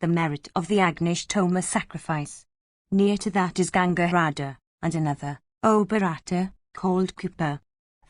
the merit of the Agnishtoma sacrifice. Near to that is Ganga, and another, O Bharata, called Kupa.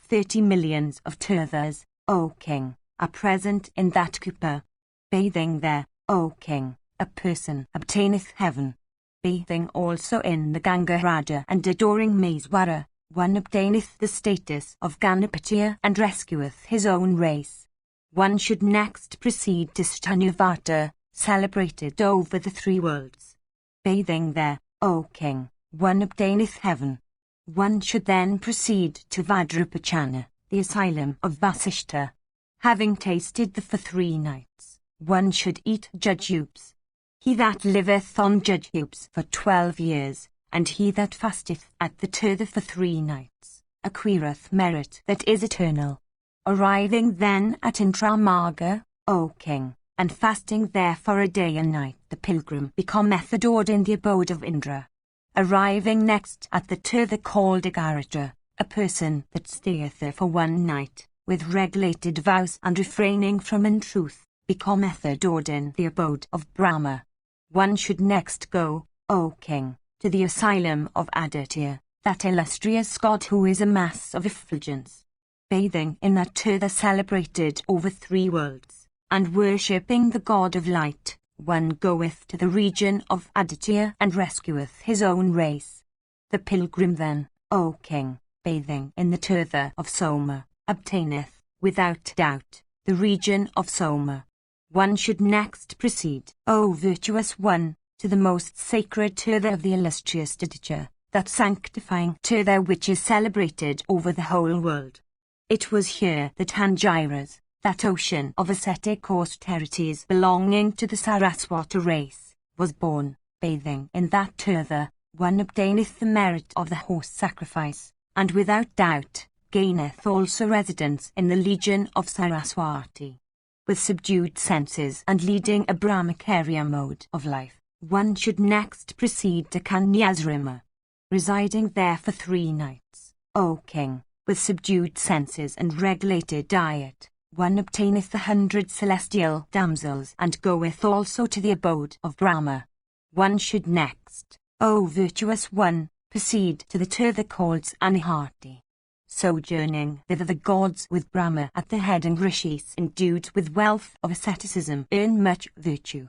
30 millions of tirthas, O king, are present in that Kupa. Bathing there, O king, a person obtaineth heaven. Bathing also in the Ganga and adoring Mahabharata, one obtaineth the status of Ganapatiya and rescueth his own race. One should next proceed to Stanuvata, celebrated over the 3 worlds. Bathing there, O king, one obtaineth heaven. One should then proceed to Vajrapachana, the asylum of Vasishta. Having tasted the for 3 nights, one should eat jujubes. He that liveth on jujubes for 12 years, and he that fasteth at the tirtha for 3 nights, acquireth merit that is eternal. Arriving then at Indramarga, O king, and fasting there for a day and night, the pilgrim becometh adored in the abode of Indra. Arriving next at the tirtha called Agaratra, a person that stayeth there for 1 night, with regulated vows and refraining from untruth, becometh adored in the abode of Brahma. One should next go, O king, to the asylum of Aditya, that illustrious god who is a mass of effulgence. Bathing in that tirtha celebrated over 3 worlds, and worshipping the god of light, one goeth to the region of Aditya and rescueth his own race. The pilgrim then, O king, bathing in the tirtha of Soma, obtaineth, without doubt, the region of Soma. One should next proceed, O virtuous one, to the most sacred tirtha of the illustrious Aditya, that sanctifying tirtha which is celebrated over the whole world. It was here that Angiras, that ocean of ascetic austerities belonging to the Saraswata race, was born. Bathing in that tirtha, one obtaineth the merit of the horse sacrifice, and without doubt, gaineth also residence in the legion of Saraswati. With subdued senses and leading a brahmacharya mode of life, one should next proceed to Kanyasrama. Residing there for 3 nights, O king, with subdued senses and regulated diet, one obtaineth the 100 celestial damsels and goeth also to the abode of Brahma. One should next, O virtuous one, proceed to the tirtha called Anahati. Sojourning thither the gods with Brahma at the head and rishis endued with wealth of asceticism earn much virtue.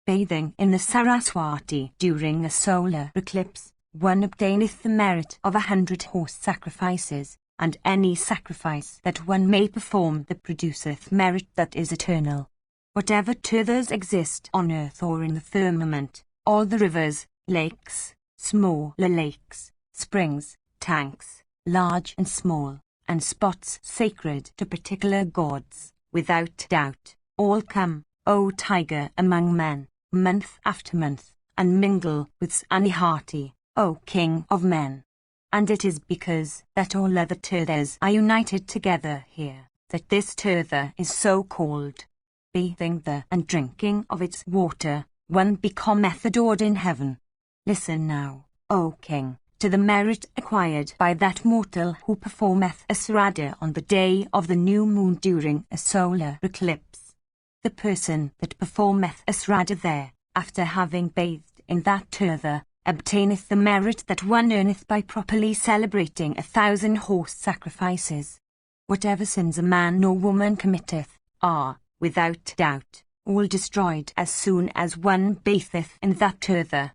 Bathing in the Saraswati during a solar eclipse, one obtaineth the merit of 100 horse sacrifices, and any sacrifice that one may perform that produceth merit that is eternal. Whatever tirthas exist on earth or in the firmament, all the rivers, lakes, smaller lakes, springs, tanks, large and small, and spots sacred to particular gods, without doubt, all come, O tiger among men, month after month, and mingle with Anihati, O king of men. And it is because that all other tirthas are united together here, that this tirtha is so called. Bathing there and drinking of its water, one becometh adored in heaven. Listen now, O king, to the merit acquired by that mortal who performeth a sraddha on the day of the new moon during a solar eclipse. The person that performeth a sraddha there, after having bathed in that tirtha, obtaineth the merit that one earneth by properly celebrating 1,000 horse sacrifices. Whatever sins a man or woman committeth, are, without doubt, all destroyed as soon as one batheth in that tirtha.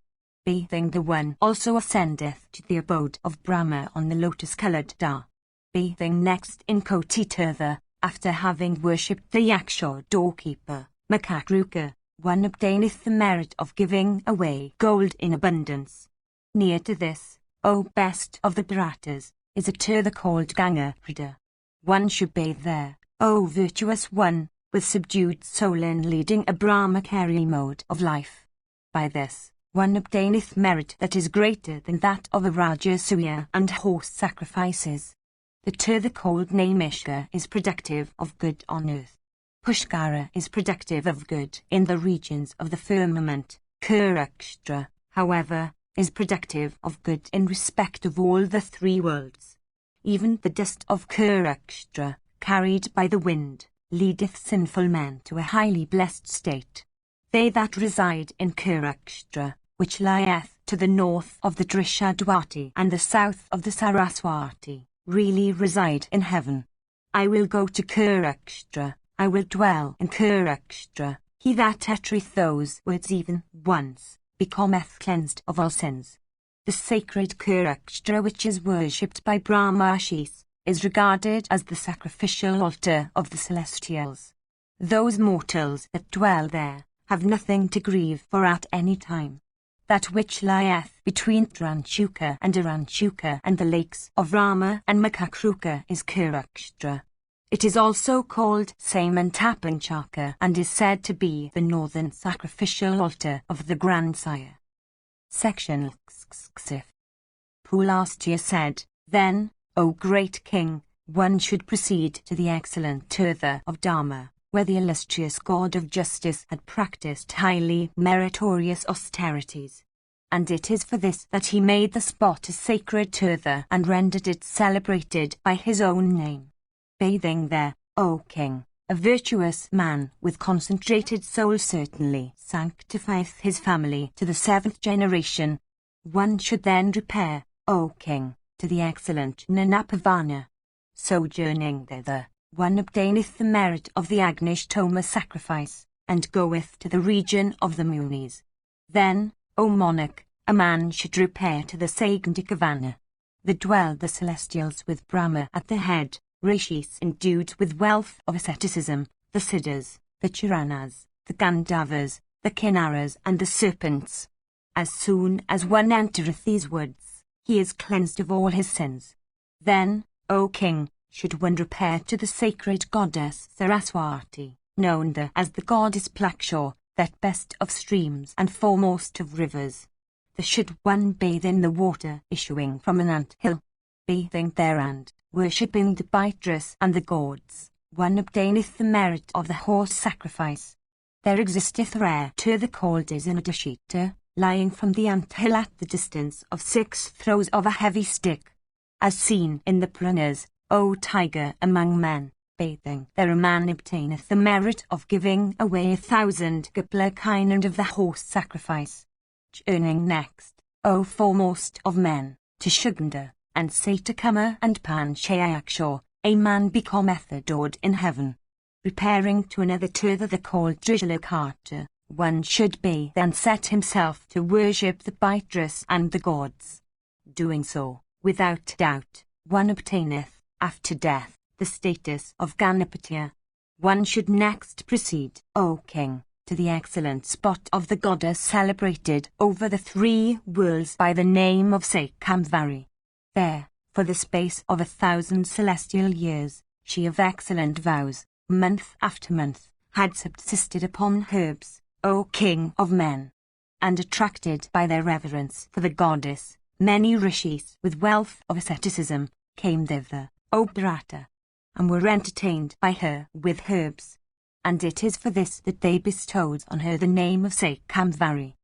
Bathing the one also ascendeth to the abode of Brahma on the lotus-coloured da. Bathing next in Koti tirtha, after having worshipped the Yakshar doorkeeper, Makakruka, one obtaineth the merit of giving away gold in abundance. Near to this, O best of the Bharatas, is a tirtha called Ganga. One should bathe there, O virtuous one, with subdued soul in leading a brahmachari mode of life. By this, one obtaineth merit that is greater than that of a Rajasuya and horse sacrifices. The tirtha called Naimishka is productive of good on earth. Pushkara is productive of good in the regions of the firmament. Kurukshetra, however, is productive of good in respect of all the 3 worlds. Even the dust of Kurukshetra, carried by the wind, leadeth sinful men to a highly blessed state. They that reside in Kurukshetra, which lieth to the north of the Drishadwati and the south of the Saraswati, really reside in heaven. I will go to Kurukshetra, I will dwell in Kurukshetra. He that uttereth those words even once, becometh cleansed of all sins. The sacred Kurukshetra, which is worshipped by Brahmarshis, is regarded as the sacrificial altar of the celestials. Those mortals that dwell there have nothing to grieve for at any time. That which lieth between Tranchuka and Aranchuka and the lakes of Rama and Makakruka is Kurukshetra. It is also called Samantapanchaka and is said to be the northern sacrificial altar of the Grandsire. Section Lksksif. Pulastya said, Then, O great king, one should proceed to the excellent Tirtha of Dharma, where the illustrious God of justice had practiced highly meritorious austerities. And it is for this that he made the spot a sacred Tirtha and rendered it celebrated by his own name. Bathing there, O king, a virtuous man with concentrated soul certainly sanctifieth his family to the 7th generation. One should then repair, O king, to the excellent Nanapavana. Sojourning thither, one obtaineth the merit of the Agnishtoma sacrifice, and goeth to the region of the Munis. Then, O monarch, a man should repair to the Sagandikavana. There dwell the celestials with Brahma at the head, Rishis endued with wealth of asceticism, the Siddhas, the Charanas, the Gandharvas, the Kinnaras and the serpents. As soon as one entereth these woods, he is cleansed of all his sins. Then, O king, should one repair to the sacred goddess Saraswati, known there as the goddess Plakshore, that best of streams and foremost of rivers. There should one bathe in the water issuing from an ant hill. Bathing there and worshipping the Baitrus and the gods, one obtaineth the merit of the horse sacrifice. There existeth rare Tirtha called Isanadashita, lying from the ant hill at the distance of 6 throws of a heavy stick. As seen in the Puranas, O tiger among men, bathing there a man obtaineth the merit of giving away 1,000 Gaplakainan of the horse sacrifice. Journeying next, O foremost of men, to Shuganda, and Satakama and Panchayakshore, a man becometh adored in heaven. Repairing to another Tirtha the called Drishalakata, one should bathe and set himself to worship the Baitrus and the gods. Doing so, without doubt, one obtaineth, after death, the status of Ganapatya. One should next proceed, O king, to the excellent spot of the goddess celebrated over the 3 worlds by the name of Sakamvari. There, for the space of 1,000 celestial years, she of excellent vows, month after month, had subsisted upon herbs, O king of men. And attracted by their reverence for the goddess, many rishis with wealth of asceticism came thither, O Bharata, and were entertained by her with herbs. And it is for this that they bestowed on her the name of Sakamvari.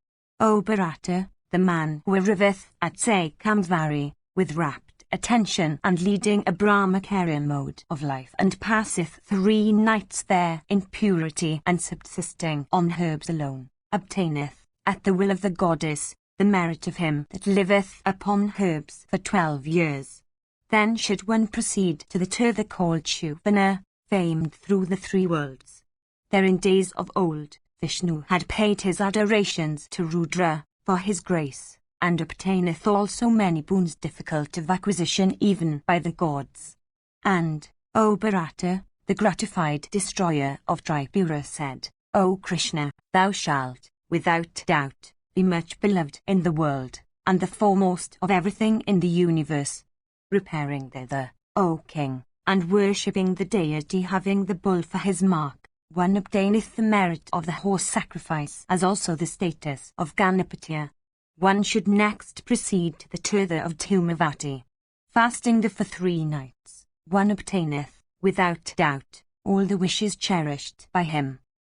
O Bharata, the man who arriveth at Sakamvari, with rapt attention and leading a Brahmacharya mode of life and passeth 3 nights there in purity and subsisting on herbs alone, obtaineth, at the will of the goddess, the merit of him that liveth upon herbs for 12 years. Then should one proceed to the Tirtha called Shuvana, famed through the 3 worlds. There in days of old, Vishnu had paid his adorations to Rudra for his grace, and obtaineth also many boons difficult of acquisition even by the gods. And, O Bharata, the gratified destroyer of Tripura said, O Krishna, thou shalt, without doubt, be much beloved in the world, and the foremost of everything in the universe. Repairing thither, O king, and worshipping the deity having the bull for his mark, one obtaineth the merit of the horse sacrifice as also the status of Ganapatya. One should next proceed to the Tirtha of Tumavati. Fasting there for 3 nights, one obtaineth, without doubt, all the wishes cherished by him.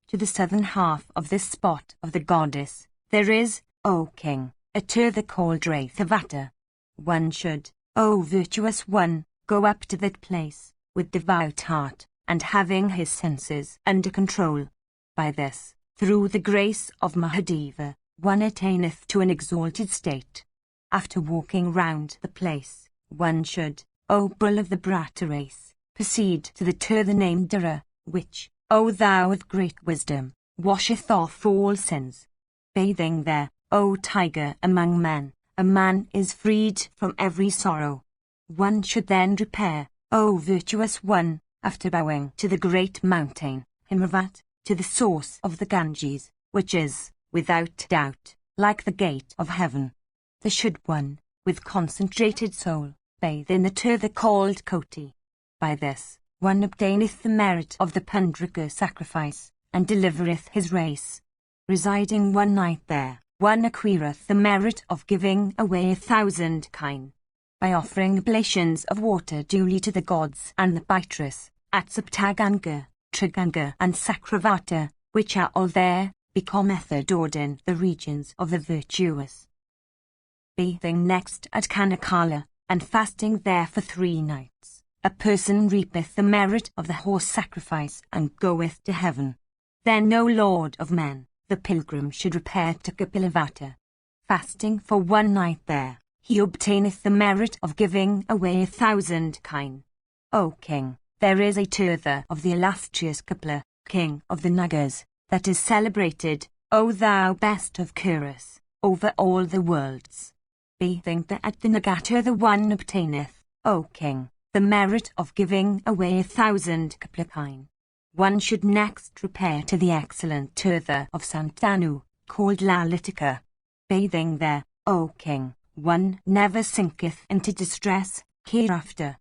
To the southern half of this spot of the goddess, there is, O king, a Tirtha called Rathavata. One should, O virtuous one, go up to that place, with devout heart, and having his senses under control. By this, Through the grace of Mahadeva, one attaineth to an exalted state. After walking round the place, one should, O bull of the Bharata race, proceed to the Tirtha named Dara, which, O thou of great wisdom, washeth off all sins. Bathing there, O tiger among men, a man is freed from every sorrow. One should then repair, O virtuous one, after bowing to the great mountain, Himavat, to the source of the Ganges, which is, without doubt, like the gate of heaven. The should one, with concentrated soul, bathe in the Tirtha called Koti. By this, one obtaineth the merit of the Pundraka sacrifice, and delivereth his race. Residing one night there, one acquireth the merit of giving away 1,000 kine. By offering oblations of water duly to the gods and the Baitres, at Saptaganga, Triganga and Sakravata, which are all there, becometh adored in the regions of the virtuous. Bathing next at Kanakala, and fasting there for 3 nights, a person reapeth the merit of the horse sacrifice and goeth to heaven. Then, O Lord of men, the pilgrim should repair to Kapilavattha. Fasting for 1 night there, he obtaineth the merit of giving away 1,000 kine. O king, there is a Tirtha of the illustrious Kapila, king of the Nagas, that is celebrated, O thou best of Kuras, over all the worlds. Bathing there at the Nagatirtha one obtaineth, O king, the merit of giving away 1,000 Kapila kine. One should next repair to the excellent Tirtha of Santanu, called Lalitika. Bathing there, O king, one never sinketh into distress hereafter.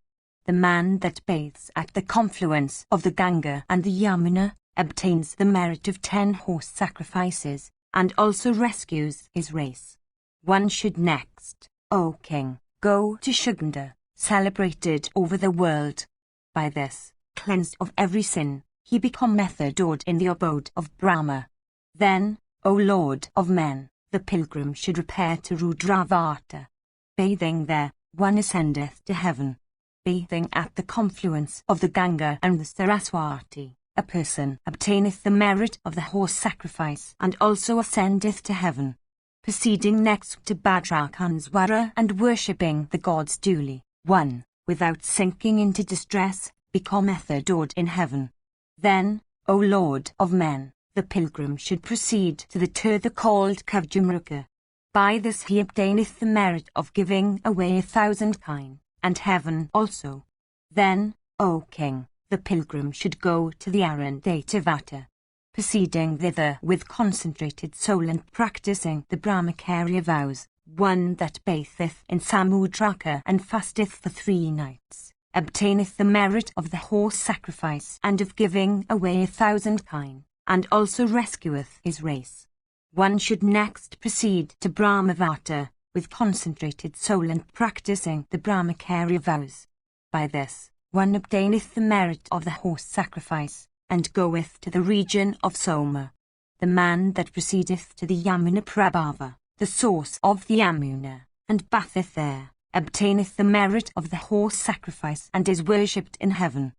The man that bathes at the confluence of the Ganga and the Yamuna obtains the merit of 10 horse sacrifices, and also rescues his race. One should next, O king, go to Shuganda, celebrated over the world. By this, cleansed of every sin, he becometh adored in the abode of Brahma. Then, O Lord of men, the pilgrim should repair to Rudravata. Bathing there, one ascendeth to heaven. Bathing at the confluence of the Ganga and the Saraswati, a person obtaineth the merit of the horse sacrifice and also ascendeth to heaven. Proceeding next to Bhadrakanswara and worshipping the gods duly, one, without sinking into distress, becometh adored in heaven. Then, O Lord of men, the pilgrim should proceed to the Tirtha called Kavjamruka. By this he obtaineth the merit of giving away 1,000 kine, and heaven also. Then, O king, the pilgrim should go to the Arundatavata. Proceeding thither with concentrated soul and practicing the Brahmacharya vows, one that batheth in Samudraka and fasteth for 3 nights, obtaineth the merit of the horse sacrifice and of giving away 1,000 kine, and also rescueth his race. One should next proceed to Brahmavata, with concentrated soul and practicing the Brahmacharya vows. By this, one obtaineth the merit of the horse sacrifice, and goeth to the region of Soma. The man that proceedeth to the Yamuna Prabhava, the source of the Yamuna, and batheth there, obtaineth the merit of the horse sacrifice and is worshipped in heaven.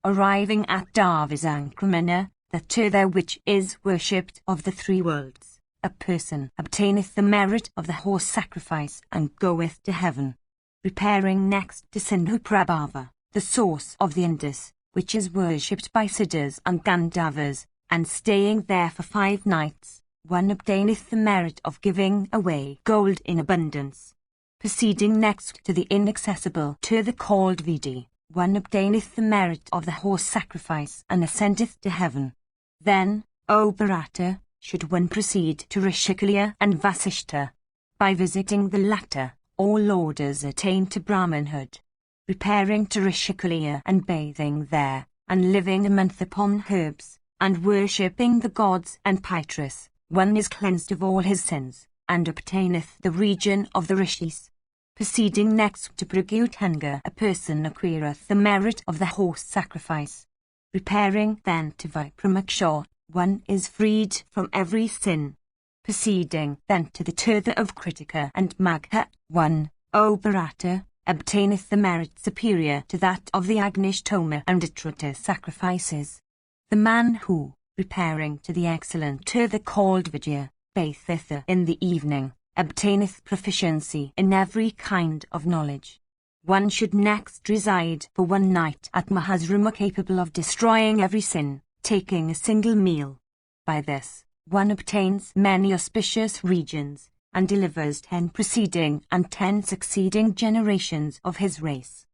Arriving at Darvasankramana, the Tirtha which is worshipped of the 3 worlds, a person obtaineth the merit of the horse sacrifice and goeth to heaven. Repairing next to Sindhu Prabhava, the source of the Indus, which is worshipped by Siddhas and Gandharvas, and staying there for 5 nights, one obtaineth the merit of giving away gold in abundance. Proceeding next to the inaccessible Tirtha called Vidi, one obtaineth the merit of the horse sacrifice and ascendeth to heaven. Then, O Bharata, should one proceed to Rishikelia and Vasishtha. By visiting the latter, all orders attain to Brahmanhood. Repairing to Rishikelia and bathing there, and living a month upon herbs, and worshipping the gods and Pitris, one is cleansed of all his sins, and obtaineth the region of the Rishis. Proceeding next to Pragutanga, a person acquireth the merit of the horse sacrifice. Repairing then to Vipramakshar, one is freed from every sin. Proceeding then to the Tirtha of Kritika and Magha, one, O Bharata, obtaineth the merit superior to that of the Agnishtoma and Atrutta sacrifices. The man who, repairing to the excellent Tirtha called Vidya, batheth in the evening, obtaineth proficiency in every kind of knowledge. One should next reside for one night at Mahasrama, capable of destroying every sin, taking a single meal. By this, one obtains many auspicious regions, and delivers 10 preceding and 10 succeeding generations of his race.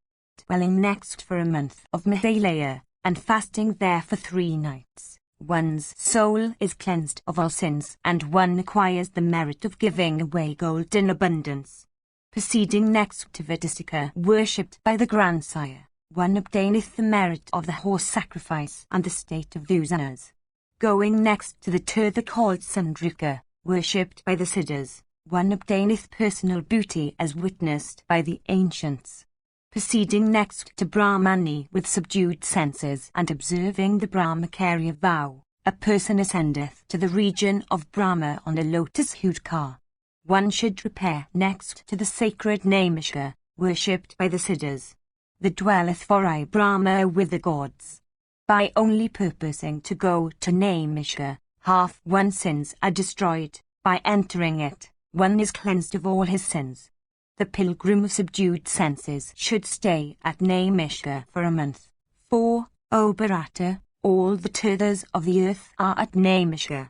Dwelling next for a month of Mahalaya, and fasting there for 3 nights, one's soul is cleansed of all sins, and one acquires the merit of giving away gold in abundance. Proceeding next to Vidisika, worshipped by the grandsire, one obtaineth the merit of the horse sacrifice and the state of Dusanas. Going next to the Tirtha called Sandrika, worshipped by the Siddhas, one obtaineth personal beauty as witnessed by the ancients. Proceeding next to Brahmani with subdued senses and observing the Brahmacharya vow, a person ascendeth to the region of Brahma on a lotus-hued car. One should repair next to the sacred Naimishka, worshipped by the Siddhas, that dwelleth for I Brahma with the gods. By only purposing to go to Naimishka, half one's sins are destroyed. By entering it, one is cleansed of all his sins. The pilgrim of subdued senses should stay at Naimishka for a month. For, O Bharata, all the Tirthas of the earth are at Naimishka.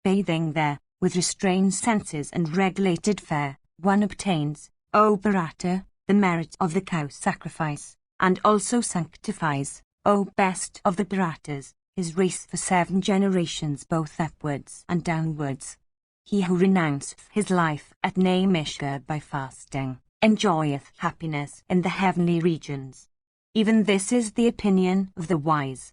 Bathing there, with restrained senses and regulated fare, one obtains, O Bharata, the merit of the cow sacrifice, and also sanctifies, O best of the Bharatas, his race for 7 generations both upwards and downwards. He who renounceth his life at Naimishka by fasting, enjoyeth happiness in the heavenly regions. Even this is the opinion of the wise.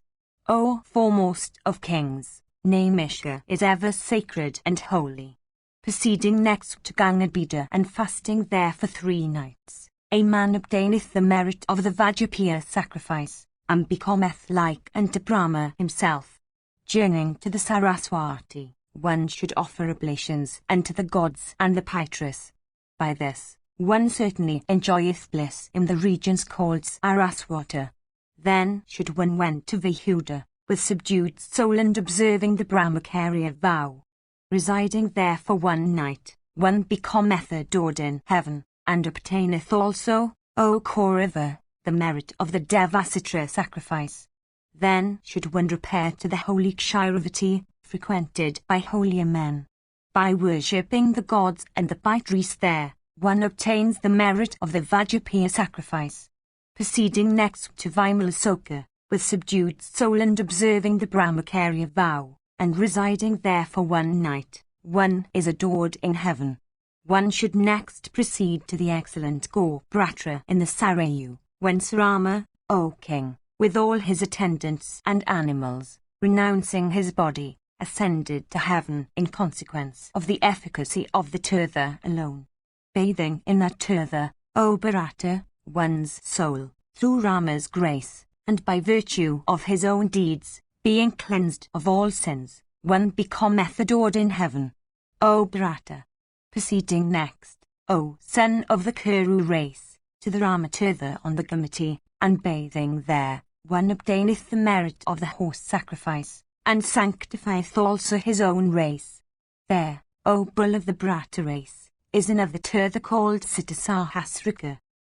O foremost of kings, Naimishka is ever sacred and holy. Proceeding next to Gangabida and fasting there for 3 nights, a man obtaineth the merit of the Vajrapiya sacrifice, and becometh like unto Brahma himself. Journeying to the Saraswati, one should offer oblations unto the gods and the Pitras. By this, one certainly enjoyeth bliss in the regions called Saraswata. Then should one went to Vahuda, with subdued soul and observing the Brahmacharya vow. Residing there for 1 night, one becometh adored in heaven, and obtaineth also, O Kaurava, the merit of the Devasitra sacrifice. Then should one repair to the holy Kshiravati, frequented by holier men. By worshipping the gods and the Pitris there, one obtains the merit of the Vajrapiya sacrifice. Proceeding next to Vimalasoka, with subdued soul and observing the Brahmacharya vow, and residing there for 1 night, one is adored in heaven. One should next proceed to the excellent Gopuratra in the Sarayu, whence Rama, O king, with all his attendants and animals, renouncing his body, ascended to heaven in consequence of the efficacy of the Tirtha alone. Bathing in that Tirtha, O Bharata, one's soul, through Rama's grace, and by virtue of his own deeds, being cleansed of all sins, one becometh adored in heaven. O Bharata. Proceeding next, O son of the Kuru race, to the Ramatirtha on the Gomati, and bathing there, one obtaineth the merit of the horse sacrifice, and sanctifieth also his own race. There, O bull of the Bharata race, is another Tirtha called Siddhasahasrika.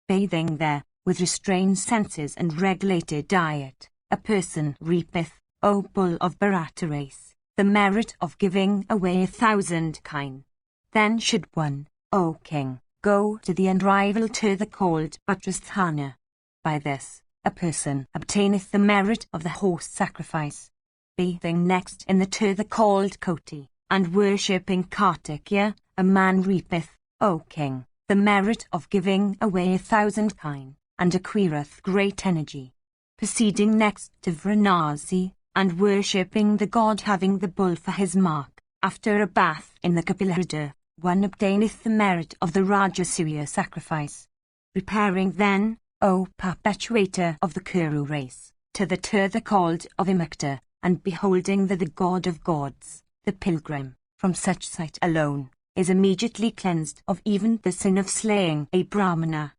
Bathing there, with restrained senses and regulated diet, a person reapeth, O bull of Bharata race, the merit of giving away 1,000 kine. Then should one, O king, go to the unrivaled Tirtha called Bhadrasthana. By this, a person obtaineth the merit of the horse sacrifice. Bathing next in the Tirtha called Koti, and worshipping Kartikya, a man reapeth, O king, the merit of giving away 1,000 kine, and acquireth great energy. Proceeding next to Varanasi, and worshipping the god having the bull for his mark, after a bath in the Kapilahruda, one obtaineth the merit of the Rajasuya sacrifice. Repairing then, O perpetuator of the Kuru race, to the Tirtha called of Imukta, and beholding the god of gods, the pilgrim, from such sight alone, is immediately cleansed of even the sin of slaying a Brahmana.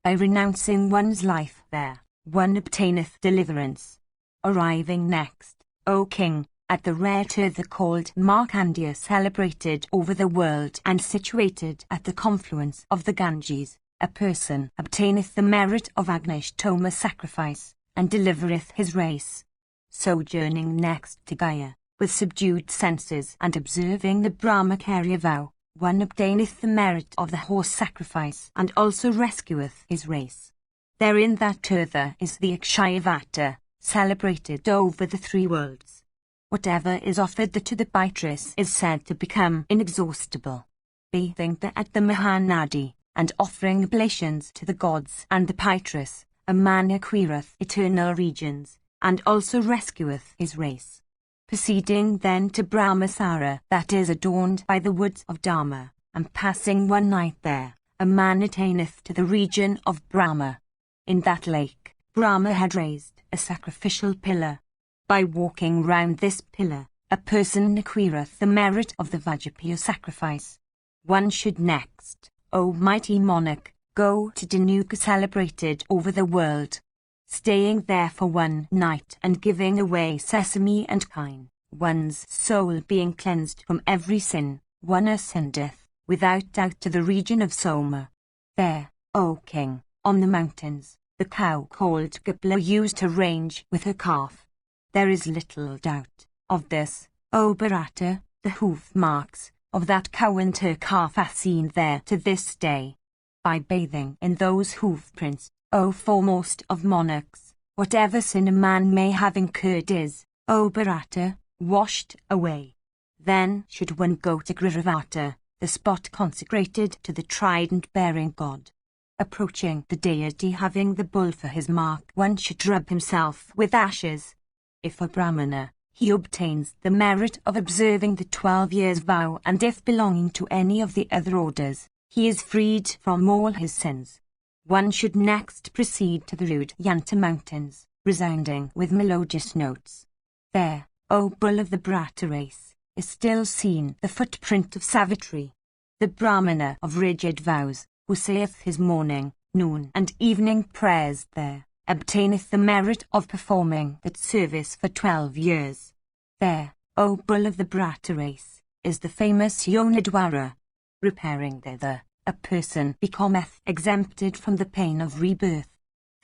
By renouncing one's life there, one obtaineth deliverance. Arriving next, O king, at the rare tirtha called Markandeya, celebrated over the world and situated at the confluence of the Ganges, a person obtaineth the merit of Agnishtoma sacrifice, and delivereth his race. Sojourning next to Gaya, with subdued senses and observing the Brahmacharya vow, one obtaineth the merit of the horse sacrifice and also rescueth his race. Therein that tirtha is the Akshayavata, celebrated over the three worlds. Whatever is offered to the Pitrus is said to become inexhaustible. Bathing at the Mahanadi, and offering oblations to the gods and the Pitrus, a man acquireth eternal regions, and also rescueth his race. Proceeding then to Brahmasara, that is adorned by the woods of Dharma, and passing one night there, a man attaineth to the region of Brahma. In that lake, Brahma had raised a sacrificial pillar. By walking round this pillar, a person acquireth the merit of the Vajrapaya sacrifice. One should next, O mighty monarch, go to Dhanuka, celebrated over the world. Staying there for one night and giving away sesame and kine, one's soul being cleansed from every sin, one ascendeth, without doubt, to the region of Soma. There, O king, on the mountains, the cow called Gapla used to range with her calf. There is little doubt of this, O Bharata. The hoof marks of that cow and her calf are seen there to this day. By bathing in those hoof prints, O foremost of monarchs, whatever sin a man may have incurred is, O Bharata, washed away. Then should one go to Griravata, the spot consecrated to the trident-bearing god. Approaching the deity having the bull for his mark, one should rub himself with ashes. If a Brahmana, he obtains the merit of observing the 12 years vow, and if belonging to any of the other orders, he is freed from all his sins. One should next proceed to the rude Yanta mountains, resounding with melodious notes. There, O bull of the Brata race, is still seen the footprint of Savitri, the Brahmana of rigid vows, who saith his morning, noon and evening prayers there, obtaineth the merit of performing that service for 12 years. There, O bull of the Brata race, is the famous Yonadwara. Repairing thither, a person becometh exempted from the pain of rebirth.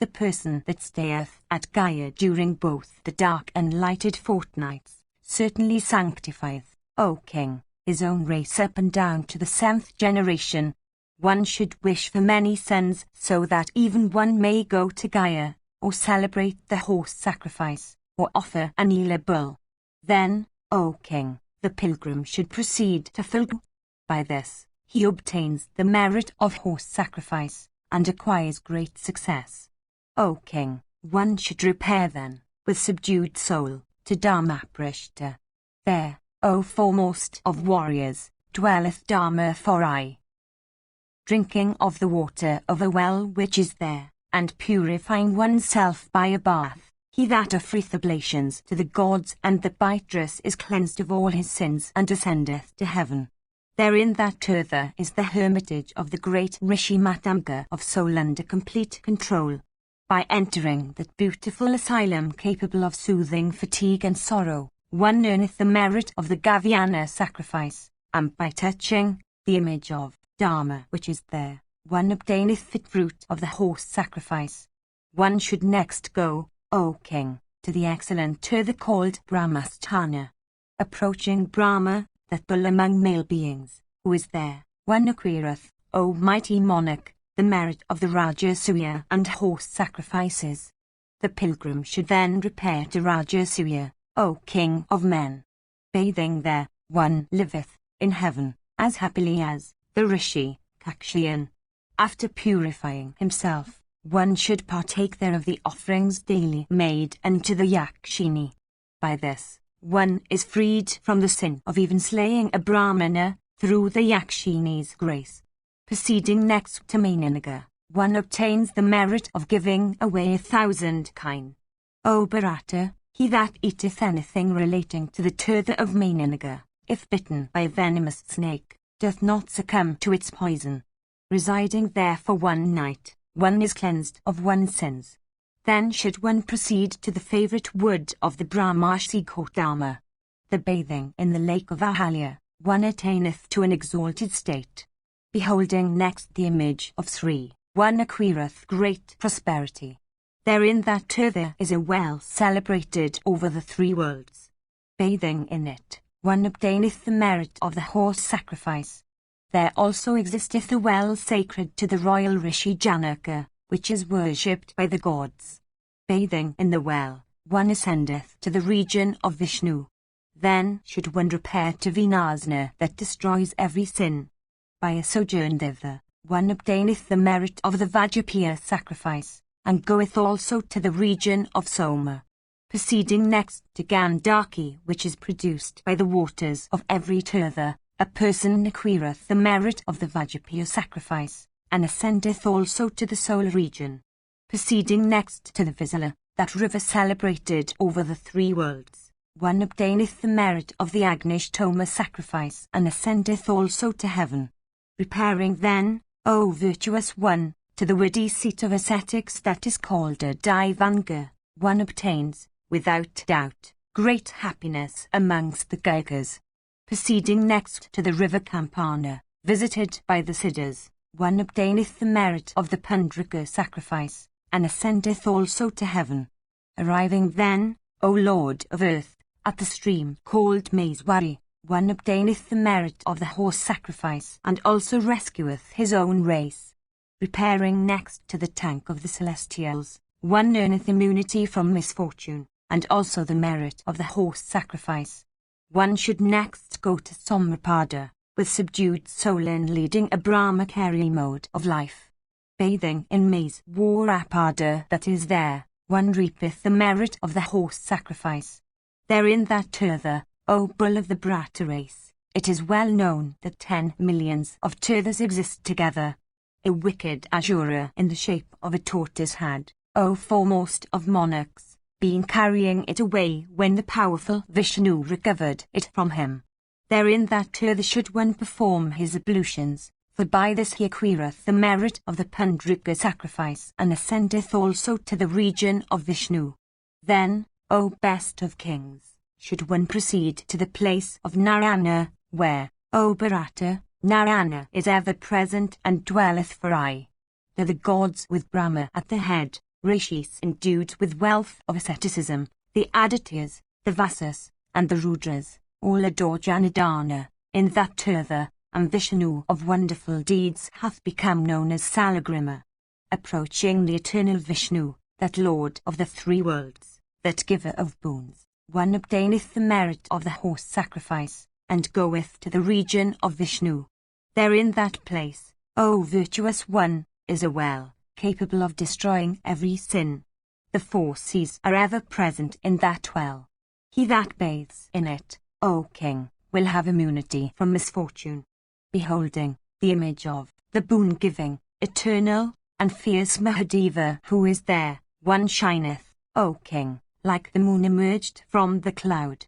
The person that stayeth at Gaya during both the dark and lighted fortnights certainly sanctifieth, O king, his own race up and down to the 7th generation. One should wish for many sons, so that even one may go to Gaya, or celebrate the horse sacrifice, or offer a Nila bull. Then, O king, the pilgrim should proceed to Philgu. By this, he obtains the merit of horse sacrifice, and acquires great success. O king, one should repair then, with subdued soul, to Dharmaprishta. There, O foremost of warriors, dwelleth Dharma for aye. Drinking of the water of a well which is there, and purifying oneself by a bath, he that offereth oblations to the gods and the Pitrus is cleansed of all his sins and ascendeth to heaven. Therein that tirtha is the hermitage of the great Rishi Matanga of soul under complete control. By entering that beautiful asylum capable of soothing fatigue and sorrow, one earneth the merit of the Gavyana sacrifice, and by touching the image of Dharma which is there, one obtaineth the fruit of the horse sacrifice. One should next go, O king, to the excellent tirtha called Brahmasthana. Approaching Brahma, that bull among male beings, who is there, one acquireth, O mighty monarch, the merit of the Rajasuya and horse sacrifices. The pilgrim should then repair to Rajasuya, O king of men. Bathing there, one liveth in heaven, as happily as the Rishi Kakshayan. After purifying himself, one should partake there of the offerings daily made unto the Yakshini. By this, one is freed from the sin of even slaying a Brahmana, through the Yakshini's grace. Proceeding next to Mainanaga, one obtains the merit of giving away 1,000 kine. O Bharata, he that eateth anything relating to the tirtha of Mainanaga, if bitten by a venomous snake, doth not succumb to its poison. Residing there for one night, one is cleansed of one's sins. Then should one proceed to the favourite wood of the Brahmarshi Gotama. The bathing in the lake of Ahalia, one attaineth to an exalted state. Beholding next the image of Sri, one acquireth great prosperity. Therein that Tirtha is a well celebrated over the three worlds. Bathing in it, one obtaineth the merit of the horse sacrifice. There also existeth a well sacred to the royal Rishi Janaka, which is worshipped by the gods. Bathing in the well, one ascendeth to the region of Vishnu. Then should one repair to Vinasana that destroys every sin. By a sojourn thither, one obtaineth the merit of the Vajrapiya sacrifice, and goeth also to the region of Soma. Proceeding next to Gandaki, which is produced by the waters of every Tirtha, a person acquireth the merit of the Vajrapiya sacrifice, and ascendeth also to the solar region. Proceeding next to the Visala, that river celebrated over the three worlds, one obtaineth the merit of the Agnishtoma sacrifice, and ascendeth also to heaven. Repairing then, O virtuous one, to the woody seat of ascetics that is called a Daivanga, one obtains, without doubt, great happiness amongst the Gaigas. Proceeding next to the river Campana, visited by the Siddhas, one obtaineth the merit of the Pundraka sacrifice, and ascendeth also to heaven. Arriving then, O Lord of earth, at the stream called Maeswari, one obtaineth the merit of the horse sacrifice, and also rescueth his own race. Repairing next to the tank of the celestials, one earneth immunity from misfortune, and also the merit of the horse sacrifice. One should next go to Somrapada, with subdued soul in leading a brahmachari mode of life. Bathing in Maeswarapada that is there, one reapeth the merit of the horse sacrifice. Therein that Tirtha, O bull of the Brata race, it is well known that 10 millions of Tirthas exist together. A wicked Asura in the shape of a tortoise had, O foremost of monarchs, been carrying it away when the powerful Vishnu recovered it from him. Therein that Tirtha should one perform his ablutions, for by this he acquireth the merit of the Pundraka sacrifice, and ascendeth also to the region of Vishnu. Then, O best of kings, should one proceed to the place of Narayana, where, O Bharata, Narayana is ever present and dwelleth for aye. There the gods with Brahma at the head, Rishis endued with wealth of asceticism, the Adityas, the Vasas, and the Rudras, all adore Janardana, in that Tirtha, and Vishnu of wonderful deeds hath become known as Salagrima. Approaching the eternal Vishnu, that Lord of the three worlds, that giver of boons, one obtaineth the merit of the horse sacrifice, and goeth to the region of Vishnu. Therein that place, O virtuous one, is a well, capable of destroying every sin. The four seas are ever present in that well. He that bathes in it, O king, will have immunity from misfortune. Beholding the image of the boon-giving, eternal, and fierce Mahadeva who is there, one shineth, O king, like the moon emerged from the cloud.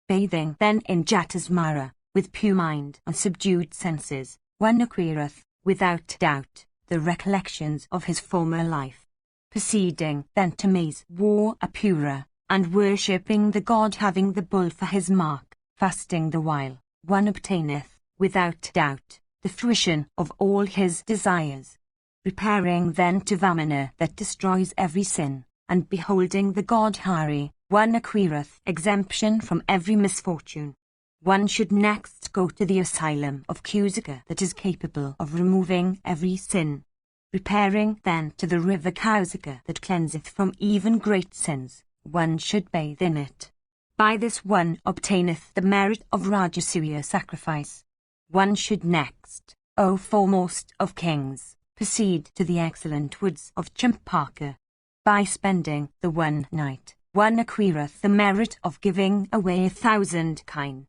Bathing then in Jatasmara, with pure mind and subdued senses, one acquireth, without doubt, the recollections of his former life. Proceeding then to Maeswara, and worshipping the god having the bull for his mark, fasting the while, one obtaineth, without doubt, the fruition of all his desires. Repairing then to Vamana that destroys every sin, and beholding the god Hari, one acquireth exemption from every misfortune. One should next go to the asylum of Kusika that is capable of removing every sin. Repairing then to the river Kausika that cleanseth from even great sins, one should bathe in it. By this one obtaineth the merit of Rajasuya sacrifice. One should next, O foremost of kings, proceed to the excellent woods of Champaka. By spending the one night, one acquireth the merit of giving away 1,000 kine.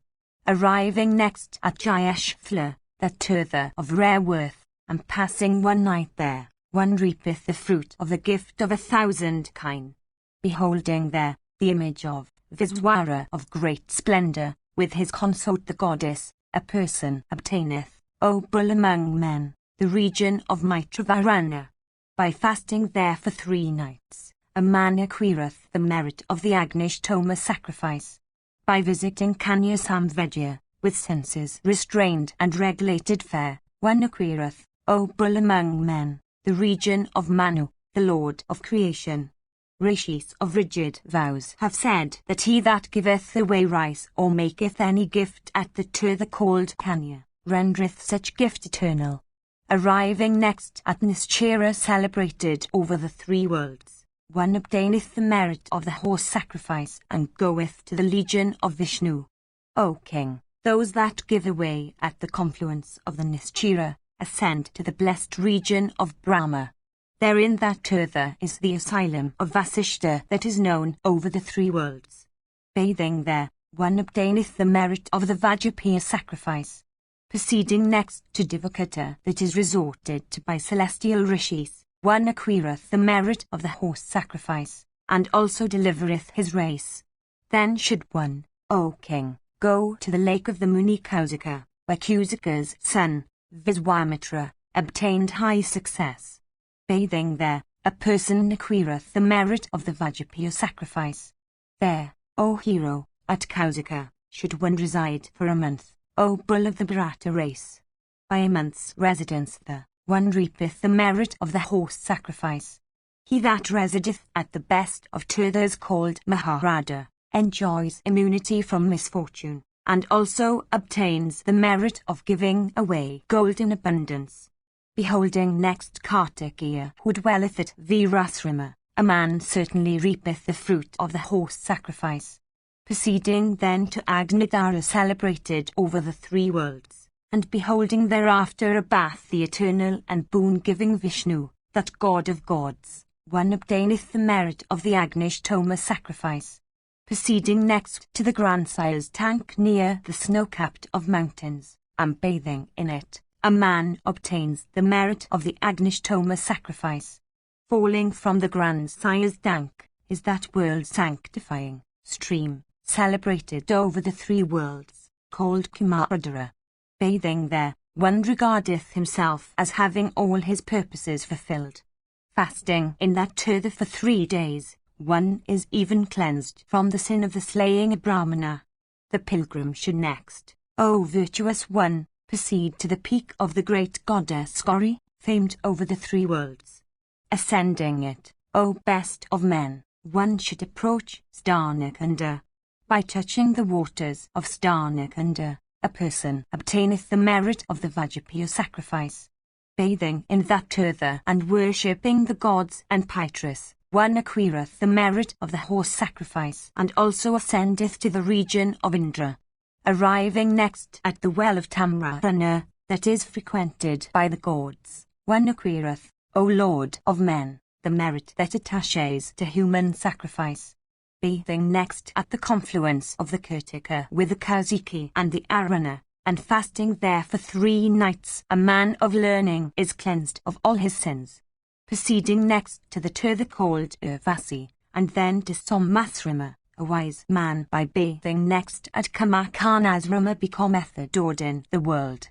Arriving next at Jayashthla, that Tirtha of rare worth, and passing one night there, one reapeth the fruit of the gift of 1,000 kine. Beholding there the image of Viswara of great splendor, with his consort the goddess, a person obtaineth, O bull among men, the region of Maitravarana. By fasting there for 3 nights, a man acquireth the merit of the Agnishtoma sacrifice. By visiting Kanya Samvedya, with senses restrained and regulated fare, one acquireth, O bull among men, the region of Manu, the Lord of creation. Rishis of rigid vows have said that he that giveth away rice or maketh any gift at the Tirtha called Kanya, rendereth such gift eternal. Arriving next at Nishchira celebrated over the three worlds, one obtaineth the merit of the horse sacrifice and goeth to the legion of Vishnu. O king, those that give away at the confluence of the Nishchira ascend to the blessed region of Brahma. Therein that Tirtha is the asylum of Vasishta that is known over the three worlds. Bathing there, one obtaineth the merit of the Vajrapiya sacrifice. Proceeding next to Divakata that is resorted to by celestial rishis, one acquireth the merit of the horse sacrifice, and also delivereth his race. Then should one, O king, go to the lake of the Muni Kausika, where Kusika's son, Viswamitra, obtained high success. Bathing there, a person acquireth the merit of the Vajrapiya sacrifice. There, O hero, at Kausika, should one reside for a month, O bull of the Bharata race. By a month's residence there, one reapeth the merit of the horse sacrifice. He that resideth at the best of Tirthas called Mahabharata, enjoys immunity from misfortune, and also obtains the merit of giving away gold in abundance. Beholding next Kartikeya who dwelleth at Virasrama, a man certainly reapeth the fruit of the horse sacrifice. Proceeding then to Agnidhara celebrated over the three worlds, and beholding thereafter a bath the eternal and boon-giving Vishnu, that god of gods, one obtaineth the merit of the Agnishtoma sacrifice. Proceeding next to the grandsire's tank near the snow-capped of mountains, and bathing in it, a man obtains the merit of the Agnishtoma sacrifice. Falling from the grandsire's tank is that world-sanctifying stream, celebrated over the three worlds, called Kumaradhara. Bathing there, one regardeth himself as having all his purposes fulfilled. Fasting in that Tirtha for 3 days, one is even cleansed from the sin of the slaying a Brahmana. The pilgrim should next, O virtuous one, proceed to the peak of the great goddess Gauri, famed over the three worlds. Ascending it, O best of men, one should approach Sthanakunda. By touching the waters of Sthanakunda, a person obtaineth the merit of the Vajrapiya sacrifice. Bathing in that Tirtha and worshipping the gods and Pitris, one acquireth the merit of the horse sacrifice and also ascendeth to the region of Indra. Arriving next at the well of Tamrarana, that is frequented by the gods, one acquireth, O Lord of men, the merit that attaches to human sacrifice. Bathing next at the confluence of the Kirtika with the Kausiki and the Arana, and fasting there for 3 nights, a man of learning is cleansed of all his sins. Proceeding next to the Tirtha called Urvasi, and then to Somasrama, a wise man by bathing next at Kamakanasrama becometh adored in the world.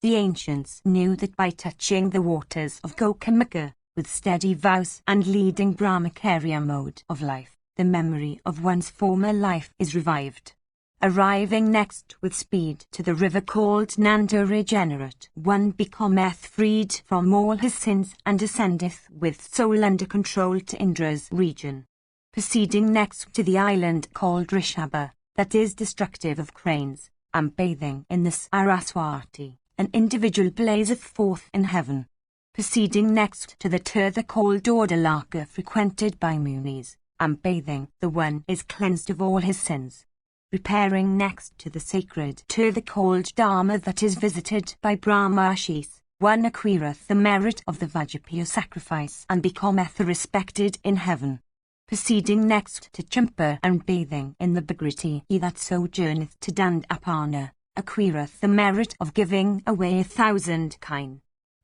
The ancients knew that by touching the waters of Gokamika, with steady vows and leading Brahmacharya mode of life, the memory of one's former life is revived. Arriving next with speed to the river called Nanda regenerate, one becometh freed from all his sins and ascendeth with soul under control to Indra's region. Proceeding next to the island called Rishabha, that is destructive of cranes, and bathing in the Saraswati, an individual blazeth forth in heaven. Proceeding next to the Tirtha called Ordalaka frequented by Munis, and bathing, the one is cleansed of all his sins. Repairing next to the sacred Tirtha called Dharma that is visited by Brahmarshis, one acquireth the merit of the Vajrapiya sacrifice and becometh respected in heaven. Proceeding next to Champa and bathing in the Bhagriti, he that sojourneth to Dandapana, acquireth the merit of giving away 1,000 kine.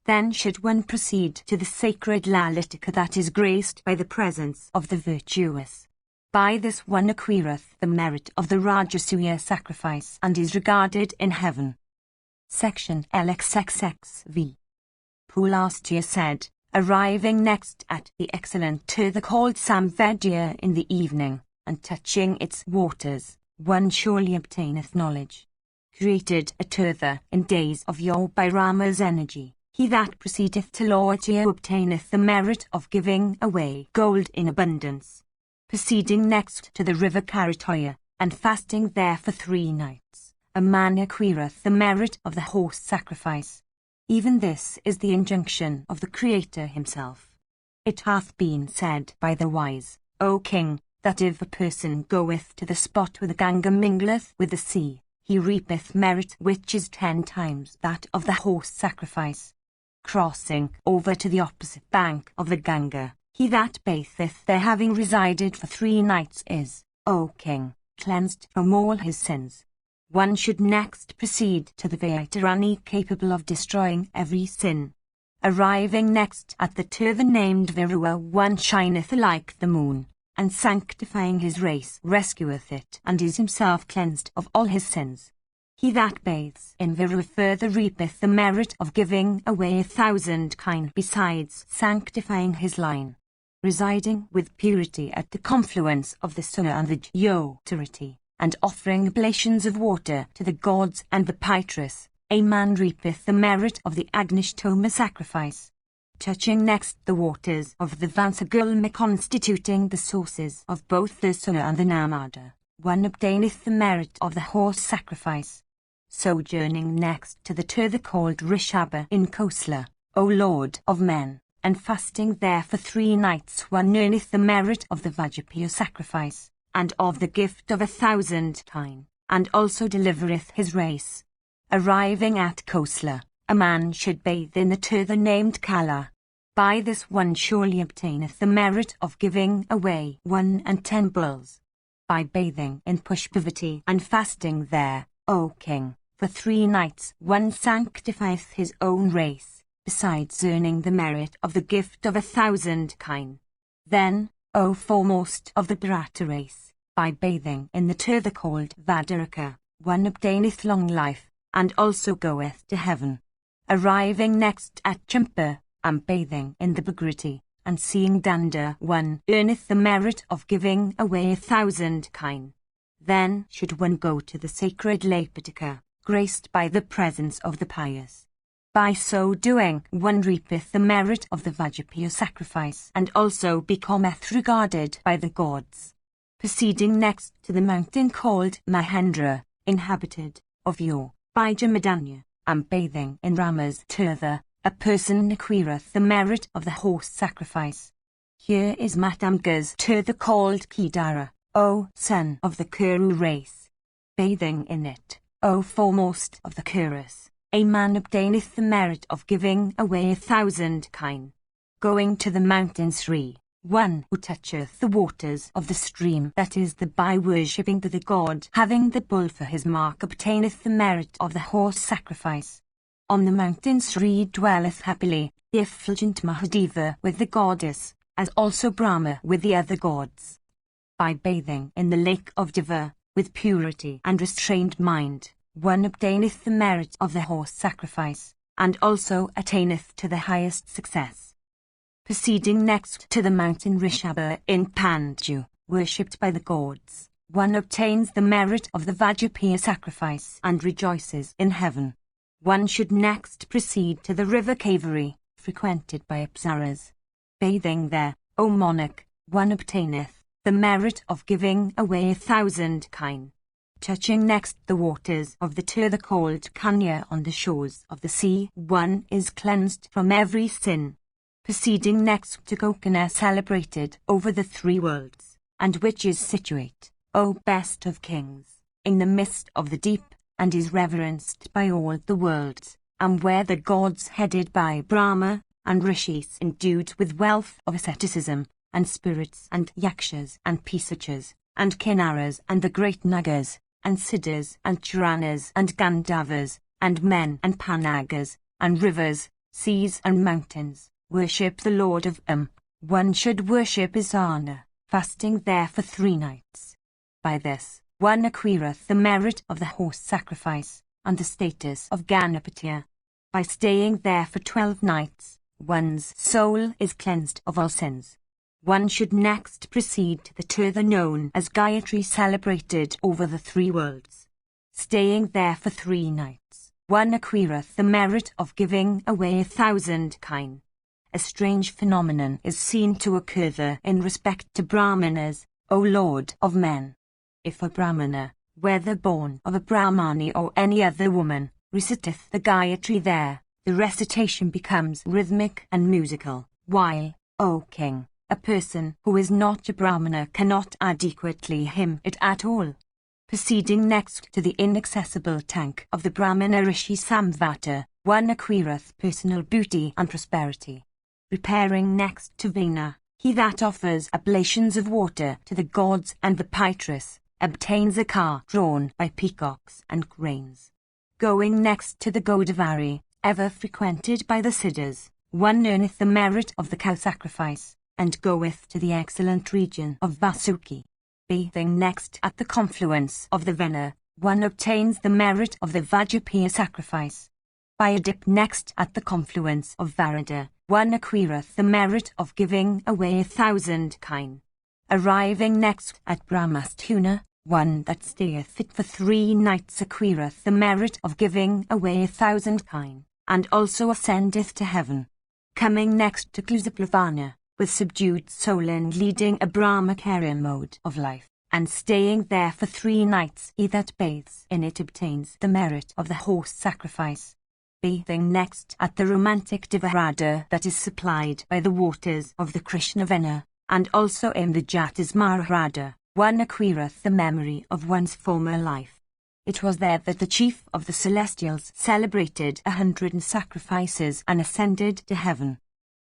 Then should one proceed to the sacred Lalitika that is graced by the presence of the virtuous. By this one acquireth the merit of the Rajasuya sacrifice and is regarded in heaven. Section LXXXV. Pulastya said, arriving next at the excellent Tirtha called Samvedya in the evening, and touching its waters, one surely obtaineth knowledge. Created a Tirtha in days of yore by Rama's energy. He that proceedeth to Lortia obtaineth the merit of giving away gold in abundance. Proceeding next to the river Karatoya, and fasting there for 3 nights, a man acquireth the merit of the horse sacrifice. Even this is the injunction of the Creator himself. It hath been said by the wise, O king, that if a person goeth to the spot where the Ganga mingleth with the sea, he reapeth merit which is 10 times that of the horse sacrifice. Crossing over to the opposite bank of the Ganga, he that batheth there having resided for 3 nights is, O king, cleansed from all his sins. One should next proceed to the Vaitarani capable of destroying every sin. Arriving next at the Tirtha named Virua, one shineth like the moon, and sanctifying his race rescueth it, and is himself cleansed of all his sins. He that bathes in Virua further reapeth the merit of giving away 1,000 kine besides sanctifying his line. Residing with purity at the confluence of the Suna and the Jyotiriti, and offering oblations of water to the gods and the Pitris, a man reapeth the merit of the Agnishtoma sacrifice. Touching next the waters of the Vansagulma constituting the sources of both the Suna and the Narmada, one obtaineth the merit of the horse sacrifice. Sojourning next to the Tirtha called Rishabha in Kosla, O Lord of men, and fasting there for 3 nights, one earneth the merit of the Vajapaya sacrifice, and of the gift of 1,000 kine, and also delivereth his race. Arriving at Kosla, a man should bathe in the Tirtha named Kala. By this one surely obtaineth the merit of giving away 1 and 10 bulls. By bathing in Pushpavati and fasting there, O king, for 3 nights one sanctifieth his own race, besides earning the merit of the gift of 1,000 kine. Then, O foremost of the Bharata race, by bathing in the Tirtha called Vadaraka, one obtaineth long life, and also goeth to heaven. Arriving next at Champa, and bathing in the Bhagrati, and seeing Danda, one earneth the merit of giving away 1,000 kine. Then should one go to the sacred Lapatika, graced by the presence of the pious. By so doing, one reapeth the merit of the Vajapaya sacrifice, and also becometh regarded by the gods. Proceeding next to the mountain called Mahendra, inhabited of yore by Jamadanya, and bathing in Rama's Tirtha, a person acquireth the merit of the horse sacrifice. Here is Matamga's Tirtha called Kedara, O son of the Kuru race. Bathing in it, O foremost of the Kurus, a man obtaineth the merit of giving away 1,000 kine. Going to the mountain Sri, one who toucheth the waters of the stream, that is by worshipping the god, having the bull for his mark, obtaineth the merit of the horse sacrifice. On the mountain Sri dwelleth happily the effulgent Mahadeva with the goddess, as also Brahma with the other gods. By bathing in the lake of Deva, with purity and restrained mind, one obtaineth the merit of the horse sacrifice, and also attaineth to the highest success. Proceeding next to the mountain Rishabha in Pandu, worshipped by the gods, one obtains the merit of the Vajapaya sacrifice and rejoices in heaven. One should next proceed to the river Kaveri, frequented by Apsaras. Bathing there, O monarch, one obtaineth the merit of giving away 1,000 kine. Touching next the waters of the Tirtha called Kanya on the shores of the sea, one is cleansed from every sin. Proceeding next to Gokana, celebrated over the 3 worlds, and which is situate, O best of kings, in the midst of the deep, and is reverenced by all the worlds, and where the gods headed by Brahma, and rishis endued with wealth of asceticism, and spirits and yakshas and pisachas, and kinnaras and the great nagas, and siddhas and churanas and gandharvas, and men and panagas, and rivers, seas and mountains, worship the Lord of One should worship Isana, fasting there for 3 nights. By this, one acquireth the merit of the horse sacrifice, and the status of Ganapatiya. By staying there for 12 nights, one's soul is cleansed of all sins. one should next proceed to the Tirtha known as Gayatri, celebrated over the 3 worlds. Staying there for 3 nights, one acquireth the merit of giving away 1,000 kine. A strange phenomenon is seen to occur there in respect to Brahmanas, O Lord of men. If a Brahmana, whether born of a Brahmani or any other woman, reciteth the Gayatri there, the recitation becomes rhythmic and musical, while, O king, a person who is not a Brahmana cannot adequately hymn it at all. Proceeding next to the inaccessible tank of the Brahmana Rishi Samvata, one acquireth personal beauty and prosperity. Repairing next to Vena, he that offers oblations of water to the gods and the Pitris, obtains a car drawn by peacocks and cranes. Going next to the Godavari, ever frequented by the Siddhas, one earneth the merit of the cow sacrifice, and goeth to the excellent region of Vasuki. Bathing next at the confluence of the Vena, one obtains the merit of the Vajrapiya sacrifice. By a dip next at the confluence of Varada, one acquireth the merit of giving away 1,000 kine. Arriving next at Brahmastuna, one that stayeth fit for 3 nights acquireth the merit of giving away 1,000 kine, and also ascendeth to heaven. Coming next to Klusaplavana, with subdued soul and leading a Brahmacharya mode of life, and staying there for 3 nights, he that bathes in it obtains the merit of the horse sacrifice. Bathing next at the romantic Divarada that is supplied by the waters of the Krishna Vena, and also in the Jatas Maharada, one acquireth the memory of one's former life. It was there that the chief of the celestials celebrated 100 sacrifices and ascended to heaven.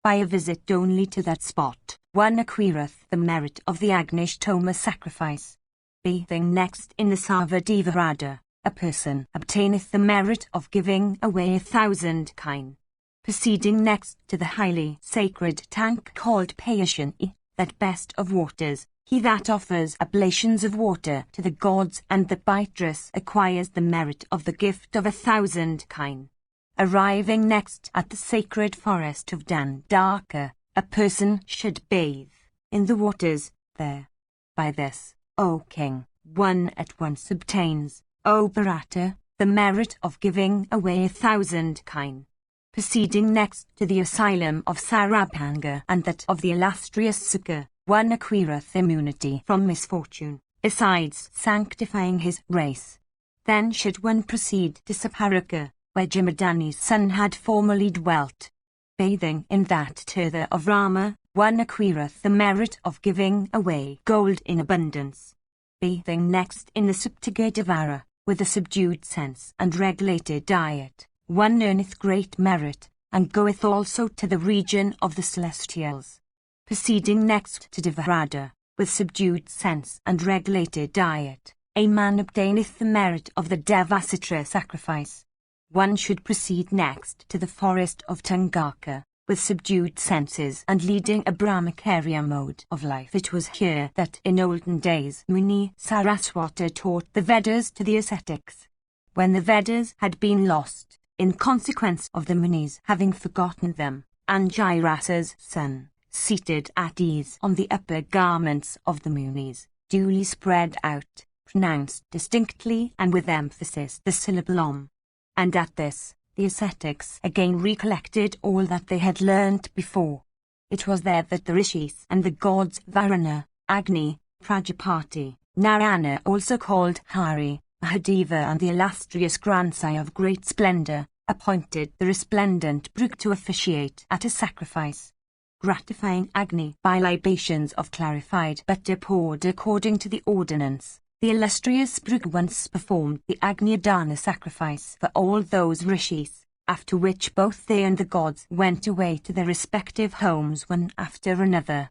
By a visit only to that spot, one acquireth the merit of the Agnishtoma sacrifice. Bathing next in the Sarvadivarada, a person obtaineth the merit of giving away 1,000 kine. Proceeding next to the highly sacred tank called Payashani, that best of waters, he that offers oblations of water to the gods and the Pitris acquires the merit of the gift of 1,000 kine. Arriving next at the sacred forest of Dandaka, a person should bathe in the waters there. By this, O king, one at once obtains, O Bharata, the merit of giving away 1,000 kine. Proceeding next to the asylum of Sarabhanga and that of the illustrious Sukha, one acquireth immunity from misfortune, besides sanctifying his race. Then should one proceed to Saparaka, where Jamadani's son had formerly dwelt. Bathing in that Tirtha of Rama, one acquireth the merit of giving away gold in abundance. Bathing next in the Saptagadavara, with a subdued sense and regulated diet, one earneth great merit, and goeth also to the region of the celestials. Proceeding next to Divarada, with subdued sense and regulated diet, a man obtaineth the merit of the Devasitra sacrifice. One should proceed next to the forest of Tangaka, with subdued senses and leading a Brahmacharya mode of life. It was here that in olden days Muni Saraswata taught the Vedas to the ascetics. When the Vedas had been lost, in consequence of the Munis having forgotten them, Angirasa's son, seated at ease on the upper garments of the Munis, duly spread out, pronounced distinctly and with emphasis the syllable Om. And at this, the ascetics again recollected all that they had learnt before. It was there that the rishis and the gods Varuna, Agni, Prajapati, Narayana, also called Hari, Mahadeva, and the illustrious grandsire of great splendour, appointed the resplendent Brug to officiate at a sacrifice, gratifying Agni by libations of clarified butter poured according to the ordinance. The illustrious Brug once performed the Agnyadana sacrifice for all those rishis, after which both they and the gods went away to their respective homes one after another.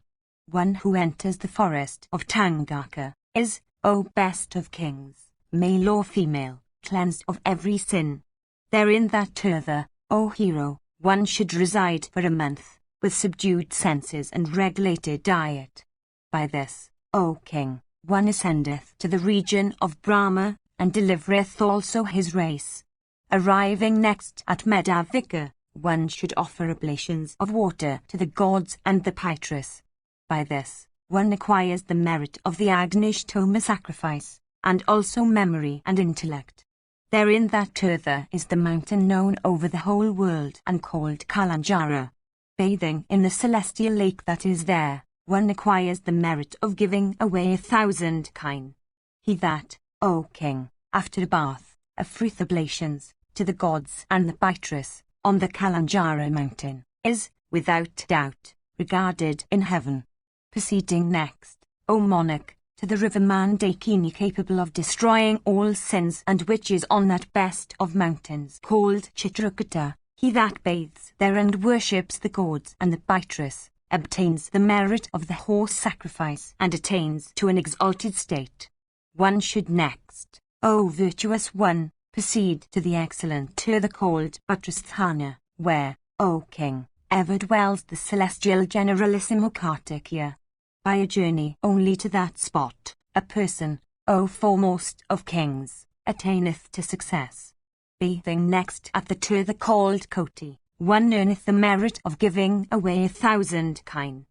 One who enters the forest of Tangaka is, O best of kings, male or female, cleansed of every sin. Therein that Tirtha, O hero, one should reside for a month, with subdued senses and regulated diet. By this, O king, one ascendeth to the region of Brahma, and delivereth also his race. Arriving next at Medavika, one should offer oblations of water to the gods and the Pitris. By this, one acquires the merit of the Agnishtoma sacrifice, and also memory and intellect. Therein that Tirtha is the mountain known over the whole world and called Kalanjara. Bathing in the celestial lake that is there, one acquires the merit of giving away 1,000 kine. He that, O king, after a bath, offereth oblations to the gods and the Pytris, on the Kalanjara mountain, is, without doubt, regarded in heaven. Proceeding next, O monarch, to the river Mandakini, capable of destroying all sins, and which is on that best of mountains called Chitrakuta, he that bathes there and worships the gods and the Pytris, obtains the merit of the horse sacrifice and attains to an exalted state. One should next, O virtuous one, proceed to the excellent Tirtha called Bhatrasthana, where, O king, ever dwells the celestial generalissimo Kartikeya. By a journey only to that spot, a person, O foremost of kings, attaineth to success. Bathing next at the Tirtha called Koti, one earneth the merit of giving away 1,000 kine.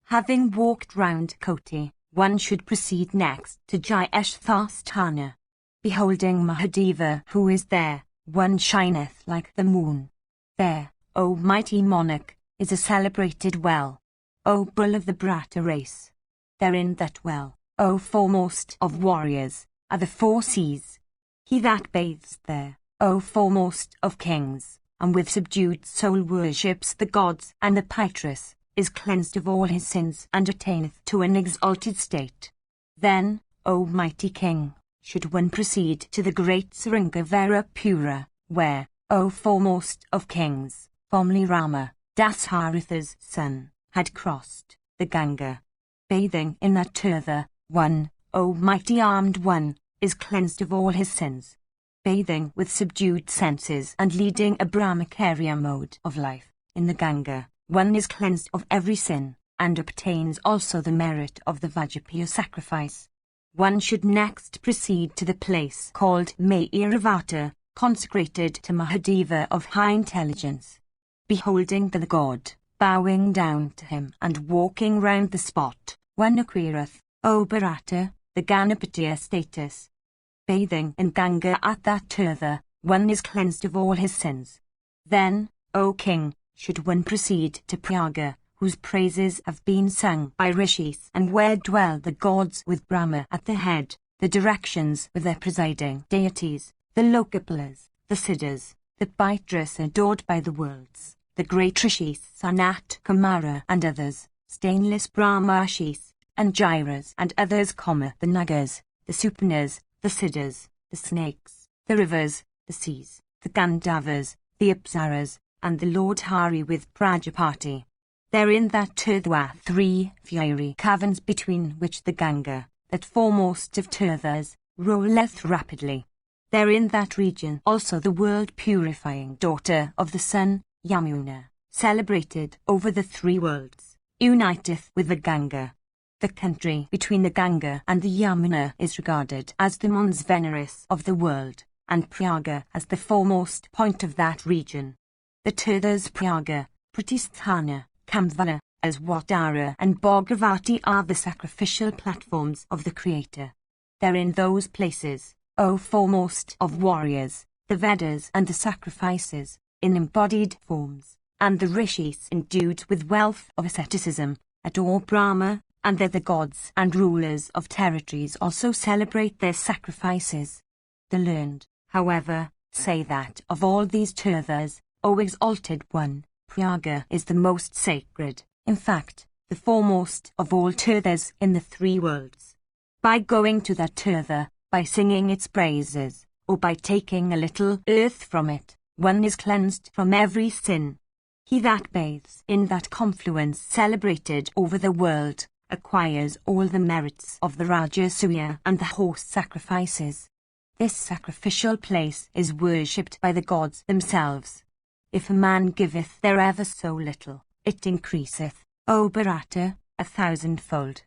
Having walked round Koti, one should proceed next to Jayeshthasthana. Beholding Mahadeva who is there, one shineth like the moon. There, O mighty monarch, is a celebrated well, O bull of the Bharata race. Therein that well, O foremost of warriors, are the 4 seas. He that bathes there, O foremost of kings, and with subdued soul worships the gods and the Pytris, is cleansed of all his sins and attaineth to an exalted state. Then, O mighty king, should one proceed to the great Sringavara Pura, where, O foremost of kings, formerly Rama, Dasharatha's son, had crossed the Ganga. Bathing in that Tirtha, one, O mighty armed one, is cleansed of all his sins. Bathing with subdued senses and leading a Brahmacharya mode of life in the Ganga, one is cleansed of every sin, and obtains also the merit of the Vajrapaya sacrifice. One should next proceed to the place called Mairavata, consecrated to Mahadeva of high intelligence. Beholding the god, bowing down to him and walking round the spot, one acquireth, O Bharata, the Ganapatiya status. Bathing in Ganga at that Tirtha, one is cleansed of all his sins. Then, O king, should one proceed to Prayaga, whose praises have been sung by rishis, and where dwell the gods with Brahma at the head, the directions with their presiding deities, the Lokapalas, the Siddhas, the Pytris adored by the worlds, the great rishis Sanat Kumara and others, stainless Brahmarshis, and Jairas and others, the Nagas, the Supanas, the Siddhas, the snakes, the rivers, the seas, the Gandhavas, the Apsaras, and the Lord Hari with Prajapati. Therein that Tirtha 3 fiery caverns, between which the Ganga, that foremost of Tirthas, rolleth rapidly. Therein that region also the world-purifying daughter of the sun, Yamuna, celebrated over the 3 worlds, uniteth with the Ganga. The country between the Ganga and the Yamuna is regarded as the mons veneris of the world, and Prayaga as the foremost point of that region. The Tirthas Prayaga, Pratisthana, Kamvala, Aswatara and Bhagavati are the sacrificial platforms of the Creator. There in those places, O foremost of warriors, the Vedas and the sacrifices, in embodied forms, and the rishis endued with wealth of asceticism, adore Brahma, and there the gods and rulers of territories also celebrate their sacrifices. The learned, however, say that of all these Tirthas, O exalted one, Prayaga is the most sacred, in fact, the foremost of all Tirthas in the 3 worlds. By going to that Tirtha, by singing its praises, or by taking a little earth from it, one is cleansed from every sin. He that bathes in that confluence celebrated over the world, acquires all the merits of the Rajasuya and the horse sacrifices. This sacrificial place is worshipped by the gods themselves. If a man giveth there ever so little, it increaseth, O Bharata, 1,000-fold.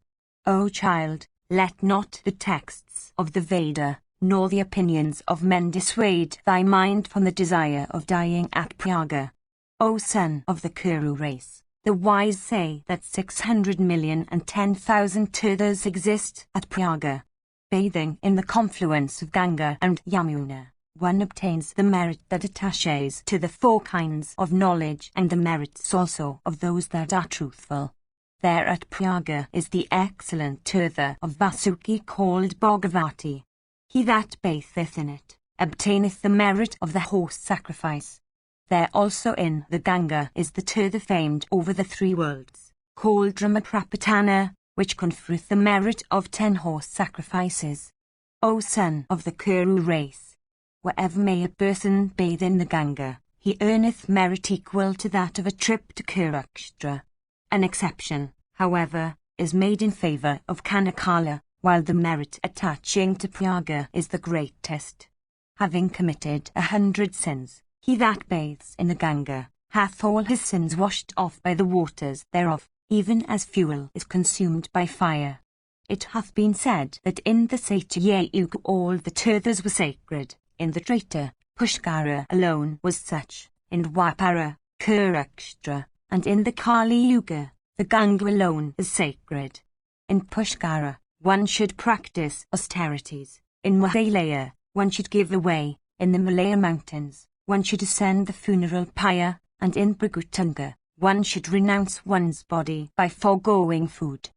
O child, let not the texts of the Veda, nor the opinions of men dissuade thy mind from the desire of dying at Prayaga. O son of the Kuru race, The wise say that 600,010,000 tirthas exist at Prayaga. Bathing in the confluence of Ganga and Yamuna, one obtains the merit that attaches to the four kinds of knowledge and the merits also of those that are truthful. There at Prayaga is the excellent tirtha of Vasuki called Bhagavati. He that batheth in it obtaineth the merit of the horse sacrifice. There also in the Ganga is the tirtha famed over the three worlds, called Ramaprapatana, which conferreth the merit of 10 horse sacrifices. O son of the Kuru race, wherever may a person bathe in the Ganga, he earneth merit equal to that of a trip to Kurukshetra. An exception, however, is made in favour of Kanakala, while the merit attaching to Prayaga is the greatest. Having committed 100 sins, he that bathes in the Ganga hath all his sins washed off by the waters thereof, even as fuel is consumed by fire. It hath been said that in the Satya Yuga all the tirthas were sacred, in the Treta, Pushkara alone was such, in Dwapara, Kurukshetra, and in the Kali Yuga, the Ganga alone is sacred. In Pushkara, one should practice austerities, in Mahalaya, one should give away, in the Malaya mountains, one should ascend the funeral pyre, and in Brigutunga, one should renounce one's body by foregoing food.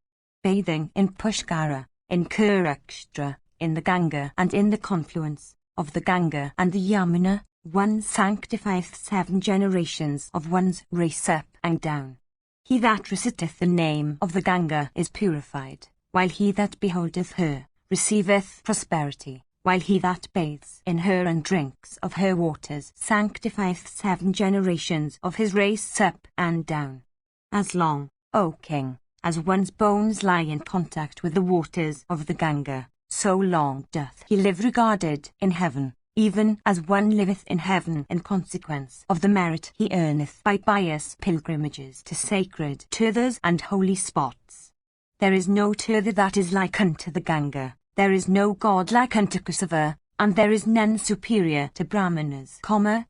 Bathing in Pushkara, in Kurukshetra, in the Ganga and in the confluence of the Ganga and the Yamuna, one sanctifieth 7 generations of one's race up and down. He that reciteth the name of the Ganga is purified, while he that beholdeth her receiveth prosperity, while he that bathes in her and drinks of her waters sanctifieth 7 generations of his race up and down. As long, O king, as one's bones lie in contact with the waters of the Ganga, so long doth he live regarded in heaven, even as one liveth in heaven in consequence of the merit he earneth by pious pilgrimages to sacred tirthas and holy spots. There is no tirtha that is like unto the Ganga, there is no god like unto Kusava, and there is none superior to Brahmanas.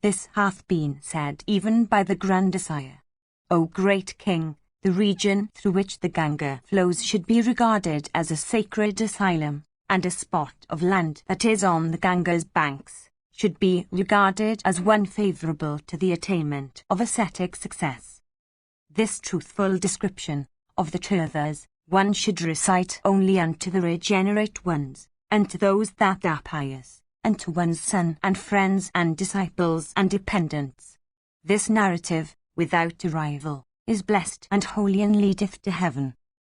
This hath been said even by the grandsire. O great king, the region through which the Ganga flows should be regarded as a sacred asylum, and a spot of land that is on the Ganga's banks should be regarded as one favourable to the attainment of ascetic success. This truthful description of the tirthas one should recite only unto the regenerate ones, unto those that are pious, unto one's son and friends and disciples and dependents. This narrative, without a rival, is blessed and holy and leadeth to heaven.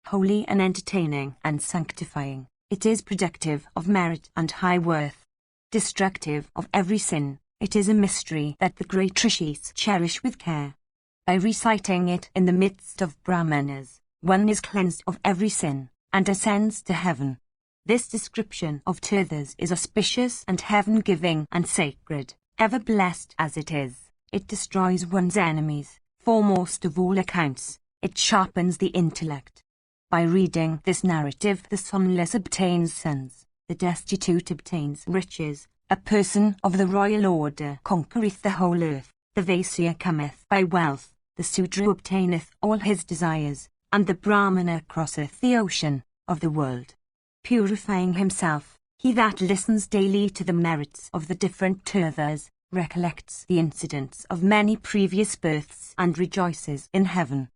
Holy and entertaining and sanctifying, it is productive of merit and high worth. Destructive of every sin, it is a mystery that the great rishis cherish with care. By reciting it in the midst of Brahmanas, one is cleansed of every sin, and ascends to heaven. This description of tirthas is auspicious and heaven-giving and sacred, ever blessed as it is. It destroys one's enemies, foremost of all accounts, it sharpens the intellect. By reading this narrative the sonless obtains sons, the destitute obtains riches, a person of the royal order conquereth the whole earth, the Vaisya cometh by wealth, the Sudra obtaineth all his desires, and the Brahmana crosseth the ocean of the world. Purifying himself, he that listens daily to the merits of the different tirthas, recollects the incidents of many previous births and rejoices in heaven.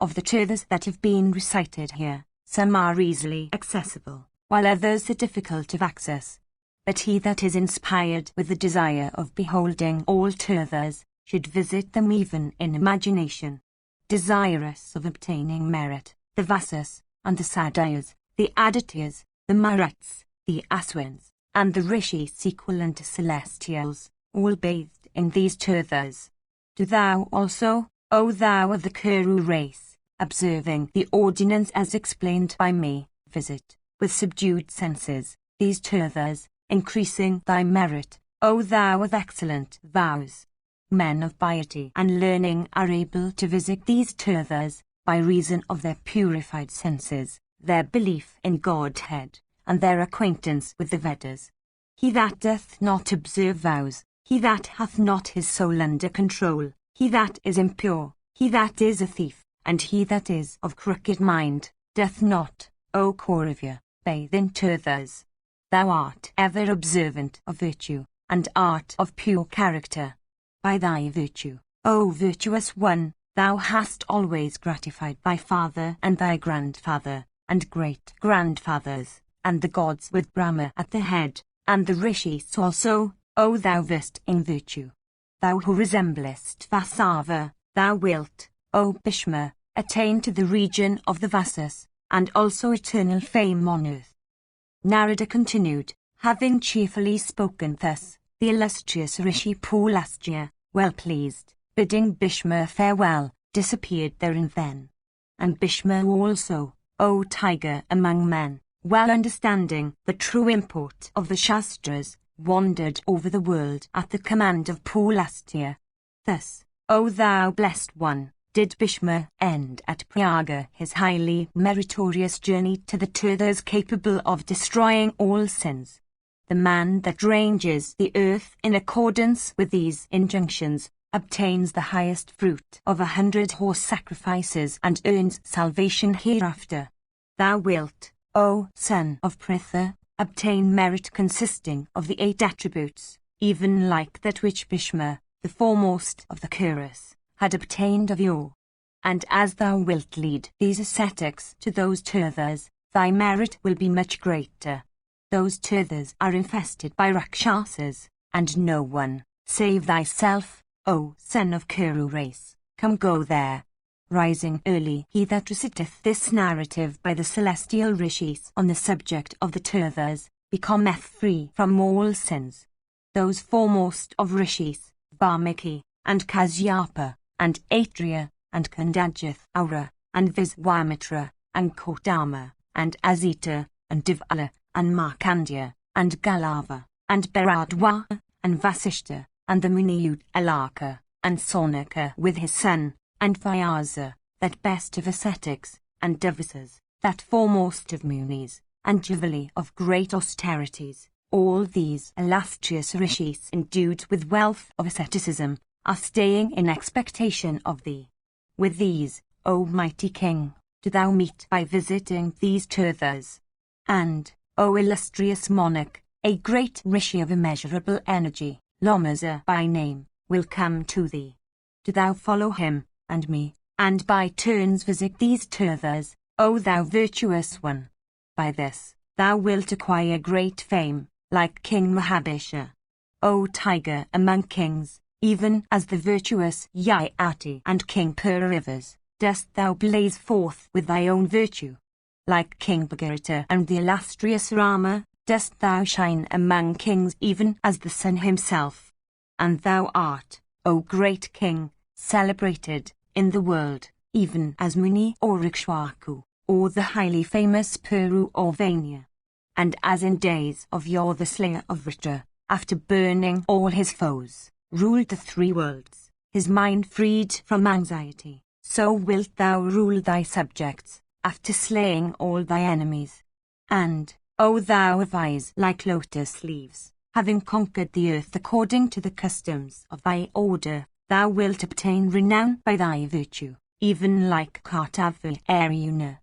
Of the tirthas that have been recited here, some are easily accessible, while others are difficult of access. But he that is inspired with the desire of beholding all tirthas should visit them even in imagination. Desirous of obtaining merit, the Vasas, and the Sadhyas, the Adityas, the Maruts, the Aswins, and the Rishis equal unto celestials, all bathed in these tirthas. Do thou also, O thou of the Kuru race, observing the ordinance as explained by me, visit, with subdued senses, these tirthas, increasing thy merit, O thou of excellent vows. Men of piety and learning are able to visit these tirthas, by reason of their purified senses, their belief in Godhead, and their acquaintance with the Vedas. He that doth not observe vows, he that hath not his soul under control, he that is impure, he that is a thief, and he that is of crooked mind, doth not, O Kauravya, bathe in turthas. Thou art ever observant of virtue, and art of pure character. By thy virtue, O virtuous one, thou hast always gratified thy father and thy grandfather, and great-grandfathers, and the gods with Brahma at the head, and the rishis also, O thou versed in virtue. Thou who resemblest Vasava, thou wilt, O Bhishma, attain to the region of the Vasas, and also eternal fame on earth. Narada continued, having cheerfully spoken thus, the illustrious Rishi Pulastya, well pleased, bidding Bhishma farewell, disappeared therein then. And Bhishma also, O tiger among men, well understanding the true import of the Shastras, wandered over the world at the command of Pulastya. Thus, O thou blessed one, did Bhishma end at Prayaga his highly meritorious journey to the Tirthas capable of destroying all sins. The man that ranges the earth in accordance with these injunctions obtains the highest fruit of 100 horse sacrifices and earns salvation hereafter. Thou wilt, O son of Pritha, obtain merit consisting of the 8 attributes, even like that which Bhishma, the foremost of the Kuras, had obtained of yore. And as thou wilt lead these ascetics to those Tirthas, thy merit will be much greater. Those Tirthas are infested by Rakshasas, and no one, save thyself, O son of Kuru race, can go there. Rising early, he that reciteth this narrative by the celestial rishis on the subject of the Tirthas, becometh free from all sins. Those foremost of rishis, Valmiki, and Kasyapa, and Atreya, and Kandajath Aura, and Viswamitra, and Kotama, and Asita, and Divala, and Markandya, and Galava, and Bharadwa, and Vasishta, and the Muniyud Alaka, and Sonaka with his son, and Vyasa, that best of ascetics, and Devasas, that foremost of Munis, and Javali of great austerities, all these illustrious rishis endued with wealth of asceticism, are staying in expectation of thee. With these, O mighty king, do thou meet by visiting these Tirthas. And, O illustrious monarch, a great rishi of immeasurable energy, Lomasa by name, will come to thee. Do thou follow him, and me, and by turns visit these Tirthas, O thou virtuous one. By this, thou wilt acquire great fame, like King Mahabharata. O tiger among kings, even as the virtuous Yayati and King Puravas, dost thou blaze forth with thy own virtue. Like King Bhagirata and the illustrious Rama, dost thou shine among kings even as the sun himself. And thou art, O great king, celebrated in the world, even as Muni or Ikshwaku, or the highly famous Puru or Vanya. And as in days of yore the slayer of Vritra, after burning all his foes, ruled the 3 worlds, his mind freed from anxiety, so wilt thou rule thy subjects, after slaying all thy enemies. And, O thou of eyes like lotus leaves, having conquered the earth according to the customs of thy order, thou wilt obtain renown by thy virtue, even like Kartava Arjuna.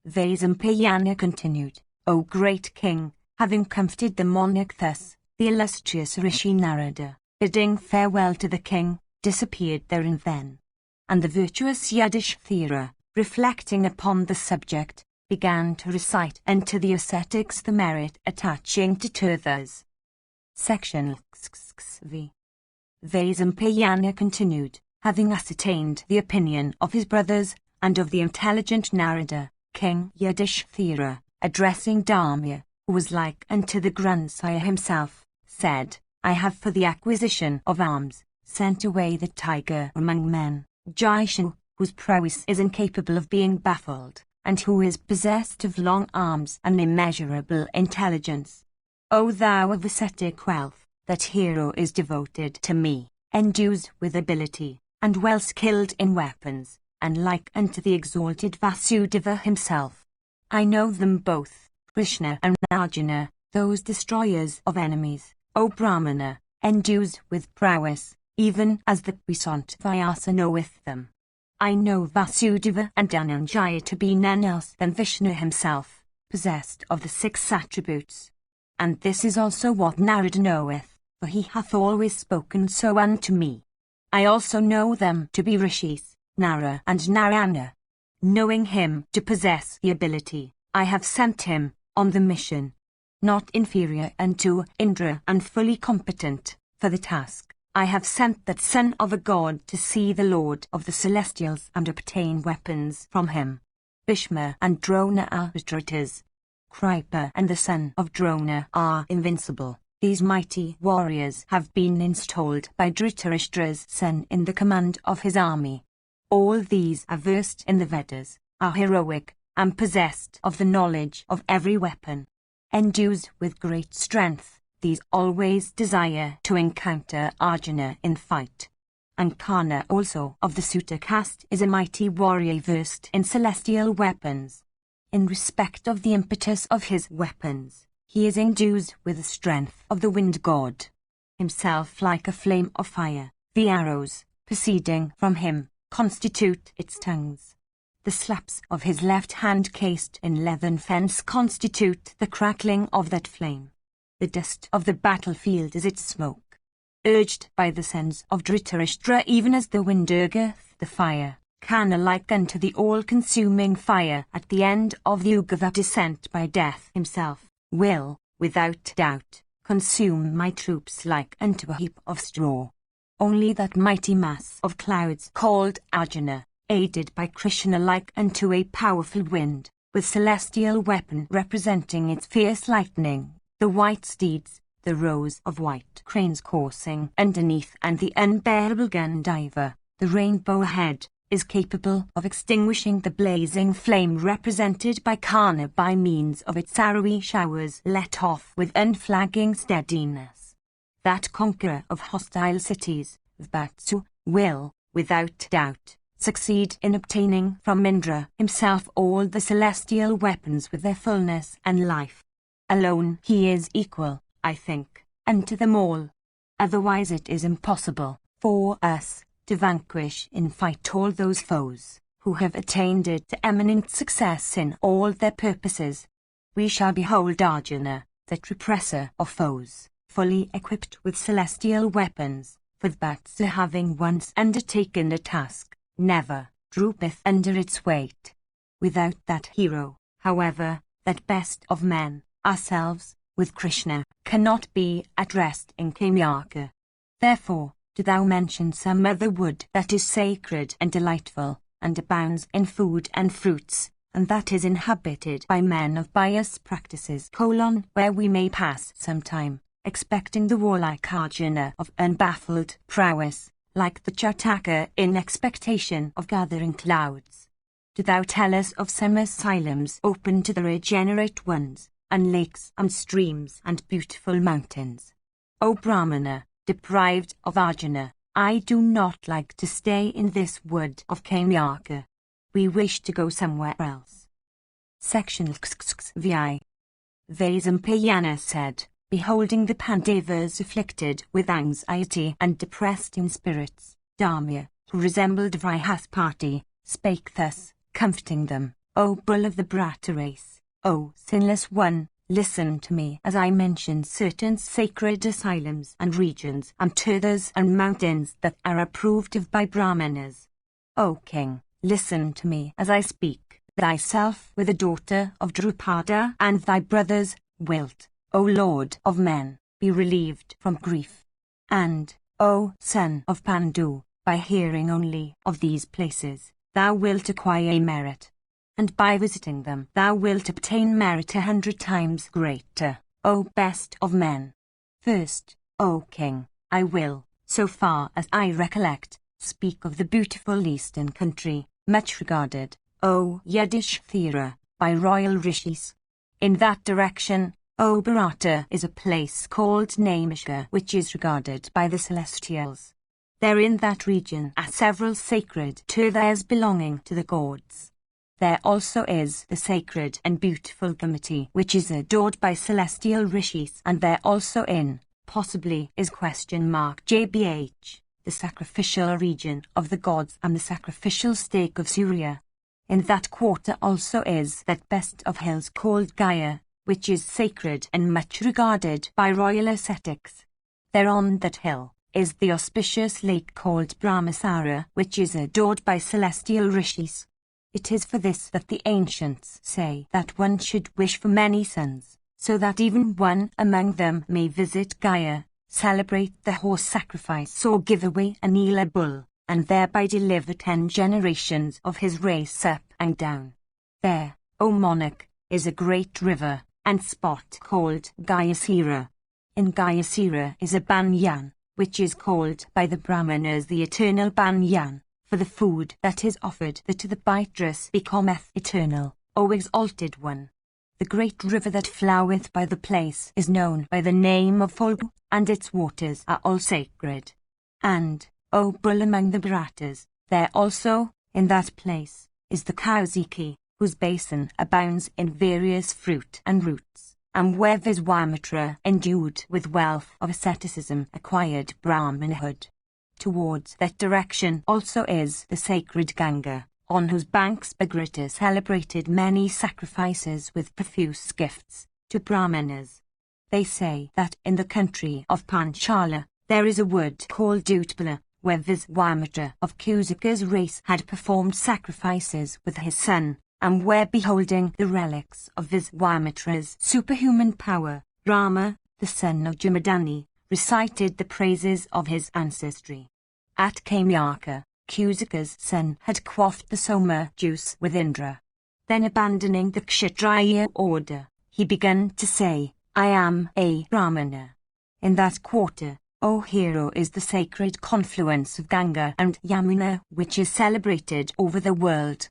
Vaisampayana continued, O great king, having comforted the monarch thus, the illustrious Rishi Narada, bidding farewell to the king, disappeared therein then. And the virtuous Yudhishthira, reflecting upon the subject, began to recite unto the ascetics the merit attaching to Tirthas. Section V. Vaisampayana continued, having ascertained the opinion of his brothers, and of the intelligent Narada, King Yudhishthira, addressing Dharmya, who was like unto the grandsire himself, said, I have for the acquisition of arms, sent away the tiger among men, Jaishan, whose prowess is incapable of being baffled, and who is possessed of long arms and immeasurable intelligence. O thou of ascetic wealth, that hero is devoted to me, endues with ability, and well skilled in weapons, and like unto the exalted Vasudeva himself. I know them both, Krishna and Arjuna, those destroyers of enemies, O Brahmana, endues with prowess, even as the puissant Vyasa knoweth them. I know Vasudeva and Dhananjaya to be none else than Vishnu himself, possessed of the 6 attributes. And this is also what Narada knoweth, for he hath always spoken so unto me. I also know them to be Rishis, Nara and Narayana. Knowing him to possess the ability, I have sent him on the mission. Not inferior unto Indra and fully competent for the task, I have sent that son of a god to see the Lord of the Celestials and obtain weapons from him. Bhishma and Drona are traitors. Kripa and the son of Drona are invincible. These mighty warriors have been installed by Dhritarashtra's son in the command of his army. All these are versed in the Vedas, are heroic, and possessed of the knowledge of every weapon. Endued with great strength, these always desire to encounter Arjuna in fight. And Karna also of the Sutta caste is a mighty warrior versed in celestial weapons. In respect of the impetus of his weapons, he is endued with the strength of the wind god. Himself like a flame of fire, the arrows, proceeding from him, constitute its tongues. The slaps of his left hand cased in leathern fence constitute the crackling of that flame. The dust of the battlefield is its smoke. Urged by the sons of Dhritarashtra even as the wind urgeth the fire, Karna like unto the all-consuming fire at the end of the yuga that is sent by death himself, will, without doubt, consume my troops like unto a heap of straw. Only that mighty mass of clouds called Arjuna, aided by Krishna like unto a powerful wind, with celestial weapon representing its fierce lightning, the white steeds, the rows of white cranes coursing underneath and the unbearable Gandiva, the rainbow head, is capable of extinguishing the blazing flame represented by Karna by means of its arrowy showers let off with unflagging steadiness. That conqueror of hostile cities, Vatsu, will, without doubt, succeed in obtaining from Indra himself all the celestial weapons with their fullness and life. Alone he is equal, I think, unto them all. Otherwise it is impossible for us to vanquish in fight all those foes who have attained it to eminent success in all their purposes. We shall behold Arjuna, that represser of foes, fully equipped with celestial weapons, for Vatsa having once undertaken a task, never droopeth under its weight. Without that hero, however, that best of men, ourselves, with Krishna, cannot be at rest in Kamyaka. Therefore, do thou mention some other wood that is sacred and delightful, and abounds in food and fruits, and that is inhabited by men of pious practices, where we may pass some time, expecting the warlike Arjuna of unbaffled prowess, like the Chataka in expectation of gathering clouds. Do thou tell us of some asylums open to the regenerate ones, and lakes and streams and beautiful mountains. O Brahmana, deprived of Arjuna, I do not like to stay in this wood of Kamyaka. We wish to go somewhere else. Section VI. Vaisampayana said, beholding the Pandavas afflicted with anxiety and depressed in spirits, Dharmya, who resembled Vrihaspati, spake thus, comforting them, O bull of the Brata race, O sinless one, listen to me as I mention certain sacred asylums and regions and tirthas and mountains that are approved of by Brahmanas. O king, listen to me as I speak. Thyself with the daughter of Drupada and thy brothers, wilt, O Lord of men, be relieved from grief. And, O son of Pandu, by hearing only of these places, thou wilt acquire merit. And by visiting them thou wilt obtain merit 100 times greater, O best of men. First, O king, I will, so far as I recollect, speak of the beautiful eastern country, much regarded, O Yudhishthira, by royal rishis. In that direction, O Bharata, is a place called Namishka, which is regarded by the celestials. There in that region are several sacred tirthas belonging to the gods. There also is the sacred and beautiful Gamati, which is adored by celestial rishis, and there also possibly is ? JBH, the sacrificial region of the gods and the sacrificial stake of Surya. In that quarter also is that best of hills called Gaia, which is sacred and much regarded by royal ascetics. There on that hill is the auspicious lake called Brahmasara, which is adored by celestial rishis. It is for this that the ancients say that one should wish for many sons, so that even one among them may visit Gaia, celebrate the horse sacrifice or give away an Ela bull, and thereby deliver 10 generations of his race up and down. There, O monarch, is a great river and spot called Gayasira. In Gayasira is a banyan, which is called by the Brahmanas the eternal banyan, for the food that is offered that to the biterous becometh eternal, O exalted one. The great river that floweth by the place is known by the name of Folgu, and its waters are all sacred. And, O bull among the Bharatas, there also, in that place, is the Kausiki, whose basin abounds in various fruit and roots, and where Viswamitra, endued with wealth of asceticism, acquired Brahmanhood. Towards that direction also is the sacred Ganga, on whose banks Bhagirata celebrated many sacrifices with profuse gifts to Brahmanas. They say that in the country of Panchala there is a wood called Utpala, where Viswamitra of Kusika's race had performed sacrifices with his son, and where, beholding the relics of Viswamitra's superhuman power, Rama, the son of Jamadani, recited the praises of his ancestry. At Kamyaka, Kusika's son had quaffed the Soma juice with Indra. Then, abandoning the Kshatriya order, he began to say, I am a Brahmana. In that quarter, O hero, is the sacred confluence of Ganga and Yamuna, which is celebrated over the world.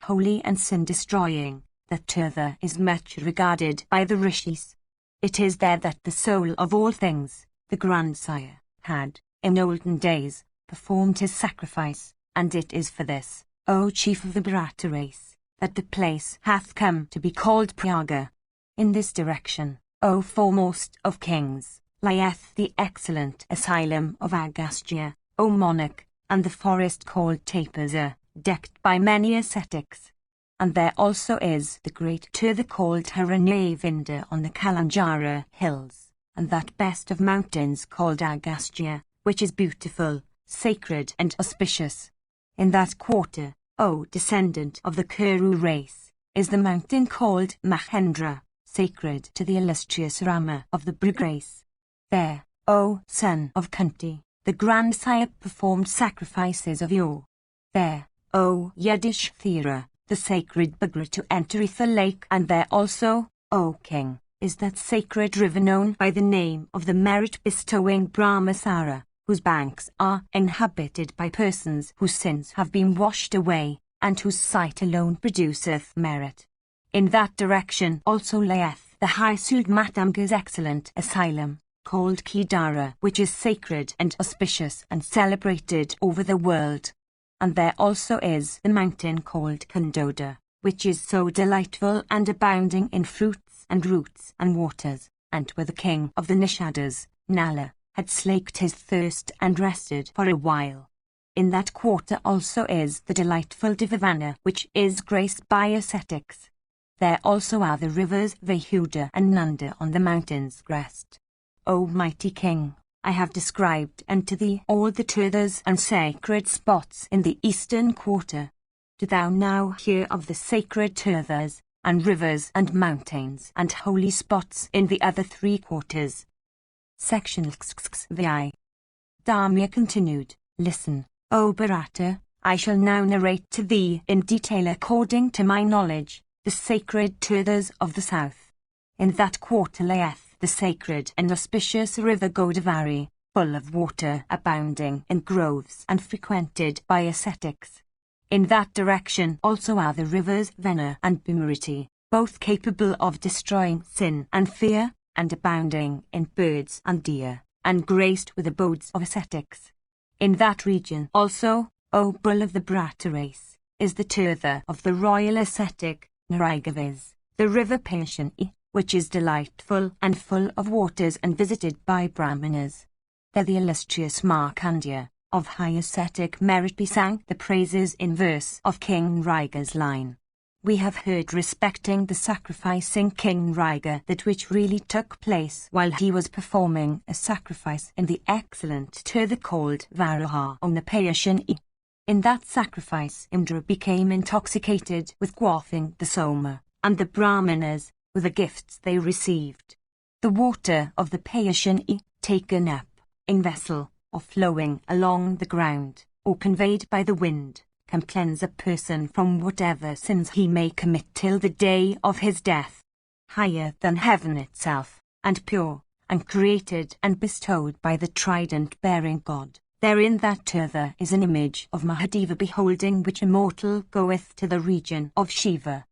Holy and sin-destroying, that Tirtha is much regarded by the rishis. It is there that the soul of all things, the grandsire, had, in olden days, performed his sacrifice, and it is for this, O chief of the Bharata race, that the place hath come to be called Prayaga. In this direction, O foremost of kings, lieth the excellent asylum of Agastya, O monarch, and the forest called Tapasa, decked by many ascetics. And there also is the great Tirtha called Haranavinda on the Kalanjara hills, and that best of mountains called Agastya, which is beautiful, sacred and auspicious. In that quarter, O descendant of the Kuru race, is the mountain called Mahendra, sacred to the illustrious Rama of the Brug race. There, O son of Kunti, the grandsire performed sacrifices of yore. There, O Yudhishthira, the sacred Bhagirata entereth the lake, and there also, O king, is that sacred river known by the name of the merit-bestowing Brahmasara, whose banks are inhabited by persons whose sins have been washed away, and whose sight alone produceth merit. In that direction also lieth the high Sudmatanga's excellent asylum, called Kedara, which is sacred and auspicious and celebrated over the world. And there also is the mountain called Kandoda, which is so delightful and abounding in fruits and roots and waters, and where the king of the Nishadas, Nala, had slaked his thirst and rested for a while. In that quarter also is the delightful Divavana, which is graced by ascetics. There also are the rivers Vahuda and Nanda on the mountain's crest. O mighty king, I have described unto thee all the Tirthas and sacred spots in the eastern quarter. Do thou now hear of the sacred Tirthas, and rivers and mountains and holy spots in the other 3 quarters. Section VI. Dharmya continued, Listen, O Bharata, I shall now narrate to thee in detail according to my knowledge, the sacred Tirthas of the south. In that quarter lieth the sacred and auspicious river Godavari, full of water, abounding in groves and frequented by ascetics. In that direction also are the rivers Vena and Bhimariti, both capable of destroying sin and fear, and abounding in birds and deer, and graced with abodes of ascetics. In that region also, O bull of the Bharata race, is the Tirtha of the royal ascetic Naragavis, the river Pashani, which is delightful and full of waters and visited by Brahmanas. There the illustrious Markandeya, of high ascetic merit besang the praises in verse of King Raiga's line. We have heard respecting the sacrificing King Raiga that which really took place while he was performing a sacrifice in the excellent Turtha called Varaha on the Payashan. In that sacrifice Indra became intoxicated with quaffing the soma, and the Brahmanas, with the gifts they received. The water of the Payashan taken up, in vessel, or flowing along the ground, or conveyed by the wind, can cleanse a person from whatever sins he may commit till the day of his death. Higher than heaven itself, and pure, and created and bestowed by the trident-bearing God, therein that Turtha is an image of Mahadeva beholding which immortal goeth to the region of Shiva,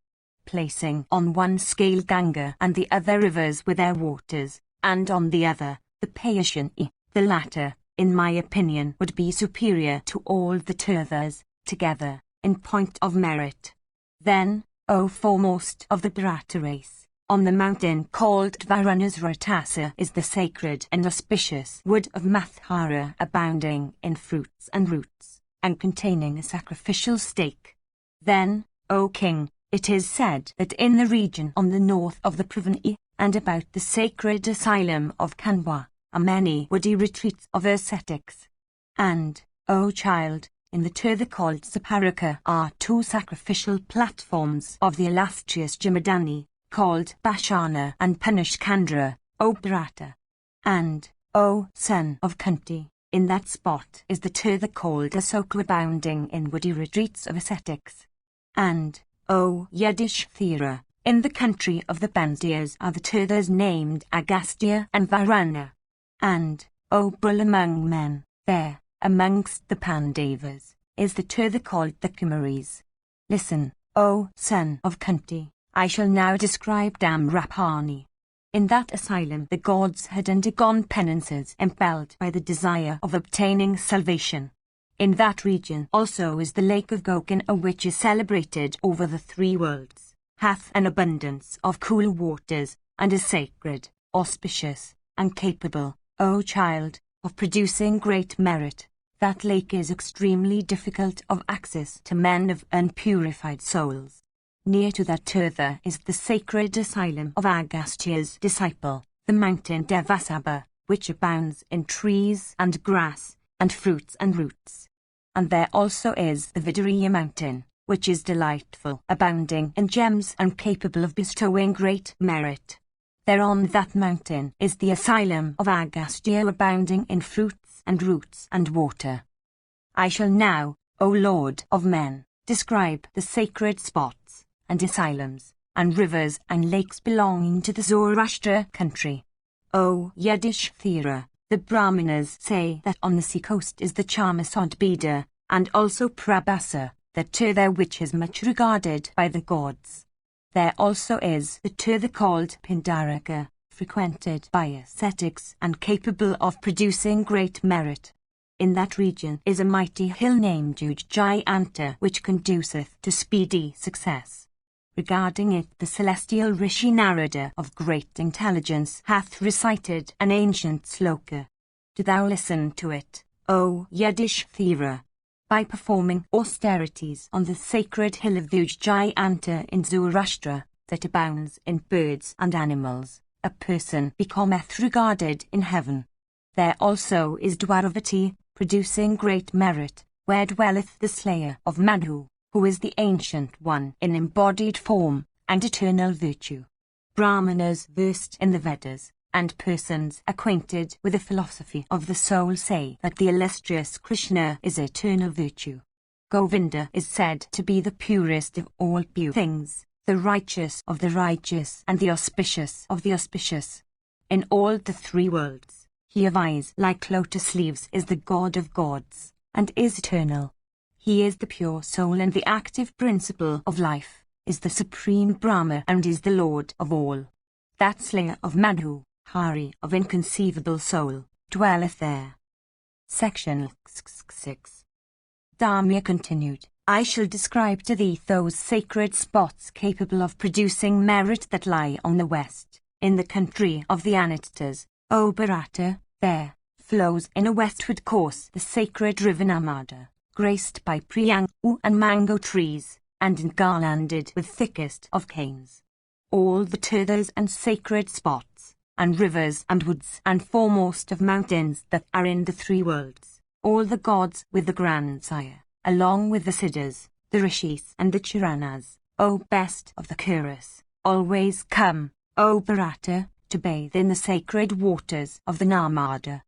placing on one scale Ganga and the other rivers with their waters, and on the other, the Payashan. The latter, in my opinion, would be superior to all the Turthas together, in point of merit. Then, O foremost of the Bharata race, on the mountain called Varanasratasa is the sacred and auspicious wood of Mathara abounding in fruits and roots, and containing a sacrificial stake. Then, O king, it is said that in the region on the north of the Pravani, and about the sacred asylum of Kanwa, are many woody retreats of ascetics. And, O child, in the Turtha called Saparaka are two sacrificial platforms of the illustrious Jamadani, called Bashana and Panushkandra, O Bharata. And, O son of Kunti, in that spot is the Turtha called Asoka abounding in woody retreats of ascetics. And, O Yudhishthira, in the country of the Bandyas are the Turthas named Agastya and Varana. And, O bull among men, there, amongst the Pandavas, is the Turtha called the Kumaris. Listen, O son of Kunti, I shall now describe Damrapani. In that asylum the gods had undergone penances impelled by the desire of obtaining salvation. In that region also is the lake of Gokina which is celebrated over the three worlds, hath an abundance of cool waters, and is sacred, auspicious, and capable, O child, of producing great merit. That lake is extremely difficult of access to men of unpurified souls. Near to that Turtha is the sacred asylum of Agastya's disciple, the mountain Devasabha, which abounds in trees and grass, and fruits and roots. And there also is the Vidariya mountain, which is delightful, abounding in gems and capable of bestowing great merit. There on that mountain is the asylum of Agastya abounding in fruits and roots and water. I shall now, O Lord of men, describe the sacred spots, and asylums, and rivers and lakes belonging to the Zoroastra country. O Yudhishthira, the Brahmanas say that on the sea coast is the Charmasod Bida, and also Prabhasa, the Turtha which is much regarded by the gods. There also is the Turtha called Pindaraka, frequented by ascetics and capable of producing great merit. In that region is a mighty hill named Ujjayanta which conduceth to speedy success. Regarding it the celestial Rishi Narada of great intelligence hath recited an ancient sloka. Do thou listen to it, O Yudhishthira. By performing austerities on the sacred hill of the Ujjayanta in Zoroastra, that abounds in birds and animals, a person becometh regarded in heaven. There also is Dwaravati, producing great merit, where dwelleth the slayer of Madhu, who is the ancient one in embodied form, and eternal virtue. Brahmanas versed in the Vedas, and persons acquainted with the philosophy of the soul say that the illustrious Krishna is eternal virtue. Govinda is said to be the purest of all pure things, the righteous of the righteous and the auspicious of the auspicious. In all the three worlds, he of eyes like lotus leaves is the God of gods, and is eternal. He is the pure soul and the active principle of life, is the supreme Brahma and is the Lord of all. That slayer of Madhu, Hari of inconceivable soul, dwelleth there. Section 6. Dharmya continued, I shall describe to thee those sacred spots capable of producing merit that lie on the west, in the country of the Anittas, O Bharata. There, flows in a westward course the sacred river Narmada, graced by priyangu and mango trees, and engarlanded with thickest of canes. All the tirthas and sacred spots, and rivers and woods and foremost of mountains that are in the three worlds, all the gods with the grandsire, along with the siddhas, the rishis and the charanas, O best of the chorus, always come, O Bharata, to bathe in the sacred waters of the Narmada.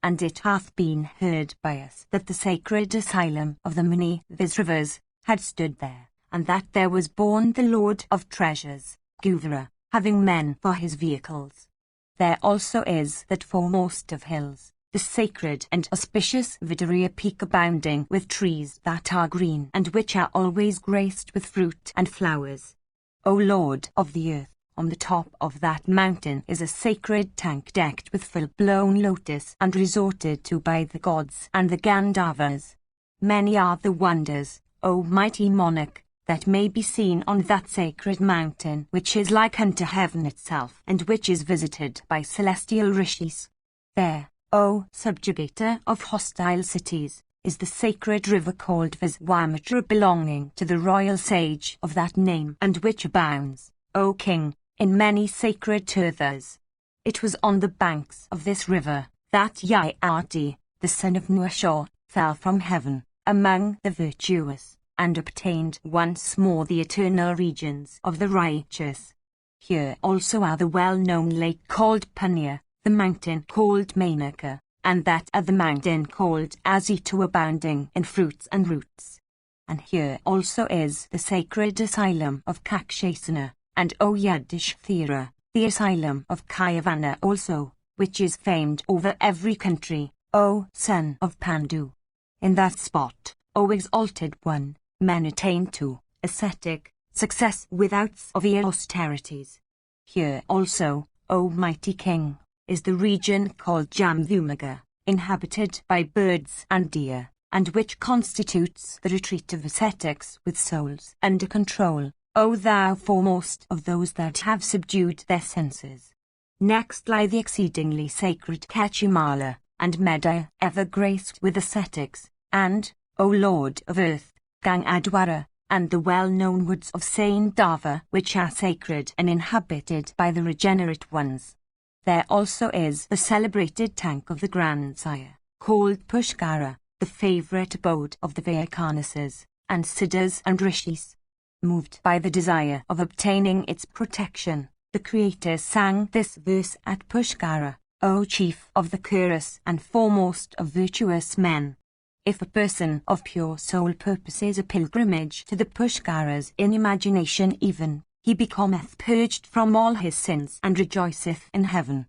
And it hath been heard by us that the sacred asylum of the many these rivers had stood there, and that there was born the Lord of treasures, Guvara, having men for his vehicles. There also is that foremost of hills, the sacred and auspicious Vidariya peak abounding with trees that are green and which are always graced with fruit and flowers. O Lord of the earth, on the top of that mountain is a sacred tank decked with full-blown lotus and resorted to by the gods and the Gandharvas. Many are the wonders, O mighty monarch, that may be seen on that sacred mountain which is like unto heaven itself and which is visited by celestial rishis. There, O subjugator of hostile cities, is the sacred river called Viswamitra belonging to the royal sage of that name and which abounds, O king, in many sacred tirthas. It was on the banks of this river that Yayati, the son of Nuashah, fell from heaven, among the virtuous, and obtained once more the eternal regions of the righteous. Here also are the well-known lake called Punya, the mountain called Menaka, and that other mountain called Azitu abounding in fruits and roots. And here also is the sacred asylum of Kakshasana, and O Yudhishthira, the asylum of Kayavana also, which is famed over every country, O son of Pandu. In that spot, O exalted one, men attain to ascetic success without severe austerities. Here also, O mighty king, is the region called Jamvumaga, inhabited by birds and deer, and which constitutes the retreat of ascetics with souls under control, O thou foremost of those that have subdued their senses. Next lie the exceedingly sacred Kachimala, and Medha, ever graced with ascetics, and, O Lord of earth, Gangadwara, and the well-known woods of Saindava which are sacred and inhabited by the regenerate ones. There also is the celebrated tank of the grandsire, called Pushkara, the favourite abode of the Vaikanasas, and Siddhas and Rishis. Moved by the desire of obtaining its protection, the Creator sang this verse at Pushkara, O chief of the chorus and foremost of virtuous men. If a person of pure soul purposes a pilgrimage to the Pushkaras in imagination even, he becometh purged from all his sins and rejoiceth in heaven.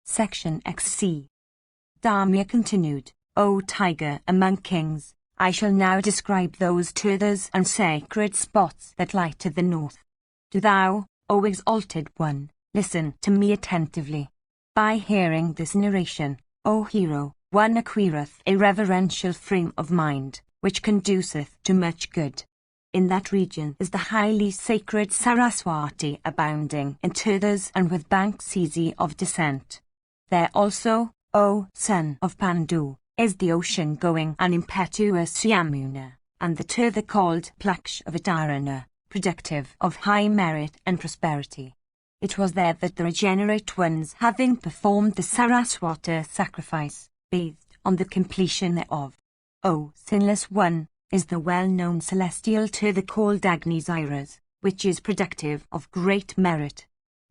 Section XC. Dharmya continued, O tiger among kings, I shall now describe those tirthas and sacred spots that lie to the north. Do thou, O exalted one, listen to me attentively. By hearing this narration, O hero, one acquireth a reverential frame of mind, which conduceth to much good. In that region is the highly sacred Saraswati abounding in tirthas and with banks easy of descent. There also, O son of Pandu, is the ocean-going and impetuous Yamuna, and the tirtha called Plakshavitarana, productive of high merit and prosperity. It was there that the regenerate ones, having performed the Saraswata sacrifice, bathed on the completion thereof. O sinless one, is the well-known celestial tirtha called Agnisaras, which is productive of great merit.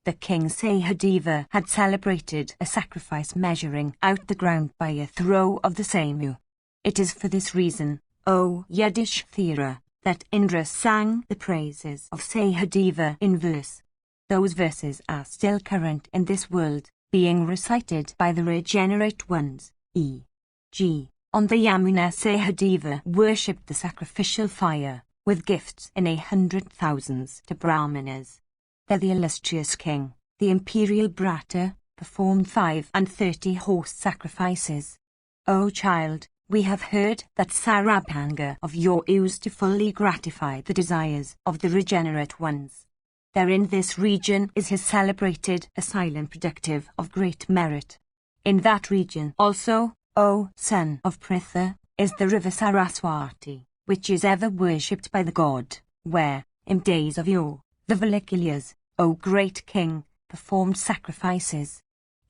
The king Sahadeva had celebrated a sacrifice measuring out the ground by a throw of the Samu. It is for this reason, O Yudhishthira, that Indra sang the praises of Sahadeva in verse. Those verses are still current in this world, being recited by the regenerate ones, e.g. on the Yamuna Sahadeva worshipped the sacrificial fire, with gifts in 100,000s to Brahmanas. There the illustrious king, the imperial Bharata, performed 35 horse sacrifices. O child, we have heard that Sarabhanga of yore used to fully gratify the desires of the regenerate ones. There in this region is his celebrated asylum productive of great merit. In that region also, O son of Pritha, is the river Saraswati, which is ever worshipped by the god, where, in days of yore, the Valikulas, O great king, performed sacrifices.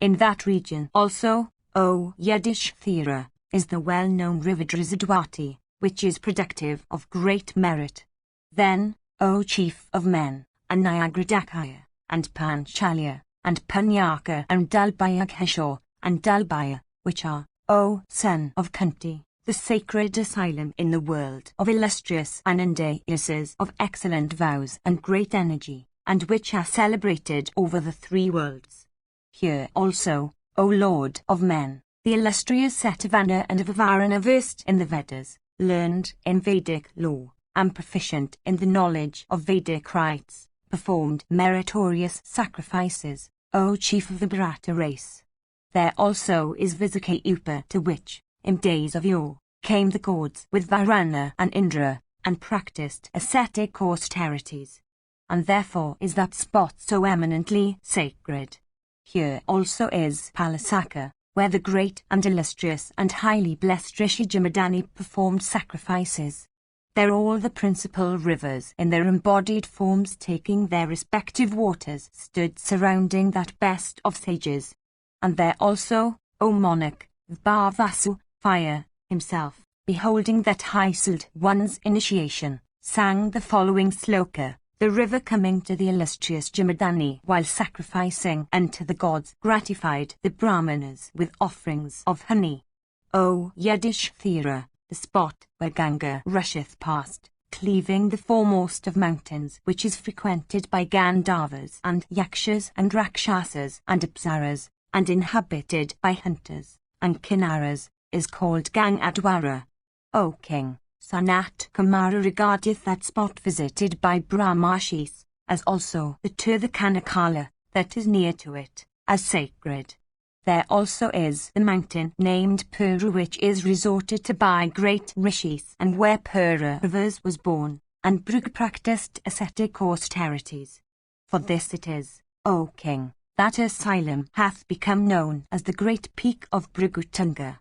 In that region also, O Yudhishthira, is the well-known river Drizadwati, which is productive of great merit. Then, O chief of men, Anayagadakaya, and Panchalya, and Punyaka, and Dalbhayakeshor, and Dalbhaya, which are, O son of Kunti, the sacred asylum in the world of illustrious Anandayasas of excellent vows and great energy, and which are celebrated over the three worlds. Here also, O Lord of men, the illustrious Satavana and Vavarana versed in the Vedas, learned in Vedic law, and proficient in the knowledge of Vedic rites, performed meritorious sacrifices, O chief of the Bharata race. There also is Visakayupa, to which, in days of yore, came the gods with Varuna and Indra, and practiced ascetic austerities. And therefore is that spot so eminently sacred. Here also is Palasaka, where the great and illustrious and highly blessed Rishi Jamadani performed sacrifices. There all the principal rivers in their embodied forms taking their respective waters stood surrounding that best of sages. And there also, O monarch, Bhavasu, fire, himself, beholding that high-souled one's initiation, sang the following sloka. The river coming to the illustrious Jamadani while sacrificing unto the gods gratified the Brahmanas with offerings of honey. O Yudhishthira, the spot where Ganga rusheth past, cleaving the foremost of mountains, which is frequented by Gandharvas and Yakshas and Rakshasas and Apsaras, and inhabited by hunters and kinnaras, is called Gangadwara. O king, Sanat Kumara regardeth that spot visited by Brahmarshis, as also the Tirthakanakala, that is near to it, as sacred. There also is the mountain named Pura, which is resorted to by great rishis, and where Puravas was born, and Bhrigu practiced ascetic austerities. For this it is, O king, that asylum hath become known as the great peak of Bhrigu.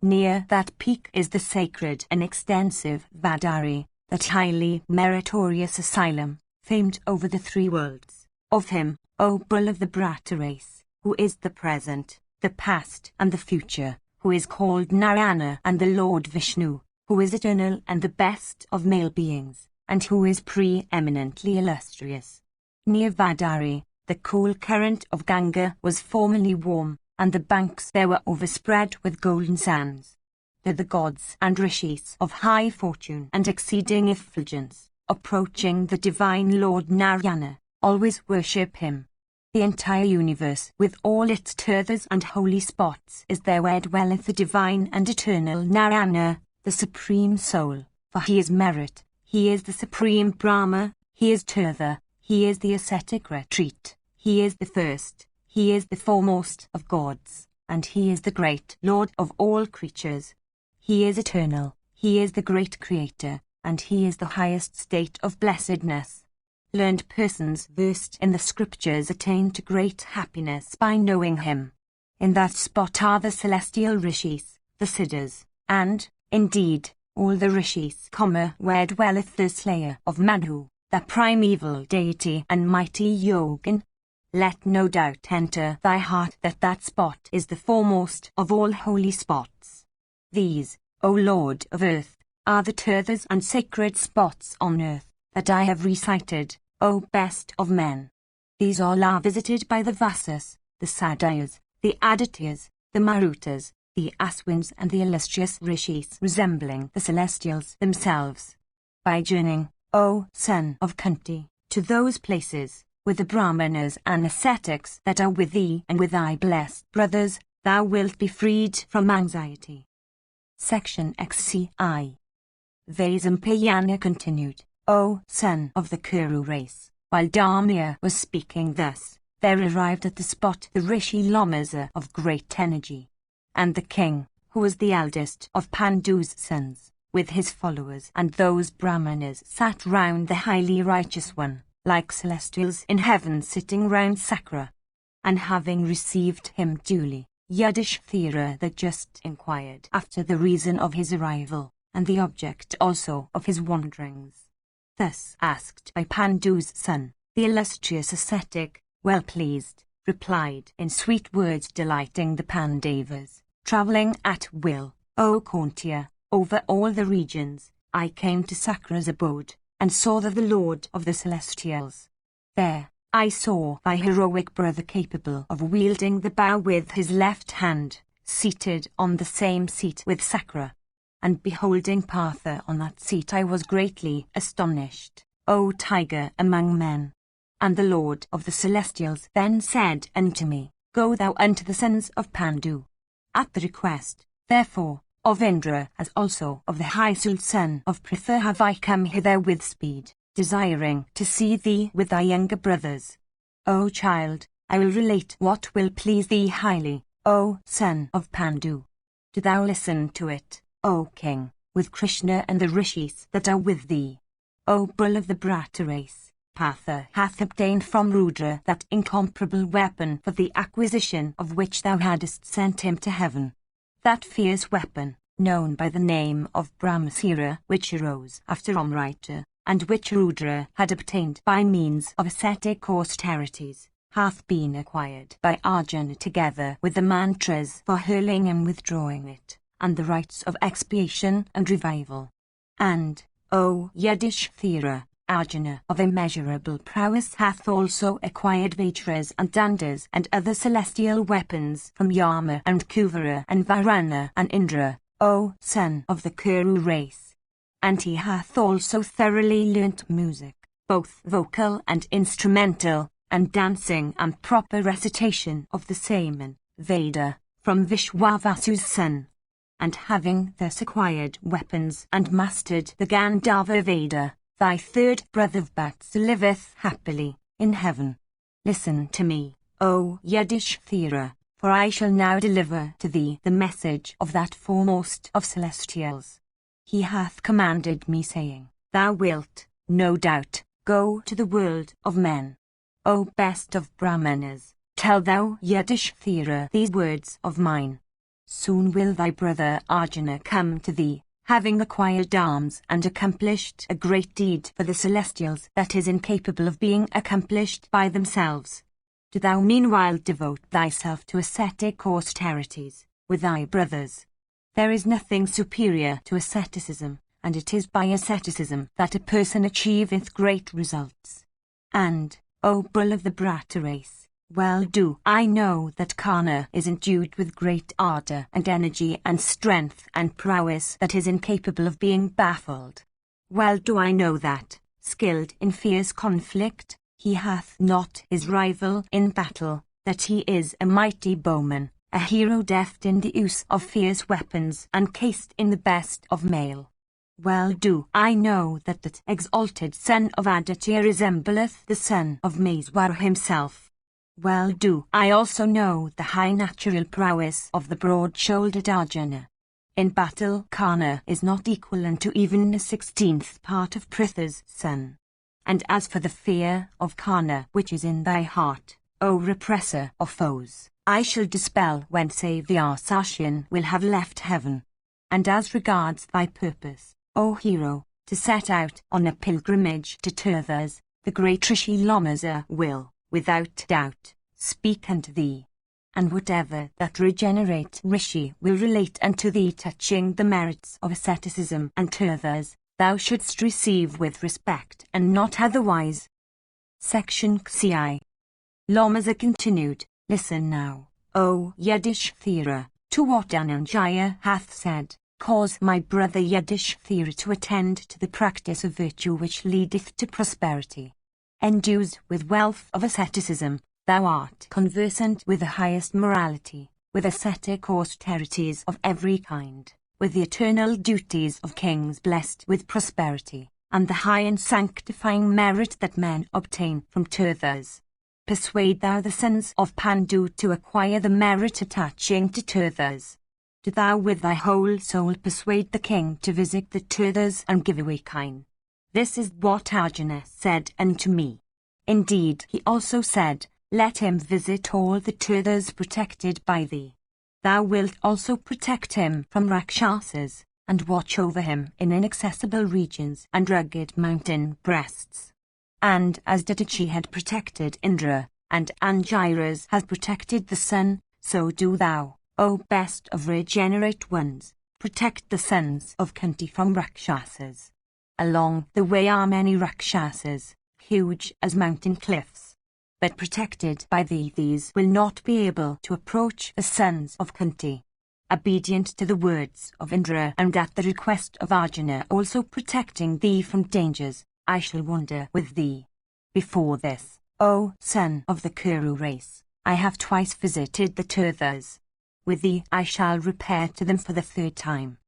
Near that peak is the sacred and extensive Vadari, that highly meritorious asylum, famed over the three worlds. Of him, O bull of the Bharata race, who is the present, the past and the future, who is called Narayana, and the Lord Vishnu, who is eternal and the best of male beings, and who is pre-eminently illustrious. Near Vadari, the cool current of Ganga was formerly warm, and the banks there were overspread with golden sands. There the gods and rishis of high fortune and exceeding effulgence, approaching the divine Lord Narayana, always worship him. The entire universe, with all its tirthas and holy spots, is there where dwelleth the divine and eternal Narayana, the supreme soul, for he is merit, he is the supreme Brahma, he is tirtha, he is the ascetic retreat, he is the first, he is the foremost of gods, and he is the great Lord of all creatures. He is eternal, he is the great Creator, and he is the highest state of blessedness. Learned persons versed in the scriptures attain to great happiness by knowing him. In that spot are the celestial rishis, the siddhas, and, indeed, all the rishis, where dwelleth the slayer of Manu, the primeval deity and mighty Yogin. Let no doubt enter thy heart that that spot is the foremost of all holy spots. These, O Lord of earth, are the tirthas and sacred spots on earth that I have recited, O best of men. These all are visited by the Vasas, the Sadhyas, the Adityas, the Marutas, the Aswins and the illustrious rishis resembling the celestials themselves. By journeying, O son of Kunti, to those places, with the Brahmanas and ascetics that are with thee and with thy blessed brothers, thou wilt be freed from anxiety. Section XCI. Vaisampayana continued, O son of the Kuru race, while Dharmiya was speaking thus, there arrived at the spot the Rishi Lomasa of great energy. And the king, who was the eldest of Pandu's sons, with his followers and those Brahmanas sat round the highly righteous one, like celestials in heaven sitting round Sakra. And having received him duly, Yudhishthira the just inquired after the reason of his arrival, and the object also of his wanderings. Thus asked by Pandu's son, the illustrious ascetic, well pleased, replied in sweet words delighting the Pandavas, travelling at will, O Kauntiya, over all the regions, I came to Sakra's abode, and saw the Lord of the Celestials. There, I saw thy heroic brother capable of wielding the bow with his left hand, seated on the same seat with Sakra. And beholding Partha on that seat I was greatly astonished, O tiger among men. And the Lord of the Celestials then said unto me, Go thou unto the sons of Pandu. At the request, therefore, of Indra as also of the high-souled son of Pritha have I come hither with speed, desiring to see thee with thy younger brothers. O child, I will relate what will please thee highly, O son of Pandu. Do thou listen to it, O king, with Krishna and the rishis that are with thee. O bull of the Brata race, Partha hath obtained from Rudra that incomparable weapon for the acquisition of which thou hadst sent him to heaven. That fierce weapon, known by the name of Brahmasura, which arose after Amrita, and which Rudra had obtained by means of ascetic austerities, hath been acquired by Arjuna together with the mantras for hurling and withdrawing it, and the rites of expiation and revival. And, O Yudhishthira, Arjuna of immeasurable prowess hath also acquired Vajras and Dandas and other celestial weapons from Yama and Kuvara and Varuna and Indra, O son of the Kuru race. And he hath also thoroughly learnt music, both vocal and instrumental, and dancing and proper recitation of the same and Veda, from Vishwavasu's son. And having thus acquired weapons and mastered the Gandharva Veda, thy third brother Vatsa liveth happily in heaven. Listen to me, O Yudhishthira, for I shall now deliver to thee the message of that foremost of celestials. He hath commanded me, saying, Thou wilt, no doubt, go to the world of men. O best of Brahmanas, tell thou Yudhishthira these words of mine. Soon will thy brother Arjuna come to thee, having acquired arms and accomplished a great deed for the celestials that is incapable of being accomplished by themselves. Do thou meanwhile devote thyself to ascetic austerities, with thy brothers. There is nothing superior to asceticism, and it is by asceticism that a person achieveth great results. And, O bull of the Brata race, well do I know that Karna is endued with great ardour and energy and strength and prowess that is incapable of being baffled. Well do I know that, skilled in fierce conflict, he hath not his rival in battle, that he is a mighty bowman, a hero deft in the use of fierce weapons and cased in the best of mail. Well do I know that that exalted son of Aditya resembleth the son of Maeswara himself. Well do I also know the high natural prowess of the broad-shouldered Arjuna. In battle Karna is not equal unto even a 16th part of Pritha's son. And as for the fear of Karna which is in thy heart, O repressor of foes, I shall dispel when Savyasasyan will have left heaven. And as regards thy purpose, O hero, to set out on a pilgrimage to Tirthas, the great Rishi Lomasa will, without doubt, speak unto thee. And whatever that regenerate Rishi will relate unto thee touching the merits of asceticism and Tirthas, thou shouldst receive with respect and not otherwise. Section XI. Lomasa continued, Listen now, O Yudhishthira, to what Dhananjaya hath said. Cause my brother Yudhishthira to attend to the practice of virtue which leadeth to prosperity. Endued with wealth of asceticism, thou art conversant with the highest morality, with ascetic austerities of every kind, with the eternal duties of kings blessed with prosperity, and the high and sanctifying merit that men obtain from Tirthas. Persuade thou the sons of Pandu to acquire the merit attaching to Tirthas. Do thou with thy whole soul persuade the king to visit the Tirthas and give away kine. This is what Arjuna said unto me. Indeed he also said, Let him visit all the Tirthas protected by thee. Thou wilt also protect him from Rakshasas, and watch over him in inaccessible regions and rugged mountain breasts. And as Dadichi had protected Indra, and Angiras has protected the sun, so do thou, O best of regenerate ones, protect the sons of Kunti from Rakshasas. Along the way are many Rakshasas, huge as mountain cliffs. But protected by thee, these will not be able to approach the sons of Kunti. Obedient to the words of Indra and at the request of Arjuna also protecting thee from dangers, I shall wander with thee. Before this, O son of the Kuru race, I have twice visited the Tirthas. With thee I shall repair to them for the third time.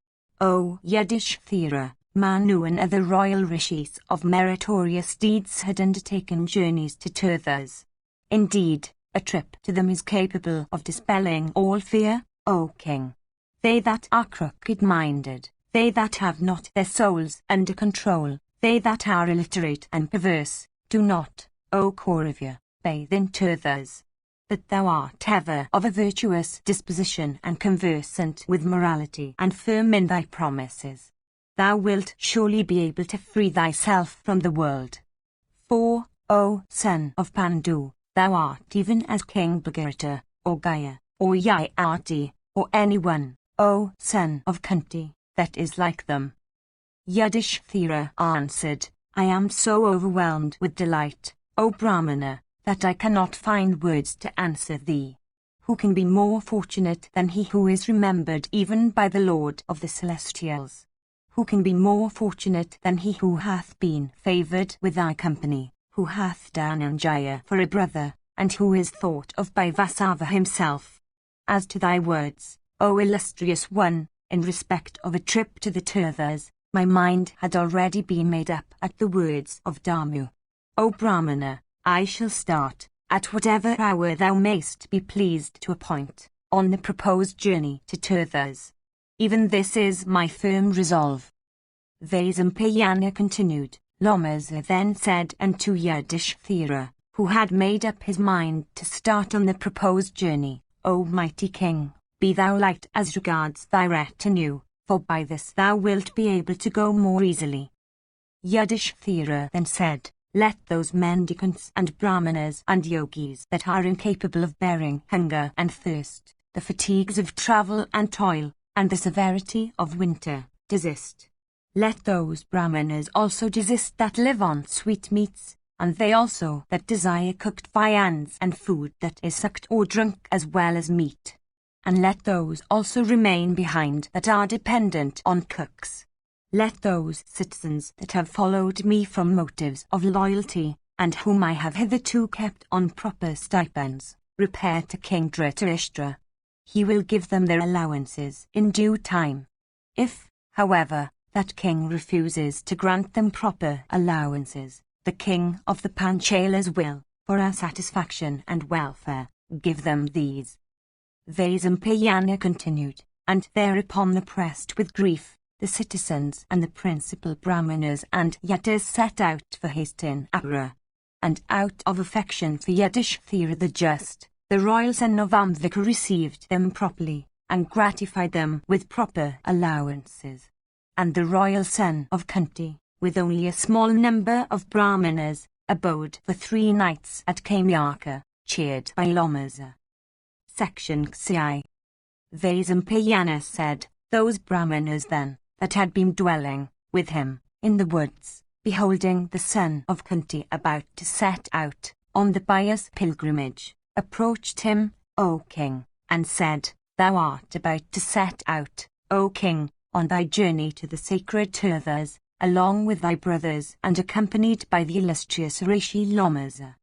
O Yudhishthira, Manu and other royal rishis of meritorious deeds had undertaken journeys to Tirthas. Indeed, a trip to them is capable of dispelling all fear, O king. They that are crooked-minded, they that have not their souls under control, they that are illiterate and perverse, do not, O Kauravya, bathe in Tirthas. That thou art ever of a virtuous disposition and conversant with morality and firm in thy promises, thou wilt surely be able to free thyself from the world. For, O son of Pandu, thou art even as King Bhagirata, or Gaya, or Yayati, or anyone, O son of Kunti, that is like them. Yudhishthira answered, I am so overwhelmed with delight, O Brahmana, that I cannot find words to answer thee. Who can be more fortunate than he who is remembered even by the Lord of the Celestials? Who can be more fortunate than he who hath been favoured with thy company, who hath Dhananjaya for a brother, and who is thought of by Vasava himself? As to thy words, O illustrious one, in respect of a trip to the Tirthas, my mind had already been made up at the words of Damu. O Brahmana, I shall start, at whatever hour thou mayst be pleased to appoint, on the proposed journey to Tirthas. Even this is my firm resolve. Vaisampayana continued. Lomasa then said unto Yudhishthira, who had made up his mind to start on the proposed journey, O mighty king, be thou light as regards thy retinue, for by this thou wilt be able to go more easily. Yudhishthira then said, let those mendicants and brahmanas and yogis that are incapable of bearing hunger and thirst, the fatigues of travel and toil, and the severity of winter, desist. Let those brahmanas also desist that live on sweetmeats, and they also that desire cooked viands and food that is sucked or drunk as well as meat. And let those also remain behind that are dependent on cooks. Let those citizens that have followed me from motives of loyalty, and whom I have hitherto kept on proper stipends, repair to King Dhritarashtra. He will give them their allowances in due time. If, however, that king refuses to grant them proper allowances, the king of the Panchalas will, for our satisfaction and welfare, give them these. Vaisampayana continued, and thereupon oppressed with grief, the citizens and the principal brahmanas and yatis set out for Hastinapura. And out of affection for Yudhishthira the just, the royal son of Amvika received them properly, and gratified them with proper allowances. And the royal son of Kunti, with only a small number of brahmanas, abode for 3 nights at Kamyaka, cheered by Lomasa. Section CI. Vaisampayana said, those brahmanas then, that had been dwelling with him in the woods, beholding the son of Kunti about to set out on the pious pilgrimage, approached him, O king, and said, thou art about to set out, O king, on thy journey to the sacred Tirthas, along with thy brothers and accompanied by the illustrious Rishi Lomasa.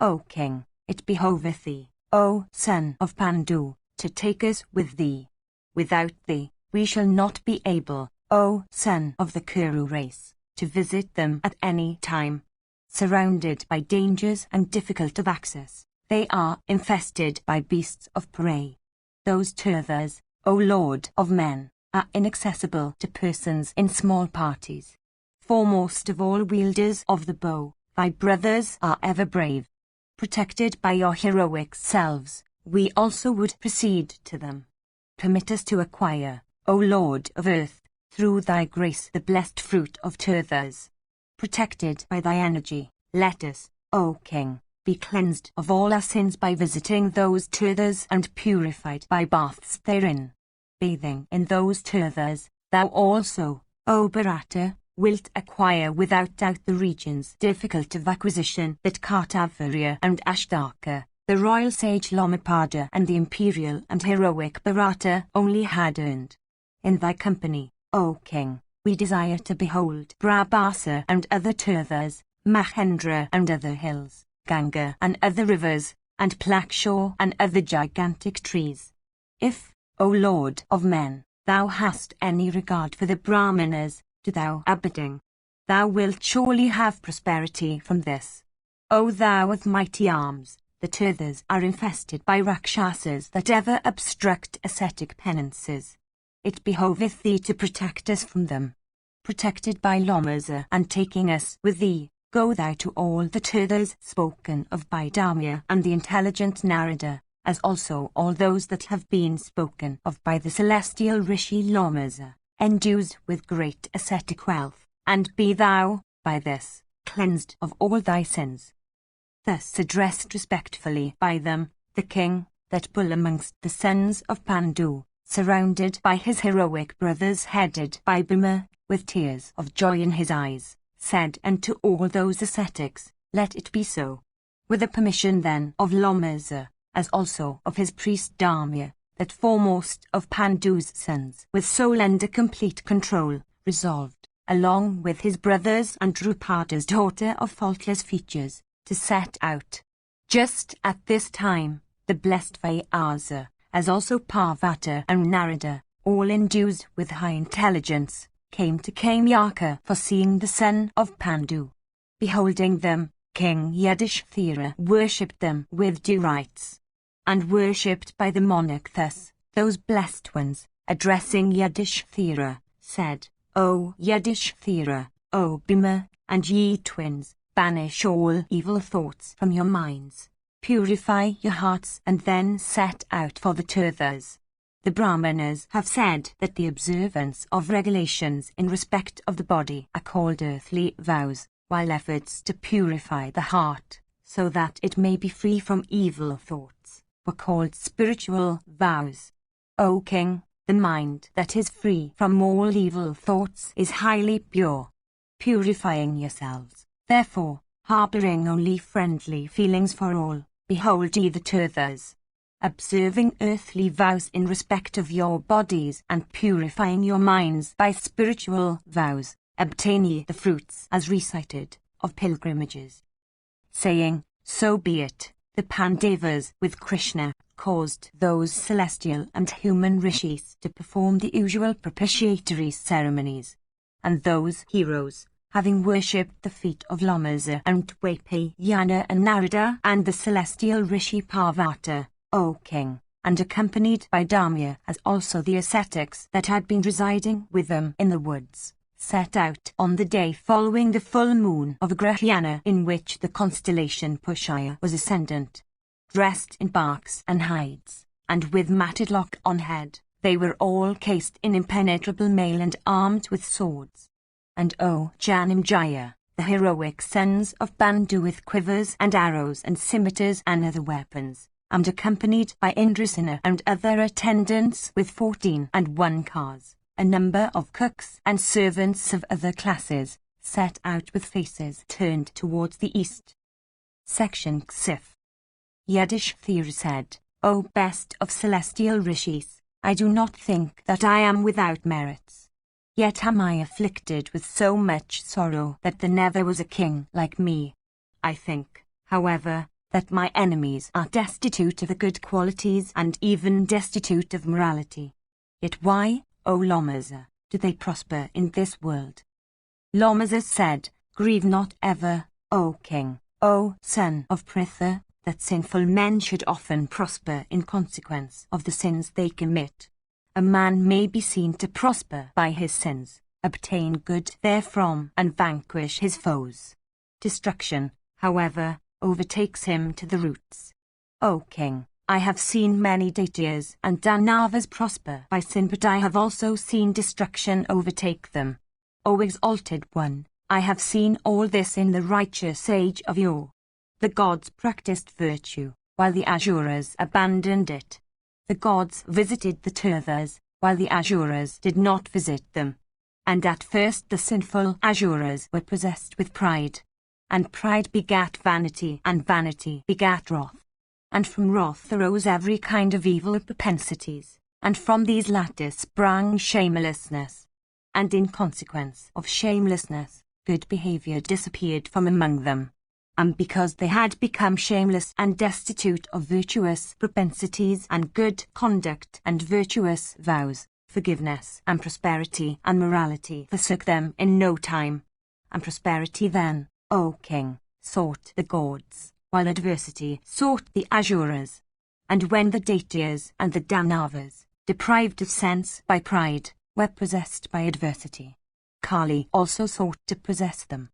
O king, it behoveth thee, O son of Pandu, to take us with thee. Without thee, we shall not be able, O son of the Kuru race, to visit them at any time. Surrounded by dangers and difficult of access, they are infested by beasts of prey. Those Tirthas, O Lord of men, are inaccessible to persons in small parties. Foremost of all wielders of the bow, thy brothers are ever brave. Protected by your heroic selves, we also would proceed to them. permit us to acquire, O Lord of earth, through thy grace the blessed fruit of Turthas. Protected by thy energy, let us, O King, be cleansed of all our sins by visiting those Turthas and purified by baths therein. Bathing in those Turthas, thou also, O Bharata, wilt acquire without doubt the regions difficult of acquisition that Kartavirya and Ashtaka, the royal sage Lomapada and the imperial and heroic Bharata only had earned. In thy company, O King, we desire to behold Prabhasa and other Turthas, Mahendra and other hills, Ganga and other rivers, and Plakshore and other gigantic trees. If, O Lord of men, thou hast any regard for the Brahmanas, do thou abiding. Thou wilt surely have prosperity from this. O thou of mighty arms, the Turthas are infested by Rakshasas that ever obstruct ascetic penances. It behoveth thee to protect us from them. Protected by Lomasa and taking us with thee, go thou to all the Turthas spoken of by Dharmya and the intelligent Narada, as also all those that have been spoken of by the celestial Rishi Lomasa, endued with great ascetic wealth, and be thou, by this, cleansed of all thy sins. Thus addressed respectfully by them, the king, that bull amongst the sons of Pandu, surrounded by his heroic brothers headed by Bhima, with tears of joy in his eyes, said unto all those ascetics, let it be so. With the permission then of Lomasa, as also of his priest Dharmya, that foremost of Pandu's sons, with soul under complete control, resolved, along with his brothers and Drupada's daughter of faultless features, to set out. Just at this time, the blessed Vyasa, as also Parvata and Narada, all endued with high intelligence, came to Kamyaka for seeing the son of Pandu. Beholding them, King Yudhishthira worshipped them with due rites. And worshipped by the monarch thus, those blessed ones, addressing Yudhishthira, said, O Yudhishthira, O Bhima, and ye twins, banish all evil thoughts from your minds. Purify your hearts and then set out for the Turthas. The Brahmanas have said that the observance of regulations in respect of the body are called earthly vows, while efforts to purify the heart, so that it may be free from evil thoughts, were called spiritual vows. O King, the mind that is free from all evil thoughts is highly pure. Purifying yourselves, therefore, harbouring only friendly feelings for all, behold ye the Turthas. Observing earthly vows in respect of your bodies and purifying your minds by spiritual vows, obtain ye the fruits as recited of pilgrimages. Saying, so be it, the Pandavas with Krishna caused those celestial and human rishis to perform the usual propitiatory ceremonies. And those heroes, having worshipped the feet of Lomasa and Dwapayana and Narada and the celestial rishi Parvata, O King, and accompanied by Dharmya as also the ascetics that had been residing with them in the woods, set out on the day following the full moon of Grahayana in which the constellation Pushaya was ascendant. Dressed in barks and hides, and with matted lock on head, they were all cased in impenetrable mail and armed with swords. And O Janamjaya, the heroic sons of Bandu with quivers and arrows and scimitars and other weapons, and accompanied by Indrasena and other attendants with 14 cars, a number of cooks and servants of other classes, set out with faces turned towards the east. Section Ksif. Yudhishthira said, O best of celestial rishis, I do not think that I am without merits. Yet am I afflicted with so much sorrow that there never was a king like me. I think, however, that my enemies are destitute of the good qualities and even destitute of morality. Yet why, O Lomasa, do they prosper in this world? Lomasa said, grieve not ever, O King, O son of Pritha, that sinful men should often prosper in consequence of the sins they commit. A man may be seen to prosper by his sins, obtain good therefrom and vanquish his foes. Destruction, however, overtakes him to the roots. O King, I have seen many Daityas and Danavas prosper by sin, but I have also seen destruction overtake them. O exalted one, I have seen all this in the righteous age of yore. The gods practiced virtue, while the Asuras abandoned it. The gods visited the Tirthas, while the Asuras did not visit them. And at first the sinful Asuras were possessed with pride. And pride begat vanity, and vanity begat wrath. And from wrath arose every kind of evil propensities, and from these latter sprang shamelessness. And in consequence of shamelessness, good behavior disappeared from among them. And because they had become shameless and destitute of virtuous propensities and good conduct and virtuous vows, forgiveness and prosperity and morality forsook them in no time. And prosperity then, O king, sought the gods, while adversity sought the Asuras. And when the Daityas and the Danavas, deprived of sense by pride, were possessed by adversity, Kali also sought to possess them.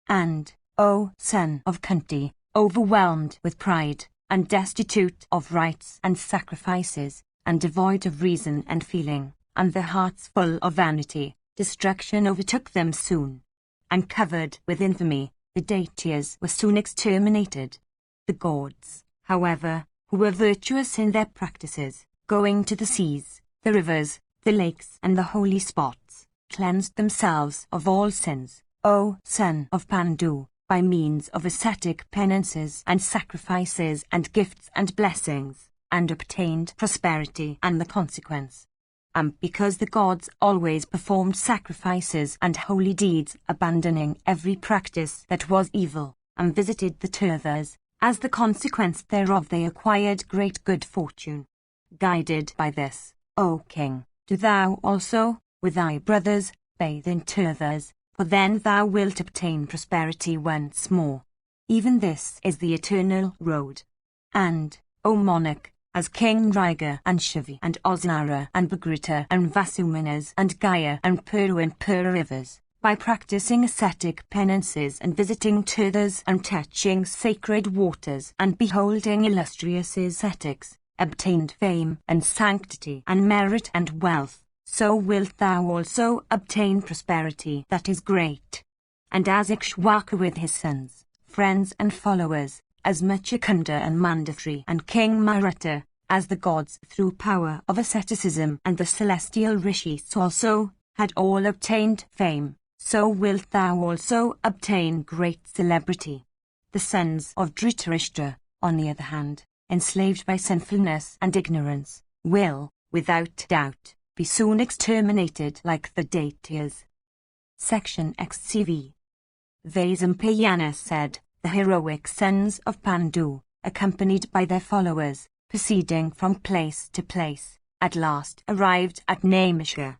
And, O son of Kunti, overwhelmed with pride, and destitute of rites and sacrifices, and devoid of reason and feeling, and their hearts full of vanity, destruction overtook them soon. And covered with infamy, the Daityas were soon exterminated. The gods, however, who were virtuous in their practices, going to the seas, the rivers, the lakes and the holy spots, cleansed themselves of all sins, O son of Pandu, by means of ascetic penances and sacrifices and gifts and blessings, and obtained prosperity and the consequence. And because the gods always performed sacrifices and holy deeds, abandoning every practice that was evil, and visited the Tirthas, as the consequence thereof they acquired great good fortune. Guided by this, O king, do thou also, with thy brothers, bathe in Tirthas, for then thou wilt obtain prosperity once more. Even this is the eternal road. And, O monarch, as King Riga and Shivi and Osnara and Bhagrita and Vasumanas and Gaya and Puru and Pururivas, by practicing ascetic penances and visiting Tirthas and touching sacred waters and beholding illustrious ascetics, obtained fame and sanctity and merit and wealth, so wilt thou also obtain prosperity that is great. And as Ikshwaka with his sons, friends and followers, as Muchakunda and Mandashri and King Maruta, as the gods through power of asceticism and the celestial rishis also, had all obtained fame, so wilt thou also obtain great celebrity. The sons of Dhritarashtra, on the other hand, enslaved by sinfulness and ignorance, will, without doubt, be soon exterminated like the Daityas. Section XCV. Vaisampayana said, the heroic sons of Pandu, accompanied by their followers, proceeding from place to place, at last arrived at Naimishka.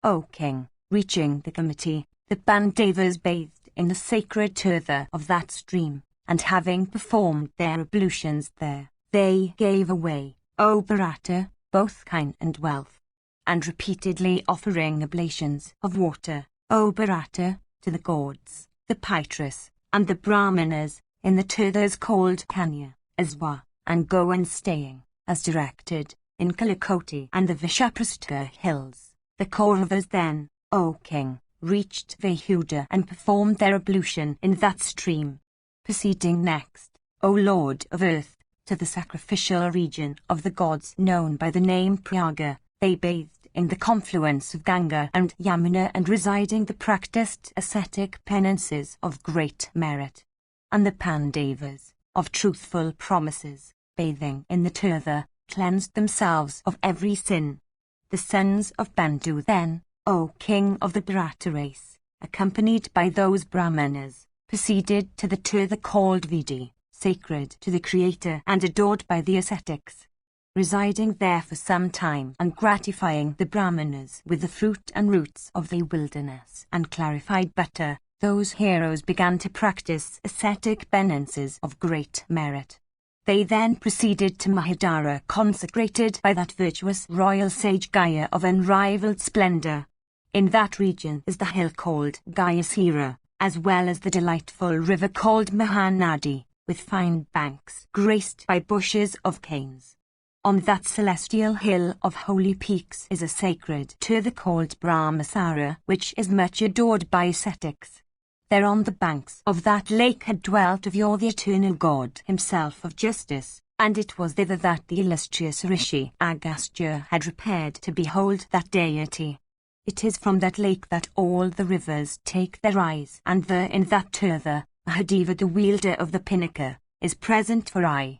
O king, reaching the committee, the Pandavas bathed in the sacred Tirtha of that stream, and having performed their ablutions there, they gave away, O Bharata, both kine and wealth, and repeatedly offering oblations of water, O Bharata, to the gods, the Pitras, and the Brahmanas, in the Tirthas called Kanya, Aswa, and Goan staying, as directed, in Kalikoti and the Vishaprastha hills. The Kauravas then, O king, reached Vahuda and performed their ablution in that stream. Proceeding next, O lord of earth, to the sacrificial region of the gods known by the name Prayaga, they bathed in the confluence of Ganga and Yamuna and residing the practiced ascetic penances of great merit. And the Pandavas, of truthful promises, bathing in the Tirtha, cleansed themselves of every sin. The sons of Bandu then, O king of the Bharata race, accompanied by those Brahmanas, proceeded to the Tirtha called Vidi, sacred to the Creator and adored by the ascetics. Residing there for some time and gratifying the Brahmanas with the fruit and roots of the wilderness and clarified butter, those heroes began to practice ascetic penances of great merit. They then proceeded to Mahadara, consecrated by that virtuous royal sage Gaya of unrivaled splendor. In that region is the hill called Gayasira, as well as the delightful river called Mahanadi, with fine banks graced by bushes of canes. On that celestial hill of holy peaks is a sacred turtle called Brahmasara, which is much adored by ascetics. There on the banks of that lake had dwelt of yore the eternal God himself of justice, and it was thither that the illustrious Rishi Agastya had repaired to behold that deity. It is from that lake that all the rivers take their rise, and there in that turtle, Mahadeva the wielder of the pinnacle, is present for aye.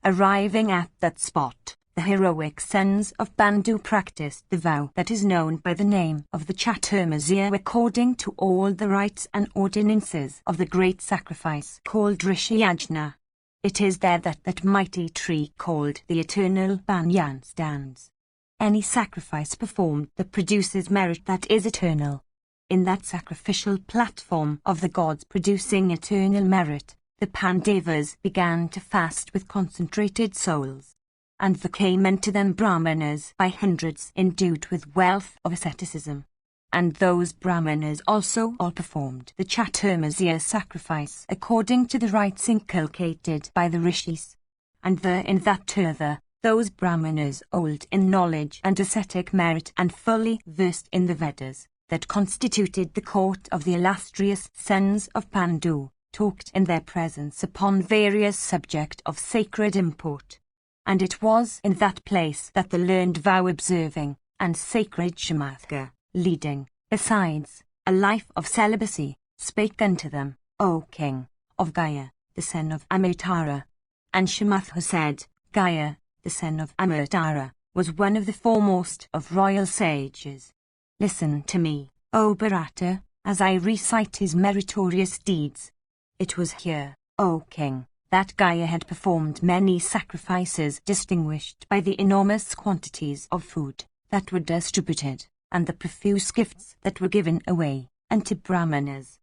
Arriving at that spot, the heroic sons of Bandu practiced the vow that is known by the name of the Chaturmasya according to all the rites and ordinances of the great sacrifice called Rishi Yajna. It is there that that mighty tree called the eternal banyan stands. Any sacrifice performed that produces merit that is eternal. In that sacrificial platform of the gods producing eternal merit, the Pandavas began to fast with concentrated souls. And there came unto them Brahmanas by hundreds endued with wealth of asceticism. And those Brahmanas also all performed the Chaturmasya sacrifice according to the rites inculcated by the rishis. And there in that turtle, those Brahmanas old in knowledge and ascetic merit and fully versed in the Vedas, that constituted the court of the illustrious sons of Pandu, talked in their presence upon various subjects of sacred import. And it was in that place that the learned vow-observing and sacred Shamathka, leading, besides, a life of celibacy, spake unto them, O King, of Gaya, the son of Amitara. And Shamatha said, Gaya, the son of Amitara, was one of the foremost of royal sages. Listen to me, O Bharata, as I recite his meritorious deeds. It was here, O King, that Gaya had performed many sacrifices distinguished by the enormous quantities of food that were distributed, and the profuse gifts that were given away unto Brahmanas.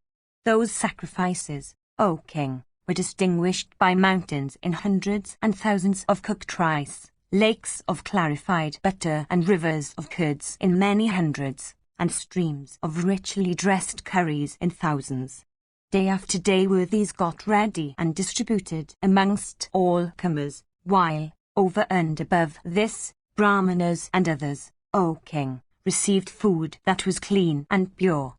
Those sacrifices, O King, were distinguished by mountains in hundreds and thousands of cooked rice, lakes of clarified butter and rivers of curds in many hundreds, and streams of richly dressed curries in thousands. Day after day were these got ready and distributed amongst all comers, while, over and above this, Brahmanas and others, O King, received food that was clean and pure.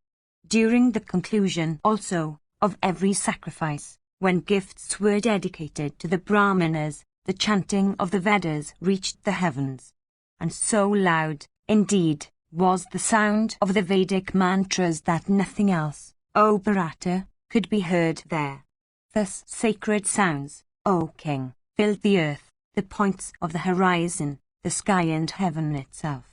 During the conclusion also of every sacrifice, when gifts were dedicated to the Brahmanas, the chanting of the Vedas reached the heavens. And so loud, indeed, was the sound of the Vedic mantras that nothing else, O Bharata, could be heard there. Thus sacred sounds, O King, filled the earth, the points of the horizon, the sky and heaven itself.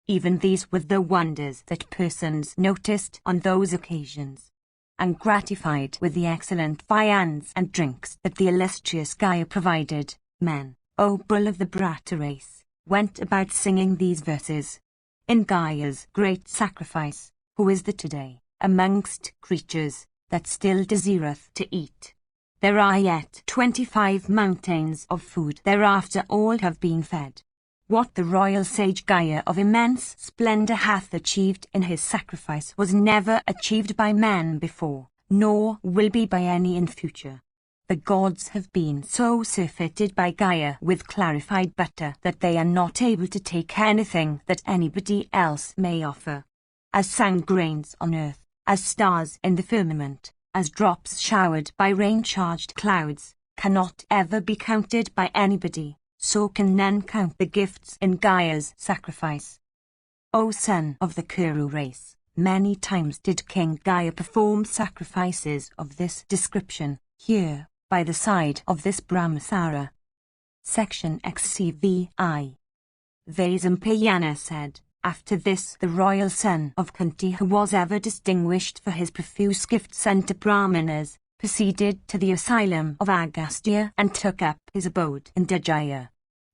Even these were the wonders that persons noticed on those occasions. And gratified with the excellent viands and drinks that the illustrious Gaya provided, men, O bull of the Bharata race, went about singing these verses. In Gaya's great sacrifice, who is the today, amongst creatures, that still desireth to eat. There are yet 25 mountains of food thereafter all have been fed. What the royal sage Gaya of immense splendour hath achieved in his sacrifice was never achieved by man before, nor will be by any in future. The gods have been so surfeited by Gaya with clarified butter that they are not able to take anything that anybody else may offer. As sound grains on earth, as stars in the firmament, as drops showered by rain-charged clouds, cannot ever be counted by anybody, so can none count the gifts in Gaya's sacrifice. O son of the Kuru race, many times did King Gaya perform sacrifices of this description, here, by the side of this Brahmasara. Section XCVI. Vaisampayana said, after this the royal son of Kunti, who was ever distinguished for his profuse gifts unto Brahmanas, proceeded to the asylum of Agastya and took up his abode in Dajaya.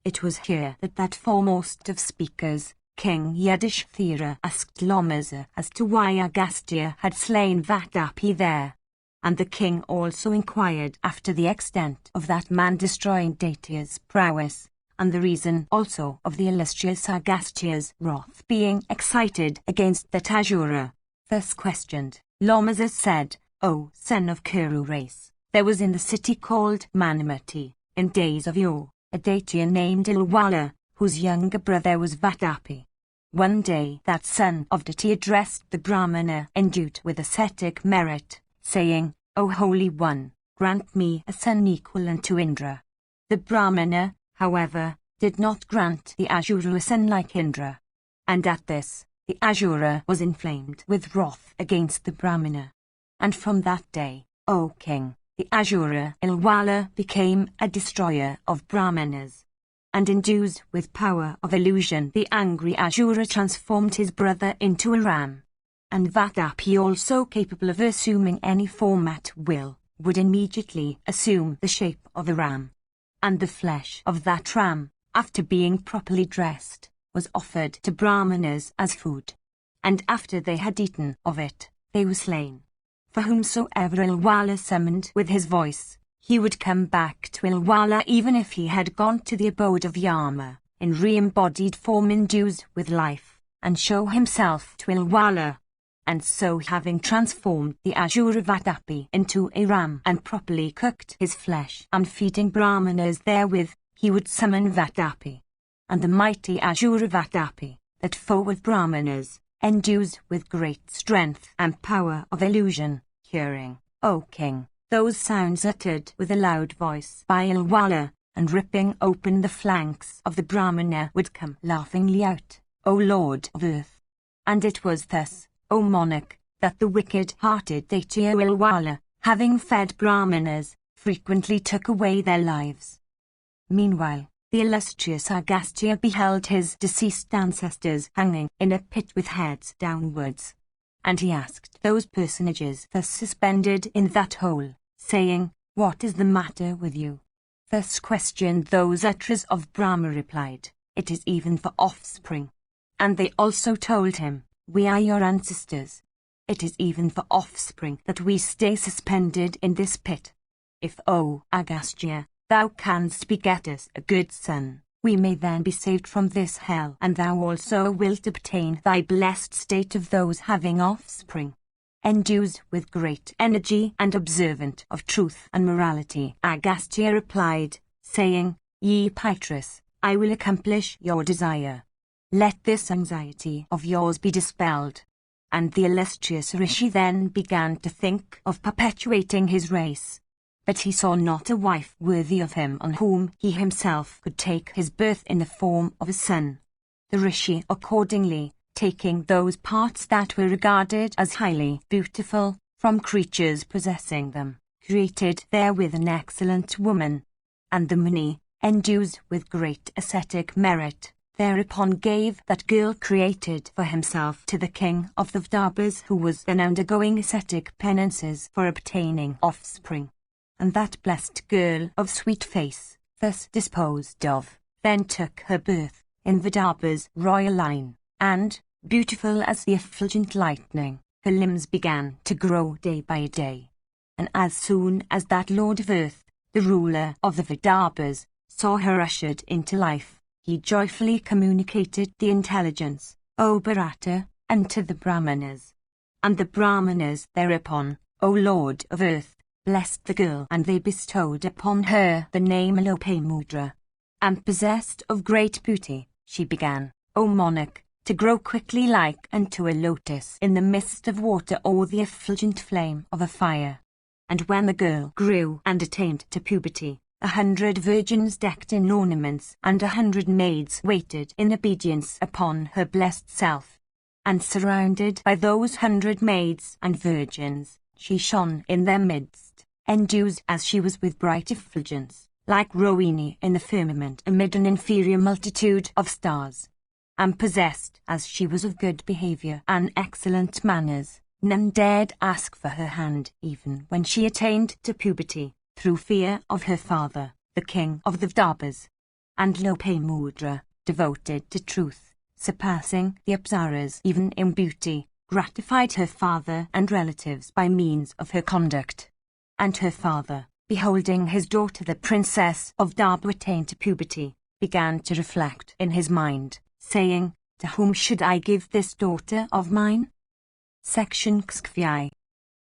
It was here that that foremost of speakers, King Yudhishthira, asked Lomasa as to why Agastya had slain Vatapi there. And the king also inquired after the extent of that man-destroying deity's prowess, and the reason also of the illustrious Agastya's wrath being excited against that Asura. Thus questioned, Lomasa said, O son of Kuru race, there was in the city called Manamati, in days of yore, a deity named Ilwala, whose younger brother was Vatapi. One day that son of deity addressed the Brahmana endued with ascetic merit, saying, "O Holy One, grant me a son equal unto Indra." The Brahmana, however, did not grant the Asura a son like Indra. And at this, the Asura was inflamed with wrath against the Brahmana. And from that day, O king, the Asura Ilwala became a destroyer of Brahmanas. And endued with power of illusion, the angry Asura transformed his brother into a ram. And Vatapi, also capable of assuming any form at will, would immediately assume the shape of a ram. And the flesh of that ram, after being properly dressed, was offered to Brahmanas as food. And after they had eaten of it, they were slain. For whomsoever Ilwala summoned with his voice, he would come back to Ilwala even if he had gone to the abode of Yama, in re-embodied form endued with life, and show himself to Ilwala. And so having transformed the Asura Vatapi into a ram and properly cooked his flesh and feeding Brahmanas therewith, he would summon Vatapi. And the mighty Asura Vatapi, that foe of Brahmanas, endued with great strength and power of illusion, hearing, O king, those sounds uttered with a loud voice by Ilwala, and ripping open the flanks of the Brahmana, would come laughingly out, O Lord of earth. And it was thus, O monarch, that the wicked-hearted deity Ilwala, having fed Brahmanas, frequently took away their lives. Meanwhile, the illustrious Agastya beheld his deceased ancestors hanging in a pit with heads downwards. And he asked those personages thus suspended in that hole, saying, "What is the matter with you?" Thus questioned those utterers of Brahma replied, "It is even for offspring." And they also told him, "We are your ancestors. It is even for offspring that we stay suspended in this pit. If, O Agastya, thou canst beget us a good son, we may then be saved from this hell, and thou also wilt obtain thy blessed state of those having offspring." Endued with great energy and observant of truth and morality, Agastya replied, saying, "Ye Petrus, I will accomplish your desire. Let this anxiety of yours be dispelled." And the illustrious Rishi then began to think of perpetuating his race. But he saw not a wife worthy of him on whom he himself could take his birth in the form of a son. The Rishi accordingly, taking those parts that were regarded as highly beautiful, from creatures possessing them, created therewith an excellent woman. And the Muni, endued with great ascetic merit, thereupon gave that girl created for himself to the king of the Vidarbhas, who was then undergoing ascetic penances for obtaining offspring. And that blessed girl of sweet face, thus disposed of, then took her birth in Vidarbha's royal line, and, beautiful as the effulgent lightning, her limbs began to grow day by day. And as soon as that lord of earth, the ruler of the Vidarbhas, saw her ushered into life, he joyfully communicated the intelligence, O Bharata, unto the Brahmanas. And the Brahmanas thereupon, O Lord of earth, blessed the girl, and they bestowed upon her the name Lopamudra. And possessed of great beauty, she began, O monarch, to grow quickly like unto a lotus in the midst of water or the effulgent flame of a fire. And when the girl grew and attained to puberty, 100 virgins decked in ornaments and 100 maids waited in obedience upon her blessed self. And surrounded by those 100 maids and virgins, she shone in their midst, endued as she was with bright effulgence, like Rohini in the firmament amid an inferior multitude of stars. And possessed as she was of good behavior and excellent manners, none dared ask for her hand even when she attained to puberty, through fear of her father, the king of the Vidarbhas. And Lopamudra, devoted to truth, surpassing the Apsaras even in beauty, gratified her father and relatives by means of her conduct. And her father, beholding his daughter the princess of Vidarbha attain to puberty, began to reflect in his mind, saying, "To whom should I give this daughter of mine?" Section XV.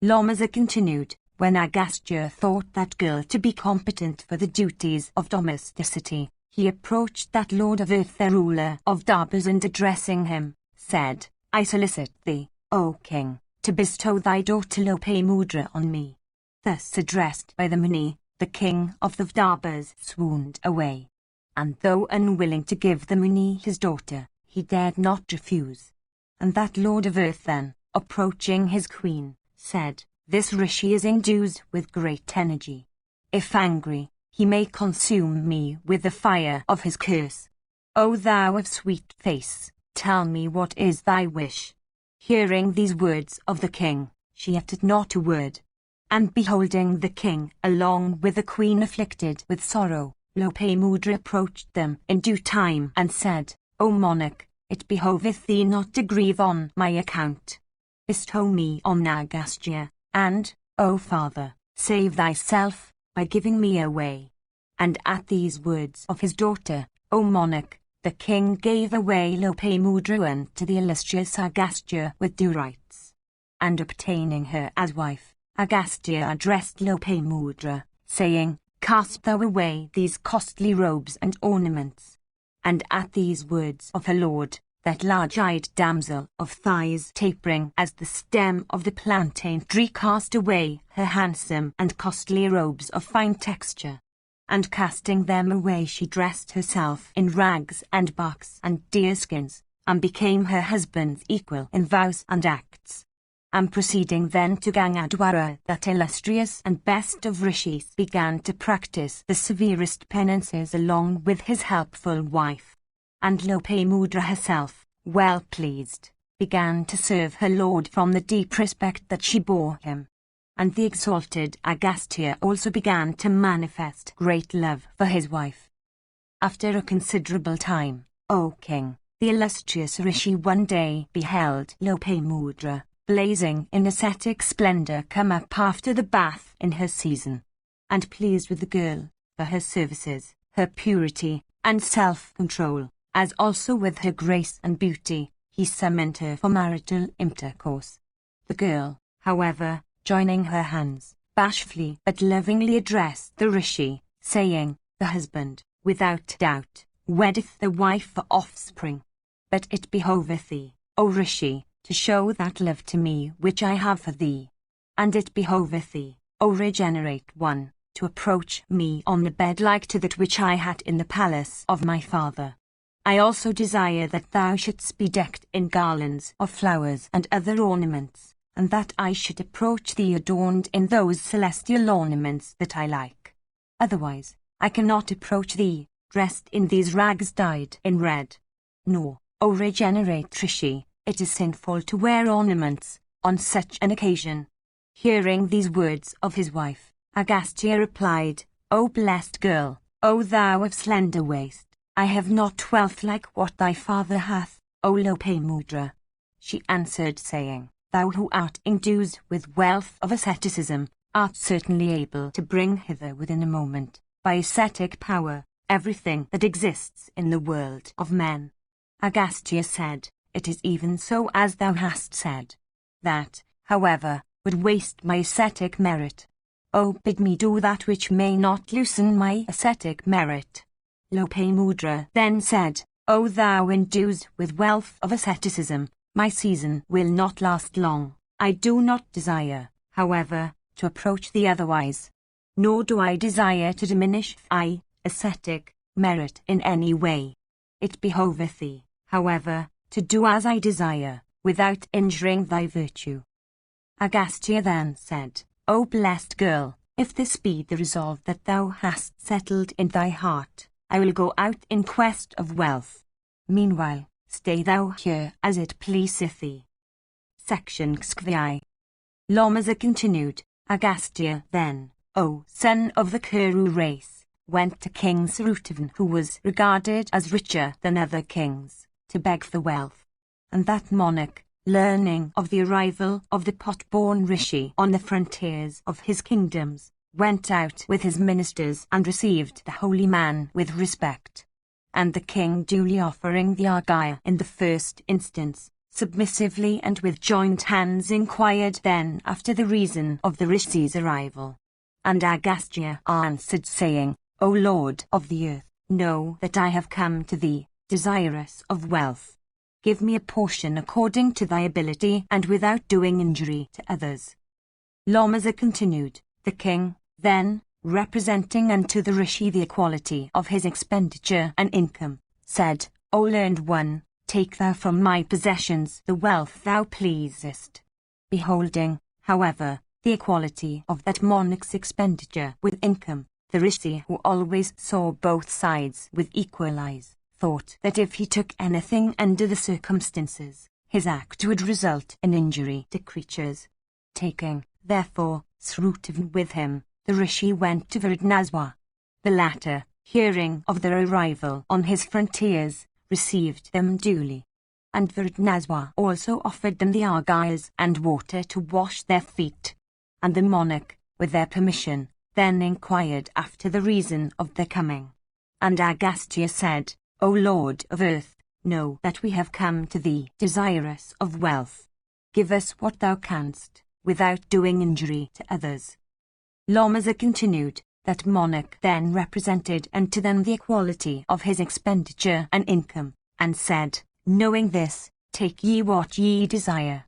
Lamaza continued, when Agastya thought that girl to be competent for the duties of domesticity, He approached that lord of earth, the ruler of Darbas, and addressing him, said, I solicit thee, O king, to bestow thy daughter Lopamudra on me. Thus addressed by the Muni, the king of the Darbas swooned away. And though unwilling to give the Muni his daughter, he dared not refuse. And that lord of earth then, approaching his queen, said, This rishi is endued with great energy. If angry, he may consume me with the fire of his curse. O thou of sweet face, tell me what is thy wish. Hearing these words of the king, she uttered not a word. And beholding the king along with the queen afflicted with sorrow, Lopamudra approached them in due time and said, O monarch, it behoveth thee not to grieve on my account. Bestow me on Agastya, and, O father, save thyself by giving me away. And at these words of his daughter, O monarch, the king gave away Lopamudra to the illustrious Agastya with due rights. And obtaining her as wife, Agastya addressed Lopamudra, saying, Cast thou away these costly robes and ornaments. And at these words of her lord, that large-eyed damsel of thighs tapering as the stem of the plantain tree cast away her handsome and costly robes of fine texture. And casting them away, she dressed herself in rags and barks and deerskins, and became her husband's equal in vows and acts. And proceeding then to Gangadwara, that illustrious and best of rishis began to practice the severest penances along with his helpful wife. And Lopamudra herself, well pleased, began to serve her lord from the deep respect that she bore him. And the exalted Agastya also began to manifest great love for his wife. After a considerable time, O king, the illustrious rishi one day beheld Lopamudra, blazing in ascetic splendor, come up after the bath in her season. And pleased with the girl, for her services, her purity, and self-control, as also with her grace and beauty, he summoned her for marital intercourse. The girl, however, joining her hands, bashfully but lovingly addressed the rishi, saying, The husband, without doubt, weddeth the wife for offspring. But it behoveth thee, O rishi, to show that love to me which I have for thee. And it behoveth thee, O regenerate one, to approach me on the bed like to that which I had in the palace of my father. I also desire that thou shouldst be decked in garlands of flowers and other ornaments, and that I should approach thee adorned in those celestial ornaments that I like. Otherwise, I cannot approach thee, dressed in these rags dyed in red. Nor, O regenerate rishi, it is sinful to wear ornaments on such an occasion. Hearing these words of his wife, Agastya replied, O blessed girl, O thou of slender waist, I have not wealth like what thy father hath, O Lopamudra. She answered, saying, Thou who art endued with wealth of asceticism, art certainly able to bring hither within a moment, by ascetic power, everything that exists in the world of men. Agastya said, It is even so as thou hast said. That, however, would waste my ascetic merit. O bid me do that which may not loosen my ascetic merit. Lopamudra then said, O thou endued with wealth of asceticism, my season will not last long. I do not desire, however, to approach thee otherwise. Nor do I desire to diminish thy ascetic merit in any way. It behoveth thee, however, to do as I desire, without injuring thy virtue. Agastya then said, O blessed girl, if this be the resolve that thou hast settled in thy heart, I will go out in quest of wealth. Meanwhile, stay thou here as it pleaseth thee. Section XVI. Lomasa continued, Agastya then, O son of the Kuru race, went to King Sarutavan, who was regarded as richer than other kings, to beg for wealth. And that monarch, learning of the arrival of the pot-born rishi on the frontiers of his kingdoms, went out with his ministers and received the holy man with respect. And the king, duly offering the argyre in the first instance, submissively and with joined hands inquired then after the reason of the rishi's arrival. And Agastya answered, saying, O Lord of the earth, know that I have come to thee, desirous of wealth. Give me a portion according to thy ability and without doing injury to others. Lamaza continued, the king, then, representing unto the rishi the equality of his expenditure and income, said, O learned one, take thou from my possessions the wealth thou pleasest. Beholding, however, the equality of that monarch's expenditure with income, the rishi, who always saw both sides with equal eyes, thought that if he took anything under the circumstances, his act would result in injury to creatures. Taking, therefore, Srutivn with him, the rishi went to Varanaswar. The latter, hearing of their arrival on his frontiers, received them duly. And Varanaswar also offered them the argyles and water to wash their feet. And the monarch, with their permission, then inquired after the reason of their coming. And Agastya said, O Lord of earth, know that we have come to thee desirous of wealth. Give us what thou canst, without doing injury to others. Lamaza continued, that monarch then represented unto them the equality of his expenditure and income, and said, knowing this, take ye what ye desire.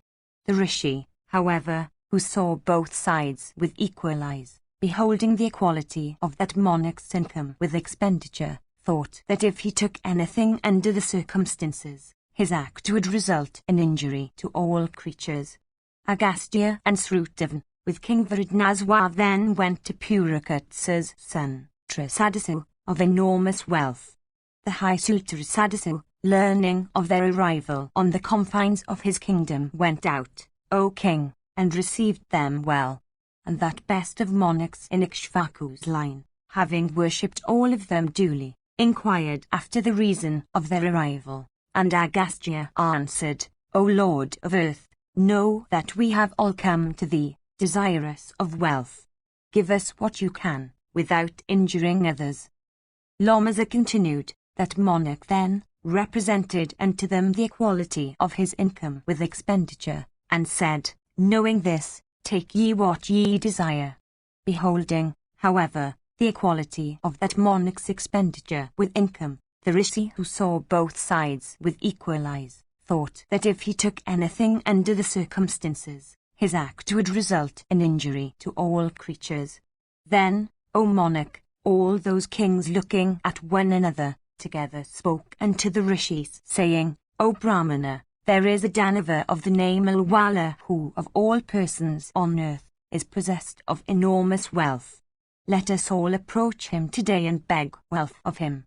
The rishi, however, who saw both sides with equal eyes, beholding the equality of that monarch's income with expenditure, thought that if he took anything under the circumstances, his act would result in injury to all creatures. Agastya and Srutivn, with King Varanaswar, then went to Purakatsa's son, Trisadasu, of enormous wealth. The high Trisadasu, learning of their arrival on the confines of his kingdom, went out, O king, and received them well. And that best of monarchs in Ikshvaku's line, having worshipped all of them duly, inquired after the reason of their arrival. And Agastya answered, O Lord of earth, know that we have all come to thee, desirous of wealth. Give us what you can, without injuring others. Lamaza continued, that monarch then represented unto them the equality of his income with expenditure, and said, knowing this, take ye what ye desire. Beholding, however, the equality of that monarch's expenditure with income, the rishi, who saw both sides with equal eyes, thought that if he took anything under the circumstances, his act would result in injury to all creatures. Then, O monarch, all those kings looking at one another, together spoke unto the rishis, saying, O Brahmana, there is a Danava of the name Alwala who, of all persons on earth, is possessed of enormous wealth. Let us all approach him today and beg wealth of him.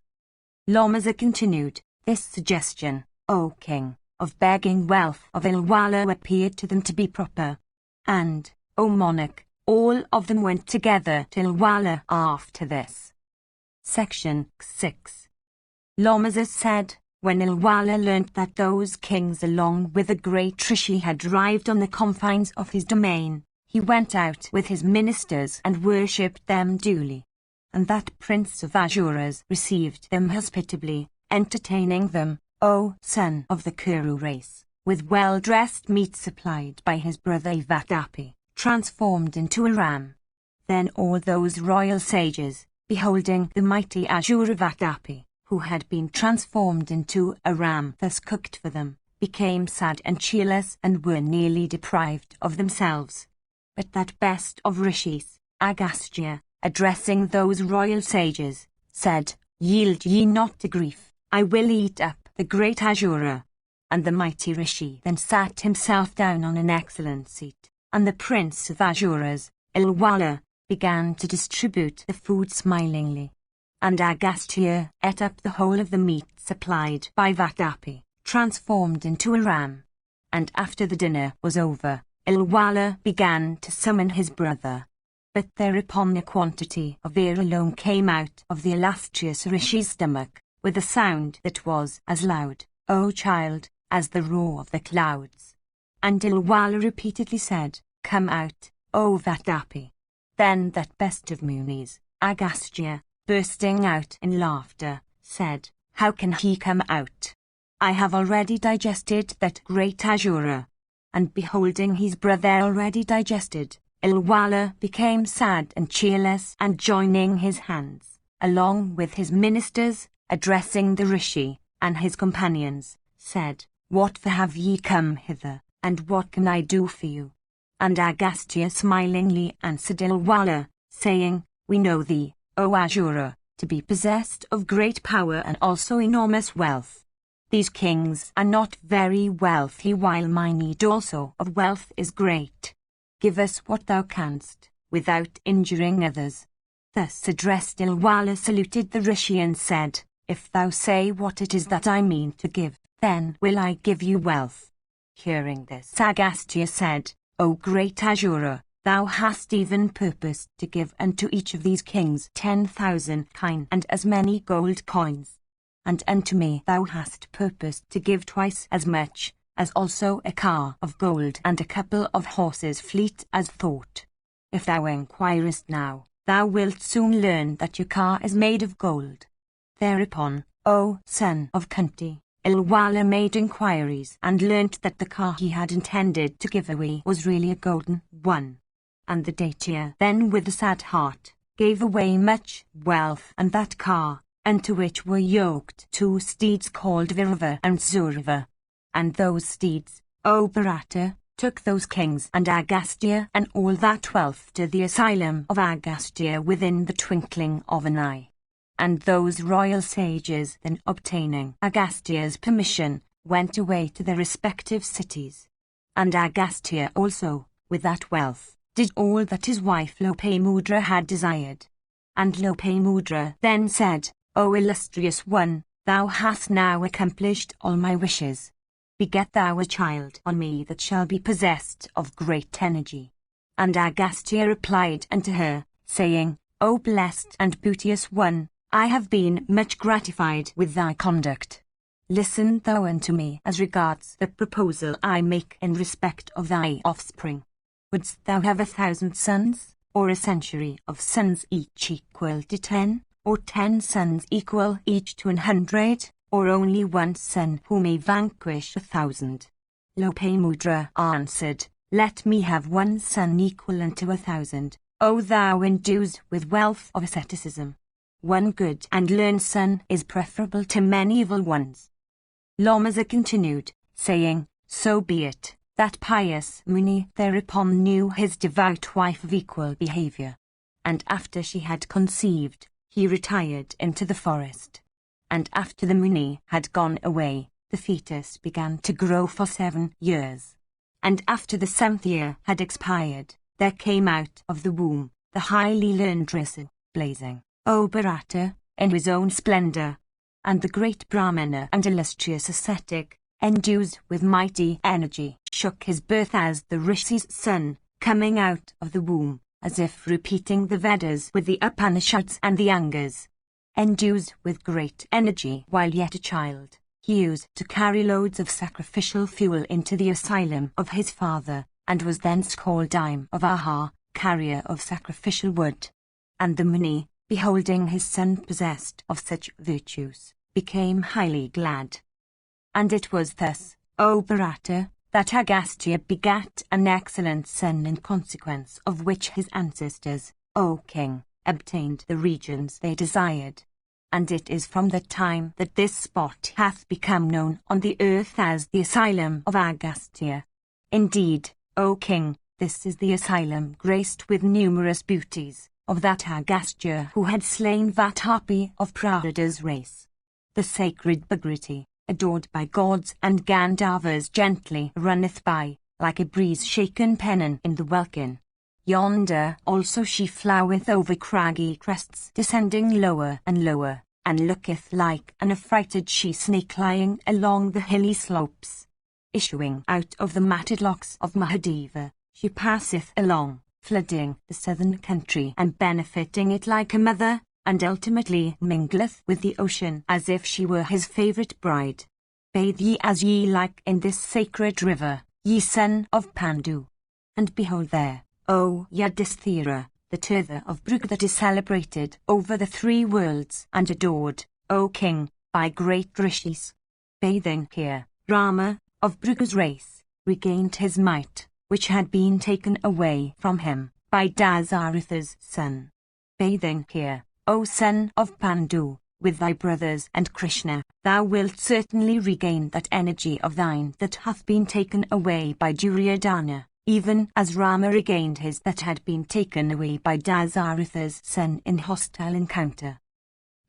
Lamaza continued, this suggestion, O king, of begging wealth of Alwala appeared to them to be proper. And, O monarch, all of them went together to Alwala after this. Section 6. Lamaza said, when Alwala learnt that those kings along with a great rishi had arrived on the confines of his domain, he went out with his ministers and worshipped them duly. And that prince of Asuras received them hospitably, entertaining them, O son of the Kuru race, with well-dressed meat supplied by his brother Vatapi, transformed into a ram. Then all those royal sages, beholding the mighty Asura Vatapi, who had been transformed into a ram thus cooked for them, became sad and cheerless and were nearly deprived of themselves. But that best of rishis, Agastya, addressing those royal sages, said, yield ye not to grief, I will eat up the great Asura. And the mighty rishi then sat himself down on an excellent seat, and the prince of Asuras, Alwala, began to distribute the food smilingly. And Agastya ate up the whole of the meat supplied by Vatapi, transformed into a ram. And after the dinner was over, Alwala began to summon his brother. But thereupon a quantity of air alone came out of the illustrious rishi's stomach, with a sound that was as loud, O child, as the roar of the clouds. And Alwala repeatedly said, come out, O Vatapi. Then that best of Munis, Agastya, bursting out in laughter, said, how can he come out? I have already digested that great Asura. And beholding his brother already digested, Alwala became sad and cheerless, and joining his hands, along with his ministers, addressing the Rishi and his companions, said, "What for have ye come hither, and what can I do for you?" And Agastya smilingly answered Ilwala, saying, "We know thee, O Asura, to be possessed of great power and also enormous wealth. These kings are not very wealthy, while my need also of wealth is great. Give us what thou canst, without injuring others." Thus addressed, Ilwala saluted the Rishi and said, "If thou say what it is that I mean to give, then will I give you wealth." Hearing this, Agastya said, "O great Asura, thou hast even purposed to give unto each of these kings 10,000 kine and as many gold coins. And unto me thou hast purposed to give twice as much, as also a car of gold and a couple of horses fleet as thought. If thou inquirest now, thou wilt soon learn that your car is made of gold." Thereupon, O son of Kunti, Ilwala made inquiries and learnt that the car he had intended to give away was really a golden one. And the Daitya then with a sad heart gave away much wealth and that car, unto which were yoked 2 steeds called Virava and Zurava. And those steeds, O Bharata, took those kings and Agastya and all that wealth to the asylum of Agastya within the twinkling of an eye. And those royal sages, then obtaining Agastya's permission, went away to their respective cities. And Agastya also, with that wealth, did all that his wife Lopamudra had desired. And Lopamudra then said, "O illustrious one, thou hast now accomplished all my wishes. Beget thou a child on me that shall be possessed of great energy." And Agastya replied unto her, saying, "O blessed and beauteous one, I have been much gratified with thy conduct. Listen thou unto me as regards the proposal I make in respect of thy offspring. Wouldst thou have 1,000 sons, or a century of sons each equal to 10, or 10 sons equal each to 100, or only one son who may vanquish 1,000? Lopamudra answered, "Let me have one son equal unto 1,000, O thou endued with wealth of asceticism. One good and learned son is preferable to many evil ones." Lomasa continued, saying, "So be it." That pious Muni thereupon knew his devout wife of equal behavior. And after she had conceived, he retired into the forest. And after the Muni had gone away, the fetus began to grow for 7 years. And after the 7th year had expired, there came out of the womb the highly learned Risi, blazing, O Bharata, in his own splendor. And the great Brahmana and illustrious ascetic, endued with mighty energy, shook his birth as the Rishi's son, coming out of the womb, as if repeating the Vedas with the Upanishads and the Angas. Endued with great energy while yet a child, he used to carry loads of sacrificial fuel into the asylum of his father, and was thence called Dime of Aha, carrier of sacrificial wood. And the Muni, beholding his son possessed of such virtues, became highly glad. And it was thus, O Bharata, that Agastya begat an excellent son, in consequence of which his ancestors, O king, obtained the regions they desired. And it is from that time that this spot hath become known on the earth as the asylum of Agastya. Indeed, O king, this is the asylum graced with numerous beauties, of that Agastya who had slain Vatapi of Prahada's race. The sacred Bhagrati, adored by gods and Gandharvas, gently runneth by, like a breeze-shaken pennon in the welkin. Yonder also she floweth over craggy crests, descending lower and lower, and looketh like an affrighted she-snake lying along the hilly slopes. Issuing out of the matted locks of Mahadeva, she passeth along, flooding the southern country and benefiting it like a mother, and ultimately mingleth with the ocean as if she were his favourite bride. Bathe ye as ye like in this sacred river, ye son of Pandu. And behold there, O Yudhisthira, the Tirtha of Bhrigu that is celebrated over the 3 worlds and adored, O king, by great rishis. Bathing here, Rama, of Bhrigu's race, regained his might, which had been taken away from him by Dasaratha's son. Bathing here, O son of Pandu, with thy brothers and Krishna, thou wilt certainly regain that energy of thine that hath been taken away by Duryodhana, even as Rama regained his that had been taken away by Dasaratha's son in hostile encounter.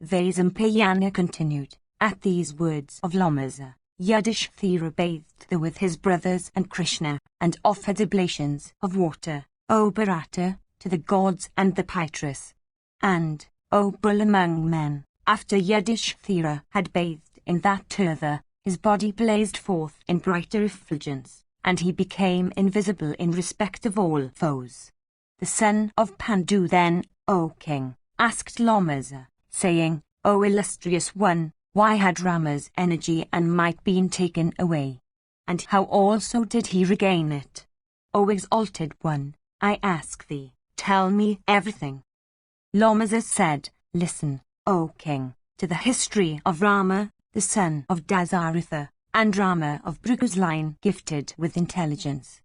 Vaisampayana continued. At these words of Lomasa, Yudhishthira bathed with his brothers and Krishna, and offered oblations of water, O Bharata, to the gods and the Pitris. And, O bull among men, after Yudhishthira had bathed in that turtha, his body blazed forth in brighter effulgence, and he became invisible in respect of all foes. The son of Pandu then, O king, asked Lomasa, saying, O illustrious one, why had Rama's energy and might been taken away? And how also did he regain it? O exalted one, I ask thee, tell me everything. Lomasa said, Listen, O king, to the history of Rama, the son of Dasaratha, and Rama of Bhrigu's line gifted with intelligence.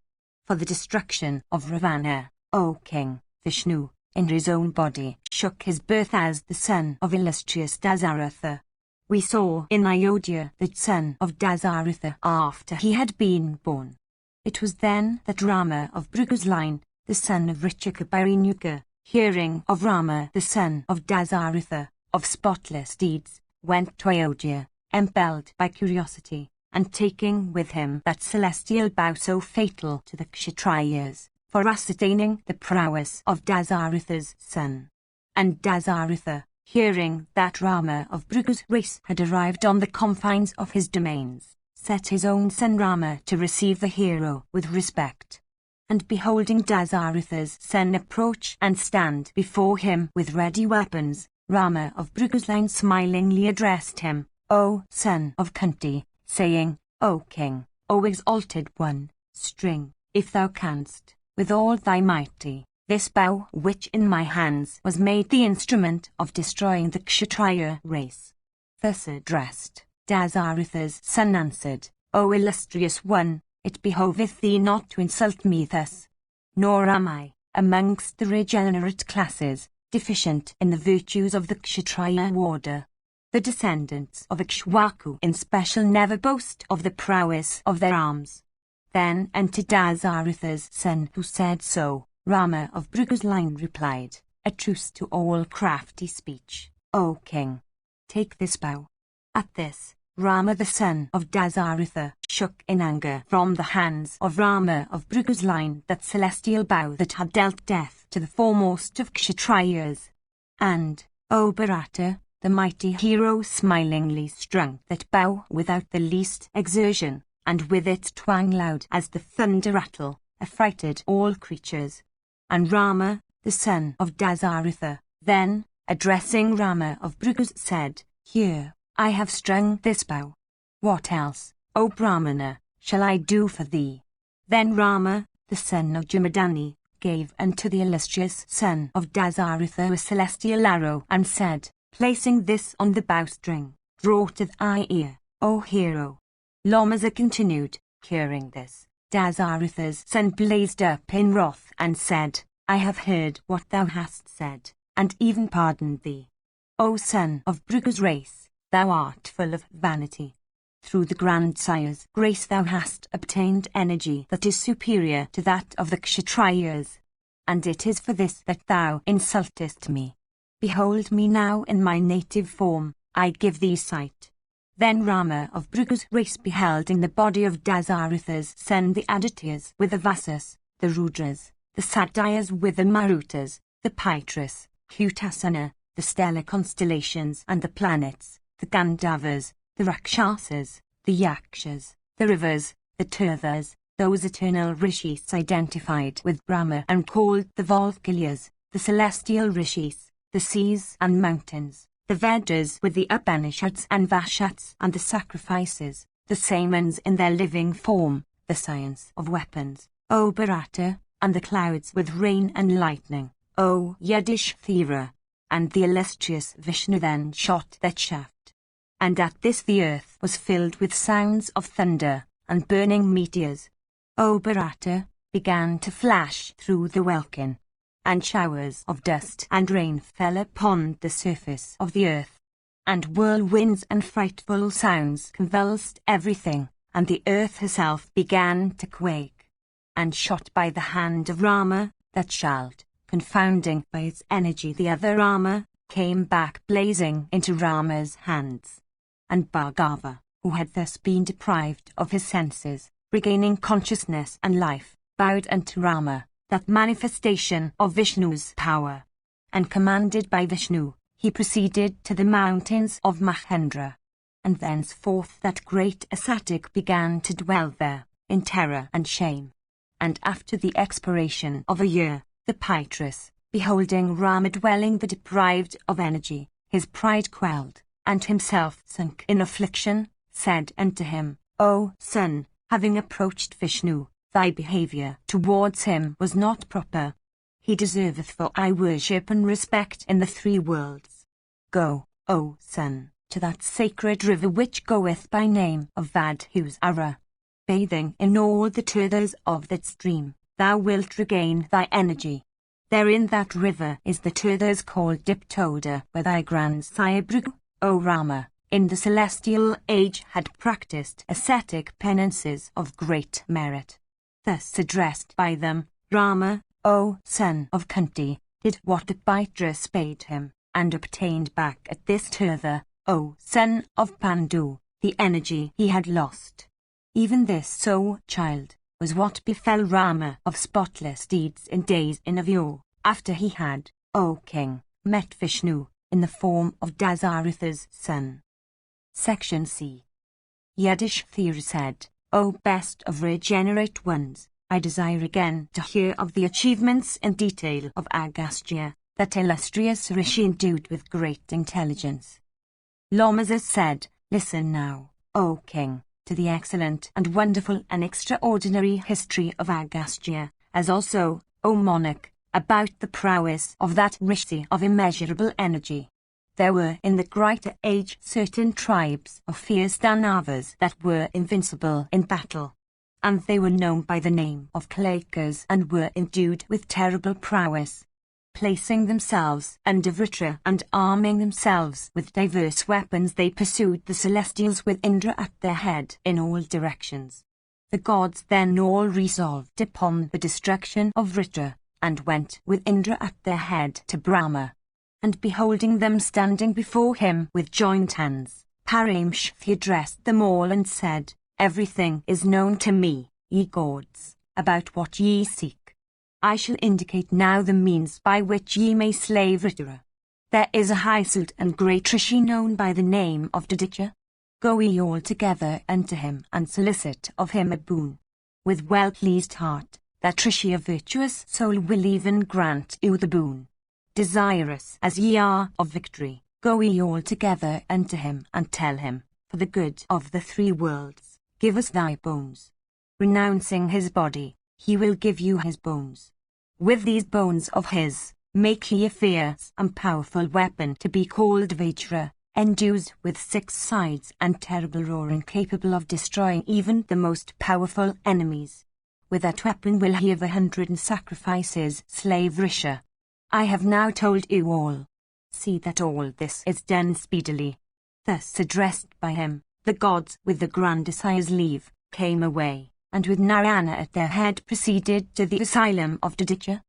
For the destruction of Ravana, O king, Vishnu, in his own body, shook his birth as the son of illustrious Dasaratha. We saw in Ayodhya the son of Dasaratha after he had been born. It was then that Rama of Bhrigu's line, the son of Rishikabharinuka, hearing of Rama the son of Dasaratha, of spotless deeds, went to Ayodhya, impelled by curiosity, and taking with him that celestial bow so fatal to the Kshatriyas, for ascertaining the prowess of Dasaratha's son. And Dasaratha, hearing that Rama of Bhrigu's race had arrived on the confines of his domains, set his own son Rama to receive the hero with respect. And beholding Dasaratha's son approach and stand before him with ready weapons, Rama of Bhrigu's line smilingly addressed him, O son of Kunti, saying, O king, O exalted one, string, if thou canst, with all thy mighty, this bow which in my hands was made the instrument of destroying the Kshatriya race. Thus addressed, Dasaratha's son answered, O illustrious one, it behoveth thee not to insult me thus. Nor am I, amongst the regenerate classes, deficient in the virtues of the Kshatriya order. The descendants of Ikshwaku in special never boast of the prowess of their arms. Then unto Dasaratha's son who said so, Rama of Bhrigu's line replied, A truce to all crafty speech, O king. Take this bow. At this, Rama the son of Dasaratha shook in anger from the hands of Rama of Bhrigu's line that celestial bow that had dealt death to the foremost of Kshatriyas. And, O Bharata, the mighty hero smilingly strung that bow without the least exertion, and with its twang loud as the thunder rattle, affrighted all creatures. And Rama, the son of Dasaratha, then, addressing Rama of Bhrigu, said, Here, I have strung this bow. What else, O Brahmana, shall I do for thee? Then Rama, the son of Jamadani, gave unto the illustrious son of Dasaratha a celestial arrow and said, Placing this on the bowstring, draw to thy ear, O hero. Lomasa continued, hearing this, Dasaratha's son blazed up in wrath and said, I have heard what thou hast said, and even pardoned thee. O son of Bhrigu's race, thou art full of vanity. Through the grandsire's grace thou hast obtained energy that is superior to that of the Kshatriyas. And it is for this that thou insultest me. Behold me now in my native form, I give thee sight. Then Rama of Bhrigu's race beheld in the body of Dasaratha's son the Adityas with the Vasas, the Rudras, the Satyas with the Marutas, the Pitris, Hutasana, the stellar constellations and the planets, the Gandharvas, the Rakshasas, the Yakshas, the rivers, the Tirthas, those eternal rishis identified with Brahma and called the Valkylias, the celestial rishis, the seas and mountains, the Vedas with the Upanishads and Vashats and the sacrifices, the Samans in their living form, the science of weapons, O Bharata, and the clouds with rain and lightning, O Yudhishthira, and the illustrious Vishnu then shot that shaft. And at this the earth was filled with sounds of thunder, and burning meteors, O Bharata, began to flash through the welkin. and showers of dust and rain fell upon the surface of the earth, and whirlwinds and frightful sounds convulsed everything, and the earth herself began to quake. And shot by the hand of Rama, that child, confounding by its energy the other Rama, came back blazing into Rama's hands. And Bhargava, who had thus been deprived of his senses, regaining consciousness and life, bowed unto Rama, that manifestation of Vishnu's power. And commanded by Vishnu, he proceeded to the mountains of Mahendra. And thenceforth that great ascetic began to dwell there, in terror and shame. And after the expiration of a year, the Pitris, beholding Rama dwelling the deprived of energy, his pride quelled, and himself sunk in affliction, said unto him, O son, having approached Vishnu, thy behaviour towards him was not proper. He deserveth for eye worship and respect in the three worlds. Go, O son, to that sacred river which goeth by name of Vadhusara. Bathing in all the tirthas of that stream, thou wilt regain thy energy. There in that river is the tirthas called Diptoda, where thy grandsire Bhrigu, O Rama, in the celestial age had practiced ascetic penances of great merit. Thus addressed by them, Rama, O son of Kunti, did what the Pitris bade him, and obtained back at this tirtha, O son of Pandu, the energy he had lost. Even this, so, child, was what befell Rama of spotless deeds in days of yore, after he had, O king, met Vishnu, in the form of Dasaratha's son. Section C. Yudhishthira said, O best of regenerate ones, I desire again to hear of the achievements in detail of Agastya, that illustrious rishi endued with great intelligence. Lomasa said, Listen now, O king, to the excellent and wonderful and extraordinary history of Agastya, as also, O monarch, about the prowess of that rishi of immeasurable energy. There were in the greater age certain tribes of fierce Danavas that were invincible in battle, and they were known by the name of Klakas and were endued with terrible prowess. Placing themselves under Vritra and arming themselves with diverse weapons, they pursued the celestials with Indra at their head in all directions. The gods then all resolved upon the destruction of Vritra, and went with Indra at their head to Brahma. And beholding them standing before him with joined hands, Paramshvi addressed them all and said, Everything is known to me, ye gods, about what ye seek. I shall indicate now the means by which ye may slay Vritra. There is a high-souled and great rishi known by the name of Diditya. Go ye all together unto him and solicit of him a boon. With well-pleased heart, that rishi of virtuous soul will even grant you the boon. Desirous as ye are of victory, go ye all together unto him and tell him, for the good of the three worlds, give us thy bones. Renouncing his body, he will give you his bones. With these bones of his, make ye a fierce and powerful weapon to be called Vajra, endued with 6 sides and terrible roaring, capable of destroying even the most powerful enemies. With that weapon will he of 100 sacrifices slay Vrisha. I have now told you all. See that all this is done speedily. Thus addressed by him, the gods, with the grandsire's leave, came away, and with Narayana at their head proceeded to the asylum of Diditya.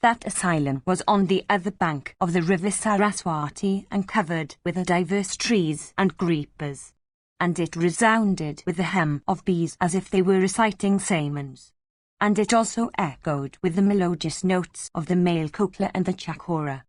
That asylum was on the other bank of the river Saraswati and covered with diverse trees and creepers, and it resounded with the hum of bees as if they were reciting sermons, and it also echoed with the melodious notes of the male kokla and the chakora.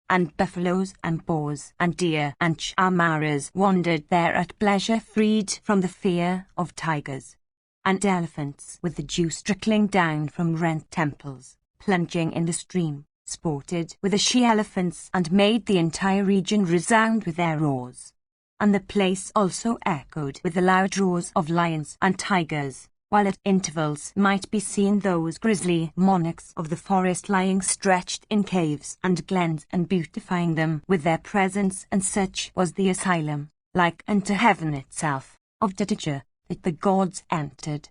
And buffaloes and boars and deer and chamaras wandered there at pleasure, freed from the fear of tigers. And elephants, with the juice trickling down from rent temples, plunging in the stream, sported with the she-elephants and made the entire region resound with their roars. And the place also echoed with the loud roars of lions and tigers, while at intervals might be seen those grisly monarchs of the forest lying stretched in caves and glens and beautifying them with their presence. And such was the asylum, like unto heaven itself, of Diditya, that the gods entered.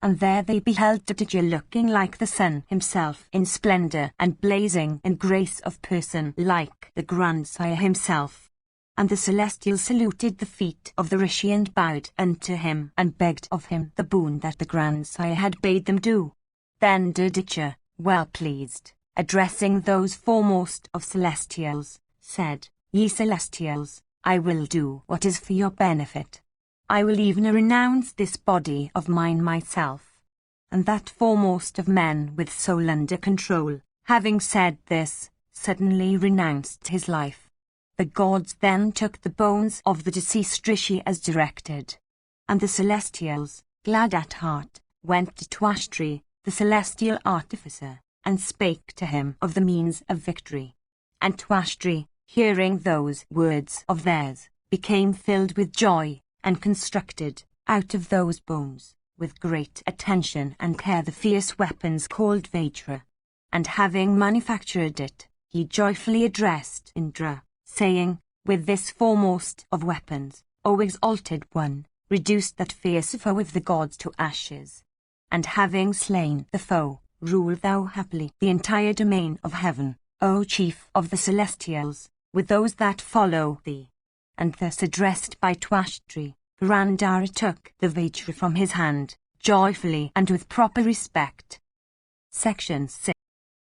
And there they beheld Aditya looking like the sun himself in splendor and blazing in grace of person like the grandsire himself. And the celestials saluted the feet of the rishi and bowed unto him and begged of him the boon that the grandsire had bade them do. Then Aditya, well pleased, addressing those foremost of celestials, said, Ye celestials, I will do what is for your benefit. I will even renounce this body of mine myself. And that foremost of men with soul under control, having said this, suddenly renounced his life. The gods then took the bones of the deceased rishi as directed. And the celestials, glad at heart, went to Twashtri, the celestial artificer, and spake to him of the means of victory. And Twashtri, hearing those words of theirs, became filled with joy, and constructed, out of those bones, with great attention and care the fierce weapons called Vajra. And having manufactured it, he joyfully addressed Indra, saying, With this foremost of weapons, O exalted one, reduce that fierce foe of the gods to ashes. And having slain the foe, rule thou happily the entire domain of heaven, O chief of the celestials, with those that follow thee. And thus addressed by Twashtri, Purandara took the Vajra from his hand, joyfully and with proper respect. Section 6.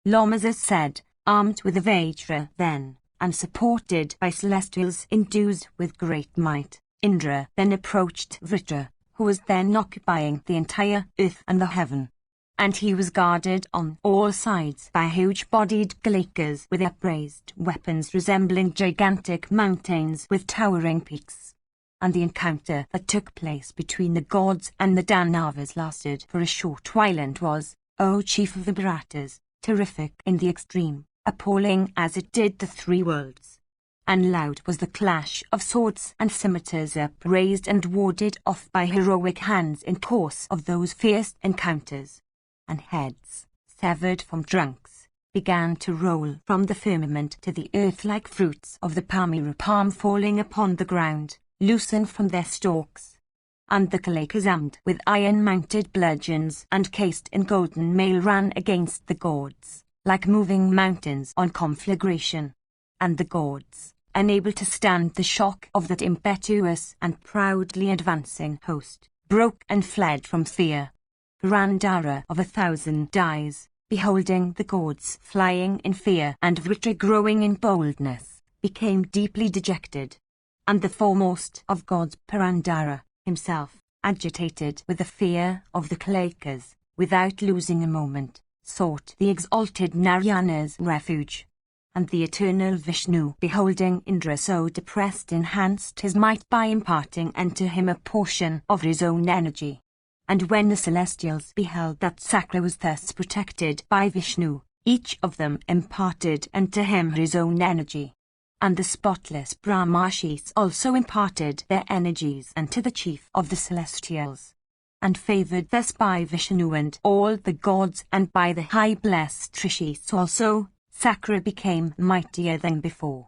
Lomazas said, armed with the Vajra then, and supported by celestials endued with great might, Indra then approached Vritra, who was then occupying the entire earth and the heaven. And he was guarded on all sides by huge-bodied Galekas with upraised weapons resembling gigantic mountains with towering peaks. And the encounter that took place between the gods and the Danavas lasted for a short while and was, O chief of the Bharatas, terrific in the extreme, appalling as it did the three worlds. And loud was the clash of swords and scimitars upraised and warded off by heroic hands in course of those fierce encounters. And heads, severed from trunks, began to roll from the firmament to the earth like fruits of the palmyra palm falling upon the ground, loosened from their stalks. And the Kalekas armed with iron-mounted bludgeons and cased in golden mail ran against the gods, like moving mountains on conflagration. And the gods, unable to stand the shock of that impetuous and proudly advancing host, broke and fled from fear. Purandara of 1,000 eyes, beholding the gods flying in fear and Vritra growing in boldness, became deeply dejected. And the foremost of gods, Purandara, himself, agitated with the fear of the Kalekas, without losing a moment, sought the exalted Narayana's refuge. And the eternal Vishnu, beholding Indra so depressed, enhanced his might by imparting unto him a portion of his own energy. And when the celestials beheld that Sakra was thus protected by Vishnu, each of them imparted unto him his own energy. And the spotless Brahmashis also imparted their energies unto the chief of the celestials. And favoured thus by Vishnu and all the gods and by the high-blessed Rishis also, Sakra became mightier than before.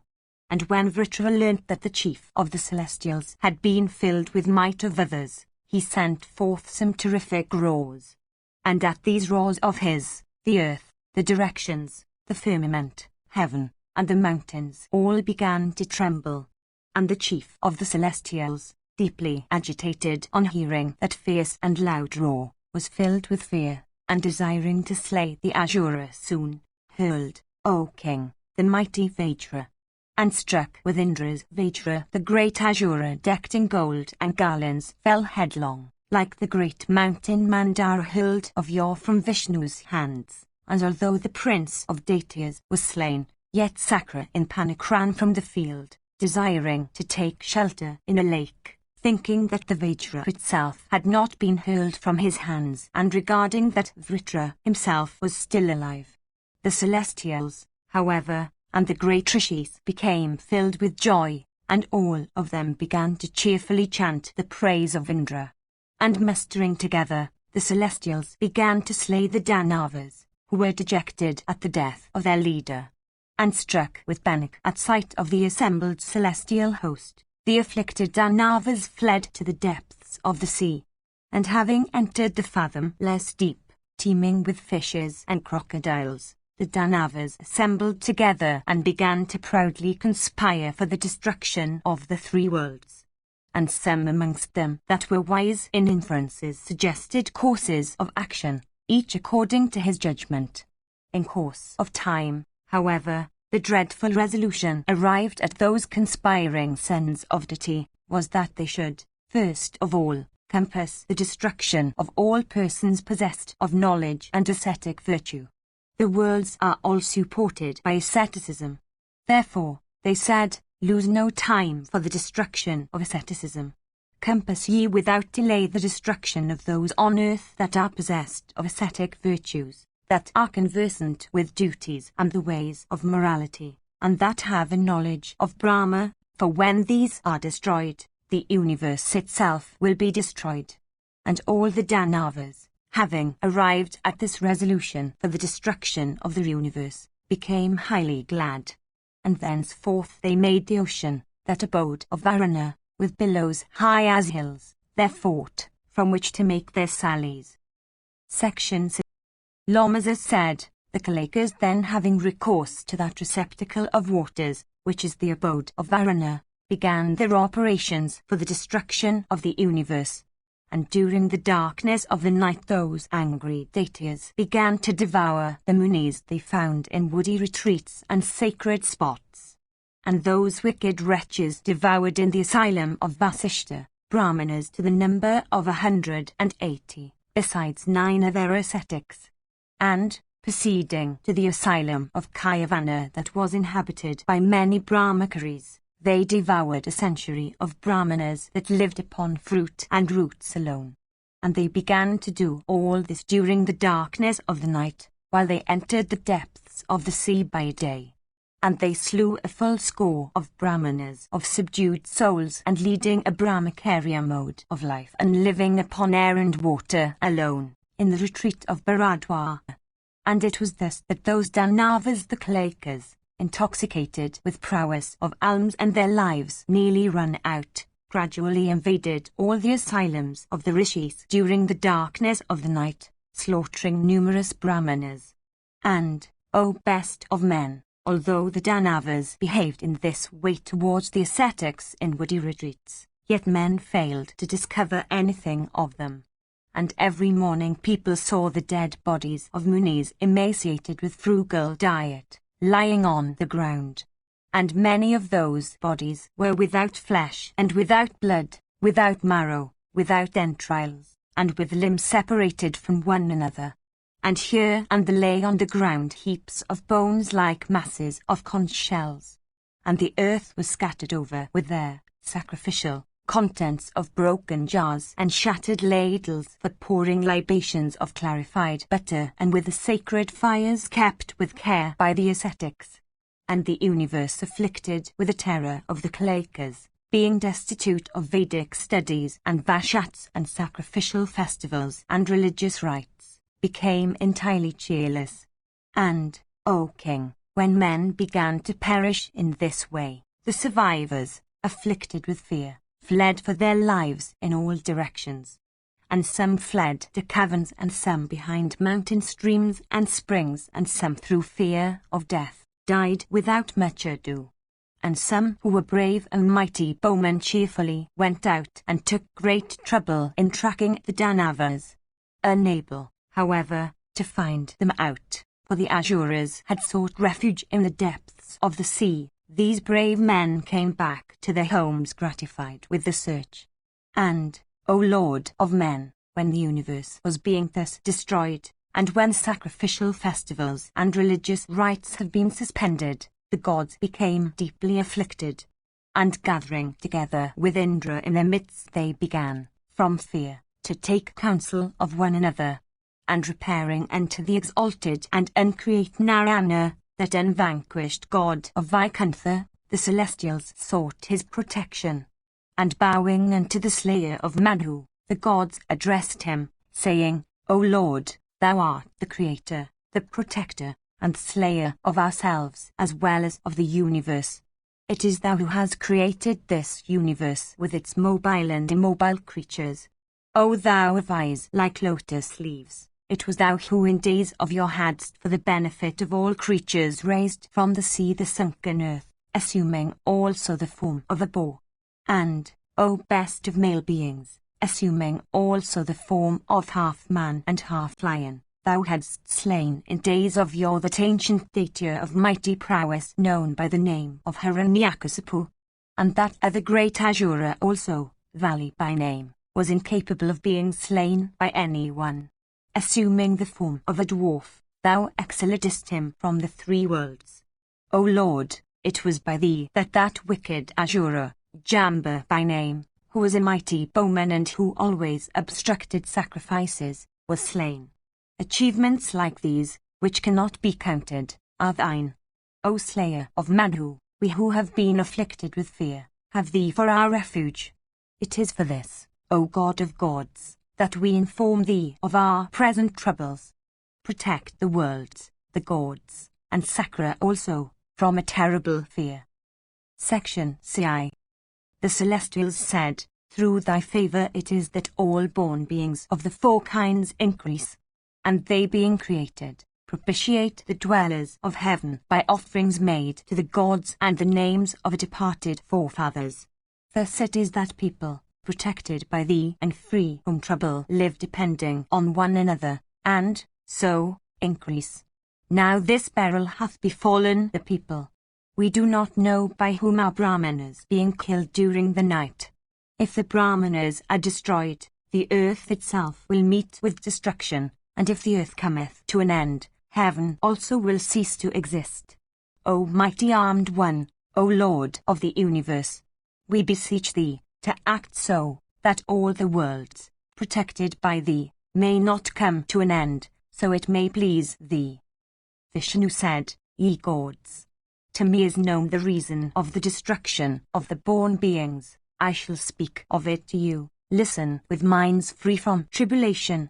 And when Vritra learnt that the chief of the celestials had been filled with might of others, he sent forth some terrific roars. And at these roars of his, the earth, the directions, the firmament, heaven, and the mountains all began to tremble. And the chief of the celestials, deeply agitated on hearing that fierce and loud roar, was filled with fear, and desiring to slay the Asura soon, hurled, O king, the mighty Vajra. And struck with Indra's Vajra, the great Asura decked in gold and garlands fell headlong, like the great mountain Mandara hurled of yore from Vishnu's hands. And although the prince of Daityas was slain, yet Sakra in panic ran from the field, desiring to take shelter in a lake, thinking that the Vajra itself had not been hurled from his hands and regarding that Vritra himself was still alive. The celestials, however, and the great Rishis became filled with joy, and all of them began to cheerfully chant the praise of Indra. And mustering together, the celestials began to slay the Danavas, who were dejected at the death of their leader. And struck with panic at sight of the assembled celestial host, the afflicted Danavas fled to the depths of the sea. And having entered the fathomless deep, teeming with fishes and crocodiles, the Danavas assembled together and began to proudly conspire for the destruction of the three worlds. And some amongst them that were wise in inferences suggested courses of action, each according to his judgment. In course of time, however, the dreadful resolution arrived at those conspiring sons of deity was that they should, first of all, compass the destruction of all persons possessed of knowledge and ascetic virtue. The worlds are all supported by asceticism. Therefore, they said, lose no time for the destruction of asceticism. Compass ye without delay the destruction of those on earth that are possessed of ascetic virtues, that are conversant with duties and the ways of morality, and that have a knowledge of Brahma, for when these are destroyed, the universe itself will be destroyed. And all the Danavas, having arrived at this resolution for the destruction of the universe, became highly glad. And thenceforth they made the ocean, that abode of Varuna, with billows high as hills, their fort, from which to make their sallies. Section 6. Lomasa said, the Kalakas then having recourse to that receptacle of waters, which is the abode of Varuna, began their operations for the destruction of the universe. And during the darkness of the night those angry deities began to devour the munis they found in woody retreats and sacred spots. And those wicked wretches devoured in the asylum of Vasishta, Brahmanas to the number of 180, besides 9 of their ascetics. And, proceeding to the asylum of Kayavana that was inhabited by many Brahmacharis, they devoured a century of Brahmanas that lived upon fruit and roots alone. And they began to do all this during the darkness of the night, while they entered the depths of the sea by day. And they slew a full score of Brahmanas of subdued souls and leading a Brahmacharya mode of life and living upon air and water alone, in the retreat of Bharadwaj. And it was thus that those Danavas the Kalakas, intoxicated with prowess of alms and their lives nearly run out, gradually invaded all the asylums of the rishis during the darkness of the night, slaughtering numerous Brahmanas. And, O best of men, although the Danavas behaved in this way towards the ascetics in woody retreats, yet men failed to discover anything of them. And every morning people saw the dead bodies of munis emaciated with frugal diet, lying on the ground. And many of those bodies were without flesh and without blood, without marrow, without entrails, and with limbs separated from one another. And here and there lay on the ground heaps of bones like masses of conch shells. And the earth was scattered over with their sacrificial contents of broken jars and shattered ladles for pouring libations of clarified butter, and with the sacred fires kept with care by the ascetics. And the universe afflicted with the terror of the Kalakas, being destitute of Vedic studies and vashats and sacrificial festivals and religious rites, became entirely cheerless. And, O king, when men began to perish in this way, the survivors, afflicted with fear, fled for their lives in all directions. And some fled to caverns, and some behind mountain streams and springs, and some through fear of death died without much ado. And some who were brave and mighty bowmen cheerfully went out and took great trouble in tracking the Danavas, unable, however, to find them out, for the Asuras had sought refuge in the depths of the sea. These brave men came back to their homes gratified with the search. And, O Lord of men, when the universe was being thus destroyed, and when sacrificial festivals and religious rites had been suspended, the gods became deeply afflicted. And gathering together with Indra in their midst, they began, from fear, to take counsel of one another. And repairing unto the exalted and uncreate Narayana, that unvanquished god of Vaikuntha, the celestials sought his protection. And bowing unto the slayer of Madhu, the gods addressed him, saying, O Lord, thou art the creator, the protector, and slayer of ourselves as well as of the universe. It is thou who hast created this universe with its mobile and immobile creatures. O thou of eyes like lotus leaves, it was thou who in days of yore hadst for the benefit of all creatures raised from the sea the sunken earth, assuming also the form of a boar. And, O best of male beings, assuming also the form of half man and half lion, thou hadst slain in days of yore that ancient deityr of mighty prowess known by the name of Hiranyakasipu, and that other great Asura also, Valley by name, was incapable of being slain by anyone. Assuming the form of a dwarf, thou exilidst him from the three worlds. O Lord, it was by thee that wicked Asura, Jamba by name, who was a mighty bowman and who always obstructed sacrifices, was slain. Achievements like these, which cannot be counted, are thine. O Slayer of Manu, we who have been afflicted with fear, have thee for our refuge. It is for this, O God of gods, that we inform thee of our present troubles. Protect the worlds, the gods, and Sakra also, from a terrible fear. Section CI. The Celestials said, through thy favor it is that all born beings of the four kinds increase, and they being created, propitiate the dwellers of heaven by offerings made to the gods and the names of departed forefathers. Thus it is that people, protected by thee and free from trouble, live depending on one another, and, so, increase. Now this peril hath befallen the people. We do not know by whom our Brahmanas being killed during the night. If the Brahmanas are destroyed, the earth itself will meet with destruction, and if the earth cometh to an end, heaven also will cease to exist. O mighty armed one, O Lord of the universe, we beseech thee, to act so, that all the worlds, protected by thee, may not come to an end, so it may please thee. Vishnu said, Ye gods, to me is known the reason of the destruction of the born beings. I shall speak of it to you. Listen with minds free from tribulation.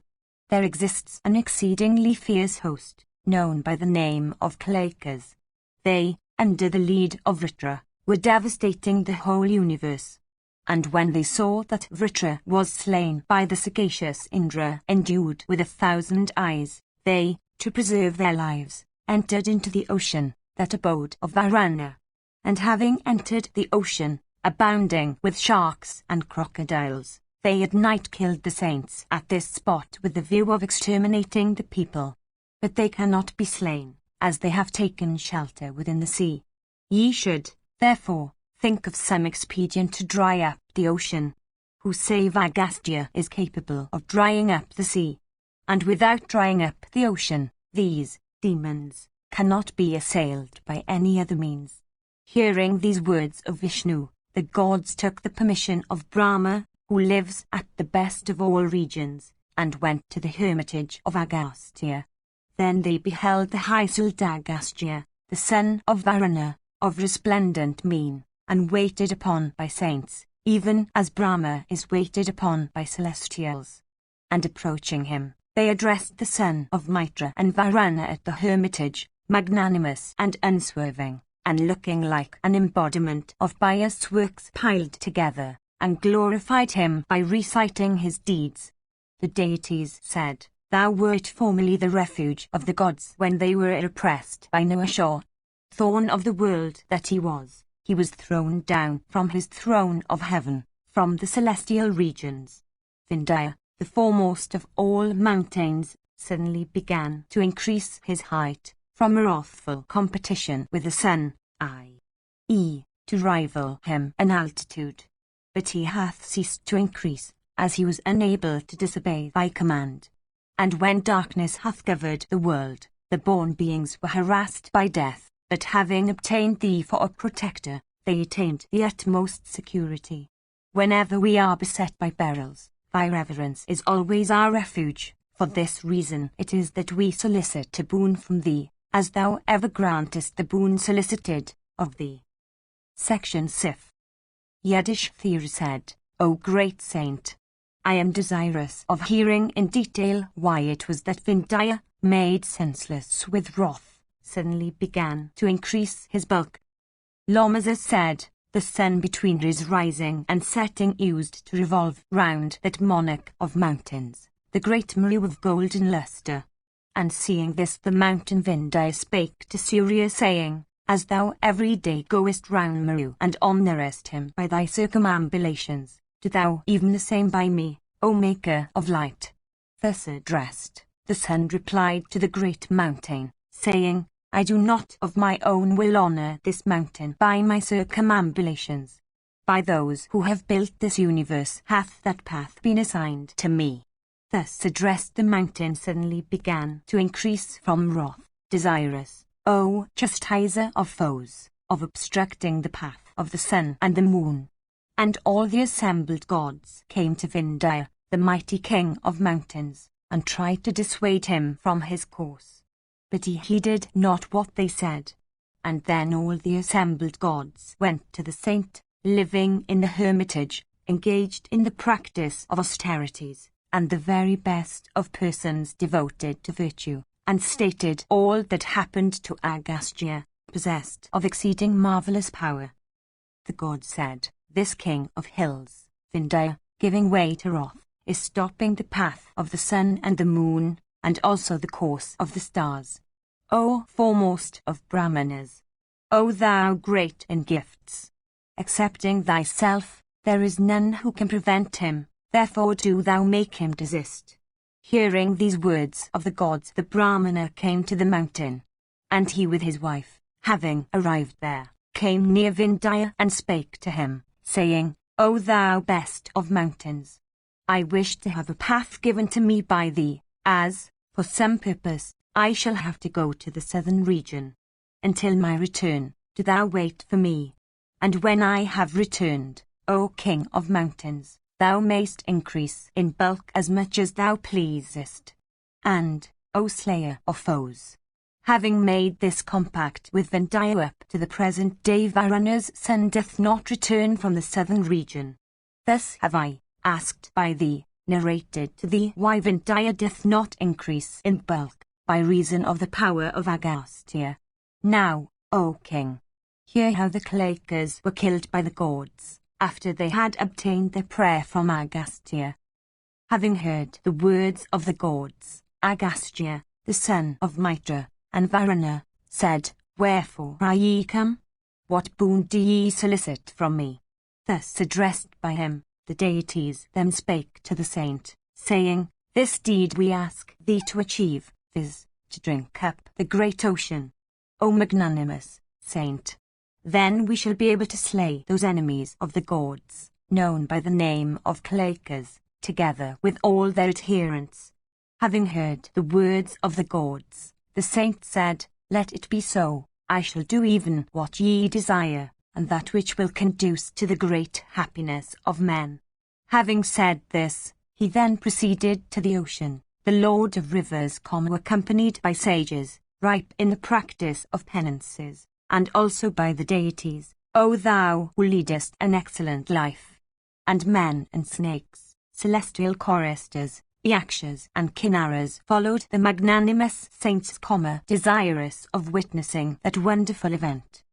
There exists an exceedingly fierce host, known by the name of Kalakas. They, under the lead of Vritra, were devastating the whole universe. And when they saw that Vritra was slain by the sagacious Indra endued with 1,000 eyes, they, to preserve their lives, entered into the ocean, that abode of Varuna. And having entered the ocean, abounding with sharks and crocodiles, they at night killed the saints at this spot with the view of exterminating the people. But they cannot be slain, as they have taken shelter within the sea. Ye should, therefore, think of some expedient to dry up the ocean. Who save Agastya is capable of drying up the sea. And without drying up the ocean, these demons cannot be assailed by any other means. Hearing these words of Vishnu, the gods took the permission of Brahma, who lives at the best of all regions, and went to the hermitage of Agastya. Then they beheld the high-souled Agastya, the son of Varuna, of resplendent mien, and waited upon by saints, even as Brahma is waited upon by celestials. And approaching him, they addressed the son of Mitra and Varuna at the hermitage, magnanimous and unswerving, and looking like an embodiment of pious works piled together, and glorified him by reciting his deeds. The deities said, Thou wert formerly the refuge of the gods when they were oppressed by Nuashur. Thorn of the world that he was thrown down from his throne of heaven, from the celestial regions. Vindhya, the foremost of all mountains, suddenly began to increase his height, from a wrathful competition with the sun, i.e., to rival him in altitude. But he hath ceased to increase, as he was unable to disobey thy command. And when darkness hath covered the world, the born beings were harassed by death, but having obtained thee for a protector, they attained the utmost security. Whenever we are beset by perils, thy reverence is always our refuge. For this reason it is that we solicit a boon from thee, as thou ever grantest the boon solicited of thee. Section Sif. Yudhishthira said, O great saint, I am desirous of hearing in detail why it was that Vindhya, made senseless with wrath, suddenly began to increase his bulk. Lomasa said, the sun between his rising and setting used to revolve round that monarch of mountains, the great Meru of golden lustre. And seeing this, the mountain Vindhya spake to Surya, saying, As thou every day goest round Meru and honourest him by thy circumambulations, do thou even the same by me, O maker of light. Thus addressed, the sun replied to the great mountain, saying, I do not of my own will honour this mountain by my circumambulations. By those who have built this universe hath that path been assigned to me. Thus addressed, the mountain suddenly began to increase from wrath, desirous, O chastiser of foes, of obstructing the path of the sun and the moon. And all the assembled gods came to Vindhya, the mighty king of mountains, and tried to dissuade him from his course. But he heeded not what they said. And then all the assembled gods went to the saint, living in the hermitage, engaged in the practice of austerities, and the very best of persons devoted to virtue, and stated all that happened to Agastya, possessed of exceeding marvellous power. The god said, This king of hills, Vindhya, giving way to wrath, is stopping the path of the sun and the moon, and also the course of the stars. O foremost of Brahmanas! O thou great in gifts! Excepting thyself, there is none who can prevent him. Therefore do thou make him desist. Hearing these words of the gods, the Brahmana came to the mountain. And he with his wife, having arrived there, came near Vindhya and spake to him, saying, O thou best of mountains! I wish to have a path given to me by thee, as, for some purpose, I shall have to go to the southern region. Until my return, do thou wait for me. And when I have returned, O king of mountains, thou mayst increase in bulk as much as thou pleasest. And, O slayer of foes, having made this compact with Vindhya up to the present day, Varuna's son doth not return from the southern region. Thus have I, asked by thee, narrated to thee why Vindhya doth not increase in bulk, by reason of the power of Agastya. Now, O king, hear how the Klakas were killed by the gods, after they had obtained their prayer from Agastya. Having heard the words of the gods, Agastya, the son of Mitra, and Varuna, said, Wherefore are ye come? What boon do ye solicit from me? Thus addressed by him, the deities then spake to the saint, saying, This deed we ask thee to achieve, viz., to drink up the great ocean. O magnanimous saint! Then we shall be able to slay those enemies of the gods, known by the name of Klakas, together with all their adherents. Having heard the words of the gods, the saint said, Let it be so, I shall do even what ye desire, and that which will conduce to the great happiness of men. Having said this, he then proceeded to the ocean, the lord of rivers, accompanied by sages, ripe in the practice of penances, and also by the deities, O thou who leadest an excellent life. And men and snakes, celestial choristers, yakshas and kinnaras followed the magnanimous saints, desirous of witnessing that wonderful event.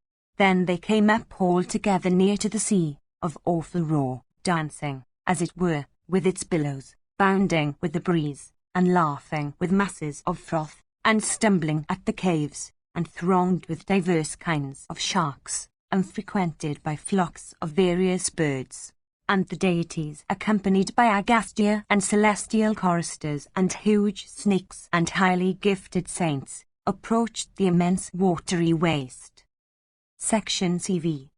Then they came up all together near to the sea, of awful roar, dancing, as it were, with its billows, bounding with the breeze, and laughing with masses of froth, and stumbling at the caves, and thronged with diverse kinds of sharks, and frequented by flocks of various birds. And the deities, accompanied by Agastya and celestial choristers and huge snakes and highly gifted saints, approached the immense watery waste. Section CV.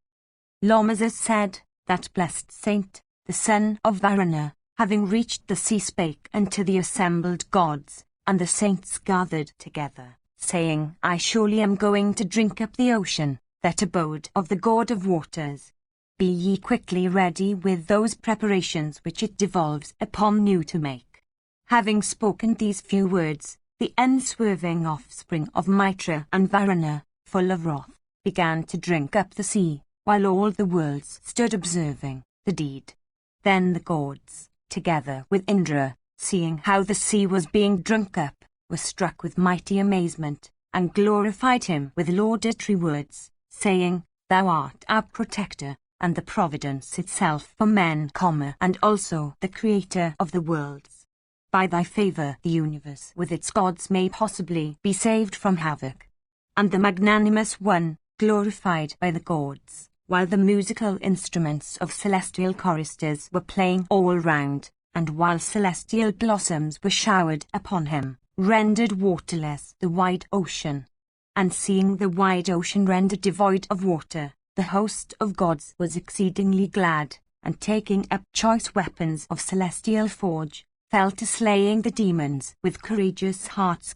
Lamasus said, that blessed saint, the son of Varuna, having reached the sea, spake unto the assembled gods, and the saints gathered together, saying, I surely am going to drink up the ocean, that abode of the god of waters. Be ye quickly ready with those preparations which it devolves upon you to make. Having spoken these few words, the unswerving offspring of Mitra and Varuna, full of wrath, began to drink up the sea, while all the worlds stood observing the deed. Then the gods, together with Indra, seeing how the sea was being drunk up, were struck with mighty amazement, and glorified him with laudatory words, saying, Thou art our protector, and the providence itself for men, and also the creator of the worlds. By thy favor the universe with its gods may possibly be saved from havoc, and the magnanimous one glorified by the gods, while the musical instruments of celestial choristers were playing all round, and while celestial blossoms were showered upon him, rendered waterless the wide ocean. And seeing the wide ocean rendered devoid of water, the host of gods was exceedingly glad, and taking up choice weapons of celestial forge, fell to slaying the demons with courageous hearts,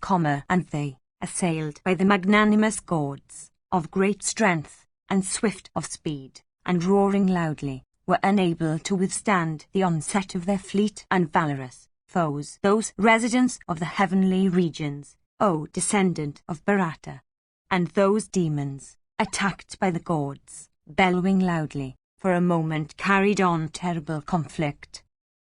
and they, assailed by the magnanimous gods, of great strength, and swift of speed, and roaring loudly, were unable to withstand the onset of their fleet and valorous foes, those residents of the heavenly regions, O descendant of Bharata. And those demons, attacked by the gods, bellowing loudly, for a moment carried on terrible conflict.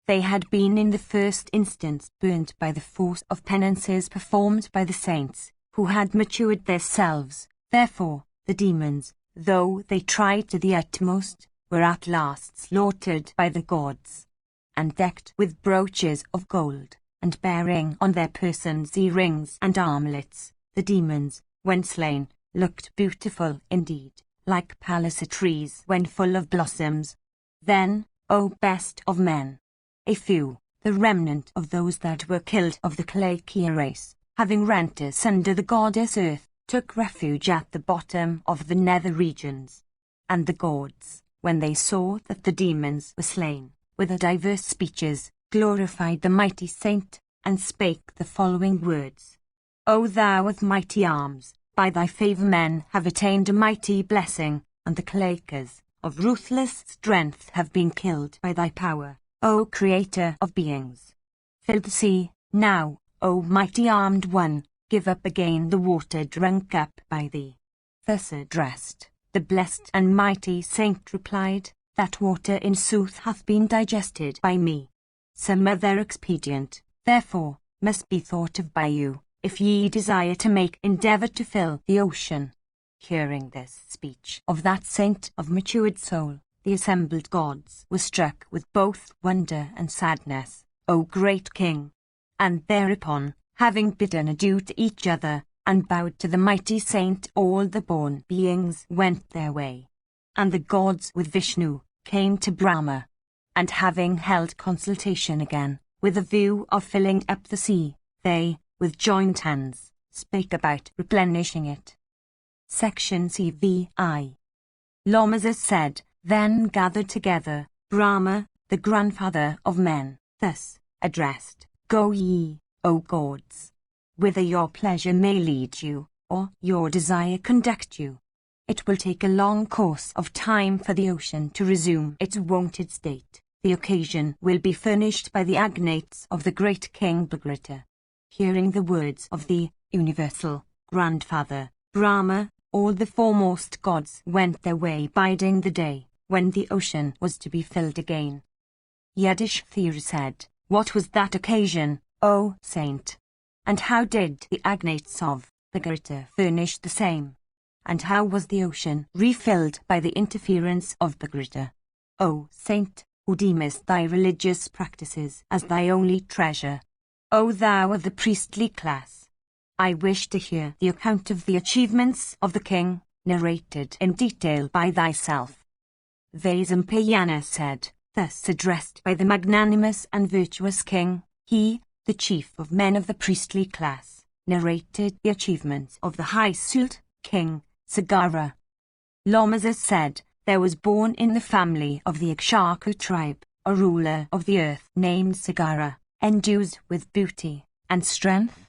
They had been in the first instance burnt by the force of penances performed by the saints, who had matured themselves. Therefore, the demons, though they tried to the utmost, were at last slaughtered by the gods. And decked with brooches of gold, and bearing on their persons earrings and armlets, the demons, when slain, looked beautiful indeed, like palace trees when full of blossoms. Then, O best of men, a few, the remnant of those that were killed of the Klakia race, having rent asunder the goddess earth, took refuge at the bottom of the nether regions. And the gods, when they saw that the demons were slain, with a diverse speeches, glorified the mighty saint, and spake the following words. O thou of mighty arms, by thy favour men have attained a mighty blessing, and the Klakas, of ruthless strength, have been killed by thy power, O creator of beings. Fill the sea, now, O mighty armed one, give up again the water drunk up by thee. Thus addressed, the blessed and mighty saint replied, that water in sooth hath been digested by me. Some other expedient, therefore, must be thought of by you, if ye desire to make endeavour to fill the ocean. Hearing this speech of that saint of matured soul, the assembled gods were struck with both wonder and sadness, O great king. And thereupon, having bidden adieu to each other, and bowed to the mighty saint, all the born beings went their way. And the gods with Vishnu came to Brahma, and having held consultation again, with a view of filling up the sea, they, with joined hands, spake about replenishing it. Section CVI. Lamasus said, then gathered together, Brahma, the grandfather of men, thus addressed, Go ye, O gods, whither your pleasure may lead you, or your desire conduct you. It will take a long course of time for the ocean to resume its wonted state. The occasion will be furnished by the agnates of the great king Bharata. Hearing the words of the universal grandfather, Brahma, all the foremost gods went their way, biding the day when the ocean was to be filled again. Yudhishthira said, what was that occasion, O saint? And how did the agnates of Bharata furnish the same? And how was the ocean refilled by the interference of Bharata? O saint, who deemest thy religious practices as thy only treasure, O thou of the priestly class, I wish to hear the account of the achievements of the king, narrated in detail by thyself. Vaisampayana said, thus addressed by the magnanimous and virtuous king, he, the chief of men of the priestly class, narrated the achievements of the high Sult, king, Sagara. Lamasus said, there was born in the family of the Ikshaku tribe, a ruler of the earth named Sagara, endued with beauty and strength,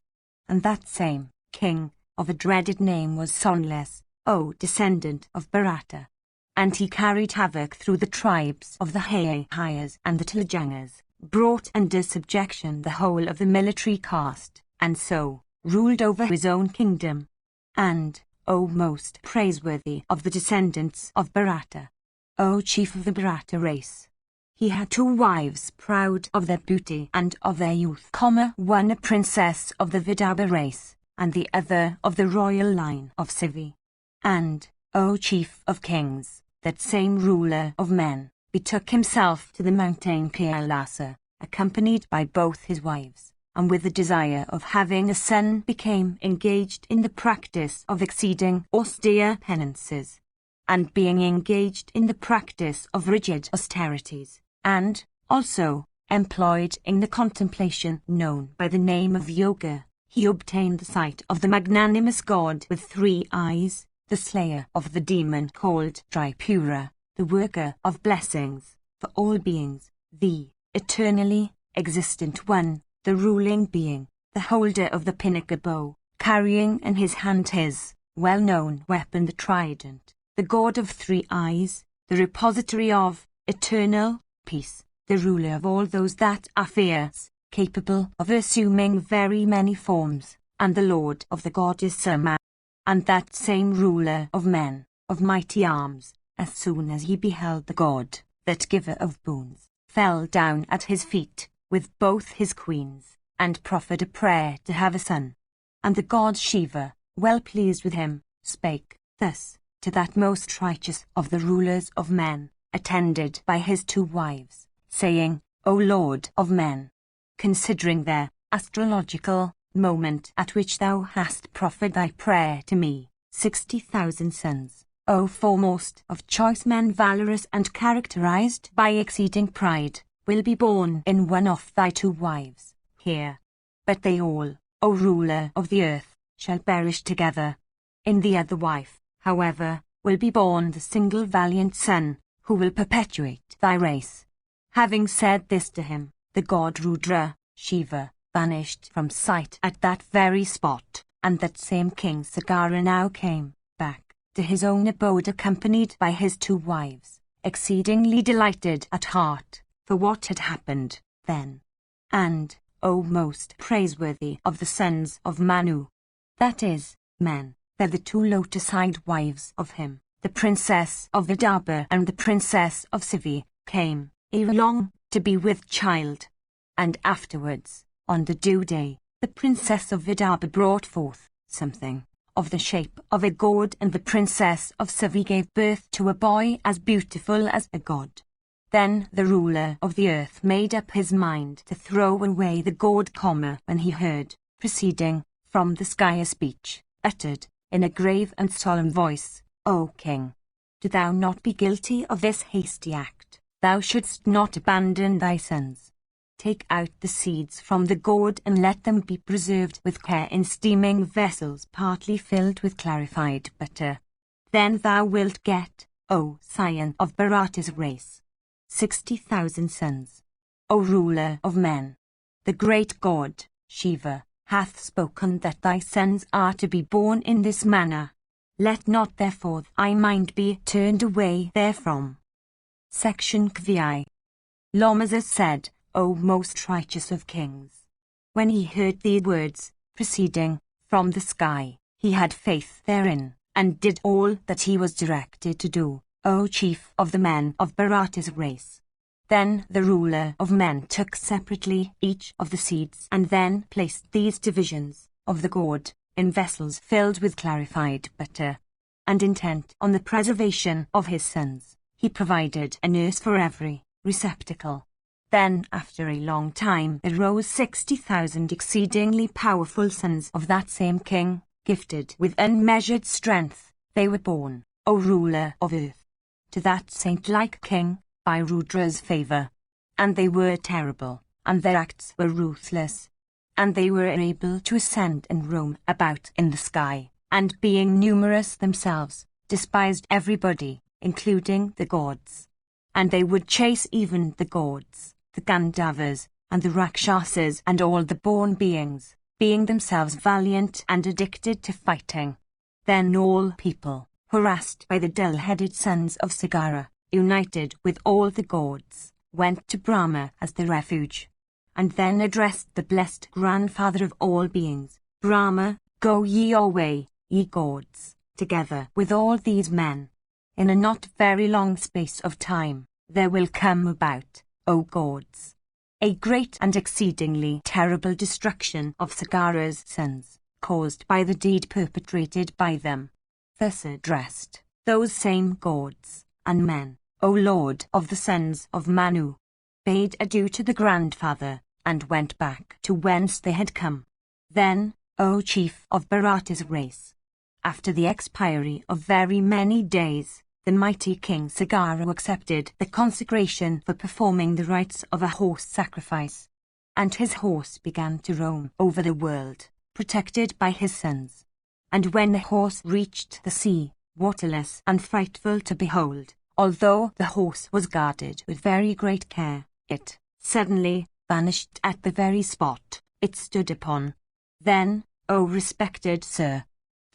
and that same king of a dreaded name was sonless, O descendant of Bharata, and he carried havoc through the tribes of the Hayayas and the Tilajangas, brought under subjection the whole of the military caste, and so ruled over his own kingdom. And, O most praiseworthy of the descendants of Bharata, O chief of the Bharata race, he had two wives proud of their beauty and of their youth, one a princess of the Vidarbha race, and the other of the royal line of Sivi. And, O chief of kings, that same ruler of men, betook himself to the mountain Kailasa, accompanied by both his wives, and with the desire of having a son became engaged in the practice of exceeding austere penances, and being engaged in the practice of rigid austerities, and, also, employed in the contemplation known by the name of yoga, he obtained the sight of the magnanimous God with 3 eyes, the slayer of the demon called Tripura, the worker of blessings for all beings, the eternally existent one, the ruling being, the holder of the pinnacle bow, carrying in his hand his well-known weapon the trident, the God of 3 eyes, the repository of eternal peace, the ruler of all those that are fierce, capable of assuming very many forms, and the Lord of the goddess Sama. And that same ruler of men, of mighty arms, as soon as he beheld the God, that giver of boons, fell down at his feet, with both his queens, and proffered a prayer to have a son. And the god Shiva, well pleased with him, spake thus to that most righteous of the rulers of men, attended by his 2 wives, saying, O Lord of men, considering their astrological moment at which thou hast proffered thy prayer to me, 60,000 sons, O foremost of choice men valorous and characterized by exceeding pride, will be born in one of thy 2 wives, here. But they all, O ruler of the earth, shall perish together. In the other wife, however, will be born the single valiant son, who will perpetuate thy race. Having said this to him, the god Rudra, Shiva, vanished from sight at that very spot, and that same king Sagara now came back to his own abode accompanied by his 2 wives, exceedingly delighted at heart for what had happened then. And, O most praiseworthy of the sons of Manu, that is, men, they're the 2 lotus-eyed wives of him, the princess of Vidarbha and the princess of Sivi, came, ere long, to be with child. And afterwards, on the due day, the princess of Vidarbha brought forth something of the shape of a god, and the princess of Sivi gave birth to a boy as beautiful as a god. Then the ruler of the earth made up his mind to throw away the god Kama when he heard, proceeding from the sky, a speech, uttered in a grave and solemn voice, O king, do thou not be guilty of this hasty act, thou shouldst not abandon thy sons. Take out the seeds from the gourd and let them be preserved with care in steaming vessels partly filled with clarified butter. Then thou wilt get, O scion of Bharata's race, 60,000 sons. O ruler of men, the great god, Shiva, hath spoken that thy sons are to be born in this manner. Let not therefore thy mind be turned away therefrom. Section Kvi. Lomazas said, O most righteous of kings, when he heard these words, proceeding from the sky, he had faith therein, and did all that he was directed to do, O chief of the men of Bharata's race. Then the ruler of men took separately each of the seeds and then placed these divisions of the gourd in vessels filled with clarified butter, and intent on the preservation of his sons, he provided a nurse for every receptacle. Then, after a long time, arose 60,000 exceedingly powerful sons of that same king, gifted with unmeasured strength. They were born, O ruler of earth, to that saint-like king, by Rudra's favor. And they were terrible, and their acts were ruthless. And they were able to ascend and roam about in the sky, and being numerous themselves, despised everybody, including the gods. And they would chase even the gods, the Gandharvas, and the Rakshasas, and all the born beings, being themselves valiant and addicted to fighting. Then all people, harassed by the dull-headed sons of Sagara, united with all the gods, went to Brahma as their refuge, and then addressed the blessed grandfather of all beings, Brahma, go ye your way, ye gods, together with all these men. In a not very long space of time, there will come about, O gods, a great and exceedingly terrible destruction of Sagara's sons, caused by the deed perpetrated by them. Thus addressed, those same gods and men, O Lord of the sons of Manu, bade adieu to the grandfather, and went back to whence they had come. Then, O chief of Bharata's race, after the expiry of very many days, the mighty King Sagara accepted the consecration for performing the rites of a horse sacrifice. And his horse began to roam over the world, protected by his sons. And when the horse reached the sea, waterless and frightful to behold, although the horse was guarded with very great care, it suddenly vanished at the very spot it stood upon. Then, O respected sir,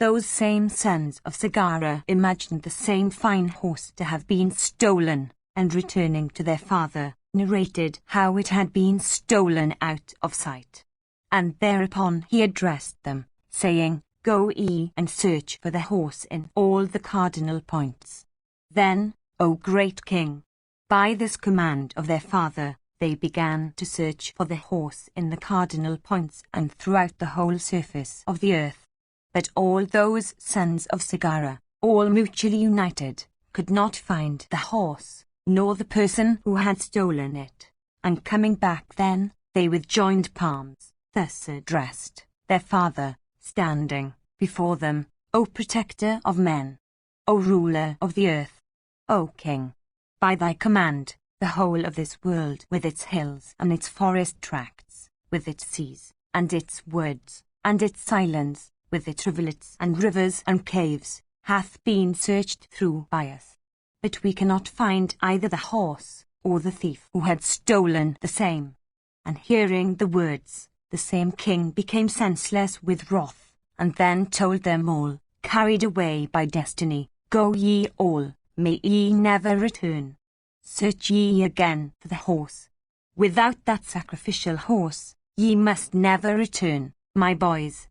those same sons of Sagara imagined the same fine horse to have been stolen, and returning to their father, narrated how it had been stolen out of sight. And thereupon he addressed them, saying, Go ye and search for the horse in all the cardinal points. Then, O great king, by this command of their father, they began to search for the horse in the cardinal points and throughout the whole surface of the earth. But all those sons of Sagara, all mutually united, could not find the horse, nor the person who had stolen it. And coming back then, they with joined palms thus addressed their father, standing before them, O protector of men, O ruler of the earth, O king, by thy command, the whole of this world with its hills and its forest tracts, with its seas, and its woods, and its islands, with its rivulets and rivers and caves, hath been searched through by us. But we cannot find either the horse, or the thief who had stolen the same. And hearing the words, the same king became senseless with wrath, and then told them all, carried away by destiny, Go ye all, may ye never return. Search ye again for the horse. Without that sacrificial horse, ye must never return, my boys.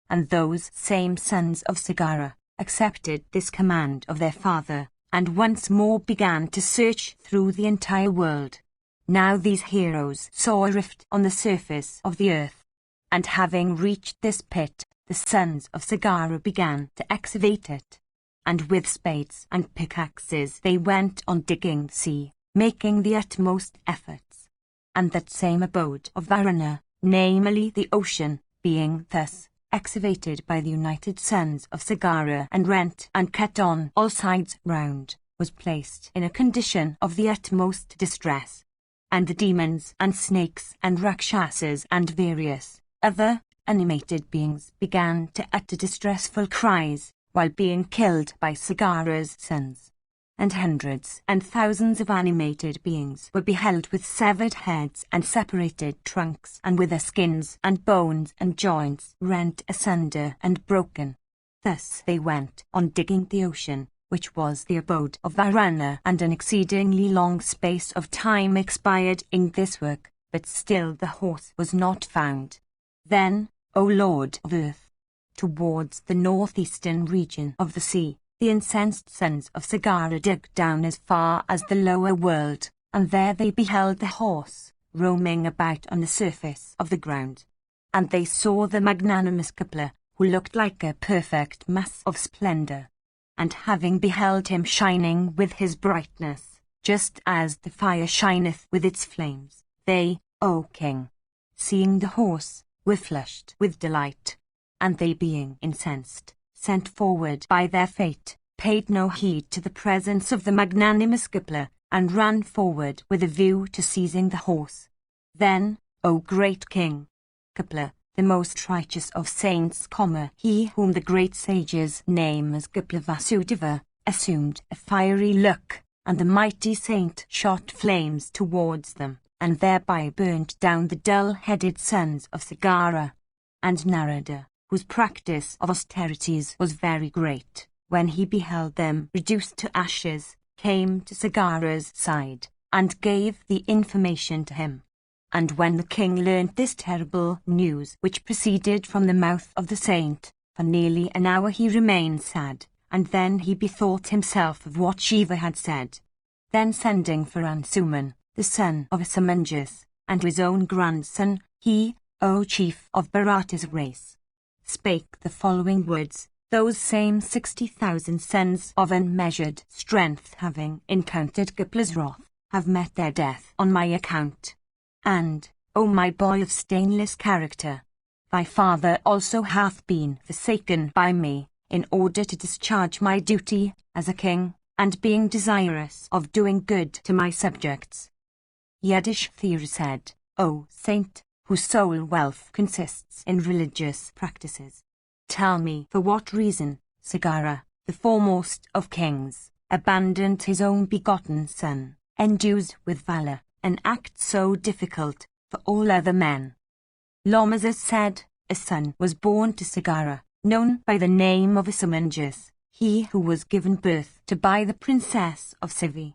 And those same sons of Sagara accepted this command of their father, and once more began to search through the entire world. Now these heroes saw a rift on the surface of the earth, and having reached this pit, the sons of Sagara began to excavate it. And with spades and pickaxes they went on digging the sea, making the utmost efforts. And that same abode of Varuna, namely the ocean, being thus excavated by the united sons of Sagara and rent and cut on all sides round, was placed in a condition of the utmost distress. And the demons and snakes and rakshasas and various other animated beings began to utter distressful cries, while being killed by Sagara's sons. And hundreds and thousands of animated beings were beheld with severed heads and separated trunks, and with their skins and bones and joints rent asunder and broken. Thus they went on digging the ocean, which was the abode of Varuna, and an exceedingly long space of time expired in this work, but still the horse was not found. Then, O Lord of earth, towards the northeastern region of the sea, the incensed sons of Sagara dug down as far as the lower world, and there they beheld the horse, roaming about on the surface of the ground. And they saw the magnanimous Kepler, who looked like a perfect mass of splendor. And having beheld him shining with his brightness, just as the fire shineth with its flames, they, O king, seeing the horse, were flushed with delight. And they being incensed, sent forward by their fate, paid no heed to the presence of the magnanimous Kepler, and ran forward with a view to seizing the horse. Then, O great king, Kepler, the most righteous of saints, he whom the great sages name as Kepler Vasudeva, assumed a fiery look, and the mighty saint shot flames towards them, and thereby burned down the dull-headed sons of Sagara. And Narada, whose practice of austerities was very great, when he beheld them reduced to ashes, came to Sagara's side, and gave the information to him. And when the king learnt this terrible news which proceeded from the mouth of the saint, for nearly an hour he remained sad, and then he bethought himself of what Shiva had said. Then sending for Ansuman, the son of Samanjas, and his own grandson, he, O chief of Bharata's race, spake the following words, those same 60,000 sons of unmeasured strength having encountered Kipla's wrath, have met their death on my account. And, O my boy of stainless character, thy father also hath been forsaken by me, in order to discharge my duty as a king, and being desirous of doing good to my subjects. Yudhishthira said, O saint, whose sole wealth consists in religious practices, tell me for what reason Sagara, the foremost of kings, abandoned his own begotten son, endued with valor, an act so difficult for all other men. Lomazas said, a son was born to Sagara, known by the name of Asamanjas, he who was given birth to by the princess of Sivi,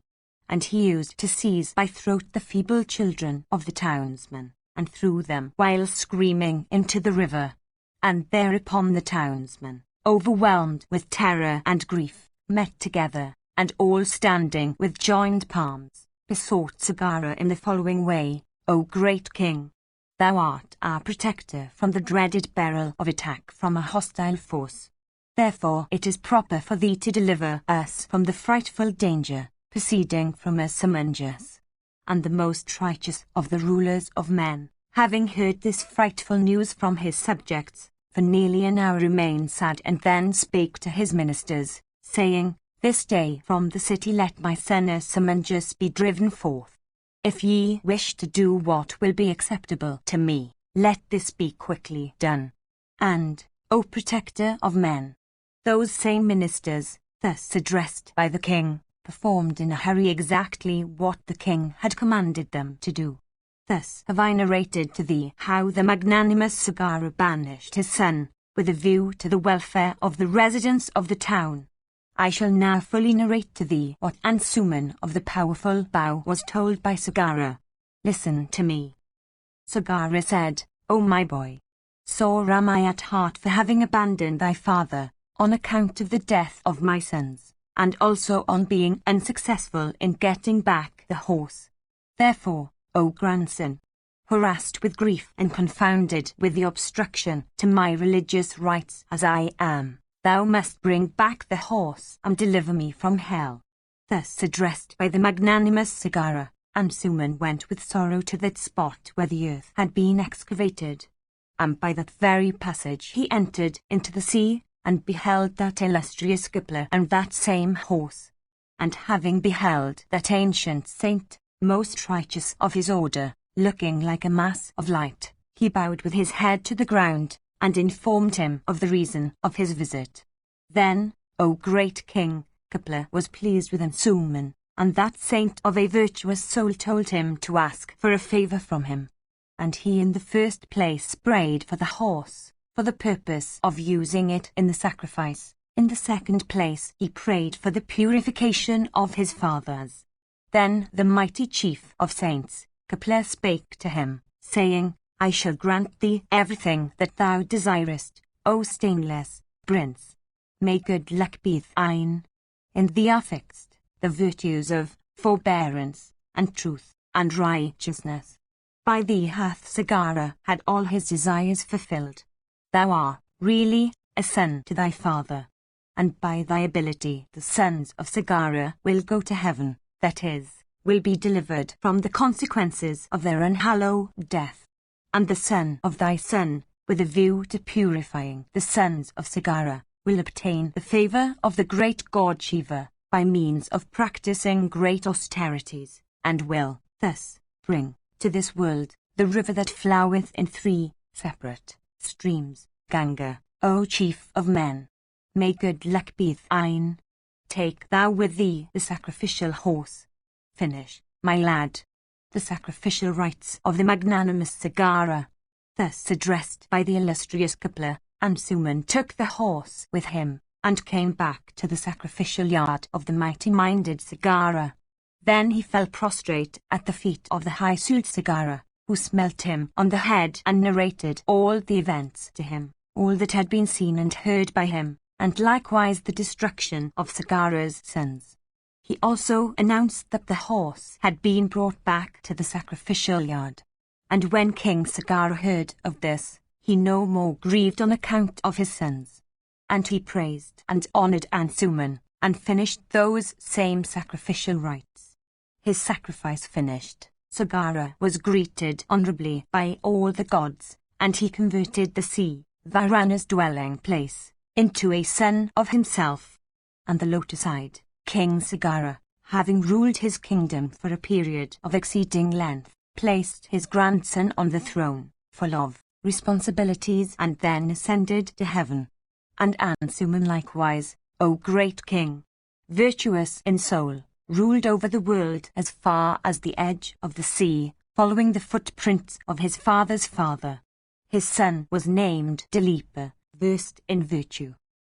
and he used to seize by throat the feeble children of the townsmen, and threw them while screaming into the river. And thereupon the townsmen, overwhelmed with terror and grief, met together, and all standing with joined palms, besought Sagara in the following way, O great king, thou art our protector from the dreaded peril of attack from a hostile force. Therefore it is proper for thee to deliver us from the frightful danger proceeding from Asamanjas. And the most righteous of the rulers of men, having heard this frightful news from his subjects, for nearly an hour remained sad, and then spake to his ministers, saying, This day from the city let my son Asamanjas be driven forth. If ye wish to do what will be acceptable to me, let this be quickly done. And, O protector of men, those same ministers, thus addressed by the king, performed in a hurry exactly what the king had commanded them to do. Thus have I narrated to thee how the magnanimous Sagara banished his son, with a view to the welfare of the residents of the town. I shall now fully narrate to thee what Ansuman of the powerful bow was told by Sagara. Listen to me. Sagara said, O my boy, sore am I at heart for having abandoned thy father, on account of the death of my sons, and also on being unsuccessful in getting back the horse. Therefore, O grandson, harassed with grief and confounded with the obstruction to my religious rites as I am, thou must bring back the horse and deliver me from hell. Thus addressed by the magnanimous Sagara, Ansuman went with sorrow to that spot where the earth had been excavated, and by that very passage he entered into the sea, and beheld that illustrious Kipler and that same horse. And having beheld that ancient saint, most righteous of his order, looking like a mass of light, he bowed with his head to the ground, and informed him of the reason of his visit. Then, O great king, Kipler was pleased with Ansuman, and that saint of a virtuous soul told him to ask for a favour from him. And he in the first place prayed for the horse, for the purpose of using it in the sacrifice. In the second place he prayed for the purification of his fathers. Then the mighty chief of saints, Kipler, spake to him, saying, I shall grant thee everything that thou desirest, O stainless prince. May good luck be thine. In thee are fixed the virtues of forbearance, and truth, and righteousness. By thee hath Sagara had all his desires fulfilled. Thou art really a son to thy father, and by thy ability the sons of Sagara will go to heaven, that is, will be delivered from the consequences of their unhallowed death. And the son of thy son, with a view to purifying the sons of Sagara, will obtain the favour of the great god Shiva, by means of practising great austerities, and will, thus, bring to this world the river that floweth in 3 separate streams, Ganga, O chief of men. May good luck be thine. Take thou with thee the sacrificial horse. Finish, my lad, the sacrificial rites of the magnanimous Sagara. Thus addressed by the illustrious Kipler, Ansuman took the horse with him, and came back to the sacrificial yard of the mighty-minded Sagara. Then he fell prostrate at the feet of the high-souled Sagara, who smelt him on the head and narrated all the events to him, all that had been seen and heard by him, and likewise the destruction of Sagara's sons. He also announced that the horse had been brought back to the sacrificial yard. And when King Sagara heard of this, he no more grieved on account of his sons. and he praised and honored Ansuman, and finished those same sacrificial rites. His sacrifice finished, Sagara was greeted honorably by all the gods, and he converted the sea, Varana's dwelling place, into a son of himself. And the lotus-eyed King Sagara, having ruled his kingdom for a period of exceeding length, placed his grandson on the throne, full of responsibilities, and then ascended to heaven. And Ansuman likewise, O great king, virtuous in soul, ruled over the world as far as the edge of the sea, following the footprints of his father's father. His son was named Dileepa, versed in virtue.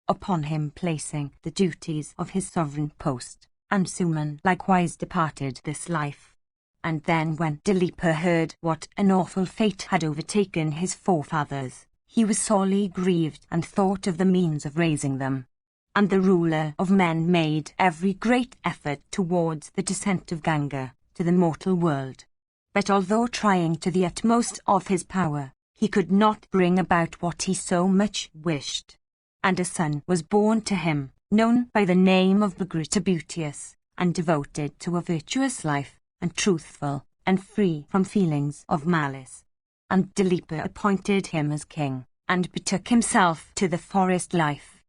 Upon him placing the duties of his sovereign post, Ansuman likewise departed this life. And then when Dileepa heard what an awful fate had overtaken his forefathers, he was sorely grieved and thought of the means of raising them. And the ruler of men made every great effort towards the descent of Ganga to the mortal world. But although trying to the utmost of his power, he could not bring about what he so much wished. And a son was born to him, known by the name of Bhagrata Beauteous, and devoted to a virtuous life, and truthful, and free from feelings of malice. And Dileepa appointed him as king, and betook himself to the forest life.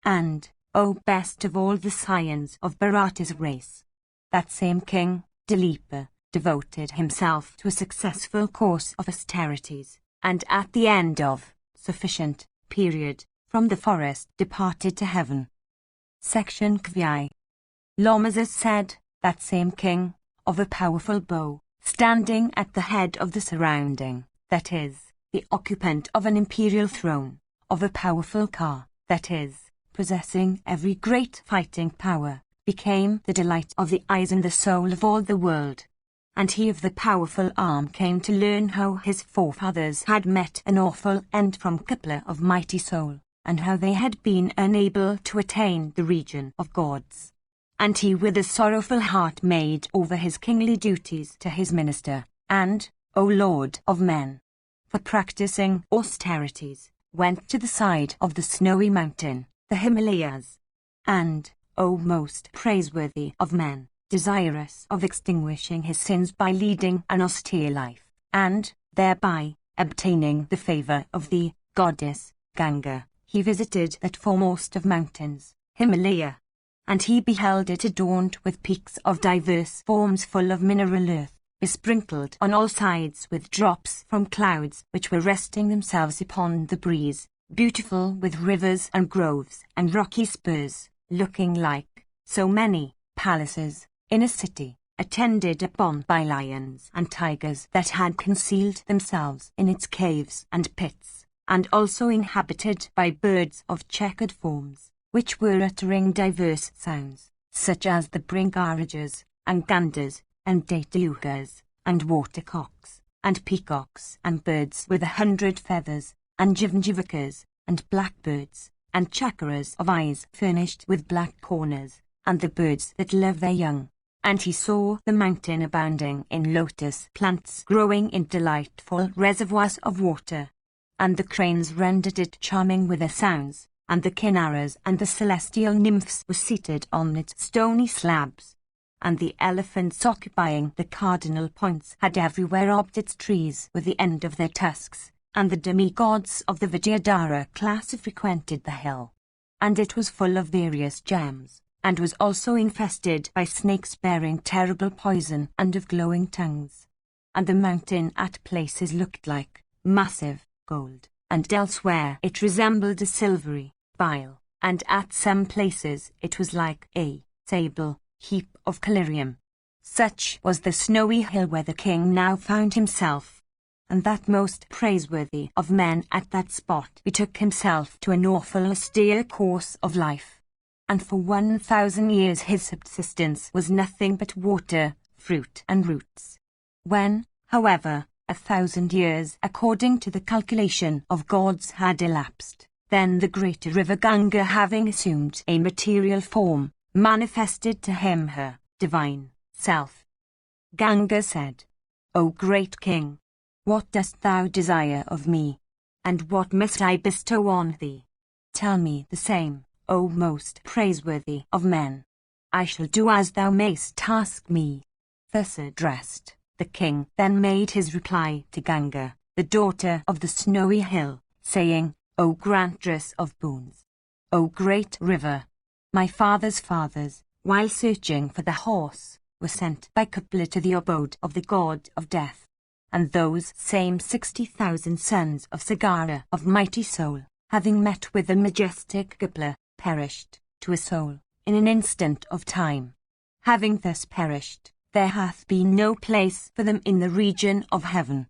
And, O best of all the scions of Bharata's race, that same king, Dileepa, devoted himself to a successful course of austerities, and at the end of sufficient period, from the forest departed to heaven. Section Kvi. Lomazas said, that same king, of a powerful bow, standing at the head of the surrounding, that is, the occupant of an imperial throne, of a powerful car, that is, possessing every great fighting power, became the delight of the eyes and the soul of all the world. And he of the powerful arm came to learn how his forefathers had met an awful end from Kipla of mighty soul, and how they had been unable to attain the region of gods. And he with a sorrowful heart made over his kingly duties to his minister, and, O Lord of men, for practicing austerities, went to the side of the snowy mountain, the Himalayas. And, O most praiseworthy of men, desirous of extinguishing his sins by leading an austere life, and, thereby, obtaining the favor of the goddess Ganga, he visited that foremost of mountains, Himalaya. And he beheld it adorned with peaks of diverse forms full of mineral earth, besprinkled on all sides with drops from clouds which were resting themselves upon the breeze, beautiful with rivers and groves and rocky spurs, looking like so many palaces in a city, attended upon by lions and tigers that had concealed themselves in its caves and pits, and also inhabited by birds of checkered forms, which were uttering diverse sounds, such as the bringarajas, and ganders, and datalugas, and watercocks, and peacocks, and birds with 100 feathers, and jivanjivakas, and blackbirds, and chakaras of eyes furnished with black corners, and the birds that love their young. And he saw the mountain abounding in lotus plants growing in delightful reservoirs of water. And the cranes rendered it charming with their sounds, and the kinnaras and the celestial nymphs were seated on its stony slabs. And the elephants occupying the cardinal points had everywhere obbed its trees with the end of their tusks, and the demigods of the Vidyadhara class frequented the hill. And it was full of various gems, and was also infested by snakes bearing terrible poison and of glowing tongues. And the mountain at places looked like massive gold, and elsewhere it resembled a silvery bile, and at some places it was like a sable heap of collyrium. Such was the snowy hill where the king now found himself. And that most praiseworthy of men at that spot betook himself to an awful austere course of life. And for 1,000 years his subsistence was nothing but water, fruit, and roots. When, however, 1,000 years according to the calculation of gods had elapsed, then the great river Ganga, having assumed a material form, manifested to him her divine self. Ganga said, O great king, what dost thou desire of me? And what must I bestow on thee? tell me the same, O most praiseworthy of men. I shall do as thou mayst task me." Thus addressed, the king then made his reply to Ganga, the daughter of the snowy hill, saying, "O grantress of boons, O great river, my father's fathers, while searching for the horse, were sent by Kupla to the abode of the god of death. And those same 60,000 sons of Sagara of mighty soul, having met with the majestic Kupla, perished, to a soul, in an instant of time. Having thus perished, there hath been no place for them in the region of heaven.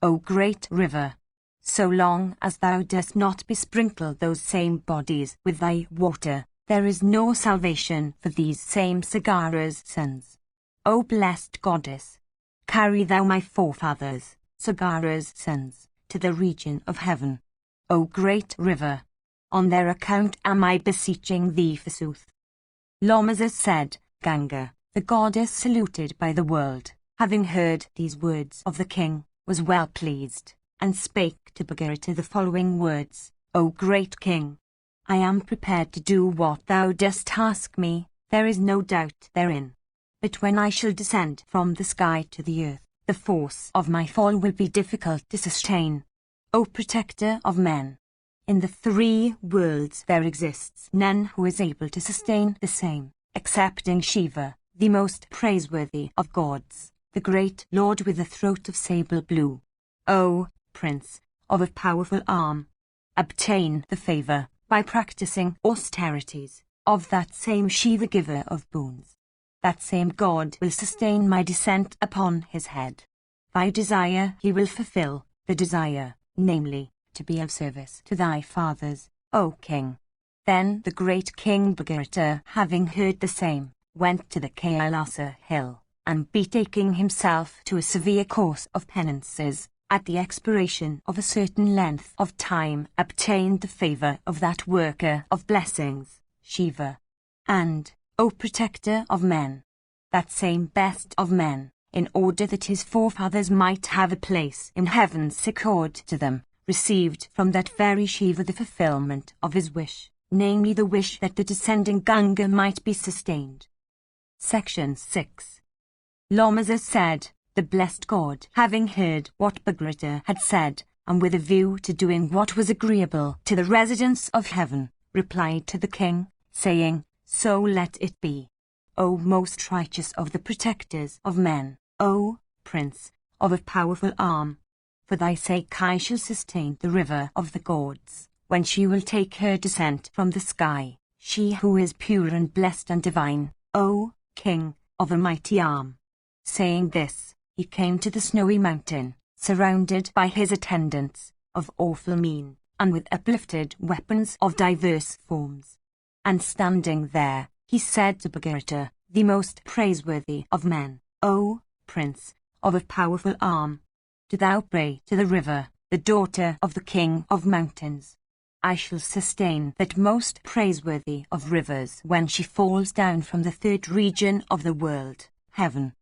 O great river, so long as thou dost not besprinkle those same bodies with thy water, there is no salvation for these same Sagara's sons. O blessed goddess, carry thou my forefathers, Sagara's sons, to the region of heaven. O great river, on their account am I beseeching thee forsooth." Lomazes said, Ganga, the goddess saluted by the world, having heard these words of the king, was well pleased, and spake to Bhagirath the following words: "O great king, I am prepared to do what thou dost task me, there is no doubt therein. But when I shall descend from the sky to the earth, the force of my fall will be difficult to sustain. O protector of men, in the three worlds there exists none who is able to sustain the same, excepting Shiva, the most praiseworthy of gods, the great lord with a throat of sable blue. O prince of a powerful arm, obtain the favor, by practicing austerities, of that same Shiva, giver of boons. That same God will sustain my descent upon his head. Thy desire he will fulfill, the desire, namely, to be of service to thy fathers, O king." Then the great king Bhagirath, having heard the same, went to the Kailasa hill, and betaking himself to a severe course of penances, at the expiration of a certain length of time obtained the favor of that worker of blessings, Shiva. And, O protector of men, that same best of men, in order that his forefathers might have a place in heaven secured to them, received from that very Shiva the fulfillment of his wish, namely the wish that the descending Ganga might be sustained. Section 6. Lomazes said, the blessed god, having heard what Bhagirath had said, and with a view to doing what was agreeable to the residents of heaven, replied to the king, saying, "So let it be. O most righteous of the protectors of men, O prince of a powerful arm, for thy sake I shall sustain the river of the gods, when she will take her descent from the sky, she who is pure and blessed and divine, O king of a mighty arm." Saying this, he came to the snowy mountain, surrounded by his attendants, of awful mien, and with uplifted weapons of diverse forms. And standing there, he said to Bhagirath, the most praiseworthy of men, "O prince of a powerful arm, do thou pray to the river, the daughter of the king of mountains. I shall sustain that most praiseworthy of rivers when she falls down from the third region of the world, heaven."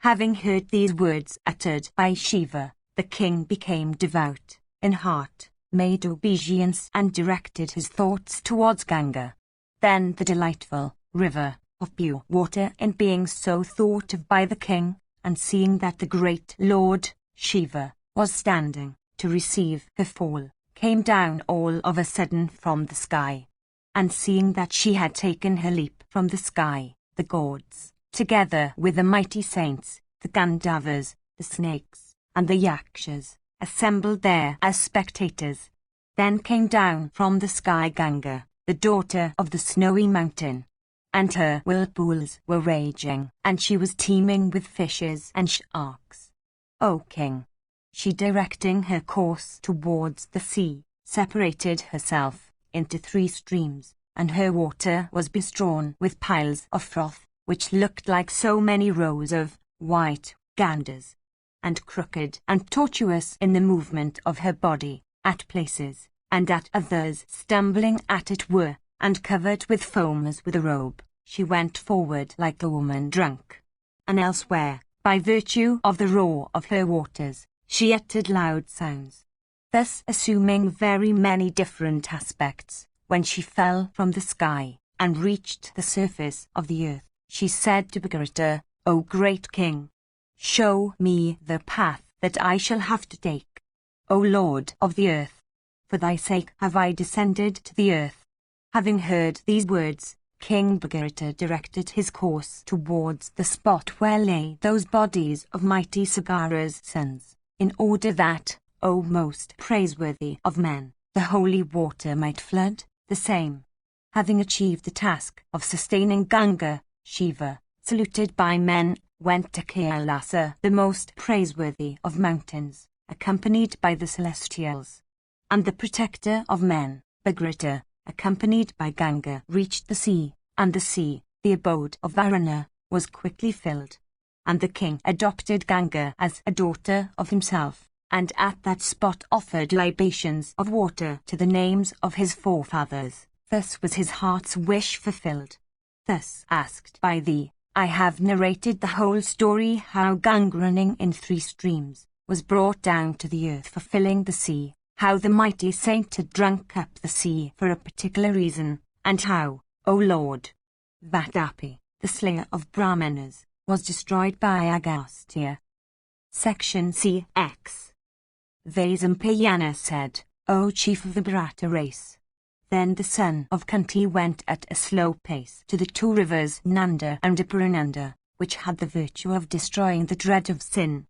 Having heard these words uttered by Shiva, the king became devout in heart, made obeisance, and directed his thoughts towards Ganga. Then the delightful river of pure water, in being so thought of by the king, and seeing that the great Lord Shiva was standing to receive her fall, came down all of a sudden from the sky. And seeing that she had taken her leap from the sky, the gods, together with the mighty saints, the Gandharvas, the snakes, and the Yakshas, assembled there as spectators. Then came down from the sky Ganga, the daughter of the snowy mountain, and her whirlpools were raging, and she was teeming with fishes and sharks. O king, she, directing her course towards the sea, separated herself into 3 streams, and her water was bestrewn with piles of froth, which looked like so many rows of white ganders, and crooked and tortuous in the movement of her body, at places, and at others stumbling at it were, and covered with foam as with a robe. She went forward like a woman drunk. And elsewhere, by virtue of the roar of her waters, she uttered loud sounds, thus assuming very many different aspects, when she fell from the sky and reached the surface of the earth, she said to Bharata, "O great king, show me the path that I shall have to take. O Lord of the earth, for thy sake have I descended to the earth." Having heard these words, King Bharata directed his course towards the spot where lay those bodies of mighty Sagara's sons, in order that, O most praiseworthy of men, the holy water might flood the same. Having achieved the task of sustaining Ganga, Shiva, saluted by men, went to Kailasa, the most praiseworthy of mountains, accompanied by the celestials. And the protector of men, Bharata, accompanied by Ganga, reached the sea, and the sea, the abode of Varuna, was quickly filled. And the king adopted Ganga as a daughter of himself, and at that spot offered libations of water to the names of his forefathers. Thus was his heart's wish fulfilled. Thus asked by thee, I have narrated the whole story how Ganga, running in 3 streams, was brought down to the earth for filling the sea, how the mighty saint had drunk up the sea for a particular reason, and how, O Lord, Vatapi, the slayer of Brahmanas, was destroyed by Agastya. Section CX. Vaisampayana said, O chief of the Bharata race. Then the son of Kunti went at a slow pace to the 2 rivers Nanda and Aparananda, which had the virtue of destroying the dread of sin.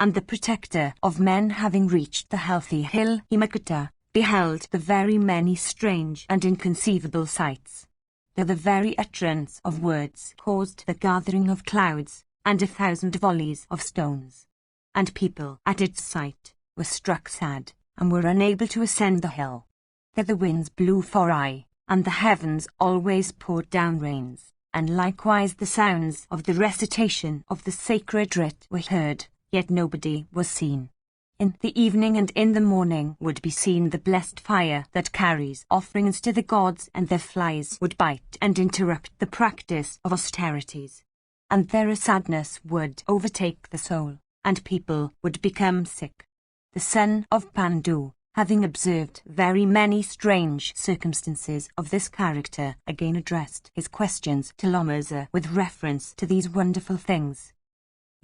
And the protector of men, having reached the healthy hill Himakata, beheld the very many strange and inconceivable sights. Though the very utterance of words caused the gathering of clouds, and 1,000 volleys of stones. And people at its sight were struck sad, and were unable to ascend the hill. There the winds blew for aye, and the heavens always poured down rains, and likewise the sounds of the recitation of the sacred writ were heard, yet nobody was seen. In the evening and in the morning would be seen the blessed fire that carries offerings to the gods, and their flies would bite and interrupt the practice of austerities. And there a sadness would overtake the soul, and people would become sick. The son of Pandu, having observed very many strange circumstances of this character, again addressed his questions to Lomasa with reference to these wonderful things.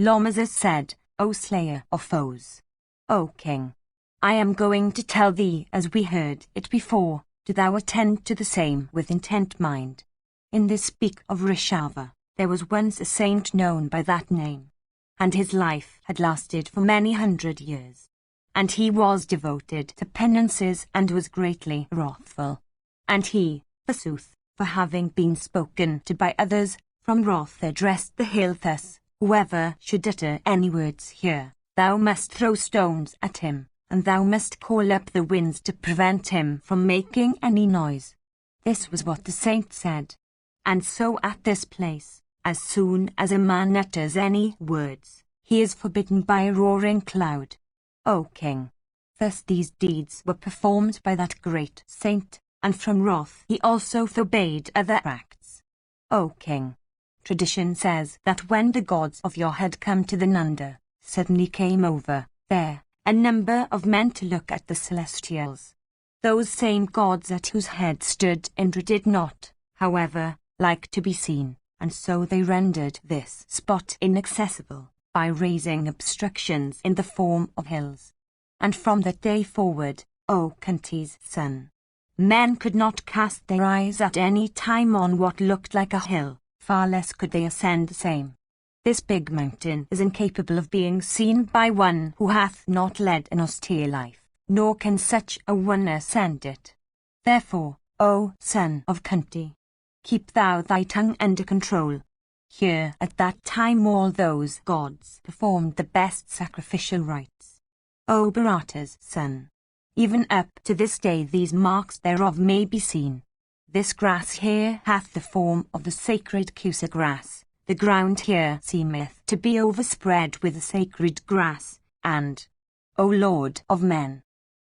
Lomasa said, O slayer of foes, O king, I am going to tell thee as we heard it before, do thou attend to the same with intent mind. In this speak of Rishava, there was once a saint known by that name, and his life had lasted for many 100 years. And he was devoted to penances and was greatly wrathful. And he, forsooth, for having been spoken to by others, from wrath addressed the hill thus, Whoever should utter any words here, thou must throw stones at him, and thou must call up the winds to prevent him from making any noise. This was what the saint said. And so at this place, as soon as a man utters any words, he is forbidden by a roaring cloud. O king. Thus these deeds were performed by that great saint, and from wrath he also forbade other acts. O king. Tradition says that when the gods of your had come to the Nanda, suddenly came over there a number of men to look at the celestials. Those same gods at whose head stood Indra did not, however, like to be seen, and so they rendered this spot inaccessible by raising obstructions in the form of hills. And from that day forward, O Kunti's son, men could not cast their eyes at any time on what looked like a hill, far less could they ascend the same. This big mountain is incapable of being seen by one who hath not led an austere life, nor can such a one ascend it. Therefore, O son of Kunti, keep thou thy tongue under control. Here at that time all those gods performed the best sacrificial rites. O Bharata's son, even up to this day these marks thereof may be seen. This grass here hath the form of the sacred Kusa grass. The ground here seemeth to be overspread with the sacred grass, and, O Lord of men,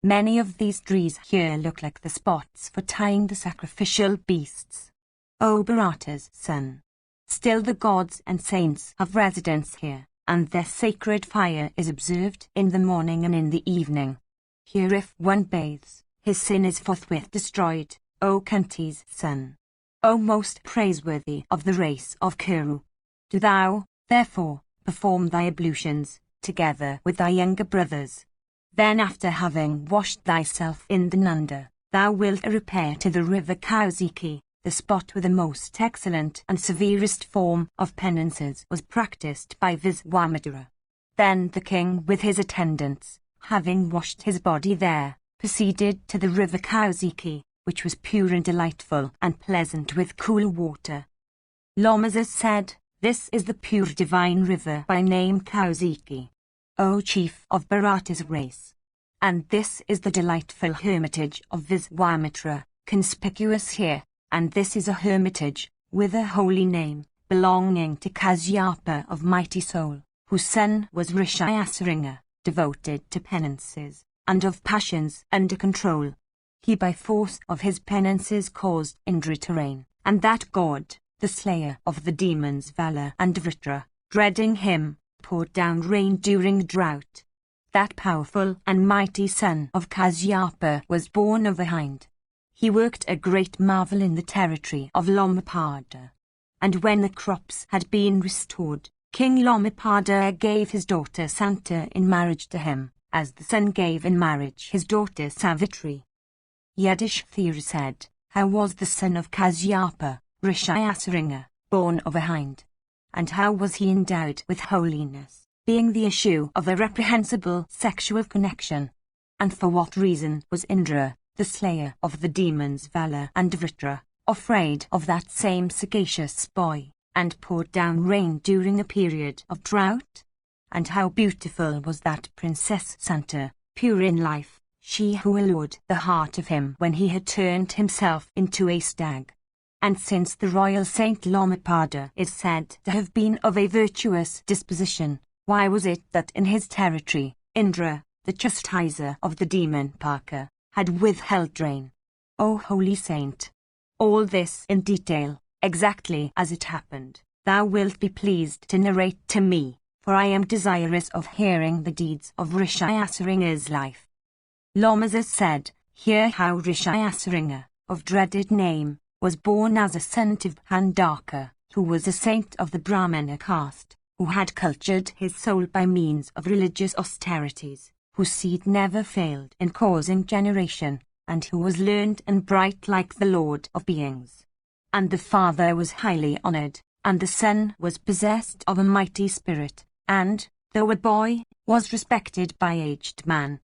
many of these trees here look like the spots for tying the sacrificial beasts. O Bharata's son, still the gods and saints have residence here, and their sacred fire is observed in the morning and in the evening. Here if one bathes, his sin is forthwith destroyed, O Kunti's son, O most praiseworthy of the race of Kuru. Do thou, therefore, perform thy ablutions, together with thy younger brothers. Then after having washed thyself in the Nanda, thou wilt repair to the river Kausiki, the spot where the most excellent and severest form of penances was practiced by Viswamitra. Then the king with his attendants, having washed his body there, proceeded to the river Kausiki, which was pure and delightful and pleasant with cool water. Lomazes said, "This is the pure divine river by name Kausiki, O chief of Bharata's race. And this is the delightful hermitage of Viswamitra, conspicuous here, and this is a hermitage, with a holy name, belonging to Kasyapa of mighty soul, whose son was Rishyasringa, devoted to penances, and of passions under control. He by force of his penances caused Indra to reign, and that god, the slayer of the demons Vala and Vritra, dreading him, poured down rain during drought. That powerful and mighty son of Kasyapa was born of a hind. He worked a great marvel in the territory of Lomapada. And when the crops had been restored, King Lomapada gave his daughter Santa in marriage to him, as the son gave in marriage his daughter Savitri. Yudhishthira said, "How was the son of Kasyapa, Rishyasringa, born of a hind? And how was he endowed with holiness, being the issue of a reprehensible sexual connection? And for what reason was Indra, the slayer of the demons Vala and Vritra, afraid of that same sagacious boy, and poured down rain during a period of drought? And how beautiful was that Princess Santa, pure in life, she who allured the heart of him when he had turned himself into a stag? And since the royal Saint Lomapada is said to have been of a virtuous disposition, why was it that in his territory, Indra, the chastiser of the demon Parka, had withheld rain? O holy saint! All this in detail, exactly as it happened, thou wilt be pleased to narrate to me, for I am desirous of hearing the deeds of Rishyasringa's life." Lomazes said, "Hear how Rishyasringa, of dreaded name, was born as a son to Bhandaka, who was a saint of the Brahmana caste, who had cultured his soul by means of religious austerities, whose seed never failed in causing generation, and who was learned and bright like the Lord of beings. And the father was highly honored, and the son was possessed of a mighty spirit, and, though a boy, was respected by aged man.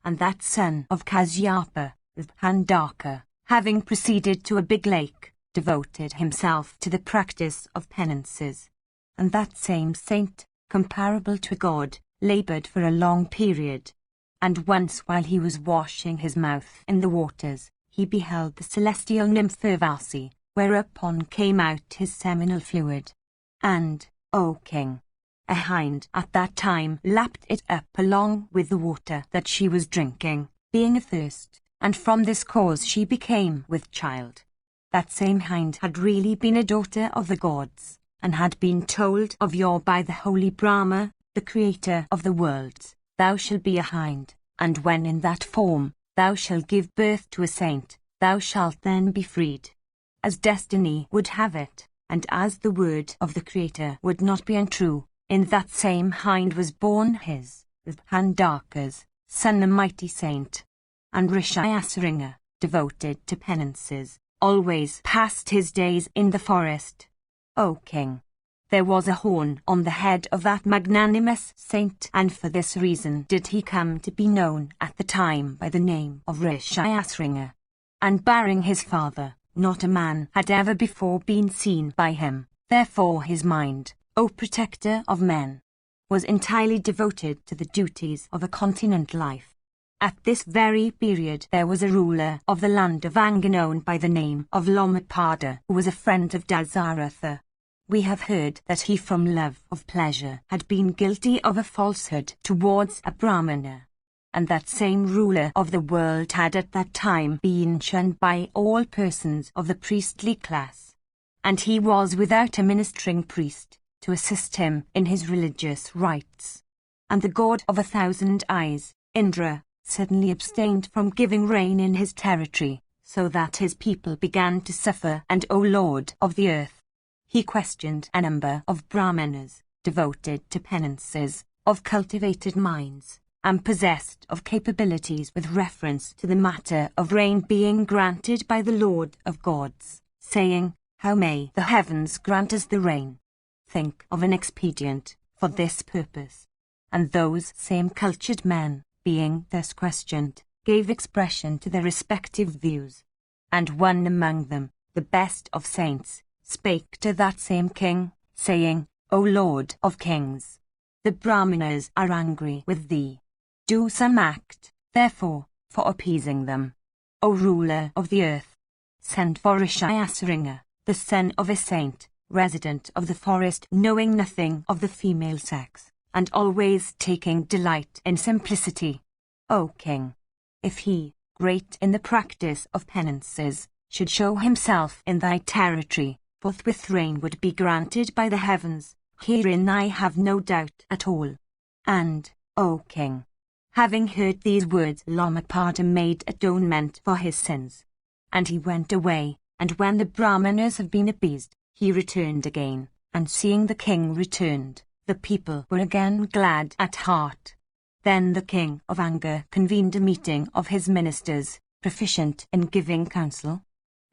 And that son of Kasyapa, Bhandaka, having proceeded to a big lake, devoted himself to the practice of penances. And that same saint, comparable to a god, labored for a long period. And once while he was washing his mouth in the waters, he beheld the celestial nymph Urvasi, whereupon came out his seminal fluid. And, O king, a hind at that time lapped it up along with the water that she was drinking, being athirst, and from this cause she became with child. That same hind had really been a daughter of the gods, and had been told of yore by the holy Brahma, the creator of the worlds, "Thou shalt be a hind, and when in that form, thou shalt give birth to a saint, thou shalt then be freed." As destiny would have it, and as the word of the Creator would not be untrue, in that same hind was born his, Bhandaka's, son, a mighty saint. And Rishyasringa, devoted to penances, always passed his days in the forest. O king, there was a horn on the head of that magnanimous saint, and for this reason did he come to be known at the time by the name of Rishyasringa. And barring his father, not a man had ever before been seen by him, therefore his mind, O protector of men, was entirely devoted to the duties of a continent life. At this very period there was a ruler of the land of Anga known by the name of Lomapada, who was a friend of Dasaratha. We have heard that he from love of pleasure had been guilty of a falsehood towards a Brahmana. And that same ruler of the world had at that time been shunned by all persons of the priestly class. And he was without a ministering priest to assist him in his religious rites. And the god of 1,000 eyes, Indra, suddenly abstained from giving rain in his territory, so that his people began to suffer, and O Lord of the earth. He questioned a number of Brahmanas, devoted to penances, of cultivated minds, and possessed of capabilities with reference to the matter of rain being granted by the Lord of gods, saying, How may the heavens grant us the rain? Think of an expedient for this purpose. And those same cultured men, being thus questioned, gave expression to their respective views. And one among them, the best of saints, spake to that same king, saying, O Lord of kings, the Brahmanas are angry with thee. Do some act, therefore, for appeasing them. O ruler of the earth, send for Rishyasringa, the son of a saint, resident of the forest, knowing nothing of the female sex, and always taking delight in simplicity. O king, if he, great in the practice of penances, should show himself in thy territory, forthwith rain would be granted by the heavens, herein I have no doubt at all. And, O king, having heard these words, Lamapada made atonement for his sins. And he went away, and when the Brahmanas had been appeased, he returned again, and seeing the king returned, the people were again glad at heart. Then the king of anger convened a meeting of his ministers, proficient in giving counsel,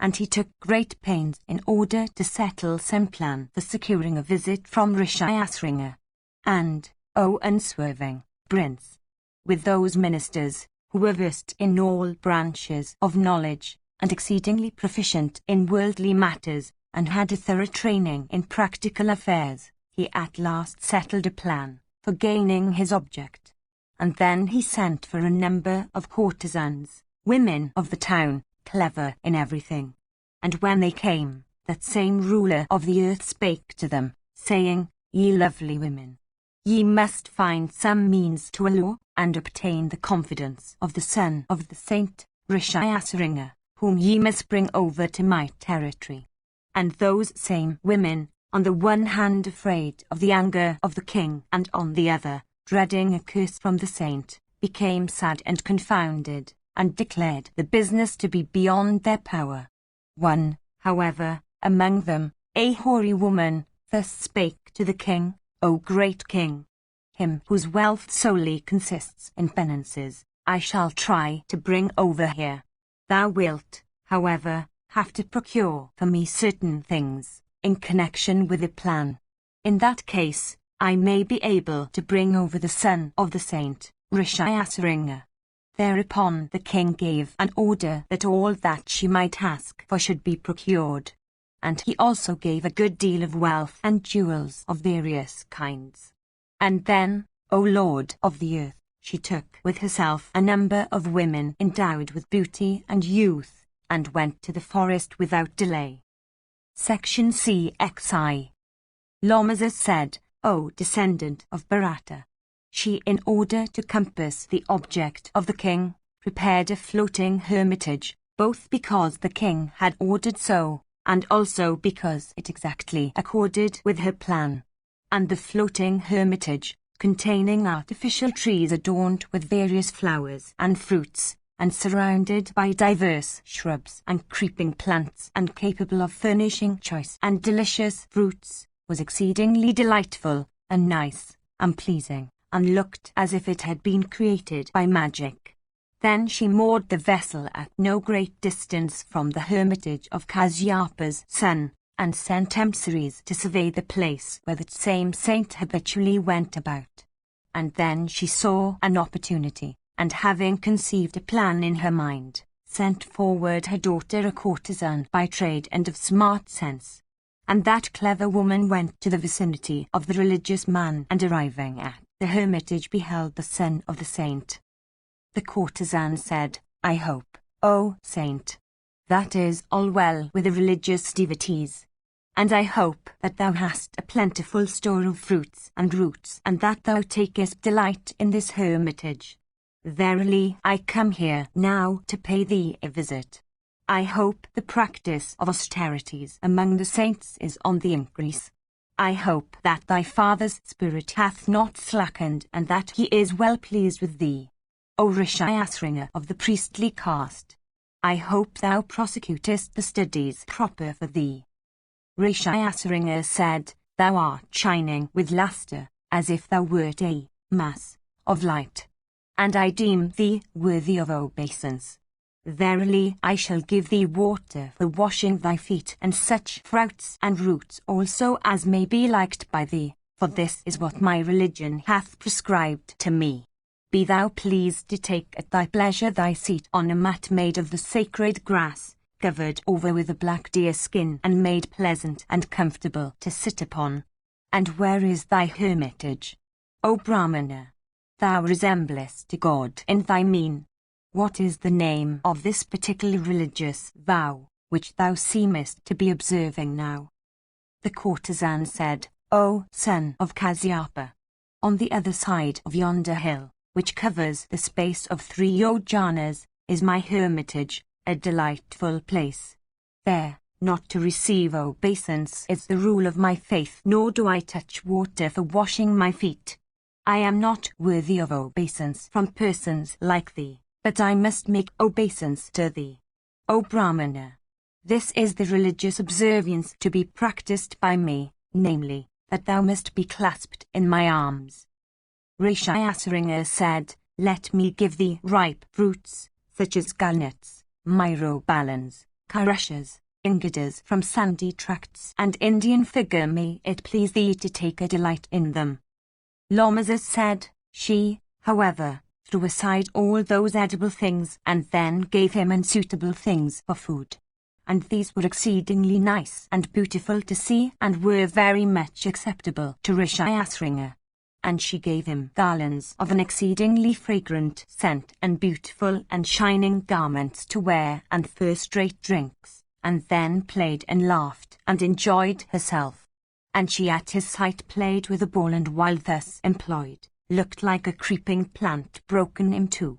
and he took great pains in order to settle some plan for securing a visit from Rishyasringa. And, O unswerving prince, with those ministers, who were versed in all branches of knowledge, and exceedingly proficient in worldly matters, and had a thorough training in practical affairs, he at last settled a plan for gaining his object. And then he sent for a number of courtesans, women of the town, clever in everything. And when they came, that same ruler of the earth spake to them, saying, Ye lovely women, ye must find some means to allure and obtain the confidence of the son of the saint Rishyasringa, whom ye must bring over to my territory. And those same women, on the one hand afraid of the anger of the king, and on the other, dreading a curse from the saint, became sad and confounded, and declared the business to be beyond their power. One, however, among them, a hoary woman, thus spake to the king, O great king, him whose wealth solely consists in penances, I shall try to bring over here. Thou wilt, however, have to procure for me certain things, in connection with the plan. In that case, I may be able to bring over the son of the saint, Rishyasringa. Thereupon the king gave an order that all that she might ask for should be procured. And he also gave a good deal of wealth and jewels of various kinds. And then, O Lord of the earth, she took with herself a number of women endowed with beauty and youth, and went to the forest without delay. Section CXI. Lamaza said, O descendant of Bharata, she, in order to compass the object of the king, prepared a floating hermitage, both because the king had ordered so, and also because it exactly accorded with her plan. And the floating hermitage, containing artificial trees adorned with various flowers and fruits, and surrounded by diverse shrubs and creeping plants, and capable of furnishing choice and delicious fruits, was exceedingly delightful, and nice, and pleasing, and looked as if it had been created by magic. Then she moored the vessel at no great distance from the hermitage of Kasyapa's son, and sent emissaries to survey the place where that same saint habitually went about. And then she saw an opportunity, and having conceived a plan in her mind, sent forward her daughter, a courtesan by trade and of smart sense. And that clever woman went to the vicinity of the religious man, and arriving at the hermitage beheld the son of the saint. The courtesan said, I hope, O saint, that is all well with the religious devotees, and I hope that thou hast a plentiful store of fruits and roots, and that thou takest delight in this hermitage. Verily, I come here now to pay thee a visit. I hope the practice of austerities among the saints is on the increase. I hope that thy father's spirit hath not slackened, and that he is well pleased with thee, O Rishyasringa of the priestly caste. I hope thou prosecutest the studies proper for thee. Rishyasringa said, Thou art shining with lustre, as if thou wert a mass of light. And I deem thee worthy of obeisance. Verily I shall give thee water for washing thy feet, and such fruits and roots also as may be liked by thee, for this is what my religion hath prescribed to me. Be thou pleased to take at thy pleasure thy seat on a mat made of the sacred grass, covered over with a black deer skin and made pleasant and comfortable to sit upon. And where is thy hermitage, O Brahmana? Thou resemblest to God in thy mien. What is the name of this particular religious vow, which thou seemest to be observing now? The courtesan said, O son of Kasyapa, on the other side of yonder hill, which covers the space of 3 yojanas, is my hermitage, a delightful place. There, not to receive obeisance is the rule of my faith, nor do I touch water for washing my feet. I am not worthy of obeisance from persons like thee, but I must make obeisance to thee, O Brahmana. This is the religious observance to be practiced by me, namely, that thou must be clasped in my arms. Rishyasringa said, Let me give thee ripe fruits, such as galnuts, myrobalans, karushas, ingadas from sandy tracts, and Indian figure. May it please thee to take a delight in them. Lomazas said, She, however, threw aside all those edible things and then gave him unsuitable things for food. And these were exceedingly nice and beautiful to see and were very much acceptable to Rishyasringa. And she gave him garlands of an exceedingly fragrant scent and beautiful and shining garments to wear and first-rate drinks, and then played and laughed and enjoyed herself. And she at his sight played with a ball, and while thus employed, looked like a creeping plant broken in two.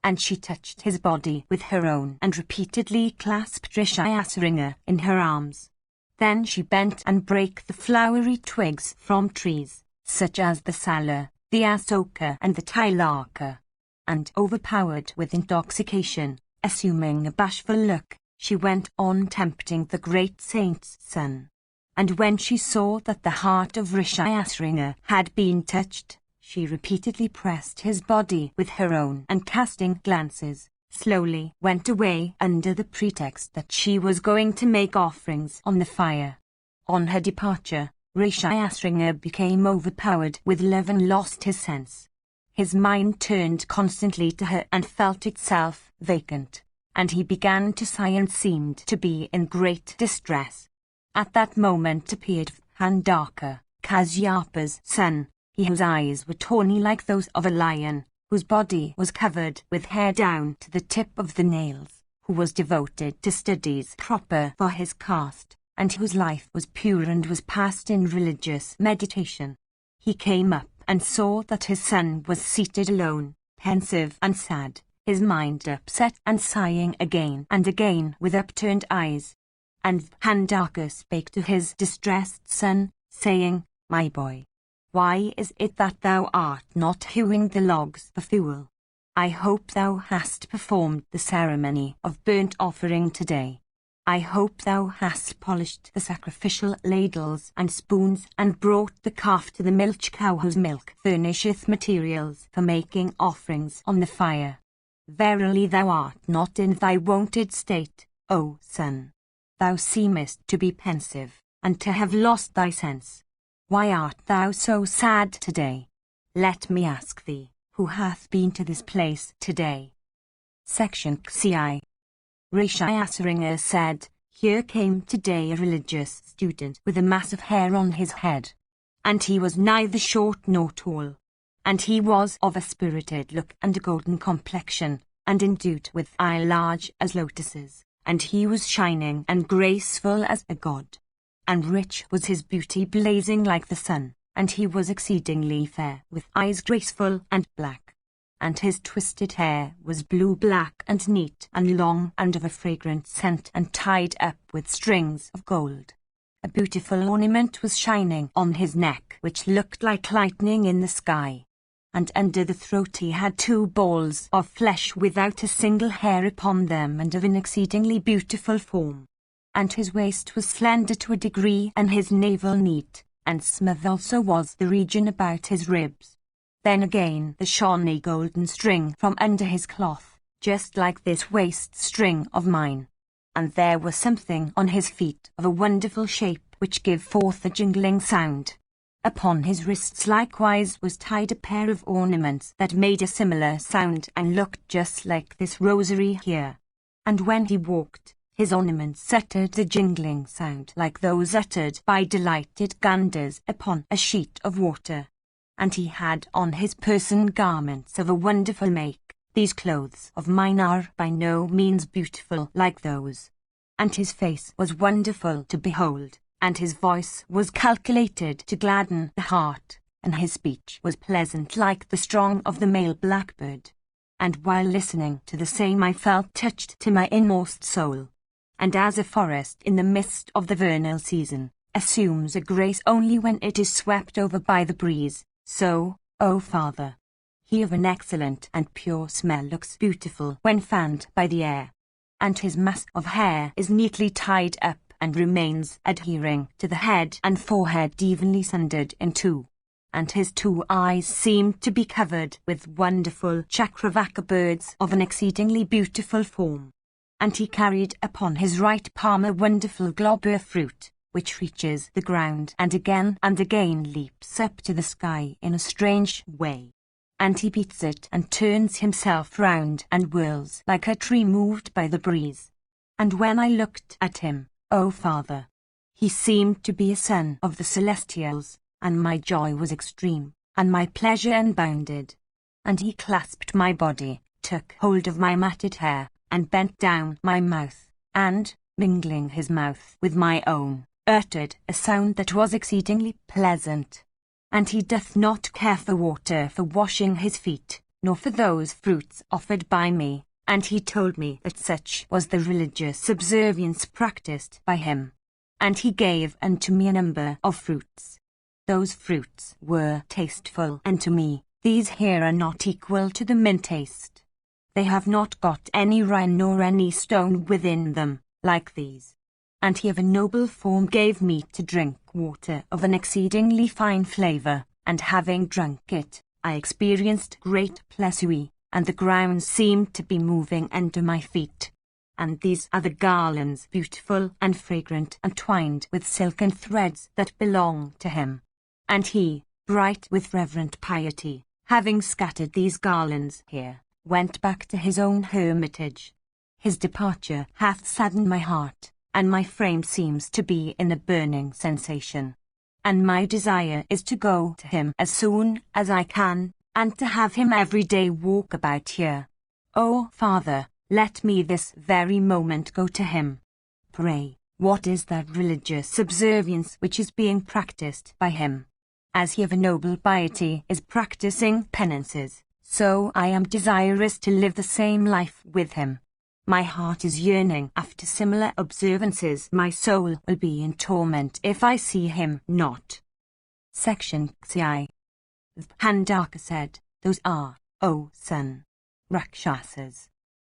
And she touched his body with her own and repeatedly clasped Rishyasringa in her arms. Then she bent and brake the flowery twigs from trees, such as the sala, the asoka and the tilaka. And overpowered with intoxication, assuming a bashful look, she went on tempting the great saint's son. And when she saw that the heart of Rishyasringa had been touched, she repeatedly pressed his body with her own and casting glances, slowly went away under the pretext that she was going to make offerings on the fire. On her departure, Rishyasringa became overpowered with love and lost his sense. His mind turned constantly to her and felt itself vacant, and he began to sigh and seemed to be in great distress. At that moment appeared Handaka, Kasyapa's son, he whose eyes were tawny like those of a lion, whose body was covered with hair down to the tip of the nails, who was devoted to studies proper for his caste, and whose life was pure and was passed in religious meditation. He came up and saw that his son was seated alone, pensive and sad, his mind upset and sighing again and again with upturned eyes. And Handaka spake to his distressed son, saying, My boy, why is it that thou art not hewing the logs for fuel? I hope thou hast performed the ceremony of burnt offering today. I hope thou hast polished the sacrificial ladles and spoons and brought the calf to the milch cow whose milk furnisheth materials for making offerings on the fire. Verily thou art not in thy wonted state, O son. Thou seemest to be pensive, and to have lost thy sense. Why art thou so sad today? Let me ask thee, who hath been to this place today? Section XI. Rishyasringa said, Here came today a religious student with a mass of hair on his head. And he was neither short nor tall. And he was of a spirited look and a golden complexion, and endued with eye large as lotuses, and he was shining and graceful as a god. And rich was his beauty blazing like the sun, and he was exceedingly fair with eyes graceful and black. And his twisted hair was blue-black and neat and long and of a fragrant scent and tied up with strings of gold. A beautiful ornament was shining on his neck which looked like lightning in the sky. and under the throat he had 2 balls of flesh without a single hair upon them, and of an exceedingly beautiful form. And his waist was slender to a degree, and his navel neat, and smooth also was the region about his ribs. Then again there shone a golden string from under his cloth, just like this waist string of mine. And there was something on his feet of a wonderful shape, which gave forth a jingling sound. Upon his wrists likewise was tied a pair of ornaments that made a similar sound, and looked just like this rosary here. And when he walked, his ornaments uttered a jingling sound like those uttered by delighted ganders upon a sheet of water. And he had on his person garments of a wonderful make. These clothes of mine are by no means beautiful like those. And his face was wonderful to behold, and his voice was calculated to gladden the heart, and his speech was pleasant like the song of the male blackbird. And while listening to the same I felt touched to my inmost soul. And as a forest in the midst of the vernal season assumes a grace only when it is swept over by the breeze, so, O Father, he of an excellent and pure smell looks beautiful when fanned by the air. And his mass of hair is neatly tied up, and remains adhering to the head and forehead evenly sundered in 2. And his 2 eyes seemed to be covered with wonderful chakravaka birds of an exceedingly beautiful form. And he carried upon his right palm a wonderful globular fruit, which reaches the ground and again leaps up to the sky in a strange way. And he beats it and turns himself round and whirls like a tree moved by the breeze. And when I looked at him, O Father, he seemed to be a son of the celestials, and my joy was extreme, and my pleasure unbounded. And he clasped my body, took hold of my matted hair, and bent down my mouth, and, mingling his mouth with my own, uttered a sound that was exceedingly pleasant. And he doth not care for water for washing his feet, nor for those fruits offered by me. And he told me that such was the religious observance practiced by him. And he gave unto me a number of fruits. Those fruits were tasteful unto me. These here are not equal to the mint taste. They have not got any rind nor any stone within them, like these. And he of a noble form gave me to drink water of an exceedingly fine flavour, and having drunk it, I experienced great pleasure, and the ground seemed to be moving under my feet. And these are the garlands beautiful and fragrant and twined with silken threads that belong to him. And he, bright with reverent piety, having scattered these garlands here, went back to his own hermitage. His departure hath saddened my heart, and my frame seems to be in a burning sensation. And my desire is to go to him as soon as I can, and to have him every day walk about here. O Father, let me this very moment go to him. Pray, what is that religious observance which is being practiced by him? As he of a noble piety is practicing penances, so I am desirous to live the same life with him. My heart is yearning after similar observances. My soul will be in torment if I see him not. Section XI. Pandaka said, those are, O son, Rakshasas.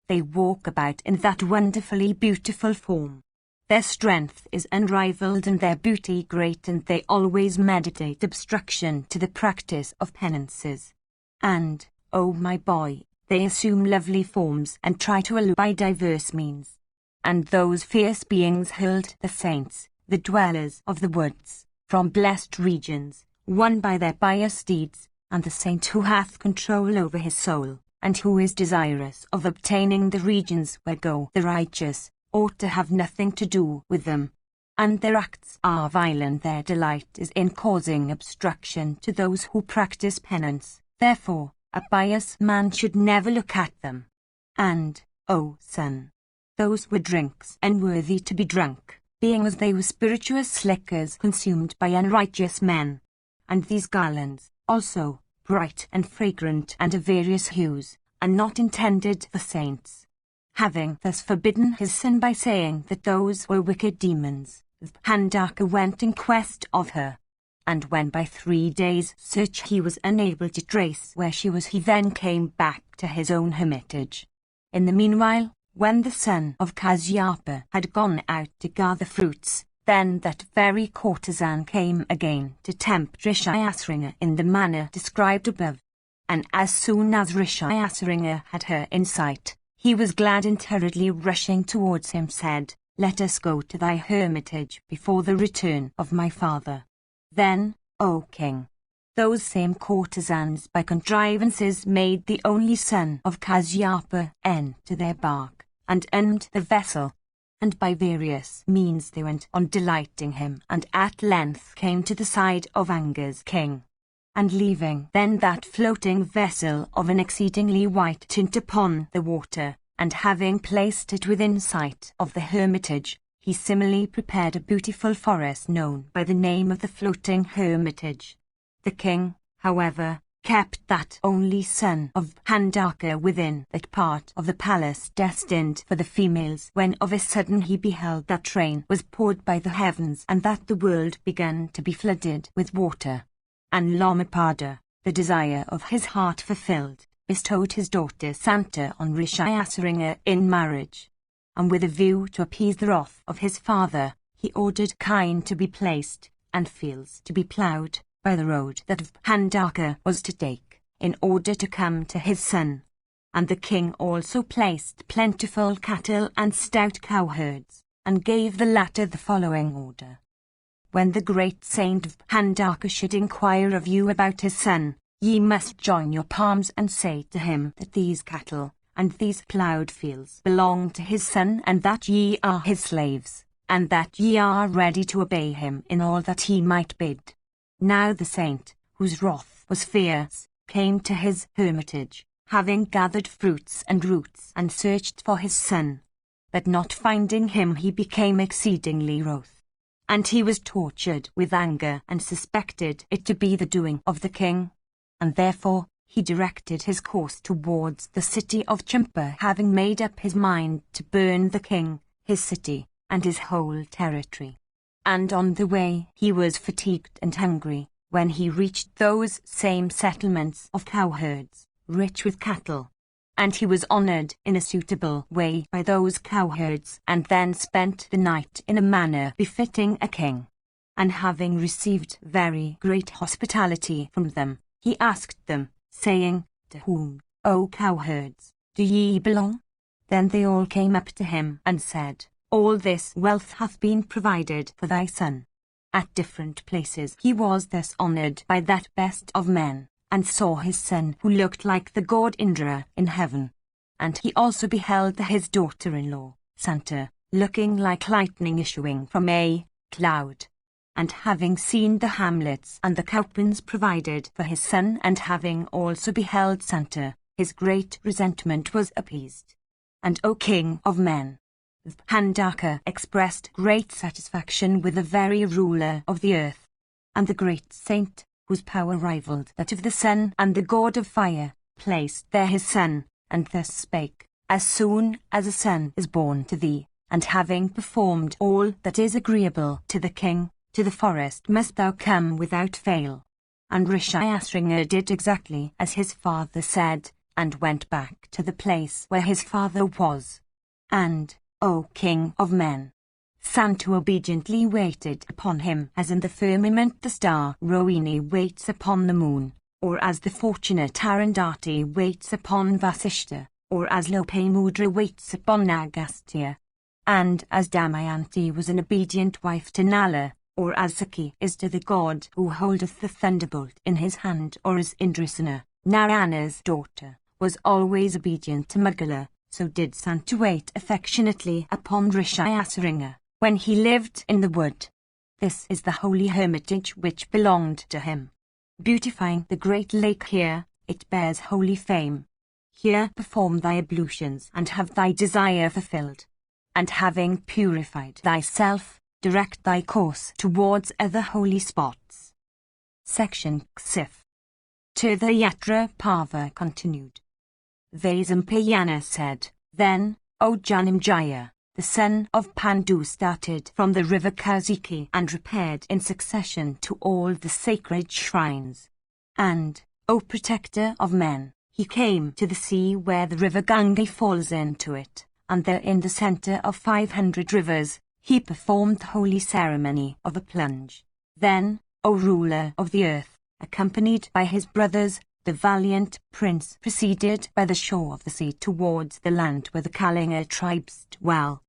They walk about in that wonderfully beautiful form. Their strength is unrivaled and their beauty great, and they always meditate obstruction to the practice of penances. And, O my boy, they assume lovely forms and try to allure by diverse means. And those fierce beings hurled the saints, the dwellers of the woods, from blessed regions, won by their pious deeds, and the saint who hath control over his soul, and who is desirous of obtaining the regions where go the righteous, ought to have nothing to do with them. And their acts are vile, and their delight is in causing obstruction to those who practice penance. Therefore, a pious man should never look at them. And, O son, those were drinks unworthy to be drunk, being as they were spirituous liquors consumed by unrighteous men. And these garlands, also, bright and fragrant and of various hues, are not intended for saints. Having thus forbidden his sin by saying that those were wicked demons, Pandaka went in quest of her. and when by 3 days' search he was unable to trace where she was, he then came back to his own hermitage. In the meanwhile, when the son of Kasyapa had gone out to gather fruits, then that very courtesan came again to tempt Rishyasringa in the manner described above. And as soon as Rishyasringa had her in sight, he was glad, and hurriedly rushing towards him said, "Let us go to thy hermitage before the return of my father." Then, O king, those same courtesans by contrivances made the only son of Kasyapa enter their bark, and armed the vessel, and by various means they went on delighting him, and at length came to the side of Anga's king. And leaving then that floating vessel of an exceedingly white tint upon the water, and having placed it within sight of the hermitage, he similarly prepared a beautiful forest known by the name of the floating hermitage. The king, however, kept that only son of Handaka within that part of the palace destined for the females, when of a sudden he beheld that rain was poured by the heavens, and that the world began to be flooded with water. And Lamapada, the desire of his heart fulfilled, bestowed his daughter Santa on Rishyasringa in marriage. And with a view to appease the wrath of his father, he ordered kine to be placed, and fields to be ploughed, by the road that Handaka was to take, in order to come to his son. And the king also placed plentiful cattle and stout cowherds, and gave the latter the following order: "When the great saint of Handaka should inquire of you about his son, ye must join your palms and say to him that these cattle and these ploughed fields belong to his son, and that ye are his slaves, and that ye are ready to obey him in all that he might bid." Now the saint, whose wrath was fierce, came to his hermitage, having gathered fruits and roots, and searched for his son. But not finding him, he became exceedingly wroth. And he was tortured with anger, and suspected it to be the doing of the king. And therefore he directed his course towards the city of Champa, having made up his mind to burn the king, his city, and his whole territory. And on the way he was fatigued and hungry, when he reached those same settlements of cowherds, rich with cattle. And he was honoured in a suitable way by those cowherds, and then spent the night in a manner befitting a king. And having received very great hospitality from them, he asked them, saying, "To whom, O cowherds, do ye belong?" Then they all came up to him and said, "All this wealth hath been provided for thy son." At different places he was thus honoured by that best of men, and saw his son who looked like the god Indra in heaven. And he also beheld his daughter-in-law, Santa, looking like lightning issuing from a cloud. And having seen the hamlets and the cowpens provided for his son, and having also beheld Santa, his great resentment was appeased. And O king of men, Handaka expressed great satisfaction with the very ruler of the earth, and the great saint, whose power rivalled that of the sun and the god of fire, placed there his son, and thus spake: "As soon as a son is born to thee, and having performed all that is agreeable to the king, to the forest must thou come without fail." And Rishyasringa did exactly as his father said, and went back to the place where his father was. And, O king of men, Santa obediently waited upon him, as in the firmament the star Rohini waits upon the moon, or as the fortunate Arundhati waits upon Vasishta, or as Lopamudra waits upon Agastya, and as Damayanti was an obedient wife to Nala, or as Sakhi is to the god who holdeth the thunderbolt in his hand, or as Indrasena, Narayana's daughter, was always obedient to Magala, so did Santa wait affectionately upon Rishyasringa, when he lived in the wood. This is the holy hermitage which belonged to him. Beautifying the great lake here, it bears holy fame. Here perform thy ablutions, and have thy desire fulfilled. And having purified thyself, direct thy course towards other holy spots. Section Ksif. Tirthayatra Parva continued. Vaisampayana said, "Then, O Janamjaya, the son of Pandu, started from the river Kausiki and repaired in succession to all the sacred shrines. And, O protector of men, he came to the sea where the river Ganga falls into it, and there in the center of 500 rivers, he performed the holy ceremony of a plunge. Then, O ruler of the earth, accompanied by his brothers, the valiant prince proceeded by the shore of the sea towards the land where the Kalinga tribes dwell.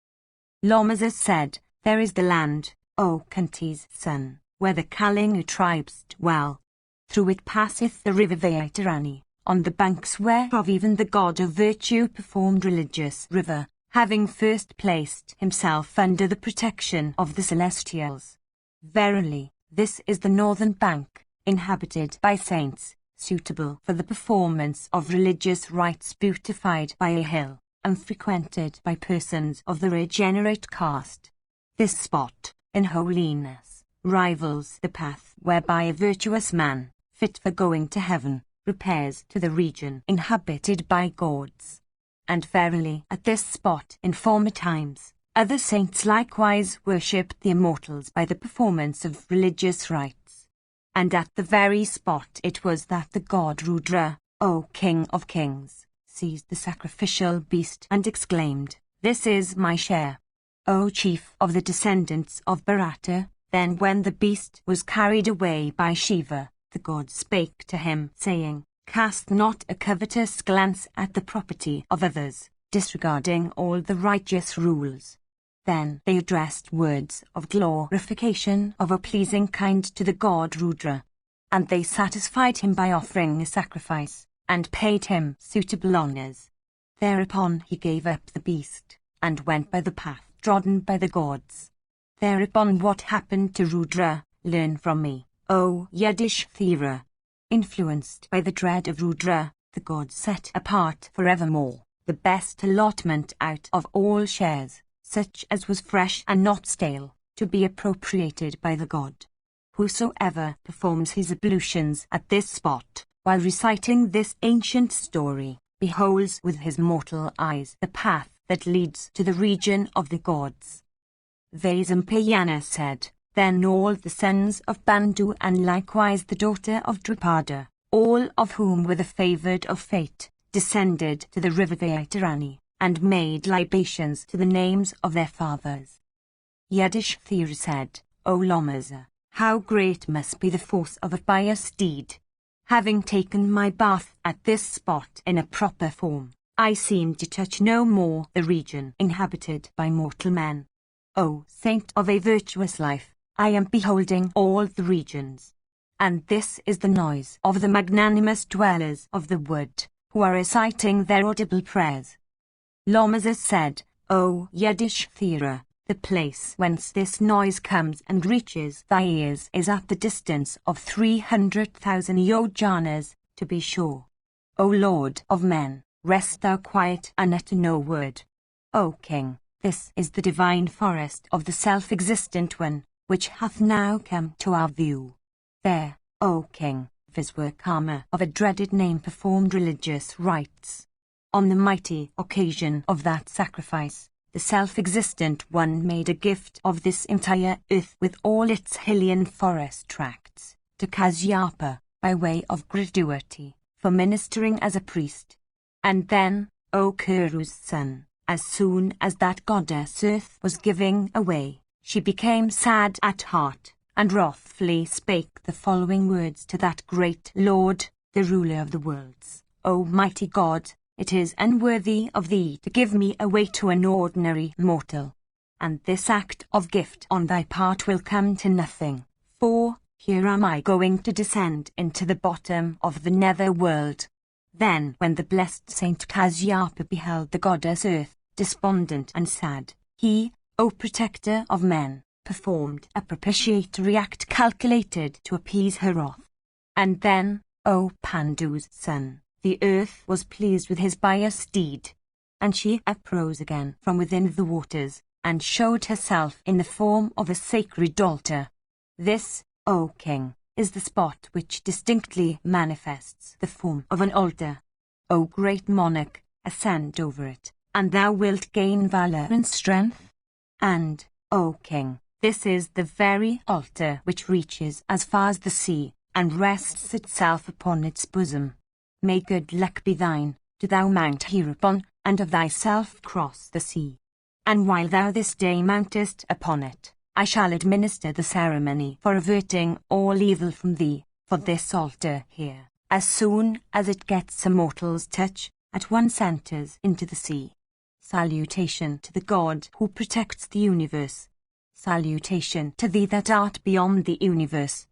Lomasa said, "There is the land, O Kunti's son, where the Kalinga tribes dwell. Through it passeth the river Vaitarani, on the banks whereof even the god of virtue performed religious river, having first placed himself under the protection of the celestials. Verily, this is the northern bank, inhabited by saints, suitable for the performance of religious rites, beautified by a hill, and frequented by persons of the regenerate caste. This spot, in holiness, rivals the path whereby a virtuous man, fit for going to heaven, repairs to the region inhabited by gods. And verily, at this spot in former times, other saints likewise worshipped the immortals by the performance of religious rites. And at the very spot it was that the god Rudra, O King of Kings, seized the sacrificial beast and exclaimed, "This is my share, O chief of the descendants of Bharata." Then when the beast was carried away by Shiva, the god spake to him, saying, "Cast not a covetous glance at the property of others, disregarding all the righteous rules." Then they addressed words of glorification of a pleasing kind to the god Rudra, and they satisfied him by offering a sacrifice, and paid him suitable honors. Thereupon he gave up the beast, and went by the path trodden by the gods. Thereupon what happened to Rudra, learn from me, O Yudhishthira. Influenced by the dread of Rudra, the gods set apart forevermore the best allotment out of all shares, such as was fresh and not stale, to be appropriated by the god. Whosoever performs his ablutions at this spot, while reciting this ancient story, beholds with his mortal eyes the path that leads to the region of the gods. Vaisampayana said, "Then all the sons of Bandu and likewise the daughter of Drupada, all of whom were the favoured of fate, descended to the river Vaitarani, and made libations to the names of their fathers." Yudhishthira said, "O Lomasa, how great must be the force of a pious deed! Having taken my bath at this spot in a proper form, I seem to touch no more the region inhabited by mortal men. O saint of a virtuous life, I am beholding all the regions. And this is the noise of the magnanimous dwellers of the wood, who are reciting their audible prayers." Lomasa said, "O Yudhishthira, the place whence this noise comes and reaches thy ears is at the distance of 300,000 yojanas, to be sure. O Lord of men, rest thou quiet and utter no word. O King, this is the divine forest of the self-existent one, which hath now come to our view. There, O King, Viswakarma of a dreaded name performed religious rites. On the mighty occasion of that sacrifice, the self-existent one made a gift of this entire earth with all its hilly forest tracts, to Kasyapa, by way of gratuity, for ministering as a priest. And then, O Kuru's son, as soon as that goddess earth was giving away, she became sad at heart, and wrathfully spake the following words to that great Lord, the ruler of the worlds: "O mighty God, it is unworthy of thee to give me away to an ordinary mortal. And this act of gift on thy part will come to nothing, for here am I going to descend into the bottom of the nether world." Then when the blessed Saint Kasyapa beheld the goddess earth, despondent and sad, he, O protector of men, performed a propitiatory act calculated to appease her wrath. And then, O Pandu's son, the earth was pleased with his pious deed, and she uprose again from within the waters, and showed herself in the form of a sacred altar. This, O King, is the spot which distinctly manifests the form of an altar. O great monarch, ascend over it, and thou wilt gain valor and strength. And, O king, this is the very altar which reaches as far as the sea, and rests itself upon its bosom. May good luck be thine, do thou mount hereupon, and of thyself cross the sea. And while thou this day mountest upon it, I shall administer the ceremony for averting all evil from thee, for this altar here, as soon as it gets a mortal's touch, at once enters into the sea. Salutation to the God who protects the universe. Salutation to thee that art beyond the universe.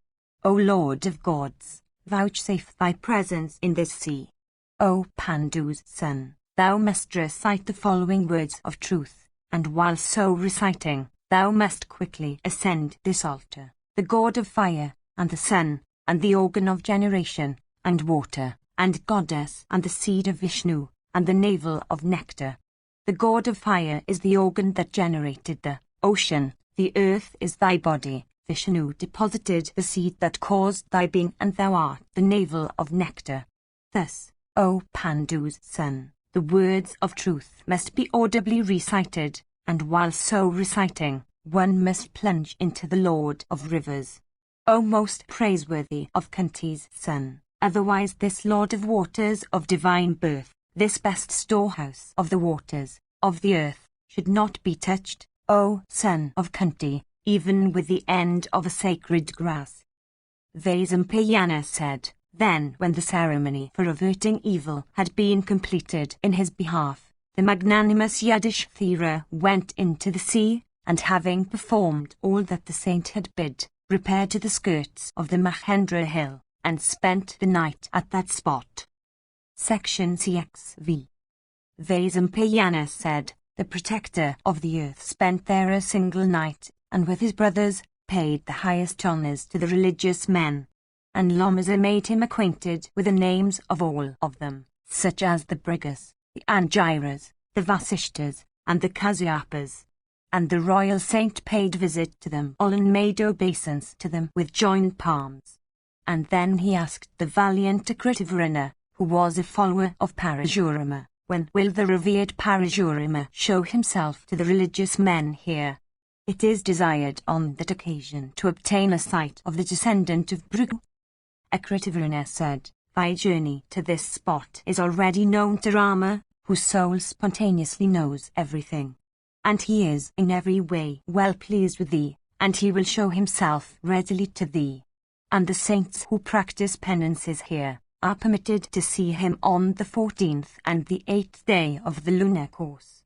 O Lord of gods, vouchsafe thy presence in this sea. O Pandu's son, thou must recite the following words of truth, and while so reciting, thou must quickly ascend this altar, the god of fire, and the sun, and the organ of generation, and water, and goddess, and the seed of Vishnu, and the navel of nectar. The god of fire is the organ that generated the ocean, the earth is thy body, Vishnu deposited the seed that caused thy being, and thou art the navel of nectar. Thus, O Pandu's son, the words of truth must be audibly recited, and while so reciting, one must plunge into the Lord of rivers. O most praiseworthy of Kunti's son, otherwise this Lord of waters of divine birth, this best storehouse of the waters, of the earth, should not be touched, O son of Kunti, even with the end of a sacred grass. Vaisampayana said, then when the ceremony for averting evil had been completed in his behalf, the magnanimous Yudhishthira went into the sea, and having performed all that the saint had bid, repaired to the skirts of the Mahendra hill, and spent the night at that spot. Section CXV. Vaisampayana said, the protector of the earth spent there a single night, and with his brothers, paid the highest honours to the religious men. And Lomasa made him acquainted with the names of all of them, such as the Brigas, the Angiras, the Vasishtas, and the Kasyapas. And the royal saint paid visit to them all and made obeisance to them with joined palms. And then he asked the valiant Akritavarna, who was a follower of Parashurama, when will the revered Parashurama show himself to the religious men here? It is desired on that occasion to obtain a sight of the descendant of Bhrigu. Akritavarna said, thy journey to this spot is already known to Rama, whose soul spontaneously knows everything. And he is in every way well pleased with thee, and he will show himself readily to thee. And the saints who practice penances here are permitted to see him on the 14th and the 8th day of the lunar course.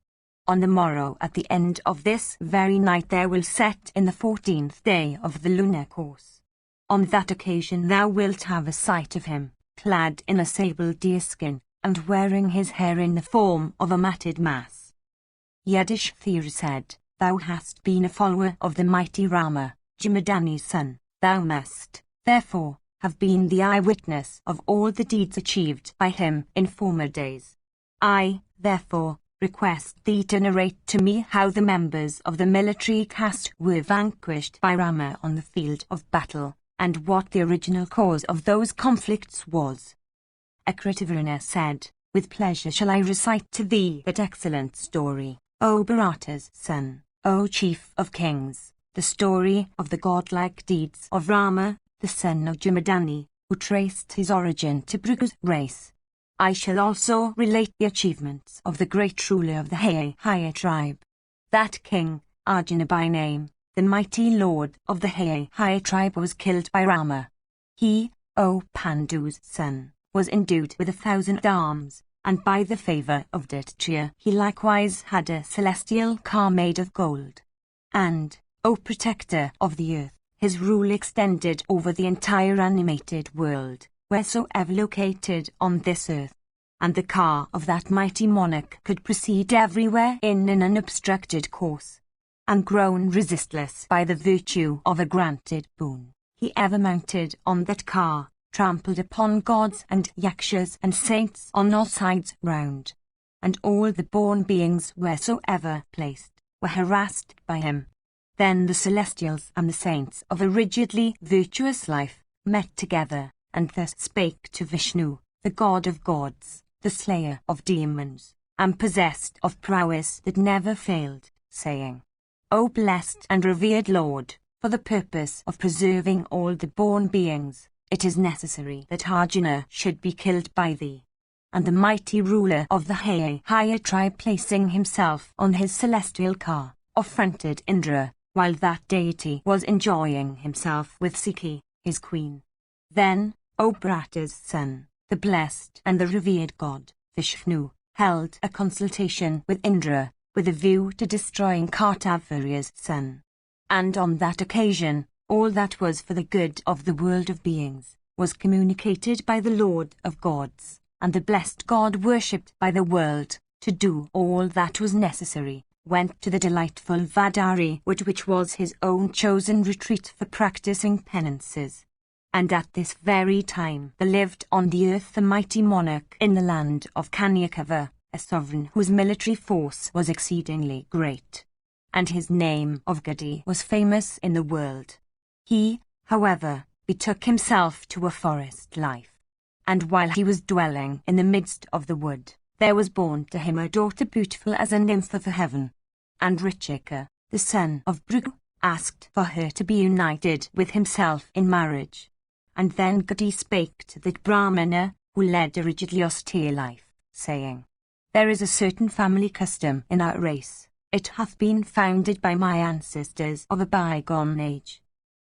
On the morrow at the end of this very night there will set in the 14th day of the lunar course. On that occasion thou wilt have a sight of him, clad in a sable deerskin, and wearing his hair in the form of a matted mass. Yudhishthira said, thou hast been a follower of the mighty Rama, Jamadani's son, thou must, therefore, have been the eyewitness of all the deeds achieved by him in former days. I, therefore, request thee to narrate to me how the members of the military caste were vanquished by Rama on the field of battle, and what the original cause of those conflicts was. Akritavarna said, with pleasure shall I recite to thee that excellent story, O Bharata's son, O chief of kings, the story of the godlike deeds of Rama, the son of Jamadani, who traced his origin to Bhrigu's race. I shall also relate the achievements of the great ruler of the Haya tribe. That king, Arjuna by name, the mighty lord of the Haya tribe, was killed by Rama. He, O Pandu's son, was endued with 1,000 arms, and by the favour of Dattreya he likewise had a celestial car made of gold. And, O protector of the earth, his rule extended over the entire animated world, wheresoever located on this earth. And the car of that mighty monarch could proceed everywhere in an unobstructed course. And grown resistless by the virtue of a granted boon, he ever mounted on that car, trampled upon gods and yakshas and saints on all sides round. And all the born beings wheresoever placed were harassed by him. Then the celestials and the saints of a rigidly virtuous life met together, and thus spake to Vishnu, the god of gods, the slayer of demons, and possessed of prowess that never failed, saying, O blessed and revered Lord, for the purpose of preserving all the born beings, it is necessary that Arjuna should be killed by thee. And the mighty ruler of the higher tribe, placing himself on his celestial car, affronted Indra, while that deity was enjoying himself with Siki, his queen. Then, O Bharata's son, the blessed and the revered god, Vishnu, held a consultation with Indra, with a view to destroying Kartavirya's son. And on that occasion, all that was for the good of the world of beings was communicated by the Lord of gods, and the blessed god worshipped by the world, to do all that was necessary, went to the delightful Vadari wood, which was his own chosen retreat for practicing penances. And at this very time there lived on the earth a mighty monarch in the land of Kanyakava, a sovereign whose military force was exceedingly great. And his name of Gadi was famous in the world. He, however, betook himself to a forest life. And while he was dwelling in the midst of the wood, there was born to him a daughter beautiful as a nymph of the heaven. And Richika, the son of Bhrigu, asked for her to be united with himself in marriage. And then Gadi spake to the Brahmana, who led a rigidly austere life, saying, There is a certain family custom in our race. It hath been founded by my ancestors of a bygone age.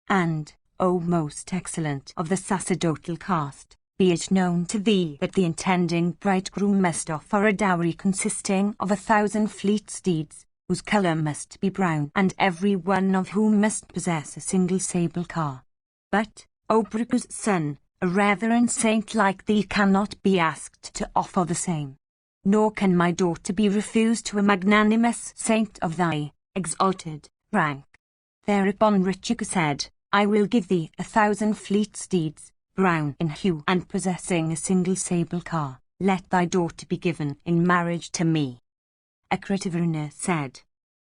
And, O most excellent of the sacerdotal caste, be it known to thee that the intending bridegroom must offer a dowry consisting of 1,000 fleet steeds, whose colour must be brown, and every one of whom must possess a single sable car. But, O Bhrigu's son, a reverend saint like thee cannot be asked to offer the same. Nor can my daughter be refused to a magnanimous saint of thy exalted rank. Thereupon Richika said, I will give thee 1,000 fleet steeds, brown in hue and possessing a single sable car. Let thy daughter be given in marriage to me. Akritavaruna said.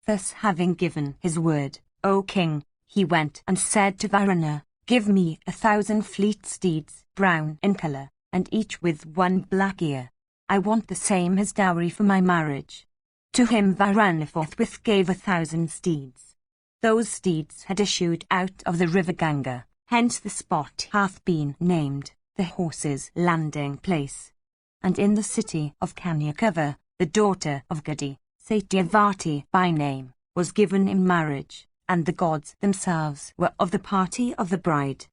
Thus having given his word, O king, he went and said to Varuna, Give me 1,000 fleet steeds, brown in colour, and each with one black ear. I want the same as dowry for my marriage. To him Varuna forthwith gave 1,000 steeds. Those steeds had issued out of the river Ganga, hence the spot hath been named the horses' landing place. And in the city of Kanyakava, the daughter of Gadi, Satyavati by name, was given in marriage, and the gods themselves were of the party of the bride.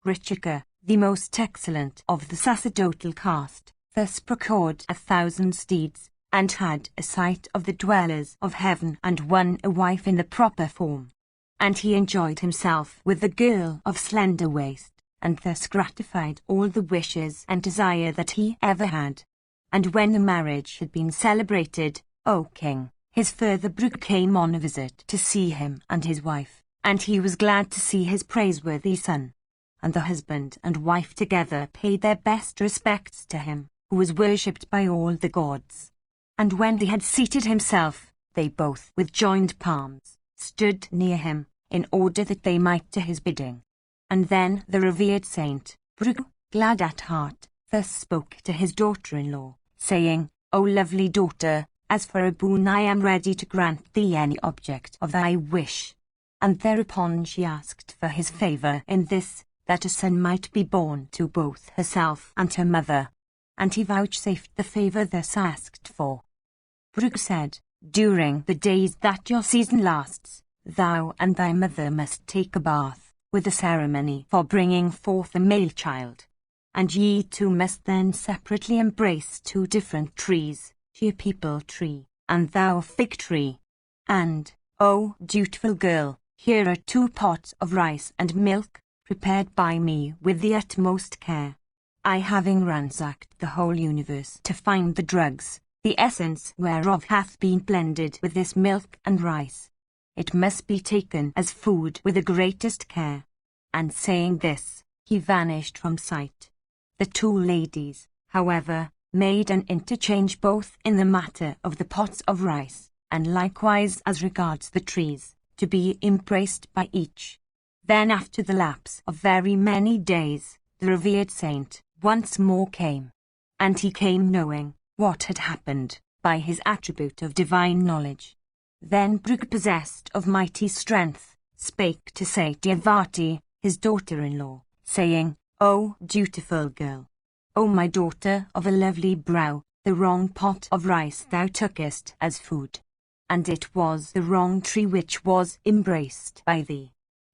Richika, the most excellent of the sacerdotal caste, thus procured 1,000 steeds, and had a sight of the dwellers of heaven and won a wife in the proper form. And he enjoyed himself with the girl of slender waist, and thus gratified all the wishes and desire that he ever had. And when the marriage had been celebrated, O king, his further Bhrigu came on a visit to see him and his wife, and he was glad to see his praiseworthy son. And the husband and wife together paid their best respects to him, who was worshipped by all the gods. And when he had seated himself, they both, with joined palms, stood near him, in order that they might do his bidding. And then the revered saint, Bhrigu, glad at heart, thus spoke to his daughter-in-law, saying, O lovely daughter, as for a boon I am ready to grant thee any object of thy wish. And thereupon she asked for his favour in this, that a son might be born to both herself and her mother. And he vouchsafed the favour thus asked for. Bhrigu said, During the days that your season lasts, thou and thy mother must take a bath, with a ceremony for bringing forth a male child. And ye two must then separately embrace 2 different trees, she a peepal tree, and thou a fig tree. And, O dutiful girl, here are 2 pots of rice and milk, prepared by me with the utmost care. I having ransacked the whole universe to find the drugs, the essence whereof hath been blended with this milk and rice. It must be taken as food with the greatest care. And saying this, he vanished from sight. The 2 ladies, however, made an interchange both in the matter of the pots of rice, and likewise as regards the trees, to be embraced by each. Then after the lapse of very many days, the revered saint once more came. And he came knowing what had happened, by his attribute of divine knowledge. Then Brugha, possessed of mighty strength, spake to Satyavati, his daughter-in-law, saying, O dutiful girl! O my daughter of a lovely brow, the wrong pot of rice thou tookest as food. And it was the wrong tree which was embraced by thee.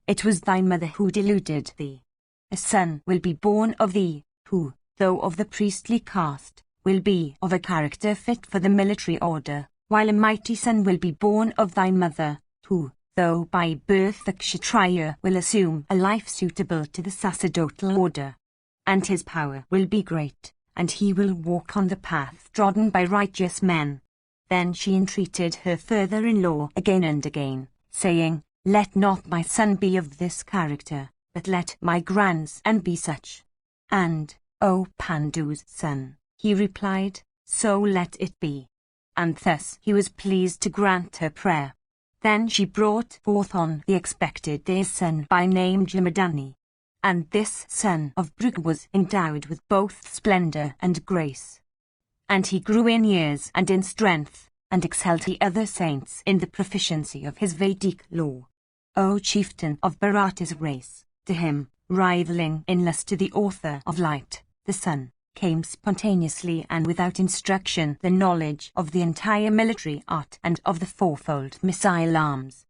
It was thy mother who deluded thee. A son will be born of thee, who, though of the priestly caste, will be of a character fit for the military order, while a mighty son will be born of thy mother, who, though by birth a Kshatriya, will assume a life suitable to the sacerdotal order. And his power will be great, and he will walk on the path trodden by righteous men. Then she entreated her father-in-law again and again, saying, Let not my son be of this character, but let my grandson be such. And, O Pandu's son, he replied, So let it be. And thus he was pleased to grant her prayer. Then she brought forth on the expected day a son by name Jamadani. And this son of Brugha was endowed with both splendor and grace. And he grew in years and in strength, and excelled the other saints in the proficiency of his Vedic law. O chieftain of Bharata's race, to him, rivaling in lustre the author of light, the sun, came spontaneously and without instruction the knowledge of the entire military art and of the fourfold missile arms.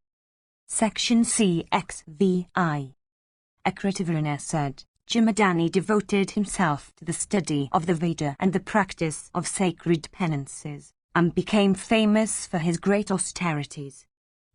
Section CXVI. Akritavaruna said, Jamadani devoted himself to the study of the Veda and the practice of sacred penances, and became famous for his great austerities.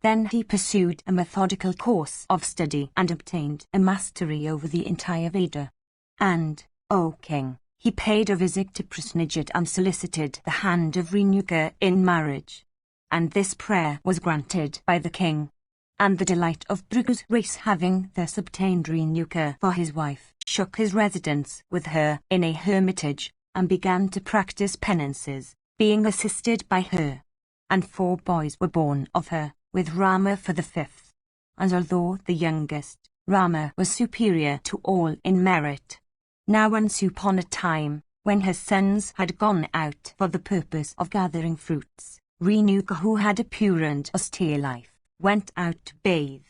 Then he pursued a methodical course of study and obtained a mastery over the entire Veda. And, O king, he paid a visit to Prasnajit and solicited the hand of Renuka in marriage. And this prayer was granted by the king. And the delight of Brugha's race, having thus obtained Renuka for his wife, shook his residence with her in a hermitage, and began to practice penances, being assisted by her. And 4 boys were born of her, with Rama for the 5th. And although the youngest, Rama was superior to all in merit. Now once upon a time, when her sons had gone out for the purpose of gathering fruits, Renuka, who had a pure and austere life, went out to bathe.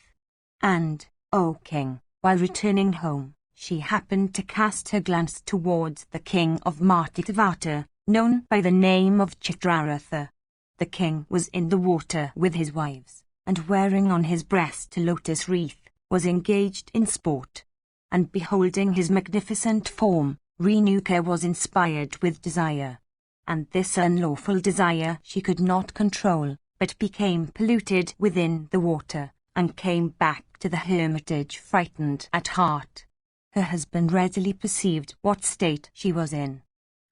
And, O king, while returning home, she happened to cast her glance towards the king of Martitavata, known by the name of Chitraratha. The king was in the water with his wives, and wearing on his breast a lotus wreath, was engaged in sport. And beholding his magnificent form, Renuka was inspired with desire. And this unlawful desire she could not control, but became polluted within the water, and came back to the hermitage frightened at heart. Her husband readily perceived what state she was in,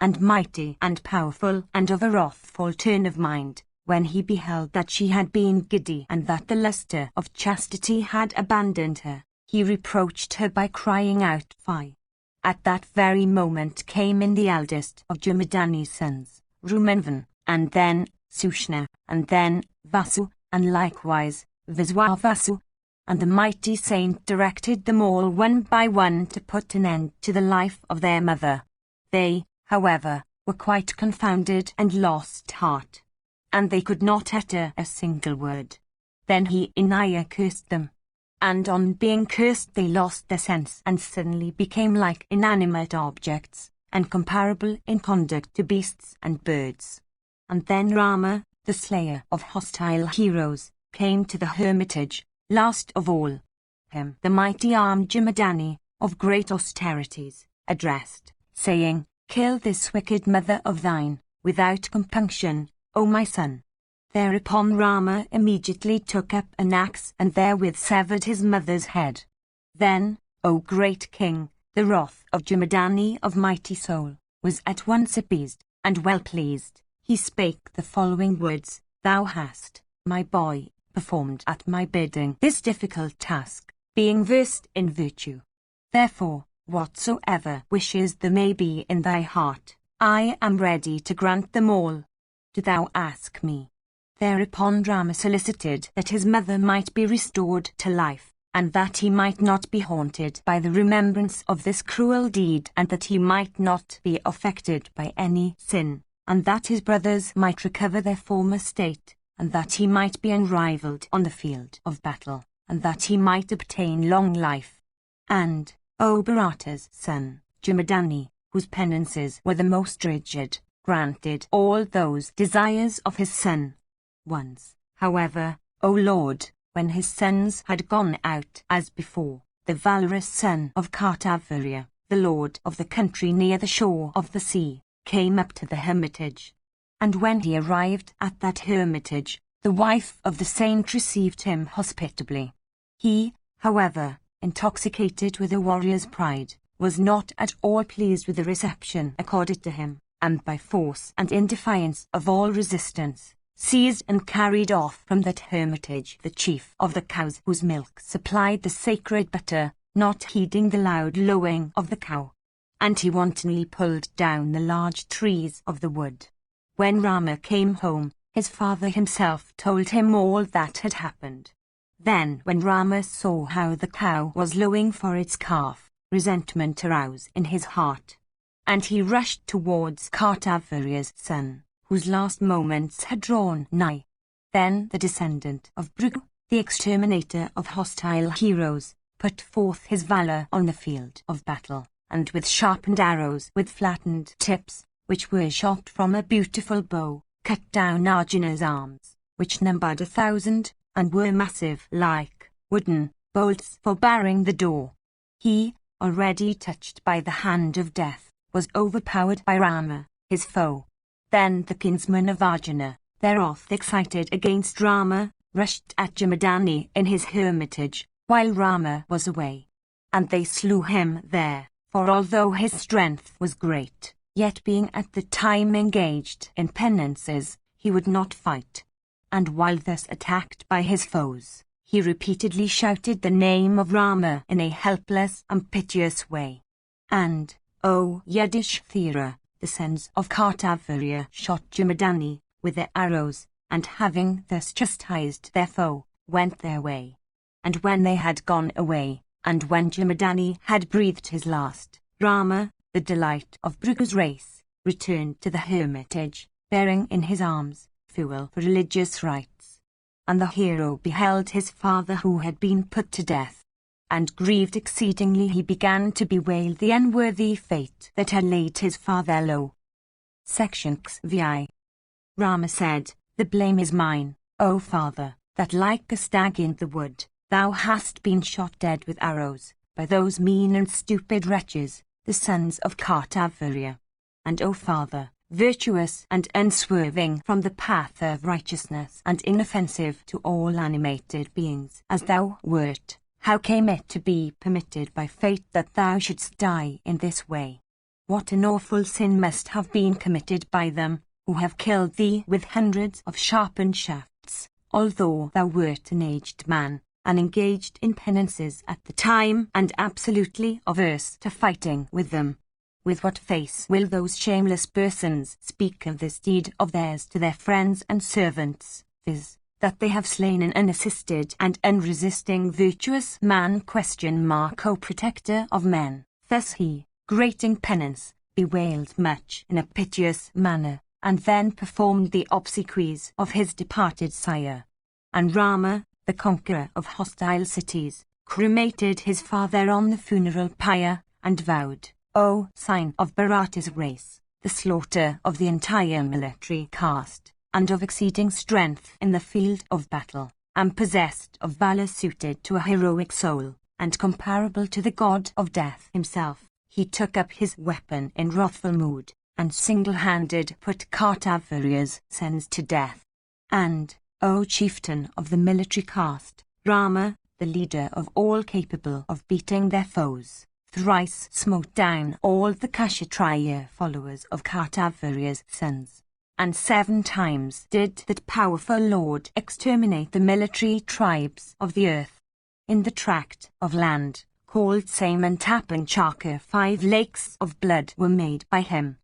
and mighty and powerful and of a wrathful turn of mind, when he beheld that she had been giddy and that the lustre of chastity had abandoned her, he reproached her by crying out, Fie! At that very moment came in the eldest of Jamadani's sons, Rumanvan, and then Sushna, and then Vasu, and likewise Viswavasu, and the mighty saint directed them all one by one to put an end to the life of their mother. They, however, were quite confounded and lost heart, and they could not utter a single word. Then he Inaya cursed them, and on being cursed they lost their sense and suddenly became like inanimate objects, and comparable in conduct to beasts and birds. And then Rama, the slayer of hostile heroes, came to the hermitage, last of all. Him the mighty armed Jamadani, of great austerities, addressed, saying, Kill this wicked mother of thine, without compunction, O my son. Thereupon Rama immediately took up an axe and therewith severed his mother's head. Then, O great king, the wrath of Jamadani of mighty soul was at once appeased, and well pleased. He spake the following words, Thou hast, my boy, performed at my bidding this difficult task, being versed in virtue. Therefore, whatsoever wishes there may be in thy heart, I am ready to grant them all. Do thou ask me. Thereupon Rama solicited that his mother might be restored to life, and that he might not be haunted by the remembrance of this cruel deed, and that he might not be affected by any sin. and that his brothers might recover their former state, and that he might be unrivalled on the field of battle, and that he might obtain long life. And, O Bharata's son, Jamadagni, whose penances were the most rigid, granted all those desires of his son. Once, however, O Lord, when his sons had gone out as before, the valorous son of Kartavirya, the lord of the country near the shore of the sea, came up to the hermitage. And when he arrived at that hermitage, the wife of the saint received him hospitably. He, however, intoxicated with a warrior's pride, was not at all pleased with the reception accorded to him, and by force and in defiance of all resistance, seized and carried off from that hermitage the chief of the cows whose milk supplied the sacred butter, not heeding the loud lowing of the cow. And he wantonly pulled down the large trees of the wood. When Rama came home, his father himself told him all that had happened. Then when Rama saw how the cow was lowing for its calf, resentment arose in his heart. And he rushed towards Kartavirya's son, whose last moments had drawn nigh. Then the descendant of Bhrigu, the exterminator of hostile heroes, put forth his valour on the field of battle, and with sharpened arrows with flattened tips, which were shot from a beautiful bow, cut down Arjuna's arms, which numbered 1,000, and were massive like wooden bolts for barring the door. He, already touched by the hand of death, was overpowered by Rama, his foe. Then the kinsmen of Arjuna, their wrath excited against Rama, rushed at Jamadagni in his hermitage, while Rama was away. And they slew him there, for although his strength was great, yet being at the time engaged in penances, he would not fight. And while thus attacked by his foes, he repeatedly shouted the name of Rama in a helpless and piteous way. And, O Yudhishthira, the sons of Kartavirya shot Jamadagni with their arrows, and having thus chastised their foe, went their way. And when they had gone away, and when Jamadagni had breathed his last, Rama, the delight of Bhrigu's race, returned to the hermitage, bearing in his arms fuel for religious rites. And the hero beheld his father who had been put to death, and grieved exceedingly he began to bewail the unworthy fate that had laid his father low. Section XVI. Rama said, "The blame is mine, O father, that like a stag in the wood, thou hast been shot dead with arrows, by those mean and stupid wretches, the sons of Kartavirya. And O father, virtuous and unswerving from the path of righteousness and inoffensive to all animated beings as thou wert, how came it to be permitted by fate that thou shouldst die in this way? What an awful sin must have been committed by them, who have killed thee with hundreds of sharpened shafts, although thou wert an aged man, and engaged in penances at the time and absolutely averse to fighting with them. With what face will those shameless persons speak of this deed of theirs to their friends and servants, viz., that they have slain an unassisted and unresisting virtuous man? O protector of men. Thus he, grating penance, bewailed much in a piteous manner, and then performed the obsequies of his departed sire. And Rama, the conqueror of hostile cities, cremated his father on the funeral pyre, and vowed, O sign of Bharata's race, the slaughter of the entire military caste, and of exceeding strength in the field of battle, and possessed of valour suited to a heroic soul, and comparable to the god of death himself, he took up his weapon in wrathful mood, and single-handed put Kartavirya's sons to death. And, O chieftain of the military caste, Rama, the leader of all capable of beating their foes, thrice smote down all the Kshatriya followers of Kartavirya's sons, and 7 times did that powerful lord exterminate the military tribes of the earth. In the tract of land called Samantapanchaka 5 lakes of blood were made by him.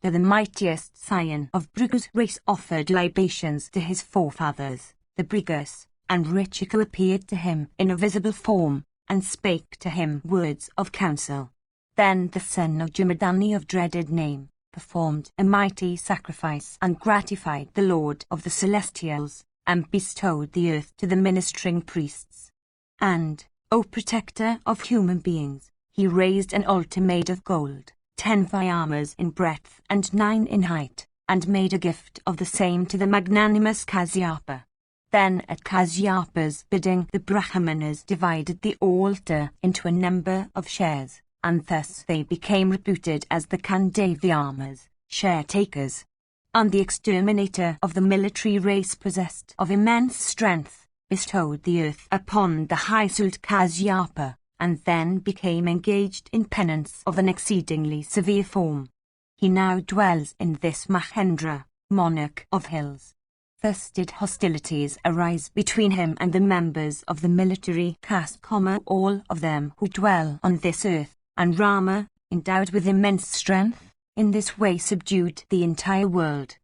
Though the mightiest scion of Bhrigu's race offered libations to his forefathers, the Bhrigus, and Richiku appeared to him in a visible form, and spake to him words of counsel. Then the son of Jamadagni of dreaded name, performed a mighty sacrifice and gratified the Lord of the Celestials, and bestowed the earth to the ministering priests. And, O protector of human beings, he raised an altar made of gold, 10 viamas in breadth and 9 in height, and made a gift of the same to the magnanimous Kasyapa. Then at Kasyapa's bidding the Brahmanas divided the altar into a number of shares, and thus they became reputed as the Kandaviyamas, share-takers. And the exterminator of the military race, possessed of immense strength, bestowed the earth upon the high-souled Kasyapa, and then became engaged in penance of an exceedingly severe form. He now dwells in this Mahendra, monarch of hills. Thus did hostilities arise between him and the members of the military caste, all of them who dwell on this earth, and Rama, endowed with immense strength, in this way subdued the entire world.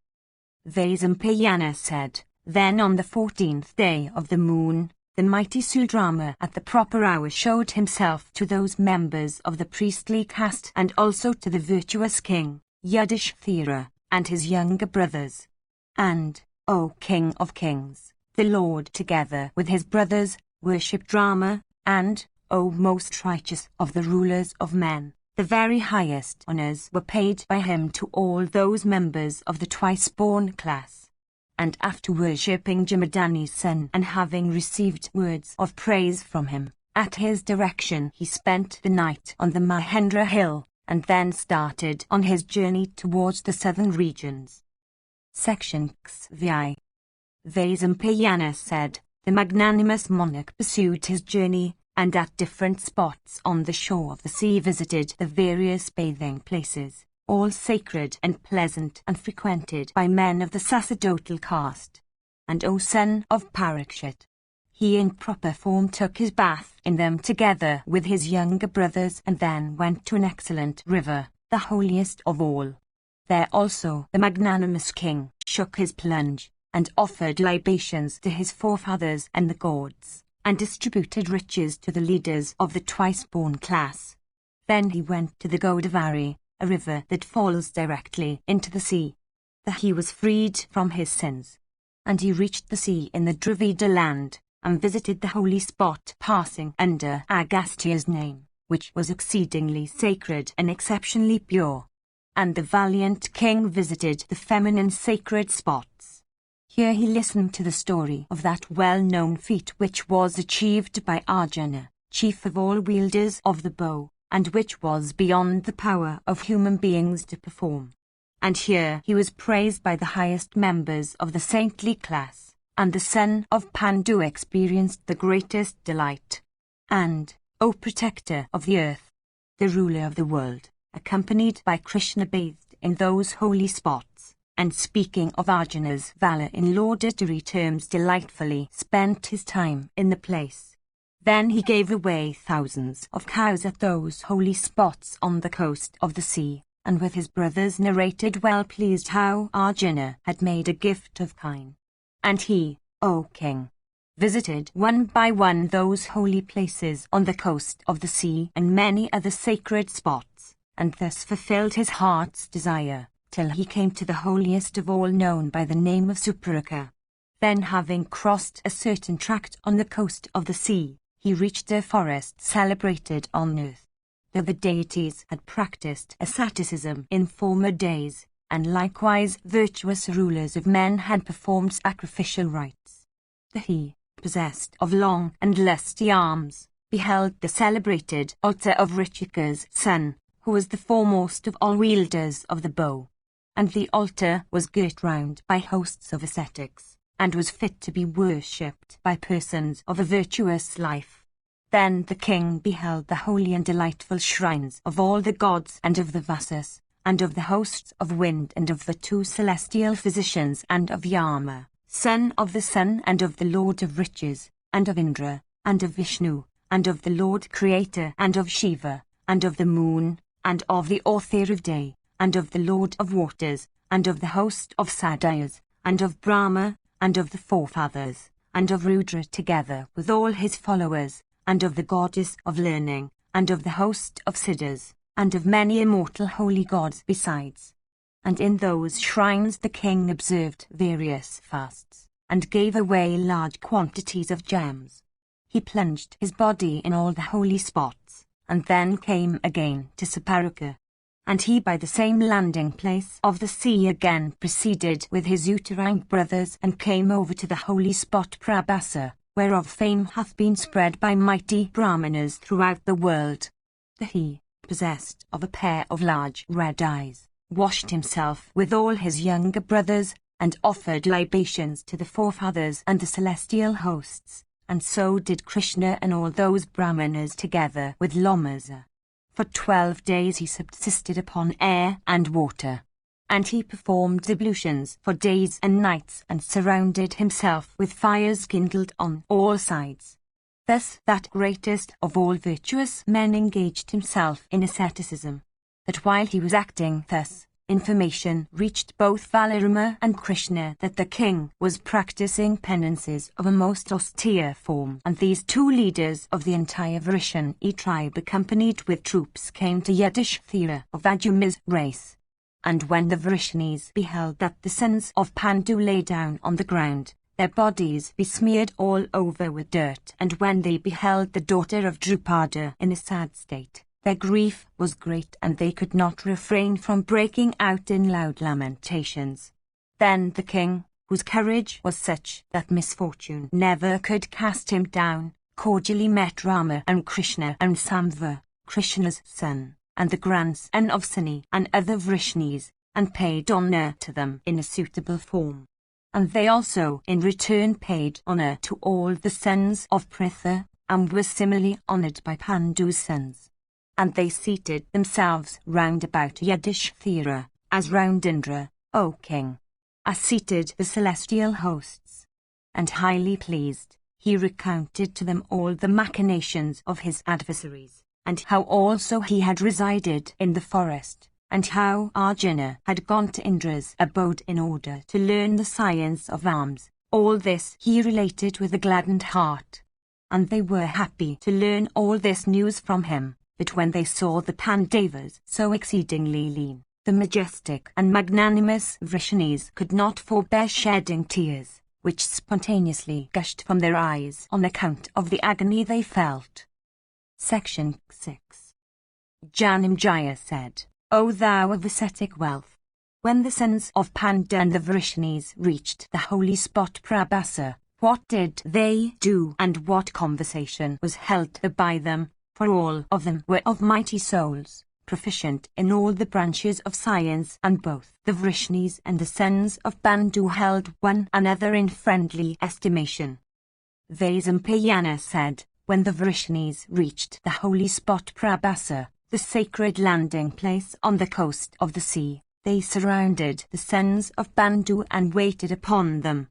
Vaisampayana said, Then on the 14th day of the moon, the mighty Sudrama at the proper hour showed himself to those members of the priestly caste and also to the virtuous king, Yudhishthira, and his younger brothers. And, O King of Kings, the Lord together with his brothers, worshipped Rama, and, O most righteous of the rulers of men, the very highest honours were paid by him to all those members of the twice-born class. And after worshipping Jamadani's son and having received words of praise from him, at his direction he spent the night on the Mahendra hill, and then started on his journey towards the southern regions. Section XVI. Vaisampayana said, The magnanimous monarch pursued his journey, and at different spots on the shore of the sea visited the various bathing places, all sacred and pleasant and frequented by men of the sacerdotal caste. And O son of Parikshit, he in proper form took his bath in them together with his younger brothers, and then went to an excellent river, the holiest of all. There also the magnanimous king shook his plunge, and offered libations to his forefathers and the gods, and distributed riches to the leaders of the twice-born class. Then he went to the Godavari, a river that falls directly into the sea. There he was freed from his sins. And he reached the sea in the Dravida land, and visited the holy spot passing under Agastya's name, which was exceedingly sacred and exceptionally pure. And the valiant king visited the feminine sacred spots. Here he listened to the story of that well-known feat which was achieved by Arjuna, chief of all wielders of the bow, and which was beyond the power of human beings to perform. And here he was praised by the highest members of the saintly class, and the son of Pandu experienced the greatest delight. And, O protector of the earth, the ruler of the world, accompanied by Krishna, bathed in those holy spots, and speaking of Arjuna's valour in laudatory terms, delightfully spent his time in the place. Then he gave away thousands of cows at those holy spots on the coast of the sea, and with his brothers narrated, well pleased, how Arjuna had made a gift of kine. And he, O king, visited one by one those holy places on the coast of the sea and many other sacred spots, and thus fulfilled his heart's desire, till he came to the holiest of all, known by the name of Supraka. Then, having crossed a certain tract on the coast of the sea, he reached a forest celebrated on earth. Though the deities had practiced asceticism in former days, and likewise virtuous rulers of men had performed sacrificial rites, he, possessed of long and lusty arms, beheld the celebrated altar of Richika's son, who was the foremost of all wielders of the bow. And the altar was girt round by hosts of ascetics, and was fit to be worshipped by persons of a virtuous life. Then the king beheld the holy and delightful shrines of all the gods and of the Vasas, and of the hosts of wind and of the 2 celestial physicians, and of Yama, son of the sun, and of the Lord of riches, and of Indra, and of Vishnu, and of the Lord Creator, and of Shiva, and of the moon, and of the author of day, and of the Lord of waters, and of the host of Satyas, and of Brahma, and of the forefathers, and of Rudra together with all his followers, and of the goddess of learning, and of the host of Siddhas, and of many immortal holy gods besides. And in those shrines the king observed various fasts, and gave away large quantities of gems. He plunged his body in all the holy spots, and then came again to Saparaka. And he by the same landing place of the sea again proceeded with his uterine brothers and came over to the holy spot Prabhasa, whereof fame hath been spread by mighty Brahmanas throughout the world. That he, possessed of a pair of large red eyes, washed himself with all his younger brothers, and offered libations to the forefathers and the celestial hosts, and so did Krishna and all those Brahmanas together with Lomasa. For 12 days he subsisted upon air and water. And he performed ablutions for days and nights and surrounded himself with fires kindled on all sides. Thus that greatest of all virtuous men engaged himself in asceticism. That while he was acting thus, information reached both Balarama and Krishna that the king was practicing penances of a most austere form, and these two leaders of the entire Vrishni tribe accompanied with troops came to Yudhishthira of Ajuma's race. And when the Vrishnis beheld that the sons of Pandu lay down on the ground, their bodies besmeared all over with dirt, and when they beheld the daughter of Drupada in a sad state, their grief was great and they could not refrain from breaking out in loud lamentations. Then the king, whose courage was such that misfortune never could cast him down, cordially met Rama and Krishna and Sambhava, Krishna's son, and the grandson of Sani and other Vrishnis, and paid honour to them in a suitable form. And they also in return paid honour to all the sons of Pritha, and were similarly honoured by Pandu's sons. And they seated themselves round about Yudhishthira, as round Indra, O king, as seated the celestial hosts. And highly pleased, he recounted to them all the machinations of his adversaries, and how also he had resided in the forest, and how Arjuna had gone to Indra's abode in order to learn the science of arms. All this he related with a gladdened heart. And they were happy to learn all this news from him. But when they saw the Pandavas so exceedingly lean, the majestic and magnanimous Vrishnis could not forbear shedding tears, which spontaneously gushed from their eyes on account of the agony they felt. Section 6. Janamejaya said, O thou of ascetic wealth, when the sons of Pandu and the Vrishnis reached the holy spot Prabhasa, what did they do and what conversation was held by them? For all of them were of mighty souls, proficient in all the branches of science, and both the Vrishnis and the sons of Pandu held one another in friendly estimation. Vaisampayana said, when the Vrishnis reached the holy spot Prabhasa, the sacred landing place on the coast of the sea, they surrounded the sons of Pandu and waited upon them.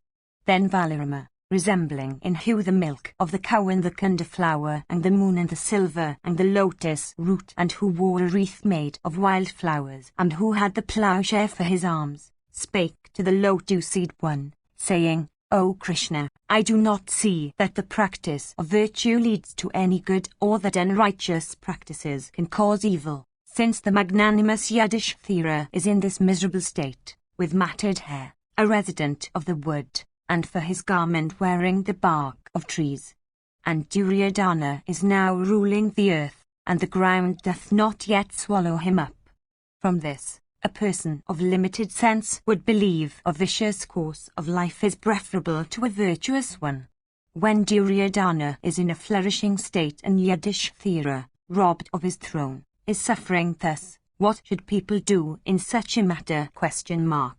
Then Balarama, resembling in hue the milk of the cow and the kunda flower and the moon and the silver and the lotus root, and who wore a wreath made of wild flowers, and who had the ploughshare for his arms, spake to the lotus-seed one, saying, O Krishna, I do not see that the practice of virtue leads to any good, or that unrighteous practices can cause evil, since the magnanimous Yudhishthira is in this miserable state, with matted hair, a resident of the wood, and for his garment wearing the bark of trees. And Duryodhana is now ruling the earth, and the ground doth not yet swallow him up. From this, a person of limited sense would believe a vicious course of life is preferable to a virtuous one. When Duryodhana is in a flourishing state and Yudhishthira, robbed of his throne, is suffering thus, what should people do in such a matter?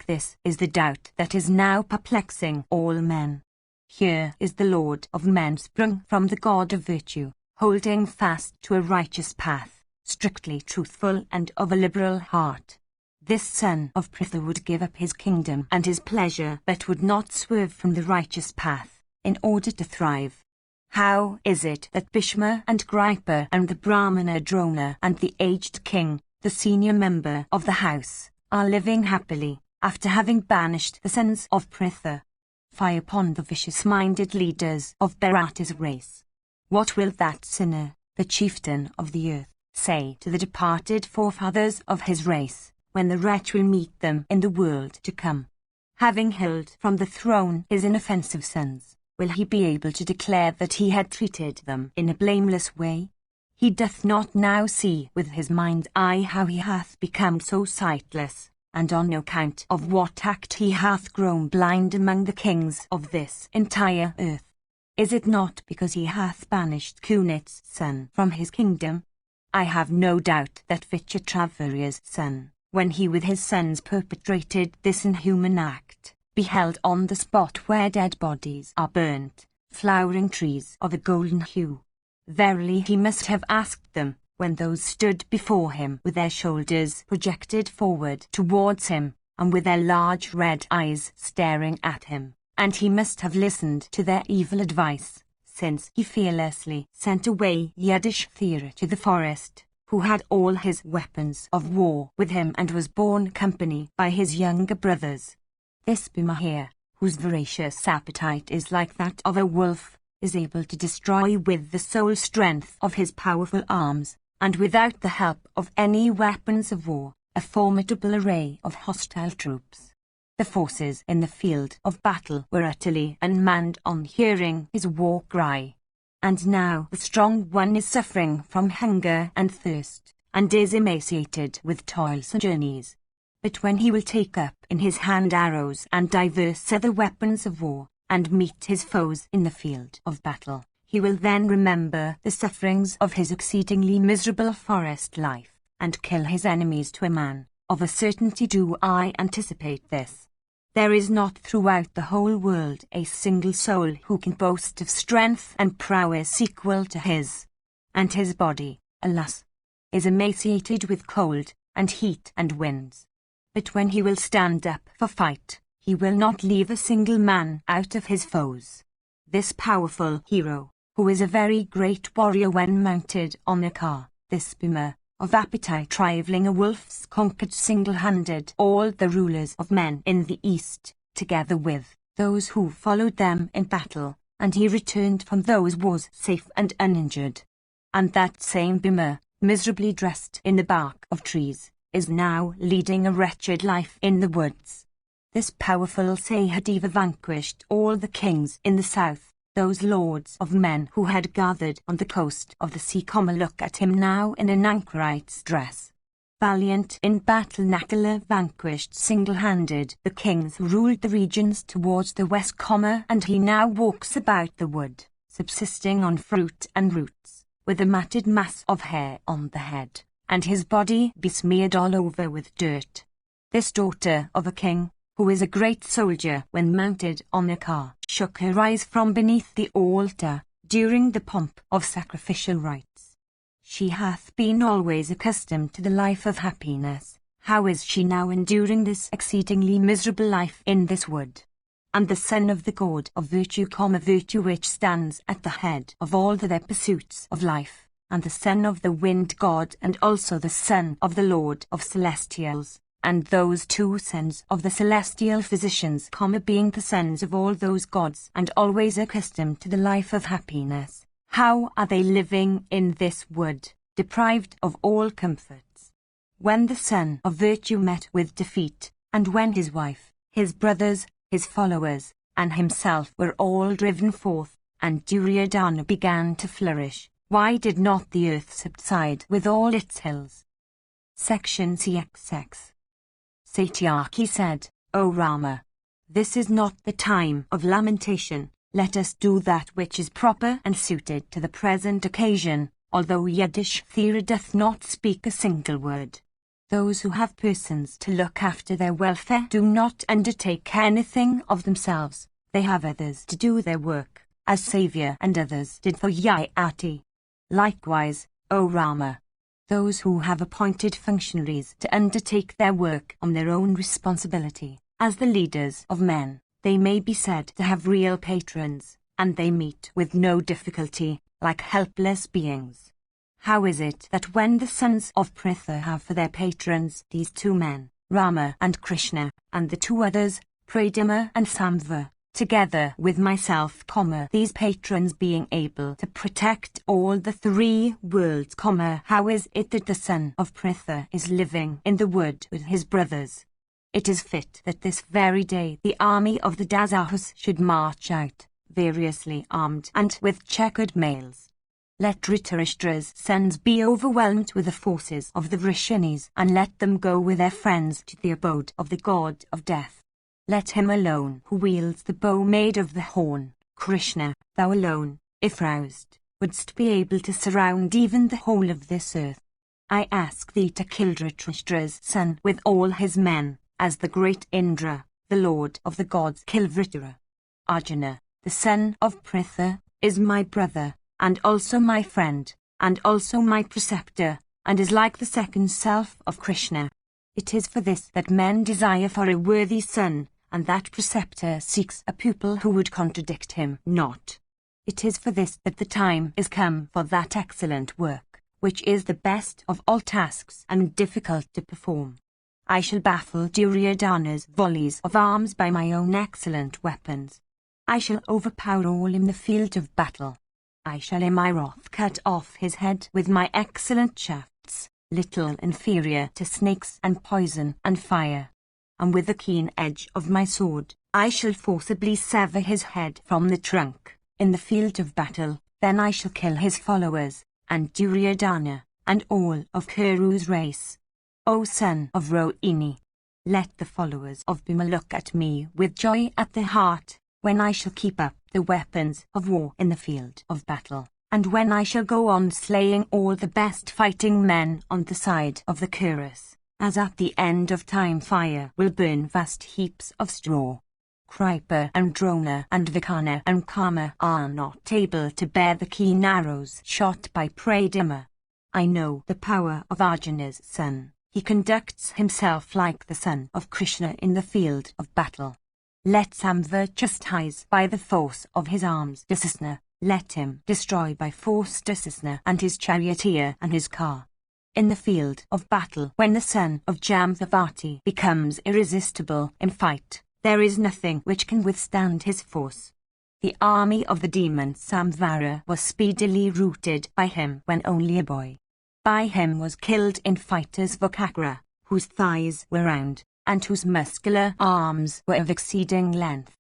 This is the doubt that is now perplexing all men. Here is the Lord of men sprung from the God of virtue, holding fast to a righteous path, strictly truthful and of a liberal heart. This son of Pritha would give up his kingdom and his pleasure, but would not swerve from the righteous path, in order to thrive. How is it that Bhishma and Gripa and the Brahmana Drona and the aged king, the senior member of the house, are living happily, after having banished the sons of Pritha? Fie upon the vicious-minded leaders of Bharata's race. What will that sinner, the chieftain of the earth, say to the departed forefathers of his race, when the wretch will meet them in the world to come. Having hurled from the throne his inoffensive sons, will he be able to declare that he had treated them in a blameless way? He doth not now see with his mind's eye how he hath become so sightless, and on account of what act he hath grown blind among the kings of this entire earth. Is it not because he hath banished Cunit's son from his kingdom? I have no doubt that Vichitravirya's son, when he with his sons perpetrated this inhuman act, beheld on the spot where dead bodies are burnt, flowering trees of a golden hue. Verily he must have asked them, when those stood before him with their shoulders projected forward towards him, and with their large red eyes staring at him, and he must have listened to their evil advice, since he fearlessly sent away Yudhishthira to the forest, who had all his weapons of war with him and was borne company by his younger brothers. This Bhima here, whose voracious appetite is like that of a wolf, is able to destroy with the sole strength of his powerful arms, and without the help of any weapons of war, a formidable array of hostile troops. The forces in the field of battle were utterly unmanned on hearing his war cry. And now the strong one is suffering from hunger and thirst, and is emaciated with toilsome journeys. But when he will take up in his hand arrows and divers other weapons of war, and meet his foes in the field of battle, he will then remember the sufferings of his exceedingly miserable forest life, and kill his enemies to a man. Of a certainty do I anticipate this. There is not throughout the whole world a single soul who can boast of strength and prowess equal to his. And his body, alas, is emaciated with cold, and heat and winds. But when he will stand up for fight, he will not leave a single man out of his foes. This powerful hero, who is a very great warrior when mounted on a car, this Bhima, of appetite rivaling a wolf's, conquered single-handed all the rulers of men in the east, together with those who followed them in battle, and he returned from those wars safe and uninjured. And that same Bhima, miserably dressed in the bark of trees, is now leading a wretched life in the woods. This powerful Sahadeva vanquished all the kings in the south, those lords of men who had gathered on the coast of the sea. Look at him now in an anchorite's dress. Valiant in battle, Nakula vanquished single-handed the kings who ruled the regions towards the west, and he now walks about the wood, subsisting on fruit and roots, with a matted mass of hair on the head, and his body besmeared all over with dirt. This daughter of a king, who is a great soldier when mounted on a car, shook her eyes from beneath the altar, during the pomp of sacrificial rites. She hath been always accustomed to the life of happiness. How is she now enduring this exceedingly miserable life in this wood? And the son of the god of virtue, virtue which stands at the head of all their pursuits of life, and the son of the wind god, and also the son of the lord of celestials, and those two sons of the celestial physicians, being the sons of all those gods, and always accustomed to the life of happiness, how are they living in this wood, deprived of all comforts? When the son of virtue met with defeat, and when his wife, his brothers, his followers, and himself were all driven forth, and Duryodhana began to flourish, why did not the earth subside with all its hills? Section CXX. Satyaki said, O Rama, this is not the time of lamentation. Let us do that which is proper and suited to the present occasion, although Yudhishthira doth not speak a single word. Those who have persons to look after their welfare do not undertake anything of themselves. They have others to do their work, as Saviour and others did for Yayati. Likewise, O Rama, those who have appointed functionaries to undertake their work on their own responsibility, as the leaders of men, they may be said to have real patrons, and they meet with no difficulty, like helpless beings. How is it that when the sons of Pritha have for their patrons these two men, Rama and Krishna, and the two others, Pradyumna and Samva, together with myself, these patrons being able to protect all the 3 worlds, how is it that the son of Pritha is living in the wood with his brothers? It is fit that this very day the army of the Dasahus should march out, variously armed and with checkered mails. Let Dhritarashtra's sons be overwhelmed with the forces of the Vrishinis, and let them go with their friends to the abode of the god of death. Let him alone who wields the bow made of the horn, Krishna, thou alone, if roused, wouldst be able to surround even the whole of this earth. I ask thee to kill Dhritarashtra's son with all his men, as the great Indra, the lord of the gods, killed Vritara. Arjuna, the son of Pritha, is my brother, and also my friend, and also my preceptor, and is like the second self of Krishna. It is for this that men desire for a worthy son, and that preceptor seeks a pupil who would contradict him not. It is for this that the time is come for that excellent work, which is the best of all tasks and difficult to perform. I shall baffle Duryodhana's volleys of arms by my own excellent weapons. I shall overpower all in the field of battle. I shall in my wrath cut off his head with my excellent shafts, little inferior to snakes and poison and fire. And with the keen edge of my sword, I shall forcibly sever his head from the trunk, in the field of battle. Then I shall kill his followers, and Duryodhana, and all of Kuru's race. O son of Rohini, let the followers of Bhima look at me with joy at the heart, when I shall keep up the weapons of war in the field of battle, and when I shall go on slaying all the best fighting men on the side of the Kurus, as at the end of time fire will burn vast heaps of straw. Kripa and Drona and Vikarna and Kama are not able to bear the keen arrows shot by Pradima. I know the power of Arjuna's son. He conducts himself like the son of Krishna in the field of battle. Let Samva chastise by the force of his arms Dusasna, let him destroy by force Dusasna and his charioteer and his car. In the field of battle, when the son of Jamvavati becomes irresistible in fight, there is nothing which can withstand his force. The army of the demon Samvara was speedily routed by him when only a boy. By him was killed in fighters Vakakra, whose thighs were round, and whose muscular arms were of exceeding length.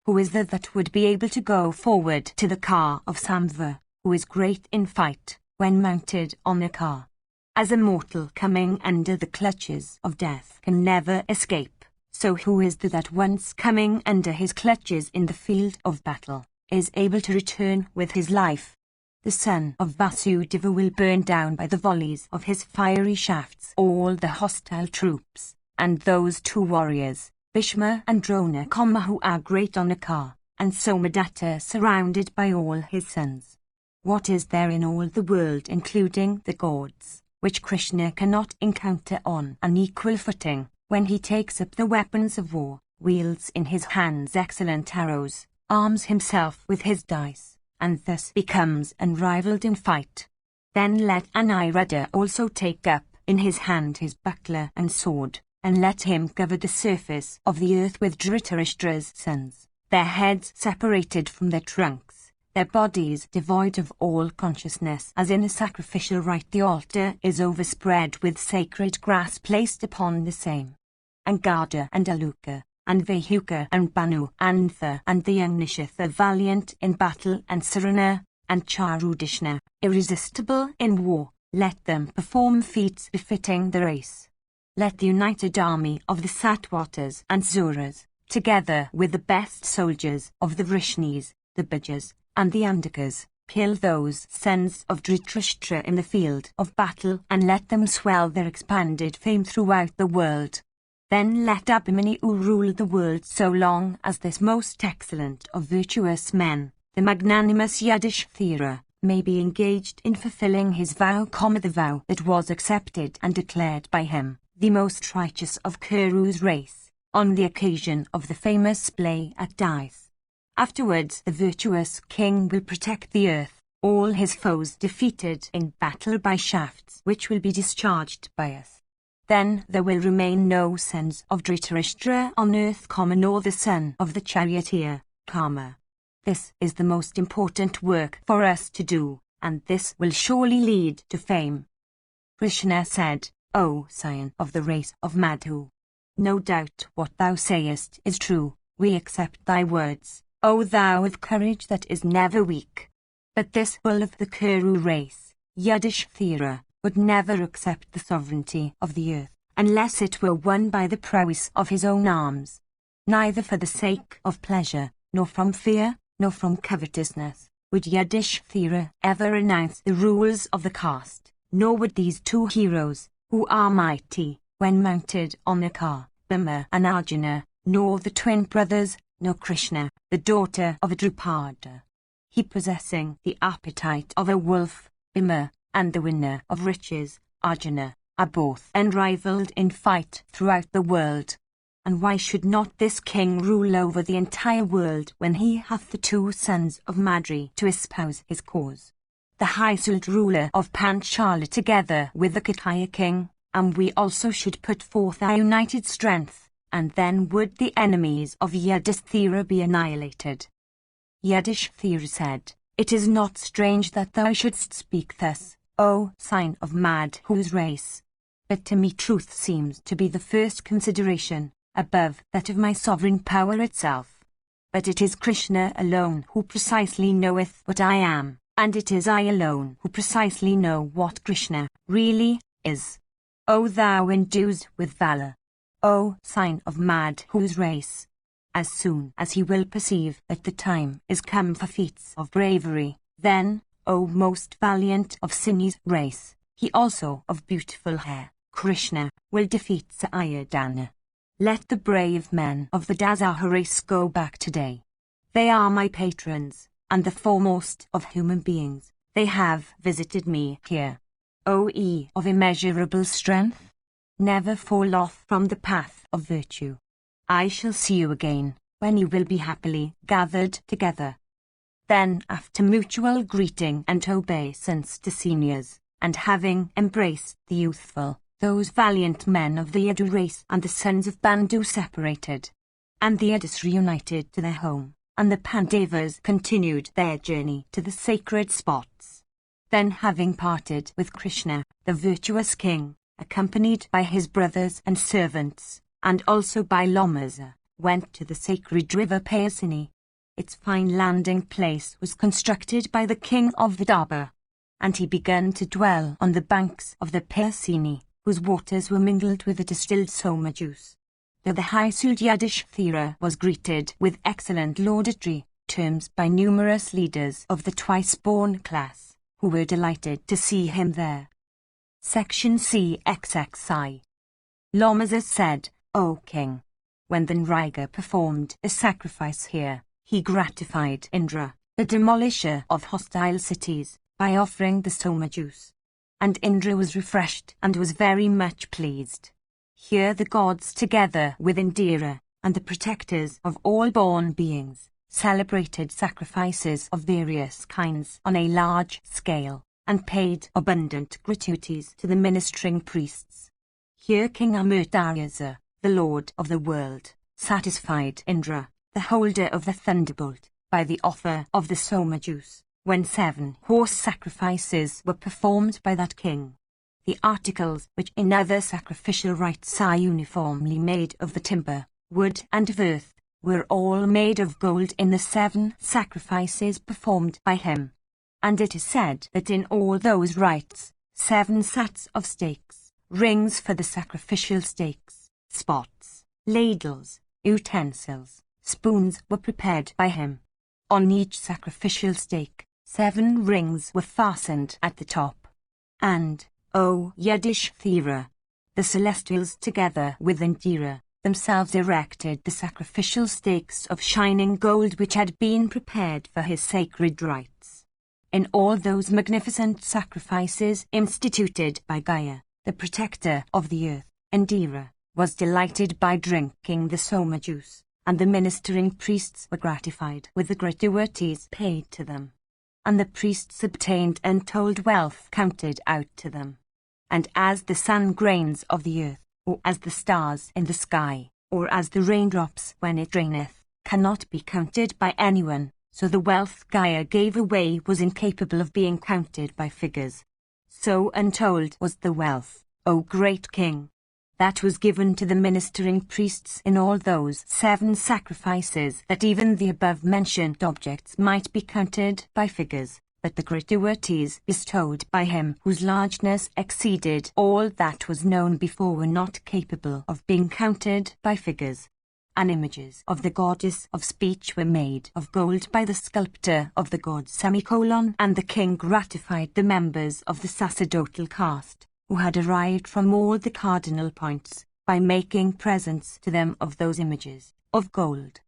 Who is there that would be able to go forward to the car of Samva, who is great in fight, when mounted on a car? As a mortal coming under the clutches of death can never escape, so who is there that once coming under his clutches in the field of battle, is able to return with his life? The son of Vasudeva will burn down by the volleys of his fiery shafts all the hostile troops, and those 2 warriors, Bhishma and Drona, who are great on a car, and Somadatta surrounded by all his sons. What is there in all the world, including the gods, which Krishna cannot encounter on an equal footing, when he takes up the weapons of war, wields in his hands excellent arrows, arms himself with his dice, and thus becomes unrivaled in fight? Then let Aniruddha also take up in his hand his buckler and sword, and let him cover the surface of the earth with Dhritarashtra's sons, their heads separated from their trunks, their bodies devoid of all consciousness, as in a sacrificial rite the altar is overspread with sacred grass placed upon the same. And Gada and Aluka, and Vahuka and Banu, Antha and the young Nishatha valiant in battle, and Sarana, and Charudishna, irresistible in war, let them perform feats befitting the race. Let the united army of the Satwatas and Zuras, together with the best soldiers of the Vrishnis, the Bhajas, and the Andakas, kill those sons of Dhritarashtra in the field of battle, and let them swell their expanded fame throughout the world. Then let Abhimanyu rule the world so long as this most excellent of virtuous men, the magnanimous Yudhishthira, may be engaged in fulfilling his vow, the vow that was accepted and declared by him, the most righteous of Kuru's race, on the occasion of the famous play at Dice. Afterwards the virtuous king will protect the earth, all his foes defeated in battle by shafts which will be discharged by us. Then there will remain no sons of Dhritarashtra on earth, nor the son of the charioteer, Karma. This is the most important work for us to do, and this will surely lead to fame. Krishna said, O scion of the race of Madhu, no doubt what thou sayest is true. We accept thy words, O thou with courage that is never weak. But this bull of the Kuru race, Yudhishthira, would never accept the sovereignty of the earth, unless it were won by the prowess of his own arms. Neither for the sake of pleasure, nor from fear, nor from covetousness, would Yudhishthira ever renounce the rules of the caste, nor would these two heroes, who are mighty, when mounted on a car, Bhima and Arjuna, nor the twin brothers, nor Krishna, the daughter of a Drupada. He possessing the appetite of a wolf, Bhima, and the winner of riches, Arjuna, are both unrivaled in fight throughout the world. And why should not this king rule over the entire world when he hath the two sons of Madri to espouse his cause? The Hysult ruler of Panchala together with the Kakaya king, and we also should put forth our united strength, and then would the enemies of Yudhishthira be annihilated. Yudhishthira said, It is not strange that thou shouldst speak thus, O sign of Madhu's race. But to me truth seems to be the first consideration, above that of my sovereign power itself. But it is Krishna alone who precisely knoweth what I am, and it is I alone who precisely know what Krishna really is. O thou endued with valor, O sign of Madhu's race! As soon as he will perceive that the time is come for feats of bravery, then, O most valiant of Sini's race, he also of beautiful hair, Krishna, will defeat Sayadana. Let the brave men of the Dasaha race go back today. They are my patrons, and the foremost of human beings. They have visited me here. O ye of immeasurable strength, never fall off from the path of virtue. I shall see you again, when you will be happily gathered together. Then, after mutual greeting and obeisance to seniors, and having embraced the youthful, those valiant men of the Yadu race and the sons of Bandhu separated, and the Yadus reunited to their home, and the Pandavas continued their journey to the sacred spots. Then, having parted with Krishna, the virtuous king, accompanied by his brothers and servants, and also by Lomasa, went to the sacred river Payasini. Its fine landing place was constructed by the king of Vidarbha, and he began to dwell on the banks of the Payasini, whose waters were mingled with the distilled soma juice. Though the Hysult Yudhishthira was greeted with excellent laudatory terms by numerous leaders of the twice-born class, who were delighted to see him there. Section CXXI. Lomasa said, O king, when the Nriga performed a sacrifice here, he gratified Indra, the demolisher of hostile cities, by offering the soma juice. And Indra was refreshed and was very much pleased. Here the gods, together with Indira, and the protectors of all born beings, celebrated sacrifices of various kinds on a large scale, and paid abundant gratuities to the ministering priests. Here King Amartaryasa, the lord of the world, satisfied Indra, the holder of the thunderbolt, by the offer of the soma juice, when 7 horse sacrifices were performed by that king. The articles which in other sacrificial rites are uniformly made of the timber, wood and earth, were all made of gold in the 7 sacrifices performed by him. And it is said that in all those rites, 7 sets of stakes, rings for the sacrificial stakes, spots, ladles, utensils, spoons were prepared by him. On each sacrificial stake, 7 rings were fastened at the top. And, O Yudhishthira, the celestials together with Indira, themselves erected the sacrificial stakes of shining gold which had been prepared for his sacred rites. In all those magnificent sacrifices instituted by Gaia, the protector of the earth, Indira, was delighted by drinking the soma juice, and the ministering priests were gratified with the gratuities paid to them. And the priests obtained untold wealth counted out to them. And as the sun grains of the earth, or as the stars in the sky, or as the raindrops when it raineth, cannot be counted by anyone, so the wealth Gaia gave away was incapable of being counted by figures. So untold was the wealth, O great king, that was given to the ministering priests in all those 7 sacrifices that even the above-mentioned objects might be counted by figures, but the gratuities bestowed by him whose largeness exceeded all that was known before were not capable of being counted by figures. And images of the goddess of speech were made of gold by the sculptor of the gods, and the king gratified the members of the sacerdotal caste, who had arrived from all the cardinal points, by making presents to them of those images, of gold.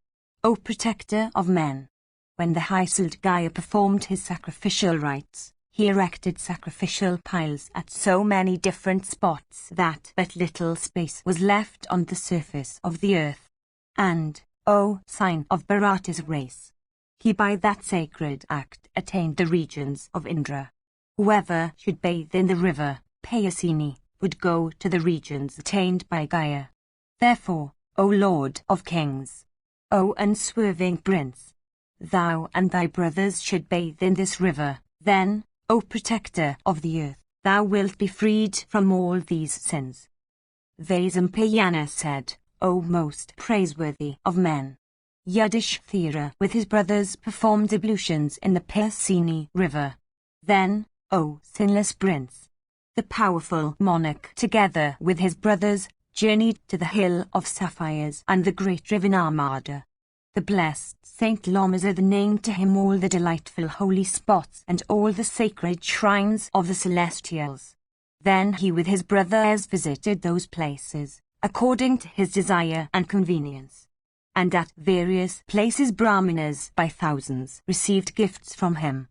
O protector of men! When the high-souled Gaia performed his sacrificial rites, he erected sacrificial piles at so many different spots that but little space was left on the surface of the earth. And, O sign of Bharata's race, he by that sacred act attained the regions of Indra. Whoever should bathe in the river Payasini would go to the regions attained by Gaia. Therefore, O Lord of Kings, O unswerving Prince, thou and thy brothers should bathe in this river. Then, O protector of the earth, thou wilt be freed from all these sins. Vaisampayana said, O most praiseworthy of men, Yudhishthira with his brothers performed ablutions in the Payasini river. Then, O sinless prince, the powerful monarch together with his brothers journeyed to the hill of sapphires and the great river Narmada. The blessed Saint Lomazar named to him all the delightful holy spots and all the sacred shrines of the celestials. Then he with his brothers visited those places, according to his desire and convenience. And at various places Brahmanas by thousands received gifts from him.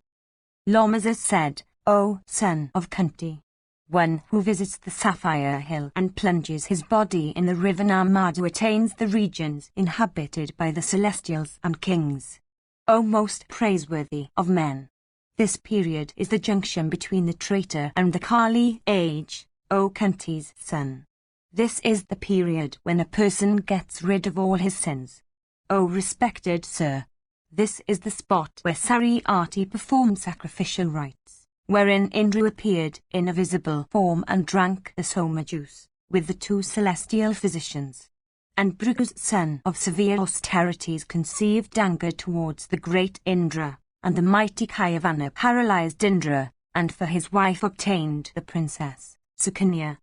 Lomazar said, O son of Kunti, one who visits the Sapphire Hill and plunges his body in the river Narmada attains the regions inhabited by the celestials and kings. O most praiseworthy of men! This period is the junction between the Treta and the Kali age, O Kunti's son. This is the period when a person gets rid of all his sins. O respected sir, this is the spot where Saryati performed sacrificial rites, wherein Indra appeared in a visible form and drank the soma juice, with the 2 celestial physicians. And Bhrigu's son of severe austerities conceived anger towards the great Indra, and the mighty Kayavana paralyzed Indra, and for his wife obtained the princess, Sukanya.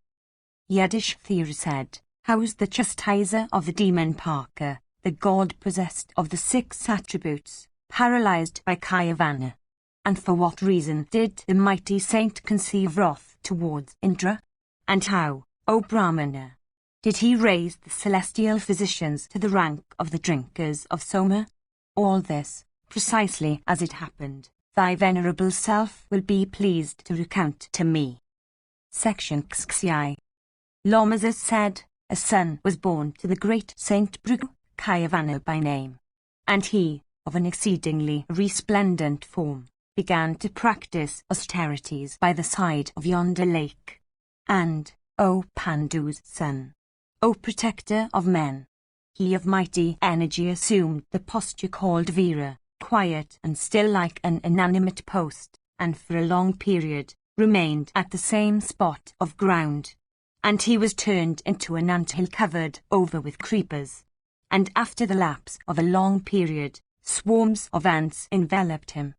Yudhishthira said, How is the chastiser of the demon Parka, the god possessed of the 6 attributes, paralyzed by Kayavana? And for what reason did the mighty saint conceive wrath towards Indra? And how, O Brahmana, did he raise the celestial physicians to the rank of the drinkers of Soma? All this, precisely as it happened, thy venerable self will be pleased to recount to me. Section XXI. Lomazar said, a son was born to the great Saint Bhrigu, Kayavana by name. And he, of an exceedingly resplendent form, began to practice austerities by the side of yonder lake. And, O Pandu's son, O protector of men, he of mighty energy assumed the posture called Vira, quiet and still like an inanimate post, and for a long period remained at the same spot of ground. And he was turned into an anthill covered over with creepers. And after the lapse of a long period, swarms of ants enveloped him,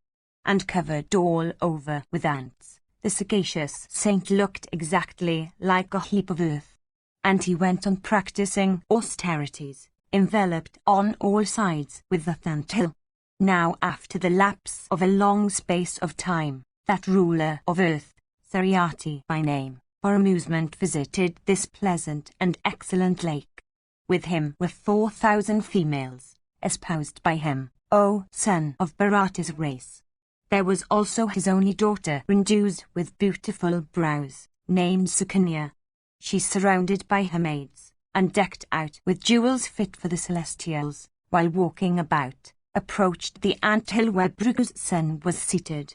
and covered all over with ants. The sagacious saint looked exactly like a heap of earth. And he went on practicing austerities, enveloped on all sides with the anthill. Now after the lapse of a long space of time, that ruler of earth, Saryati by name, for amusement visited this pleasant and excellent lake. With him were 4,000 females, espoused by him, O son of Bharata's race. There was also his only daughter, endued with beautiful brows, named Sukanya. She surrounded by her maids, and decked out with jewels fit for the celestials, while walking about, approached the anthill where Bhrigu's son was seated.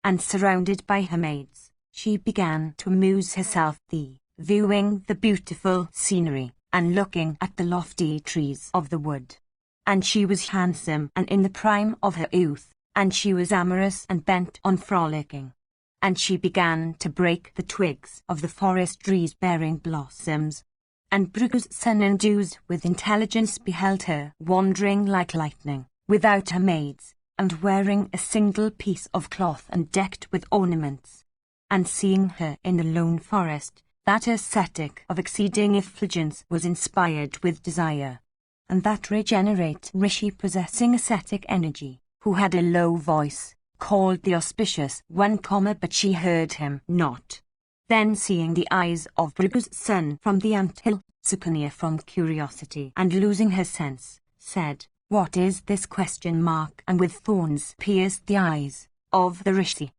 And surrounded by her maids, she began to amuse herself viewing the beautiful scenery, and looking at the lofty trees of the wood. and she was handsome and in the prime of her youth, and she was amorous and bent on frolicking. And she began to break the twigs of the forest trees bearing blossoms. And Brug's son, endued with intelligence, beheld her wandering like lightning, without her maids, and wearing a single piece of cloth and decked with ornaments. And seeing her in the lone forest, that ascetic of exceeding effulgence was inspired with desire. And that regenerate rishi possessing ascetic energy, who had a low voice, called the auspicious one, but she heard him not. Then seeing the eyes of Brug's son from the anthill, Sukanya from curiosity and losing her sense, said, "What is this question?" And with thorns pierced the eyes of the rishi.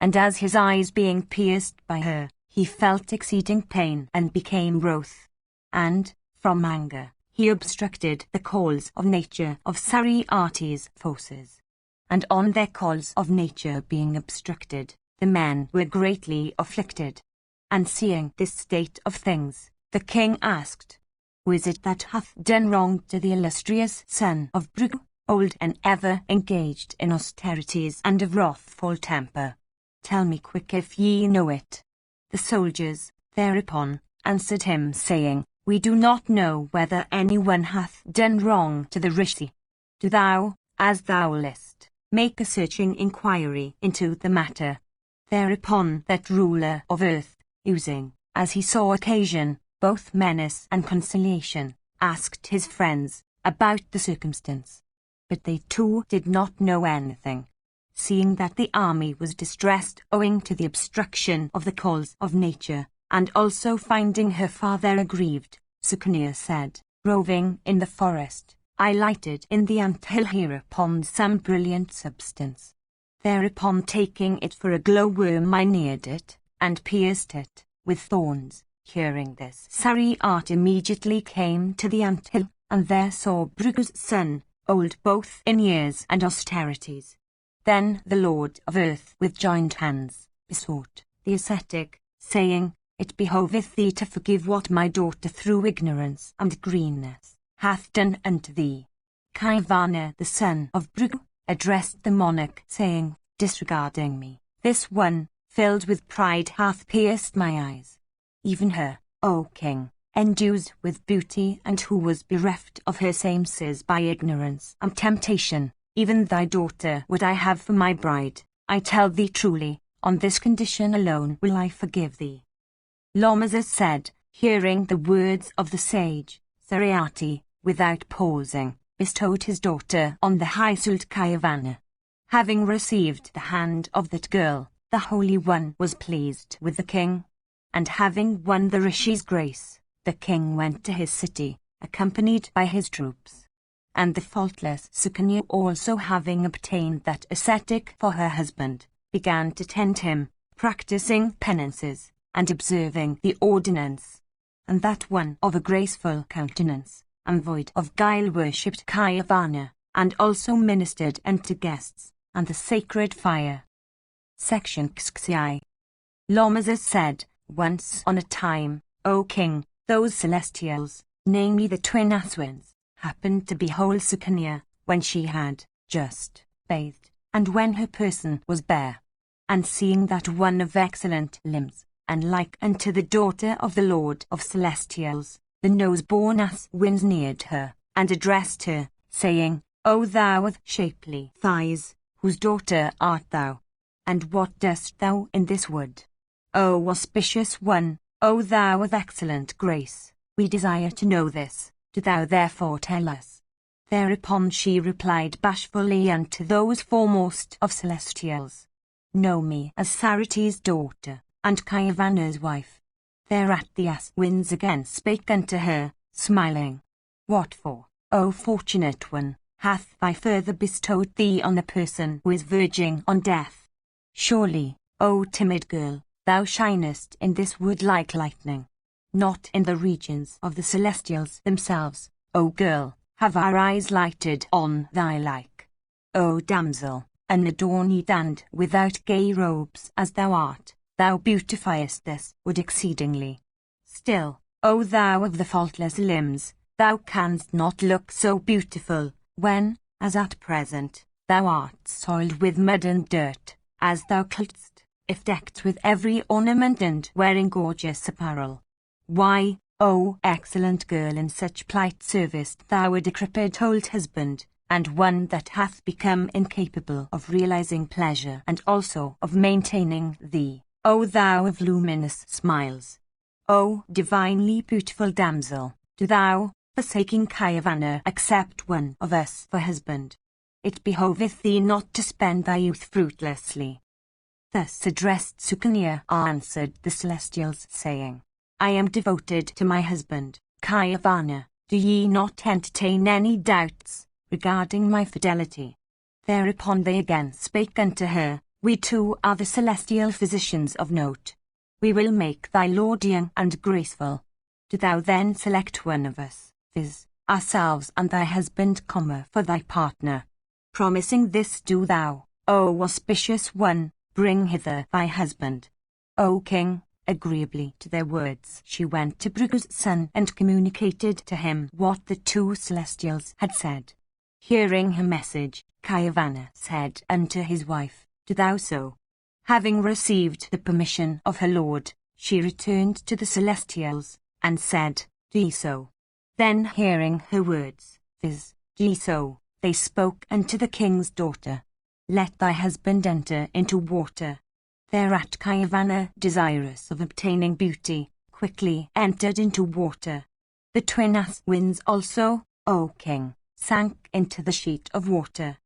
And as his eyes being pierced by her, he felt exceeding pain and became wroth. And, from anger, he obstructed the calls of nature of Sariati's forces. And on their calls of nature being obstructed, the men were greatly afflicted. And seeing this state of things, the king asked, "Who is it that hath done wrong to the illustrious son of Brug, old and ever engaged in austerities and of wrathful temper? Tell me quick if ye know it." The soldiers, thereupon, answered him, saying, "We do not know whether anyone hath done wrong to the rishi. Do thou, as thou list, make a searching inquiry into the matter." Thereupon that ruler of earth, using, as he saw occasion, both menace and conciliation, asked his friends about the circumstance. But they too did not know anything, seeing that the army was distressed owing to the obstruction of the calls of nature, and also finding her father aggrieved. Sukanya said, "Roving in the forest, I lighted in the anthill here upon some brilliant substance. Thereupon taking it for a glowworm, I neared it, and pierced it with thorns. Hearing this, Sariat immediately came to the anthill, and there saw Brug's son, old both in years and austerities. Then the Lord of Earth with joined hands besought the ascetic, saying, "It behoveth thee to forgive what my daughter through ignorance and greenness hath done unto thee." Kaivana, the son of Brug, addressed the monarch, saying, "Disregarding me, this one, filled with pride, hath pierced my eyes. Even her, O king, endued with beauty, and who was bereft of her senses by ignorance and temptation, even thy daughter would I have for my bride. I tell thee truly, on this condition alone will I forgive thee." Lomazes said, hearing the words of the sage, Sariati, without pausing, bestowed his daughter on the high-souled Kayavana. Having received the hand of that girl, the Holy One was pleased with the king. And having won the rishi's grace, the king went to his city, accompanied by his troops. And the faultless Sukanya, also having obtained that ascetic for her husband, began to tend him, practicing penances, and observing the ordinance. And that one of a graceful countenance, and void of guile, worshipped Kayavana, and also ministered unto guests, and the sacred fire. Section XXI. Lomazes said, "Once on a time, O king, those celestials, namely the twin Aswins, happened to behold Sukanya, when she had just bathed, and when her person was bare. And seeing that one of excellent limbs, and like unto the daughter of the Lord of Celestials, the nose-born Aswins neared her, and addressed her, saying, O thou with shapely thighs, whose daughter art thou? And what dost thou in this wood? O auspicious one, O thou of excellent grace, we desire to know this, do thou therefore tell us." Thereupon she replied bashfully unto those foremost of celestials, "Know me as Sarati's daughter, and Kayavana's wife." Thereat the Aswins again spake unto her, smiling, "What for, O fortunate one, hath thy further bestowed thee on a person who is verging on death? Surely, O timid girl, thou shinest in this wood like lightning. Not in the regions of the celestials themselves, O girl, have our eyes lighted on thy like. O damsel, unadorned and without gay robes as thou art, thou beautifiest this wood exceedingly. Still, O thou of the faultless limbs, thou canst not look so beautiful, When, as at present, thou art soiled with mud and dirt, as thou couldst, if decked with every ornament and wearing gorgeous apparel. Why, O excellent girl, in such plight serviced thou a decrepit old husband, and one that hath become incapable of realizing pleasure and also of maintaining thee, O thou of luminous smiles. O divinely beautiful damsel, do thou, forsaking Kayavana, accept one of us for husband. It behoveth thee not to spend thy youth fruitlessly. Thus addressed Sukanya answered the celestials, saying, I am devoted to my husband, Kayavana. Do ye not entertain any doubts regarding my fidelity? Thereupon they again spake unto her, We too are the celestial physicians of note. We will make thy lord young and graceful. Do thou then select one of us, viz., ourselves and thy husband, for thy partner. Promising this do thou, O auspicious one, bring hither thy husband. O king, agreeably to their words, she went to Bhrigu's son and communicated to him what the two celestials had said. Hearing her message, Kayavana said unto his wife, Do thou so. Having received the permission of her lord, she returned to the celestials, and said, Do ye so. Then hearing her words, viz., Do ye so, they spoke unto the king's daughter, Let thy husband enter into water. Thereat Kayavana, desirous of obtaining beauty, quickly entered into water. The twin winds also, O king, sank into the sheet of water.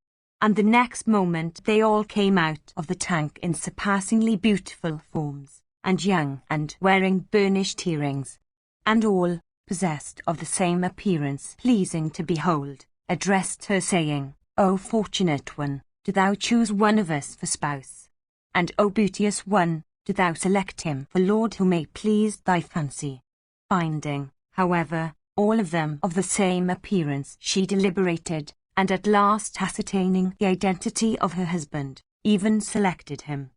And the next moment they all came out of the tank in surpassingly beautiful forms, and young and wearing burnished earrings, and all, possessed of the same appearance pleasing to behold, addressed her saying, O fortunate one, do thou choose one of us for spouse. And O beauteous one, do thou select him for lord who may please thy fancy. Finding, however, all of them of the same appearance, she deliberated, and at last ascertaining the identity of her husband, even selected him.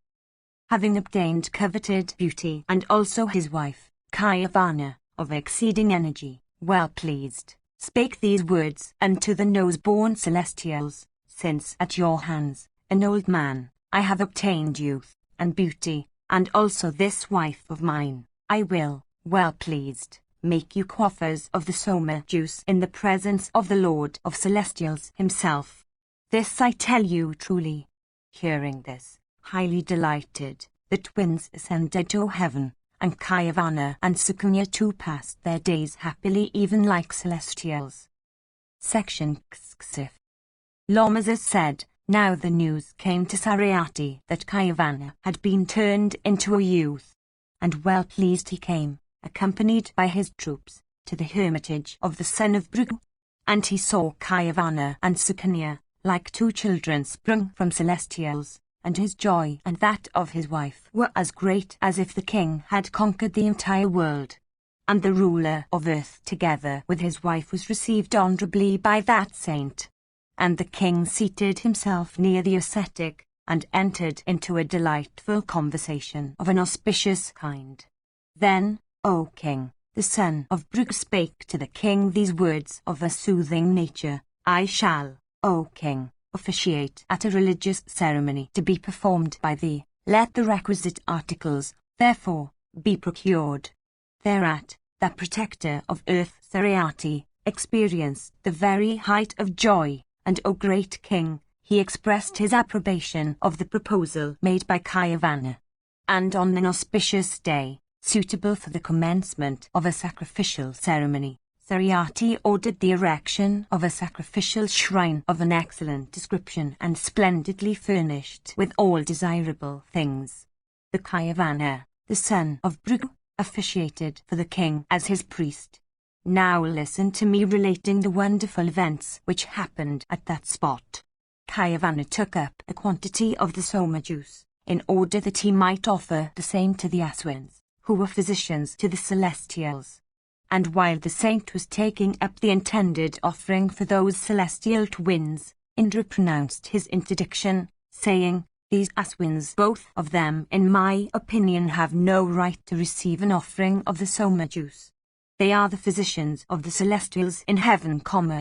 Having obtained coveted beauty and also his wife, Kayavana, of exceeding energy, well pleased, spake these words unto the nose-born celestials, Since at your hands, an old man, I have obtained youth and beauty, and also this wife of mine, I will, well pleased, make you quaffers of the soma juice in the presence of the Lord of Celestials himself. This I tell you truly. Hearing this, highly delighted, the twins ascended to heaven, and Kayavana and Sukanya too passed their days happily, even like celestials. Section Xxif. Lomazes said, Now the news came to Saryati that Kayavana had been turned into a youth, and well pleased he came, accompanied by his troops, to the hermitage of the son of Bhrigu. And he saw Kayavana and Sukanya, like two children sprung from celestials, and his joy and that of his wife were as great as if the king had conquered the entire world. And the ruler of earth together with his wife was received honorably by that saint. And the king seated himself near the ascetic, and entered into a delightful conversation of an auspicious kind. Then, O king, the son of Bhrigu spake to the king these words of a soothing nature, I shall, O king, officiate at a religious ceremony to be performed by thee. Let the requisite articles, therefore, be procured. Thereat, the protector of earth Saryati experienced the very height of joy, and O great king, he expressed his approbation of the proposal made by Kayavana. And on an auspicious day, suitable for the commencement of a sacrificial ceremony, Saryati ordered the erection of a sacrificial shrine of an excellent description and splendidly furnished with all desirable things. The Kayavana, the son of Bhrigu, officiated for the king as his priest. Now listen to me relating the wonderful events which happened at that spot. Kayavana took up a quantity of the soma juice, in order that he might offer the same to the Aswins, who were physicians to the celestials. And while the saint was taking up the intended offering for those celestial twins, Indra pronounced his interdiction, saying, These Aswins, both of them, in my opinion, have no right to receive an offering of the soma juice. They are the physicians of the celestials in heaven,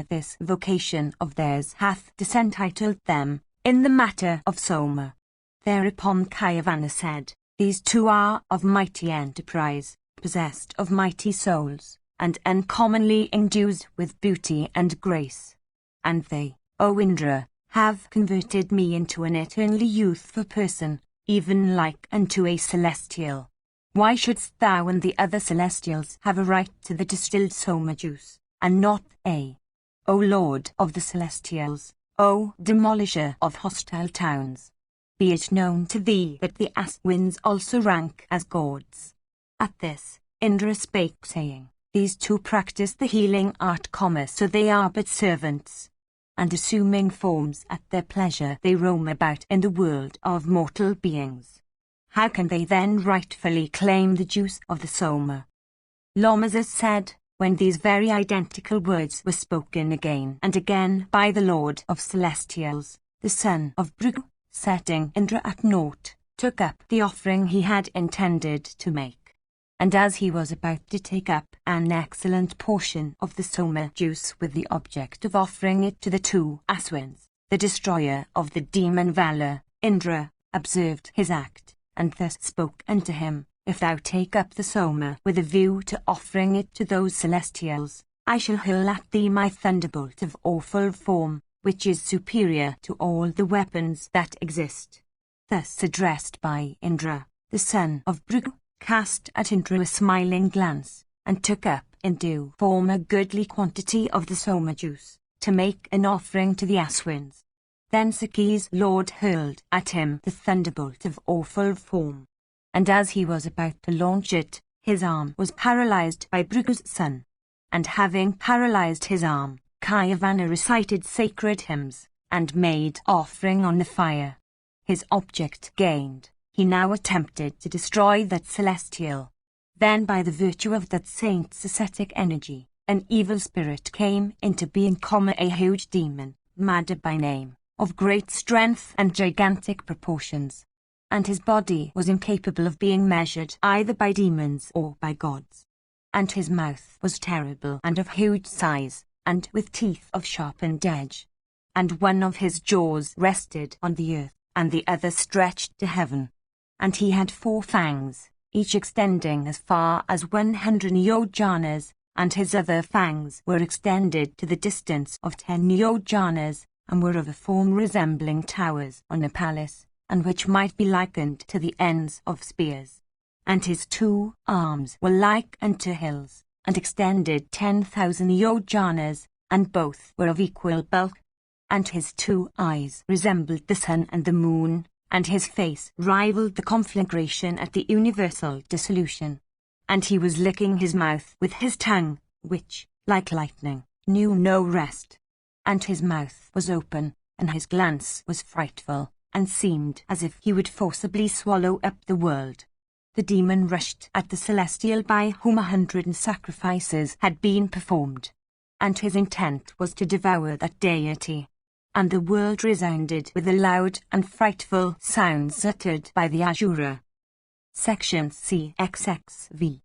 this vocation of theirs hath disentitled them, in the matter of Soma. Thereupon Kayavana said, These two are of mighty enterprise, possessed of mighty souls, and uncommonly endued with beauty and grace. And they, O Indra, have converted me into an eternally youthful person, even like unto a celestial. Why shouldst thou and the other celestials have a right to the distilled Soma juice, and not they? O Lord of the celestials, O demolisher of hostile towns, be it known to thee that the Aswins also rank as gods. At this, Indra spake, saying, These two practice the healing art, so they are but servants. And assuming forms at their pleasure they roam about in the world of mortal beings. How can they then rightfully claim the juice of the Soma? Lomazas said, when these very identical words were spoken again and again by the Lord of Celestials, the son of Bhrigu, setting Indra at naught, took up the offering he had intended to make. And as he was about to take up an excellent portion of the Soma juice with the object of offering it to the two Aswins, the destroyer of the demon valor, Indra observed his act, and thus spoke unto him, If thou take up the Soma with a view to offering it to those celestials, I shall hurl at thee my thunderbolt of awful form, which is superior to all the weapons that exist. Thus addressed by Indra, the son of Bhrigu cast at Indra a smiling glance, and took up in due form a goodly quantity of the Soma juice, to make an offering to the Aswins. Then Saki's lord hurled at him the thunderbolt of awful form. And as he was about to launch it, his arm was paralyzed by Bhrigu's son. And having paralyzed his arm, Kayavana recited sacred hymns, and made offering on the fire. His object gained, he now attempted to destroy that celestial. Then by the virtue of that saint's ascetic energy, an evil spirit came into being, a huge demon, Mada by name, of great strength and gigantic proportions. And his body was incapable of being measured either by demons or by gods. And his mouth was terrible and of huge size, and with teeth of sharpened edge. And one of his jaws rested on the earth, and the other stretched to heaven. And he had 4 fangs, each extending as far as 100 yojanas, and his other fangs were extended to the distance of 10 yojanas, and were of a form resembling towers on a palace, and which might be likened to the ends of spears. And his 2 arms were like unto hills, and extended 10,000 yojanas, and both were of equal bulk. And his 2 eyes resembled the sun and the moon, and his face rivaled the conflagration at the universal dissolution. And he was licking his mouth with his tongue, which, like lightning, knew no rest. And his mouth was open, and his glance was frightful, and seemed as if he would forcibly swallow up the world. The demon rushed at the celestial by whom 100 sacrifices had been performed, and his intent was to devour that deity. And the world resounded with the loud and frightful sounds uttered by the Asura. Section CXXV.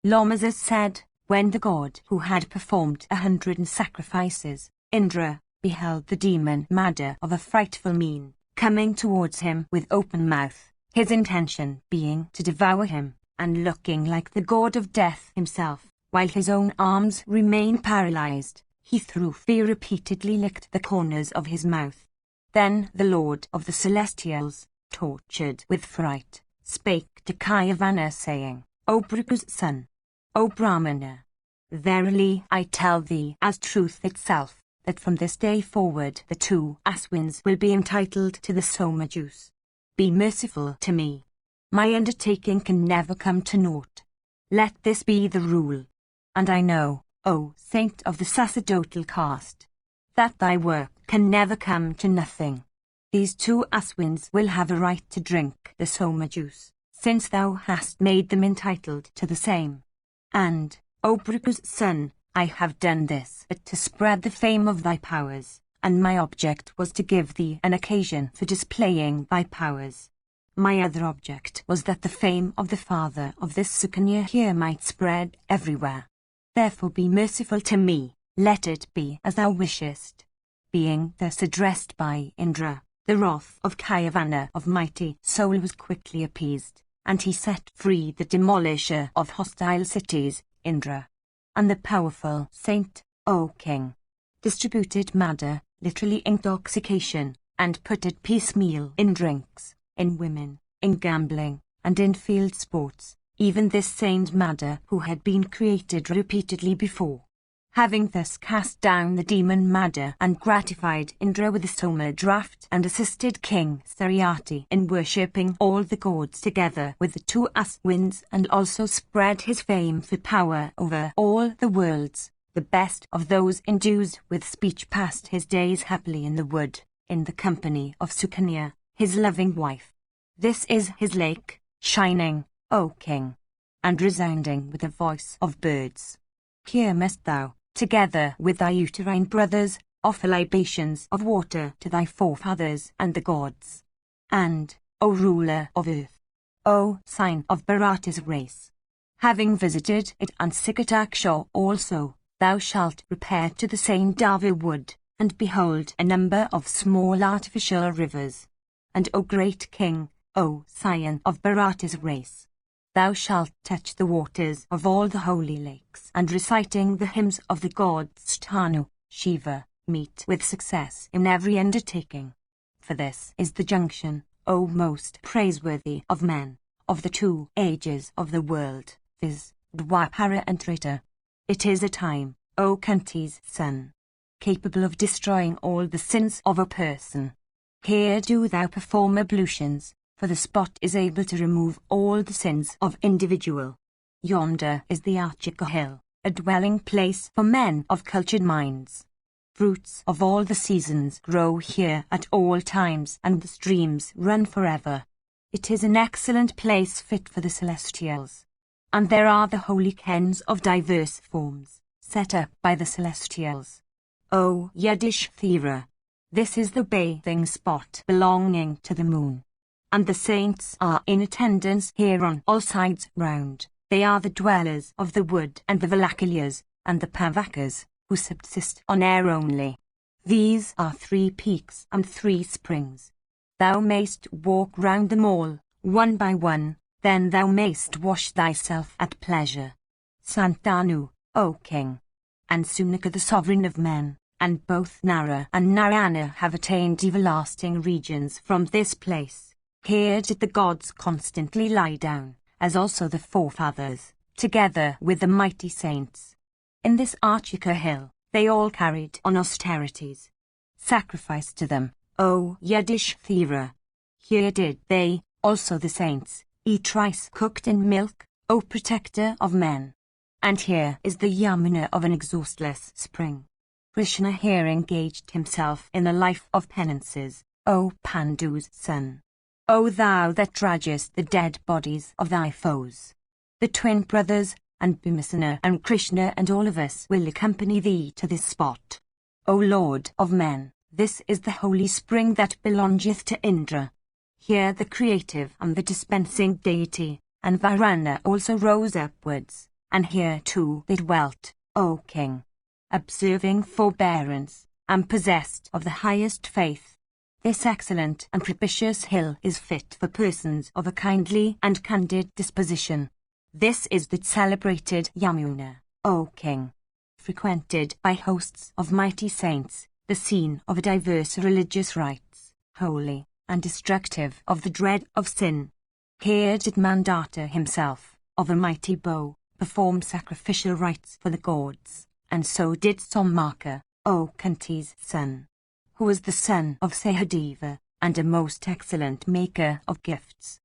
Lomazas said, when the god who had performed 100 sacrifices, Indra, beheld the demon Mada of a frightful mien, coming towards him with open mouth, his intention being to devour him, and looking like the god of death himself, while his own arms remained paralyzed, he through fear repeatedly licked the corners of his mouth. Then the Lord of the Celestials, tortured with fright, spake to Kayavana, saying, O Bhrigu's son, O Brahmana, verily I tell thee as truth itself, that from this day forward the 2 Aswins will be entitled to the Soma juice. Be merciful to me. My undertaking can never come to naught. Let this be the rule. And I know, O saint of the sacerdotal caste, that thy work can never come to nothing. These 2 Aswins will have a right to drink the Soma juice, since thou hast made them entitled to the same. And, O Bhrigu's son, I have done this but to spread the fame of thy powers, and my object was to give thee an occasion for displaying thy powers. My other object was that the fame of the father of this Sukanya here might spread everywhere. Therefore be merciful to me, let it be as thou wishest. Being thus addressed by Indra, the wrath of Kayavana of mighty soul was quickly appeased, and he set free the demolisher of hostile cities, Indra. And the powerful saint, O king, distributed madder, literally intoxication, and put it piecemeal in drinks, in women, in gambling, and in field sports, even this saint madder who had been created repeatedly before. Having thus cast down the demon madder and gratified Indra with the soma draught and assisted King Saryati in worshipping all the gods together with the two winds, and also spread his fame for power over all the worlds, the best of those endued with speech passed his days happily in the wood, in the company of Sukanya, his loving wife. This is his lake, shining, O king, and resounding with the voice of birds. Here must thou, together with thy uterine brothers, offer libations of water to thy forefathers and the gods. And, O ruler of earth, O sign of Bharata's race, having visited it and Sikataksha also, thou shalt repair to the same Dava wood, and behold a number of small artificial rivers. And O great king, O scion of Bharata's race, thou shalt touch the waters of all the holy lakes, and reciting the hymns of the gods Tanu, Shiva, meet with success in every undertaking. For this is the junction, O most praiseworthy of men, of the two ages of the world, viz., Dwapara and Treta. It is a time, O Kunti's son, capable of destroying all the sins of a person. Here do thou perform ablutions, for the spot is able to remove all the sins of individual. Yonder is the Archika hill, a dwelling place for men of cultured minds. Fruits of all the seasons grow here at all times, and the streams run forever. It is an excellent place fit for the celestials. And there are the holy kens of diverse forms, set up by the celestials. O Yudhishthira, this is the bathing spot belonging to the moon. And the saints are in attendance here on all sides round. They are the dwellers of the wood and the Valakias, and the Pavakas, who subsist on air only. These are 3 peaks and 3 springs. Thou mayst walk round them all, one by one, then thou mayst wash thyself at pleasure. Santanu, O king, and Sunaka the sovereign of men, and both Nara and Narayana have attained everlasting regions from this place. Here did the gods constantly lie down, as also the forefathers, together with the mighty saints. In this Archika hill, they all carried on austerities. Sacrifice to them, O Yudhishthira. Here did they, also the saints, eat rice cooked in milk, O protector of men. And here is the Yamuna of an exhaustless spring. Krishna here engaged himself in a life of penances, O Pandu's son. O thou that draggest the dead bodies of thy foes. The twin brothers, and Bhimasena and Krishna and all of us will accompany thee to this spot. O Lord of men, this is the holy spring that belongeth to Indra. Here the creative and the dispensing deity, and Varuna also rose upwards, and here too they dwelt, O king, observing forbearance, and possessed of the highest faith. This excellent and propitious hill is fit for persons of a kindly and candid disposition. This is the celebrated Yamuna, O king, frequented by hosts of mighty saints, the scene of diverse religious rites, holy and destructive of the dread of sin. Here did Mandata himself, of a mighty bow, perform sacrificial rites for the gods, and so did Somaka, O Kunti's son, who was the son of Sahadeva, and a most excellent maker of gifts.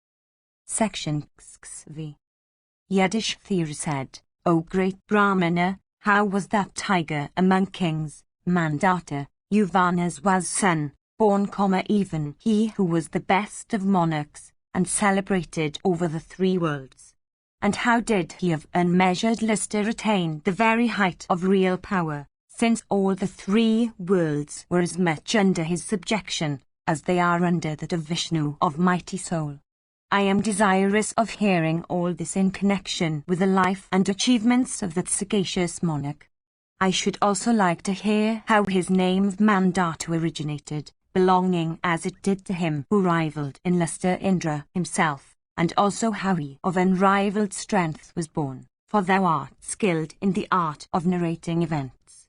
Section XV. Yudhishthira said, O great Brahmana, how was that tiger among kings, Mandata, Yuvana's son, born, even he who was the best of monarchs, and celebrated over the 3 worlds? And how did he of unmeasured lustre attain the very height of real power, since all the 3 worlds were as much under his subjection, as they are under that of Vishnu of mighty soul? I am desirous of hearing all this in connection with the life and achievements of that sagacious monarch. I should also like to hear how his name of Mandata originated, belonging as it did to him who rivaled in lustre Indra himself, and also how he of unrivaled strength was born, for thou art skilled in the art of narrating events.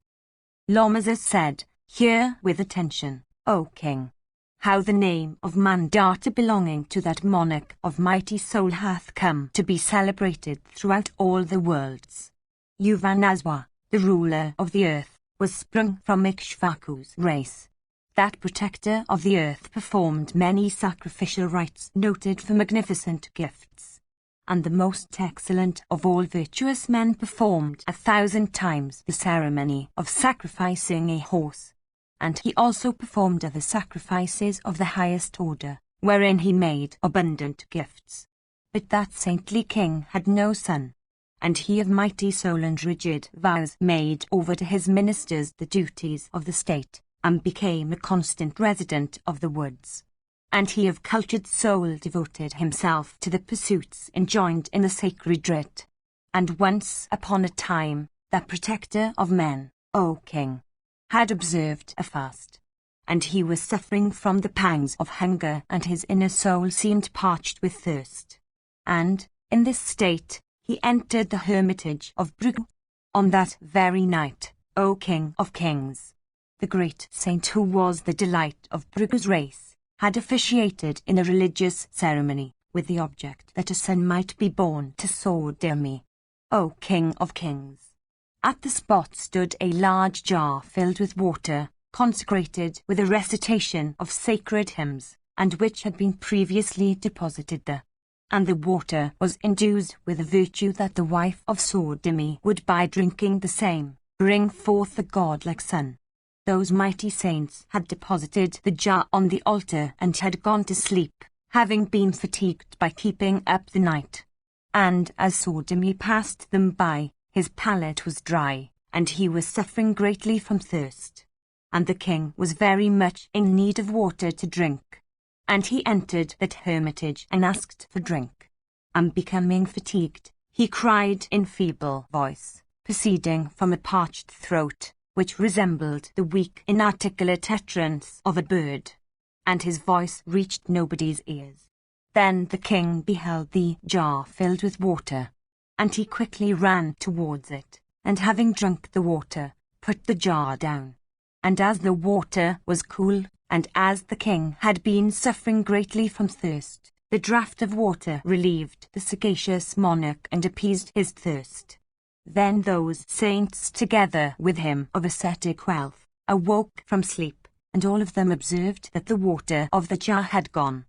Lomazes said, "Hear with attention, O king, how the name of Mandata belonging to that monarch of mighty soul hath come to be celebrated throughout all the worlds. Yuvanaswa, the ruler of the earth, was sprung from Ikshvaku's race. That protector of the earth performed many sacrificial rites noted for magnificent gifts, and the most excellent of all virtuous men performed 1,000 times the ceremony of sacrificing a horse. And he also performed other sacrifices of the highest order, wherein he made abundant gifts. But that saintly king had no son, and he of mighty soul and rigid vows made over to his ministers the duties of the state, and became a constant resident of the woods. And he of cultured soul devoted himself to the pursuits enjoined in the sacred writ. And once upon a time, that protector of men, O king, had observed a fast, and he was suffering from the pangs of hunger, and his inner soul seemed parched with thirst. And, in this state, he entered the hermitage of Brugge. On that very night, O king of kings, the great saint who was the delight of Brugge's race, had officiated in a religious ceremony, with the object that a son might be born to Sordimi, O king of kings. At the spot stood a large jar filled with water, consecrated with a recitation of sacred hymns, and which had been previously deposited there. And the water was endued with a virtue that the wife of Sordimi would, by drinking the same, bring forth a godlike son. Those mighty saints had deposited the jar on the altar and had gone to sleep, having been fatigued by keeping up the night. And as Sordimi passed them by, his palate was dry, and he was suffering greatly from thirst. And the king was very much in need of water to drink. And he entered that hermitage and asked for drink. And becoming fatigued, he cried in feeble voice, proceeding from a parched throat, which resembled the weak, inarticulate utterance of a bird. And his voice reached nobody's ears. Then the king beheld the jar filled with water, and he quickly ran towards it, and having drunk the water, put the jar down. And as the water was cool, and as the king had been suffering greatly from thirst, the draught of water relieved the sagacious monarch and appeased his thirst. Then those saints, together with him of ascetic wealth, awoke from sleep, and all of them observed that the water of the jar had gone.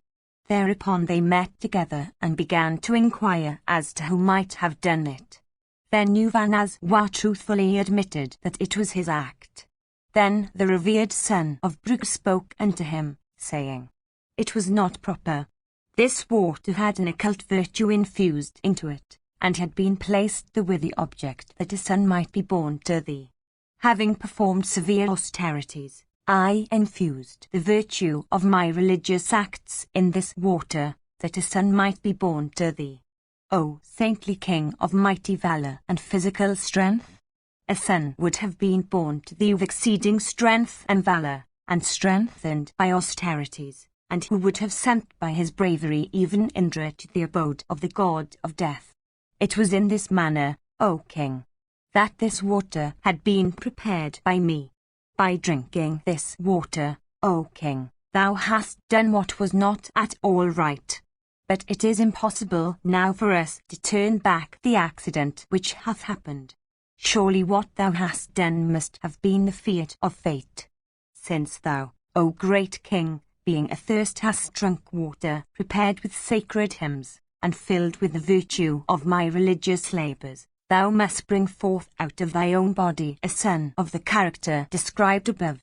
Thereupon they met together and began to inquire as to who might have done it. Then Yuvanaswa truthfully admitted that it was his act. Then the revered son of Brugge spoke unto him, saying, "It was not proper. This water had an occult virtue infused into it, and had been placed there with the object that a son might be born to thee. Having performed severe austerities, I infused the virtue of my religious acts in this water, that a son might be born to thee. O saintly king of mighty valor and physical strength, a son would have been born to thee of exceeding strength and valor, and strengthened by austerities, and who would have sent by his bravery even Indra to the abode of the god of death. It was in this manner, O king, that this water had been prepared by me. By drinking this water, O king, thou hast done what was not at all right. But it is impossible now for us to turn back the accident which hath happened. Surely what thou hast done must have been the fiat of fate. Since thou, O great king, being athirst hast drunk water prepared with sacred hymns, and filled with the virtue of my religious labours, thou must bring forth out of thy own body a son of the character described above,